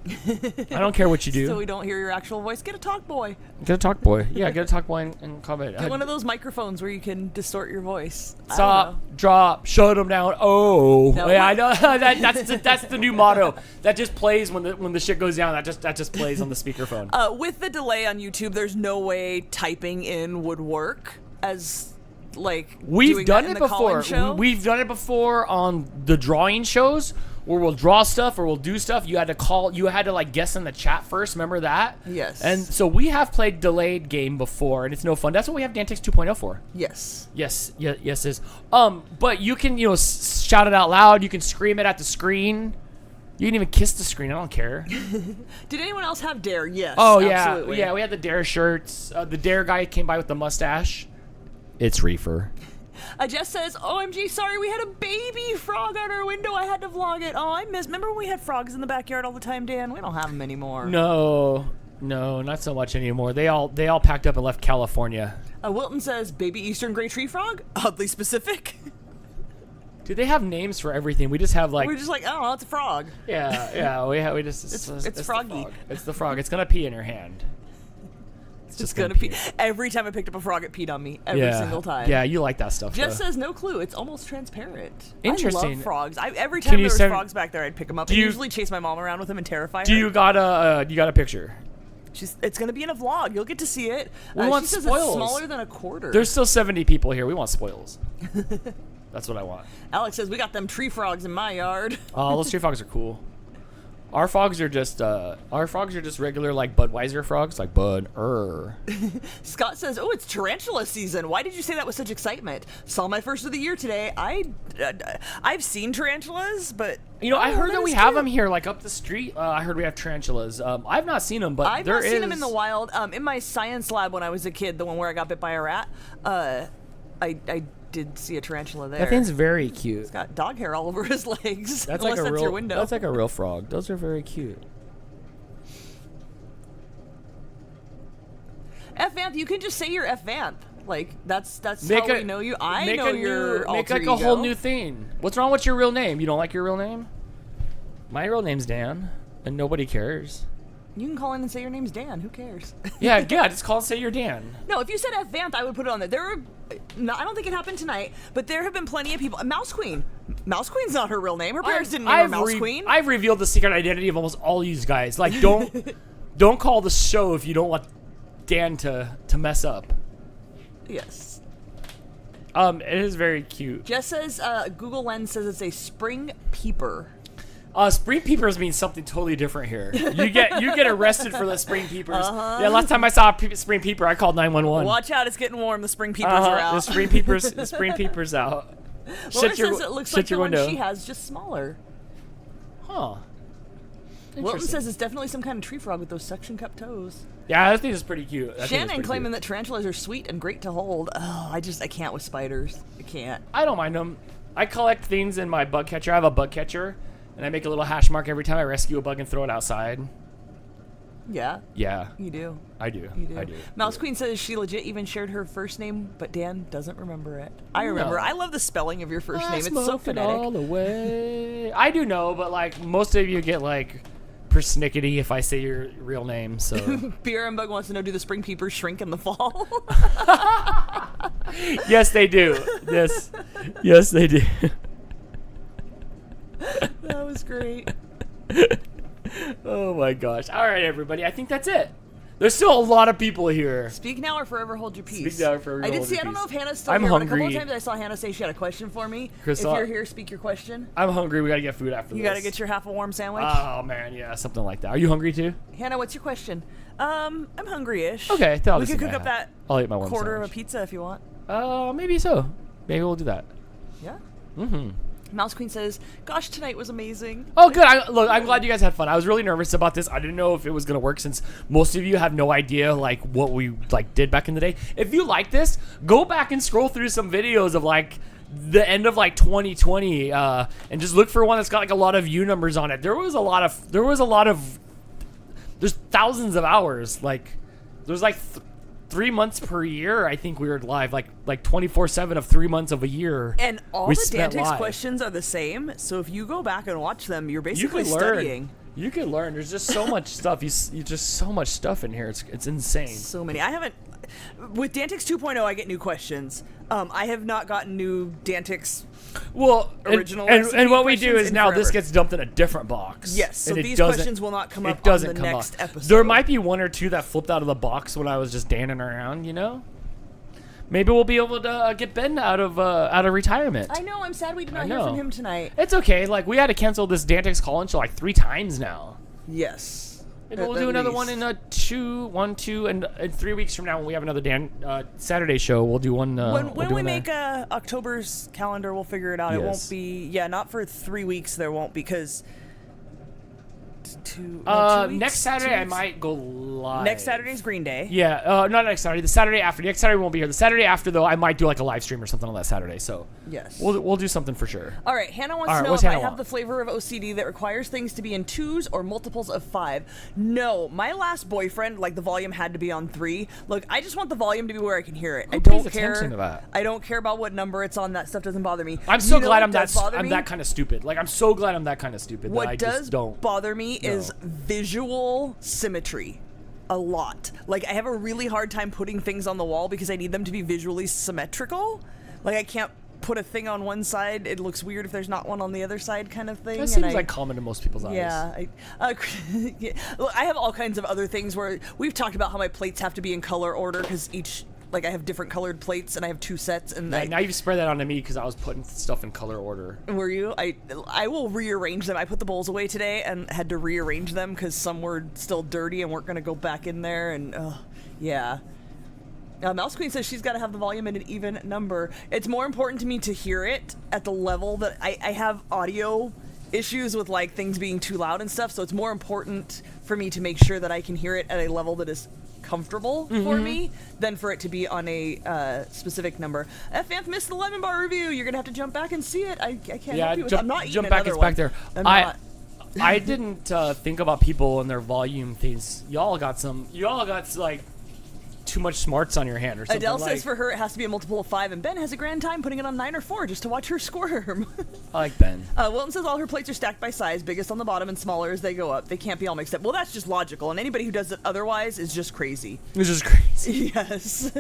I don't care what you do. So we don't hear your actual voice. Get a talk boy. Get a talk boy. Yeah, get a talk boy and comment. Get one of those microphones where you can distort your voice. Stop, drop, shut them down. Oh, no, yeah, I know. that's the new motto. That just plays when the shit goes down. That just plays on the speakerphone. With the delay on YouTube, there's no way typing in would work as like we've done it before. We've done it before on the drawing shows. Where we'll draw stuff or we'll do stuff. You had to like guess in the chat first. Remember that? Yes. And so we have played delayed game before, and it's no fun. That's what we have DANtics 2.0 for. Yes. Yes. Is. But you can shout it out loud. You can scream it at the screen. You can even kiss the screen. I don't care. Did anyone else have Dare? Yes. Oh absolutely. Yeah. We had the Dare shirts. The Dare guy came by with the mustache. It's Reefer. Jess says, OMG, sorry, we had a baby frog on our window. I had to vlog it. Oh, remember when we had frogs in the backyard all the time, Dan? We don't have them anymore. No, not so much anymore. They all packed up and left California. Wilton says, baby eastern gray tree frog? Oddly specific. Do they have names for everything? We just have like... We're just like, oh, it's a frog. Yeah, we just... It's froggy. Frog. It's the frog. It's going to pee in your hand. It's just gonna pee. Every time I picked up a frog, it peed on me. Every single time. Yeah, you like that stuff. Jeff says no clue. It's almost transparent. Interesting. I love frogs. Every time there was frogs back there, I'd pick them up. I usually chase my mom around with them and terrify her. Do you got a picture? It's gonna be in a vlog. You'll get to see it. We want she says spoils. It's smaller than a quarter. There's still 70 people here. We want spoils. That's what I want. Alex says we got them tree frogs in my yard. Oh, those tree frogs are cool. Our frogs are just regular like Budweiser frogs, like Bud. Scott says, "Oh, it's tarantula season. Why did you say that with such excitement? Saw my first of the year today. I've seen tarantulas, but I heard that we have them here, like up the street. I heard we have tarantulas. I've not seen them, but I've not seen them in the wild. In my science lab when I was a kid, the one where I got bit by a rat, I did see a tarantula there. That thing's very cute. It's got dog hair all over his legs. That's unless like a that's real your window. That's like a real frog. Those are very cute. F Vamp, you can just say you're F Vamp. Like that's Make how we know you. I know your make alter like a whole new thing. What's wrong with your real name? You don't like your real name? My real name's Dan, and nobody cares. You can call in and say your name's Dan. Who cares? Yeah, just call and say you're Dan. No, if you said F Vamp, I would put it on there. I don't think it happened tonight, but there have been plenty of people. Mouse Queen. Mouse Queen's not her real name. Her parents didn't name her Mouse Queen. I've revealed the secret identity of almost all these guys. Like, don't call the show if you don't want Dan to mess up. Yes. It is very cute. Jess says Google Lens says it's a spring peeper. Spring peepers means something totally different here. You get arrested for the spring peepers. Yeah, last time I saw a spring peeper, I called 911. Watch out, it's getting warm. The spring peepers are out. The spring peepers out. Well, it says it looks like the one she has, just smaller. Huh. Wilton says it's definitely some kind of tree frog with those suction cup toes. Yeah, I think it's pretty cute. Shannon claiming that tarantulas are sweet and great to hold. Oh, I can't with spiders. I can't. I don't mind them. I collect things in my bug catcher. I have a bug catcher. And I make a little hash mark every time I rescue a bug and throw it outside. Yeah? Yeah. You do? I do. You do. I do. Mouse Queen says she legit even shared her first name, but Dan doesn't remember it. I remember. I love the spelling of your first name. It's so phonetic. All the way. I do know, but like most of you get like persnickety if I say your real name. So Beer and Bug wants to know: do the spring peepers shrink in the fall? Yes, they do. Yes, they do. That was great. Oh my gosh. All right, everybody. I think that's it. There's still a lot of people here. Speak now or forever hold your peace. Speak now or forever hold your peace. I don't know if Hannah's still I'm here. hungry. But a couple of times I saw Hannah say she had a question for me. Crystal, if you're here, speak your question. I'm hungry. We got to get food after this. You got to get your half a warm sandwich? Oh, man. Yeah, something like that. Are you hungry too? Hannah, what's your question? I'm hungry-ish. Okay. We could cook up that I'll eat my warm quarter sandwich. of a pizza if you want. Maybe so. Maybe we'll do that. Yeah? Mm-hmm. Mouse Queen says, "Gosh, tonight was amazing." Oh, good. I'm glad you guys had fun. I was really nervous about this. I didn't know if it was gonna work since most of you have no idea like what we did back in the day. If you like this, go back and scroll through some videos of like the end of like 2020 and just look for one that's got like a lot of view numbers on it. There's thousands of hours. Like there's like 3 months per year. I think we were live like 24/7 of 3 months of a year. And all the DANtics questions are the same. So if you go back and watch them, you're basically studying. You can learn. There's just so much stuff. You just so much stuff in here. It's insane. So many. I haven't. With DANtics 2.0, I get new questions. I have not gotten new DANtics. Original and what we do is now this gets dumped in a different box. Yes, so these questions will not come up on the next episode. There might be one or two that flipped out of the box when I was just danning around, Maybe we'll be able to get Ben out of retirement. I know, I'm sad we did not hear from him tonight. It's okay, like we had to cancel this DANtics call-in show like 3 times now. Yes. Maybe we'll do another one in 2, and 3 weeks from now when we have another Saturday show, we'll do one. When we make October's calendar, we'll figure it out. Yes. It won't be, not for 3 weeks. There won't because. 2 weeks, next Saturday I might go live. Next Saturday's Green Day. Yeah, not next Saturday. The Saturday after. Next Saturday won't be here. The Saturday after though, I might do like a live stream or something on that Saturday. So yes, we'll do something for sure. All right, Hannah wants to know if I have the flavor of OCD that requires things to be in 2s or multiples of 5. No, my last boyfriend, like the volume had to be on 3. Look, I just want the volume to be where I can hear it. Who pays attention to that? I don't care about what number it's on. That stuff doesn't bother me. I'm so glad I'm that kind of stupid. Like I'm so glad I'm that kind of stupid. What that I does just don't bother me is visual symmetry. A lot. Like I have a really hard time putting things on the wall because I need them to be visually symmetrical. Like I can't put a thing on one side. It looks weird if there's not one on the other side, kind of thing. That seems like common to most people's eyes. Yeah. Look, I have all kinds of other things where we've talked about how my plates have to be in color order because each like I have different colored plates and I have 2 sets. And yeah, now you've spread that onto me because I was putting stuff in color order. Were you? I will rearrange them. I put the bowls away today and had to rearrange them because some were still dirty and weren't going to go back in there. And yeah. Mouse Queen says she's got to have the volume in an even number. It's more important to me to hear it at the level that I have audio issues with like things being too loud and stuff. So it's more important for me to make sure that I can hear it at a level that is comfortable for me than for it to be on a specific number. F missed the lemon bar review. You're gonna have to jump back and see it. I can't help you with that. I'm not eating jump back. another It's one. back there. I didn't think about people and their volume things. Y'all got like too much smarts on your hand or something. Adele says for her it has to be a multiple of 5, and Ben has a grand time putting it on 9 or 4 just to watch her squirm. I like Ben. Wilton says all her plates are stacked by size, biggest on the bottom and smaller as they go up. They can't be all mixed up. Well, that's just logical, and anybody who does it otherwise is just crazy. It's just crazy. Yes.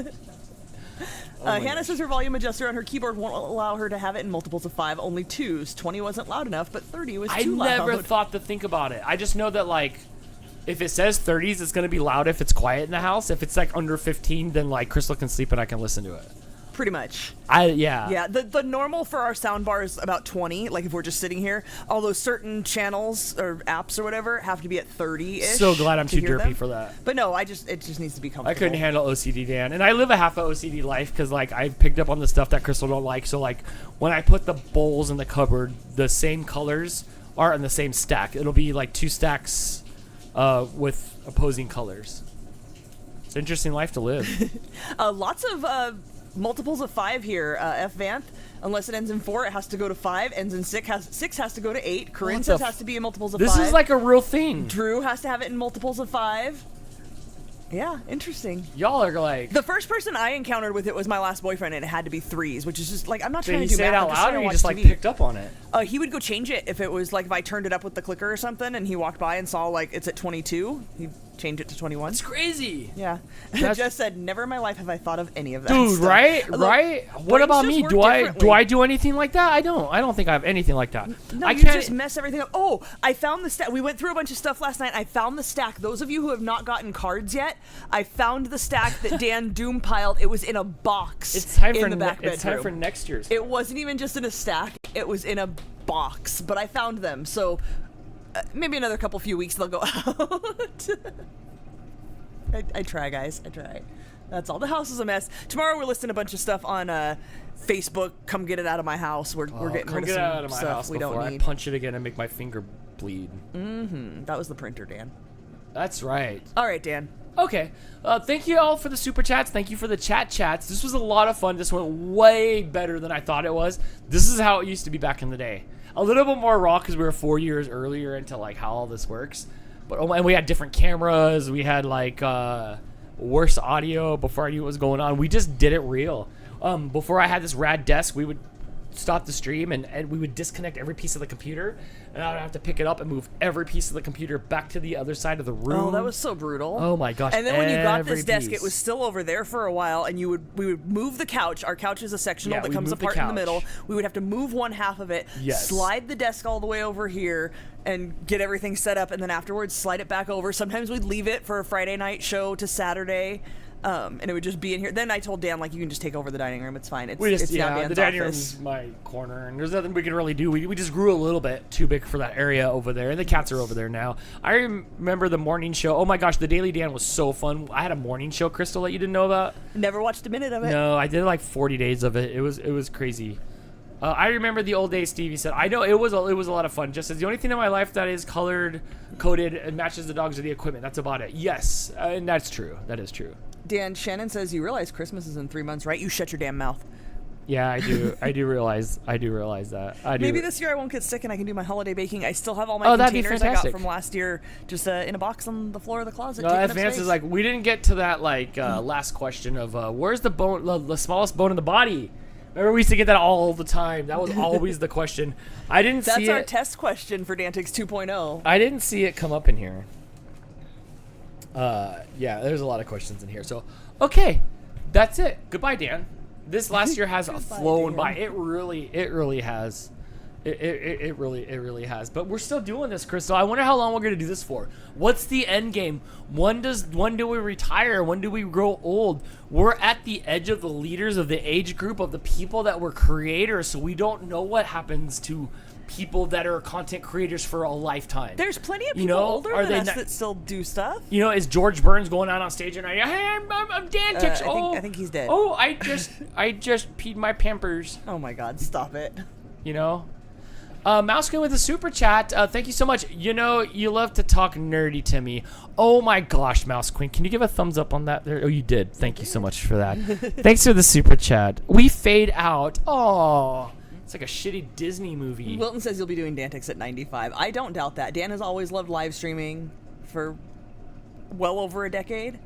Hannah says her volume adjuster on her keyboard won't allow her to have it in multiples of 5, only 2s. 20 wasn't loud enough, but 30 was too loud. I never thought to think about it. I just know that like if it says 30s, it's going to be loud if it's quiet in the house. If it's like under 15, then like Crystal can sleep and I can listen to it. Pretty much. Yeah. The normal for our sound bar is about 20, like if we're just sitting here. Although certain channels or apps or whatever have to be at 30-ish. So glad I'm too derpy for that. But no, it just needs to be comfortable. I couldn't handle OCD, Dan. And I live a half a OCD life because like I picked up on the stuff that Crystal don't like. So like when I put the bowls in the cupboard, the same colors are in the same stack. It'll be like 2 stacks with opposing colors. It's an interesting life to live. Lots of multiples of 5 here. Vanth, unless it ends in 4, it has to go to 5. Ends in 6 has to go to 8. Corinne says has to be in multiples of 5. This is like a real thing. Drew has to have it in multiples of 5. Yeah, interesting. Y'all are like... The first person I encountered with it was my last boyfriend, and it had to be 3s, which is just like, I'm not Did trying he to do say math. it out loud, or he just like picked up on it? He would go change it if it was like if I turned it up with the clicker or something, and he walked by and saw like it's at 22. He'd change it to 21. It's crazy. Yeah. Just said, never in my life have I thought of any of that. Dude, stuff. right? Look, Right? What about me? Do I do anything like that? I don't think I have anything like that. No, I you can't just mess everything up. Oh, I found the stack. We went through a bunch of stuff last night. I found the stack. Those of you who have not gotten cards yet, I found the stack that Dan Doom piled. It was in a box. It's time in for the back bedroom. It's time for next year's. It wasn't even just in a stack. It was in a box. But I found them. So maybe another few weeks they'll go out. I try, guys. I try. That's all. The house is a mess. Tomorrow we're listing a bunch of stuff on Facebook. Come get it out of my house. We're getting rid of some out of my stuff house we before don't need. I punch it again and make my finger bleed. That was the printer, Dan. That's right. All right, Dan. Okay. Thank you all for the super chats. Thank you for the chats. This was a lot of fun. This went way better than I thought it was. This is how it used to be back in the day. A little bit more raw because we were 4 years earlier into like how all this works. But and we had different cameras. We had like worse audio before I knew what was going on. We just did it real. Before I had this rad desk, we would stop the stream and we would disconnect every piece of the computer, and I would have to pick it up and move every piece of the computer back to the other side of the room. Oh, that was so brutal. Oh my gosh. And then when you got this every desk, piece. it was still over there for a while, and we would move the couch. Our couch is a sectional that comes apart in the middle. We would have to move one half of it, slide the desk all the way over here, and get everything set up, and then afterwards slide it back over. Sometimes we'd leave it for a Friday night show to Saturday. And it would just be in here. Then I told Dan, like, you can just take over the dining room. It's fine. It's now Dan's the dining room office. is my corner, and there's nothing we can really do. We just grew a little bit too big for that area over there, and the cats are over there now. I remember the morning show. Oh my gosh, the Daily Dan was so fun. I had a morning show, Crystal, that you didn't know about. Never watched a minute of it. No, I did like 40 days of it. It was crazy. I remember the old days. Stevie said, "I know it was a lot of fun. Just as the only thing in my life that is colored coded and matches the dogs or the equipment. That's about it." Yes, and that's true. That is true. Dan, Shannon says, you realize Christmas is in 3 months, right? You shut your damn mouth. Yeah, I do. I do realize that. Maybe this year I won't get sick and I can do my holiday baking. I still have all my containers I got from last year just in a box on the floor of the closet. No, Advance is like, we didn't get to that last question of where's the bone, the smallest bone in the body. Remember, we used to get that all the time. That was always the question. I didn't see it. That's our test question for DANtics 2.0. I didn't see it come up in here. Yeah, there's a lot of questions in here. So, okay, that's it. Goodbye, Dan. This last year has flown by. It really has. It really has. But we're still doing this, Crystal. I wonder how long we're gonna do this for. What's the end game? When do we retire? When do we grow old? We're at the edge of the leaders of the age group of the people that were creators, so we don't know what happens to people that are content creators for a lifetime. There's plenty of people older than us that still do stuff. Is George Burns going out on stage and hey, I'm DANtics. I think he's dead. Oh, I just peed my Pampers. Oh my God, stop it. Mouse Queen with a super chat. Thank you so much. You love to talk nerdy to me. Oh my gosh, Mouse Queen. Can you give a thumbs up on that there? Oh, you did. Thank you so much for that. Thanks for the super chat. We fade out. Oh, it's like a shitty Disney movie. Wilton says you'll be doing DANtics at 95. I don't doubt that. Dan has always loved live streaming for well over a decade.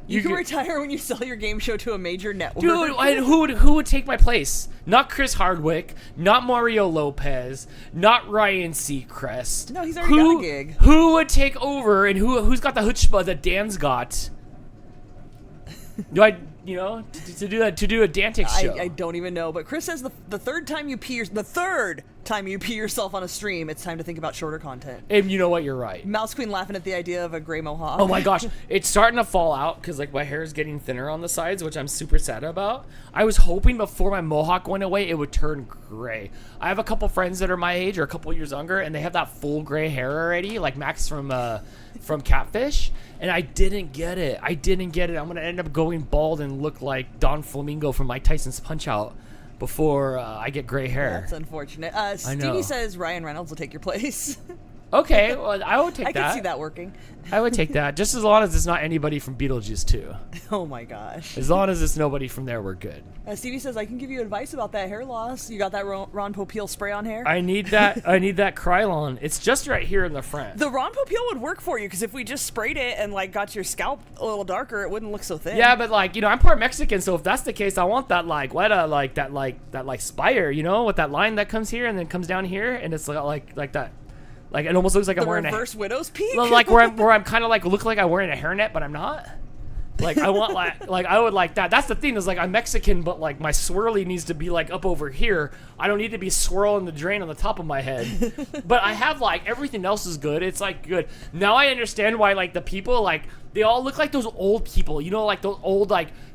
You can retire when you sell your game show to a major network. Dude, who would take my place? Not Chris Hardwick, not Mario Lopez, not Ryan Seacrest. No, he's already got a gig. Who would take over, and who's got the chutzpah that Dan's got? To do a DANtics show. I don't even know, but Chris says the third time you pee yourself on a stream, it's time to think about shorter content. And you know what? You're right. Mouse Queen laughing at the idea of a gray mohawk. Oh my gosh, it's starting to fall out because my hair is getting thinner on the sides, which I'm super sad about. I was hoping before my mohawk went away it would turn gray. I have a couple friends that are my age or a couple years younger, and they have that full gray hair already, like Max from Catfish. And I didn't get it. I'm gonna end up going bald and look like Don Flamingo from Mike Tyson's Punch-Out before I get gray hair. That's unfortunate. Stevie says Ryan Reynolds will take your place. Okay, well, I would take that. I can see that working. I would take that, just as long as it's not anybody from Beetlejuice 2. Oh my gosh. As long as it's nobody from there, we're good. Stevie says, I can give you advice about that hair loss. You got that Ron Popeil spray on hair? I need that Krylon. It's just right here in the front. The Ron Popeil would work for you, because if we just sprayed it and got your scalp a little darker, it wouldn't look so thin. Yeah, but I'm part Mexican, so if that's the case, I want that that spire, with that line that comes here and then comes down here, and it's like that. Like, it almost looks like I'm wearing a reverse widow's peak. Like where I'm kind of look like I'm wearing a hairnet, but I'm not. Like, I want I would like that. That's the thing is I'm Mexican, but my swirly needs to be up over here. I don't need to be swirling the drain on the top of my head. But I have everything else is good. It's good. Now I understand why the people they all look like those old people. Those old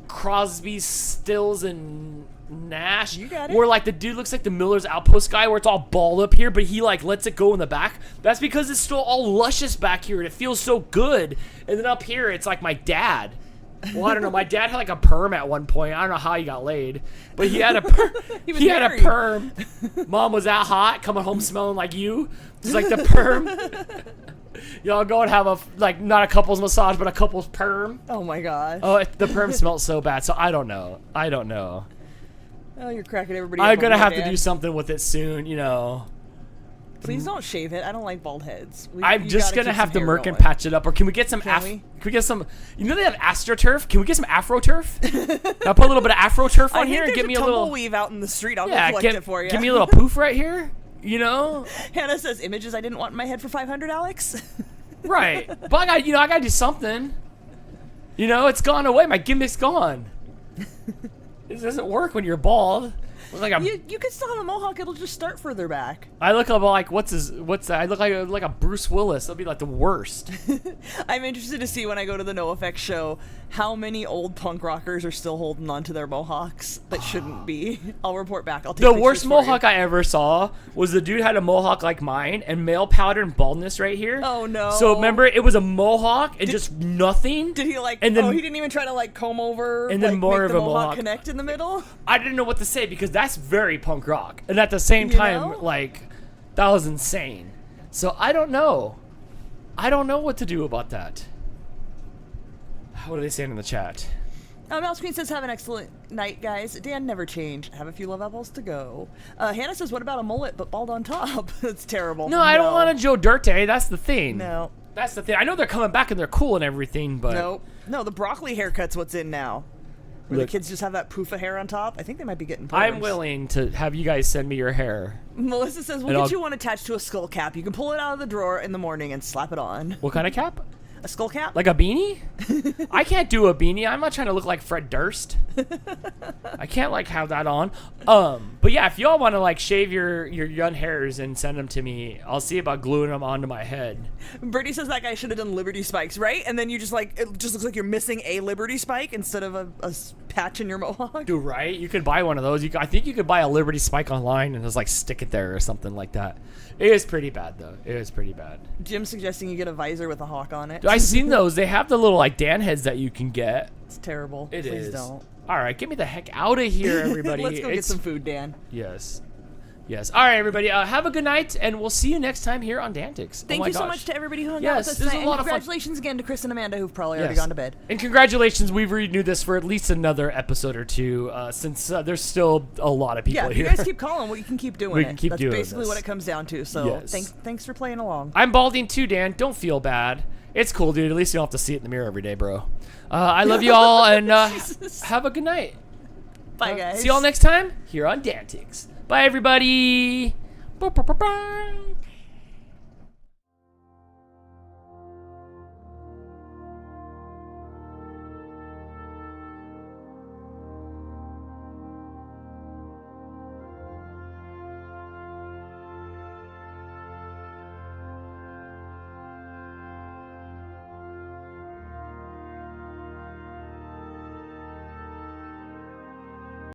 Crosby, Stills, and Nash. You got it. Where the dude looks like the Miller's Outpost guy, where it's all bald up here, but he lets it go in the back. That's because it's still all luscious back here, and it feels so good. And then up here, it's like my dad. Well, I don't know. My dad had a perm at one point. I don't know how he got laid, but he had a he had a perm. Mom was that hot, coming home smelling like you. It's the perm. Y'all go and have a not a couple's massage, but a couple's perm. Oh my gosh. Oh, the perm smells so bad. So I don't know. Oh, you're cracking everybody. I'm gonna have to do something with it soon. Please don't shave it. I don't like bald heads. I'm just gonna have to Merc and patch it up, or can we get some? Can we get some? They have AstroTurf. Can we get some AfroTurf? I'll put a little bit of AfroTurf on here and get me a little tumbleweave out in the street. I'll go collect it for you. Give me a little poof right here. Hannah says images I didn't want in my head for 500, Alex. Right, but I gotta do something. It's gone away. My gimmick's gone. It doesn't work when you're bald. You can still have a mohawk. It'll just start further back. I look like what's that? I look like a Bruce Willis. It'll be the worst. I'm interested to see when I go to the NoFX show how many old punk rockers are still holding on to their mohawks that shouldn't be. I'll report back. I'll take the worst mohawk I ever saw was the dude had a mohawk like mine and male pattern baldness right here. Oh no! So remember, it was a mohawk and just nothing. Did he And then, he didn't even try to comb over and then more make of the a mohawk connect in the middle. I didn't know what to say because that's very punk rock, and at the same time, that was insane. So I don't know. I don't know what to do about that. What are they saying in the chat? Mouse Queen says, have an excellent night, guys. Dan never changed. Have a few love apples to go. Hannah says, what about a mullet but bald on top? That's terrible. No, I don't want a Joe Dirte. That's the thing. No. That's the thing. I know they're coming back and they're cool and everything, but... No, the broccoli haircut's what's in now. Where the kids just have that poof of hair on top. I think they might be getting perms. I'm willing to have you guys send me your hair. Melissa says, we'll get you one attached to a skull cap. You can pull it out of the drawer in the morning and slap it on. What kind of cap? A skull cap? Like a beanie? I can't do a beanie. I'm not trying to look like Fred Durst. I can't like have that on. But yeah, if y'all want to like shave your young hairs and send them to me, I'll see about gluing them onto my head. Birdie says that guy should have done Liberty spikes, right? And then you just like, it just looks like you're missing a Liberty spike instead of a patch in your mohawk. Dude, right? You could buy one of those. I think you could buy a Liberty spike online and just like stick it there or something like that. It is pretty bad though. It is pretty bad. Jim's suggesting you get a visor with a hawk on it. Dude, I've seen those. They have the little like Dan heads that you can get. It's terrible. Please don't. All right, get me the heck out of here, everybody. Let's go get some food, Dan. Yes. Yes. All right, everybody. Have a good night, and we'll see you next time here on DANtics. Thank you so much to everybody who hung out with us this is tonight. a lot And of fun. congratulations again to Chris and Amanda, who've probably already gone to bed. And congratulations, we've renewed this for at least another episode or two, since there's still a lot of people Yeah, if here. you guys keep calling, we can keep doing it. We can keep That's doing basically this. what it comes down to. So Yes. thanks for playing along. I'm balding too, Dan. Don't feel bad. It's cool, dude. At least you don't have to see it in the mirror every day, bro. I love you all, and have a good night. Bye, guys. See y'all next time here on DANtics. Bye, everybody. Bye.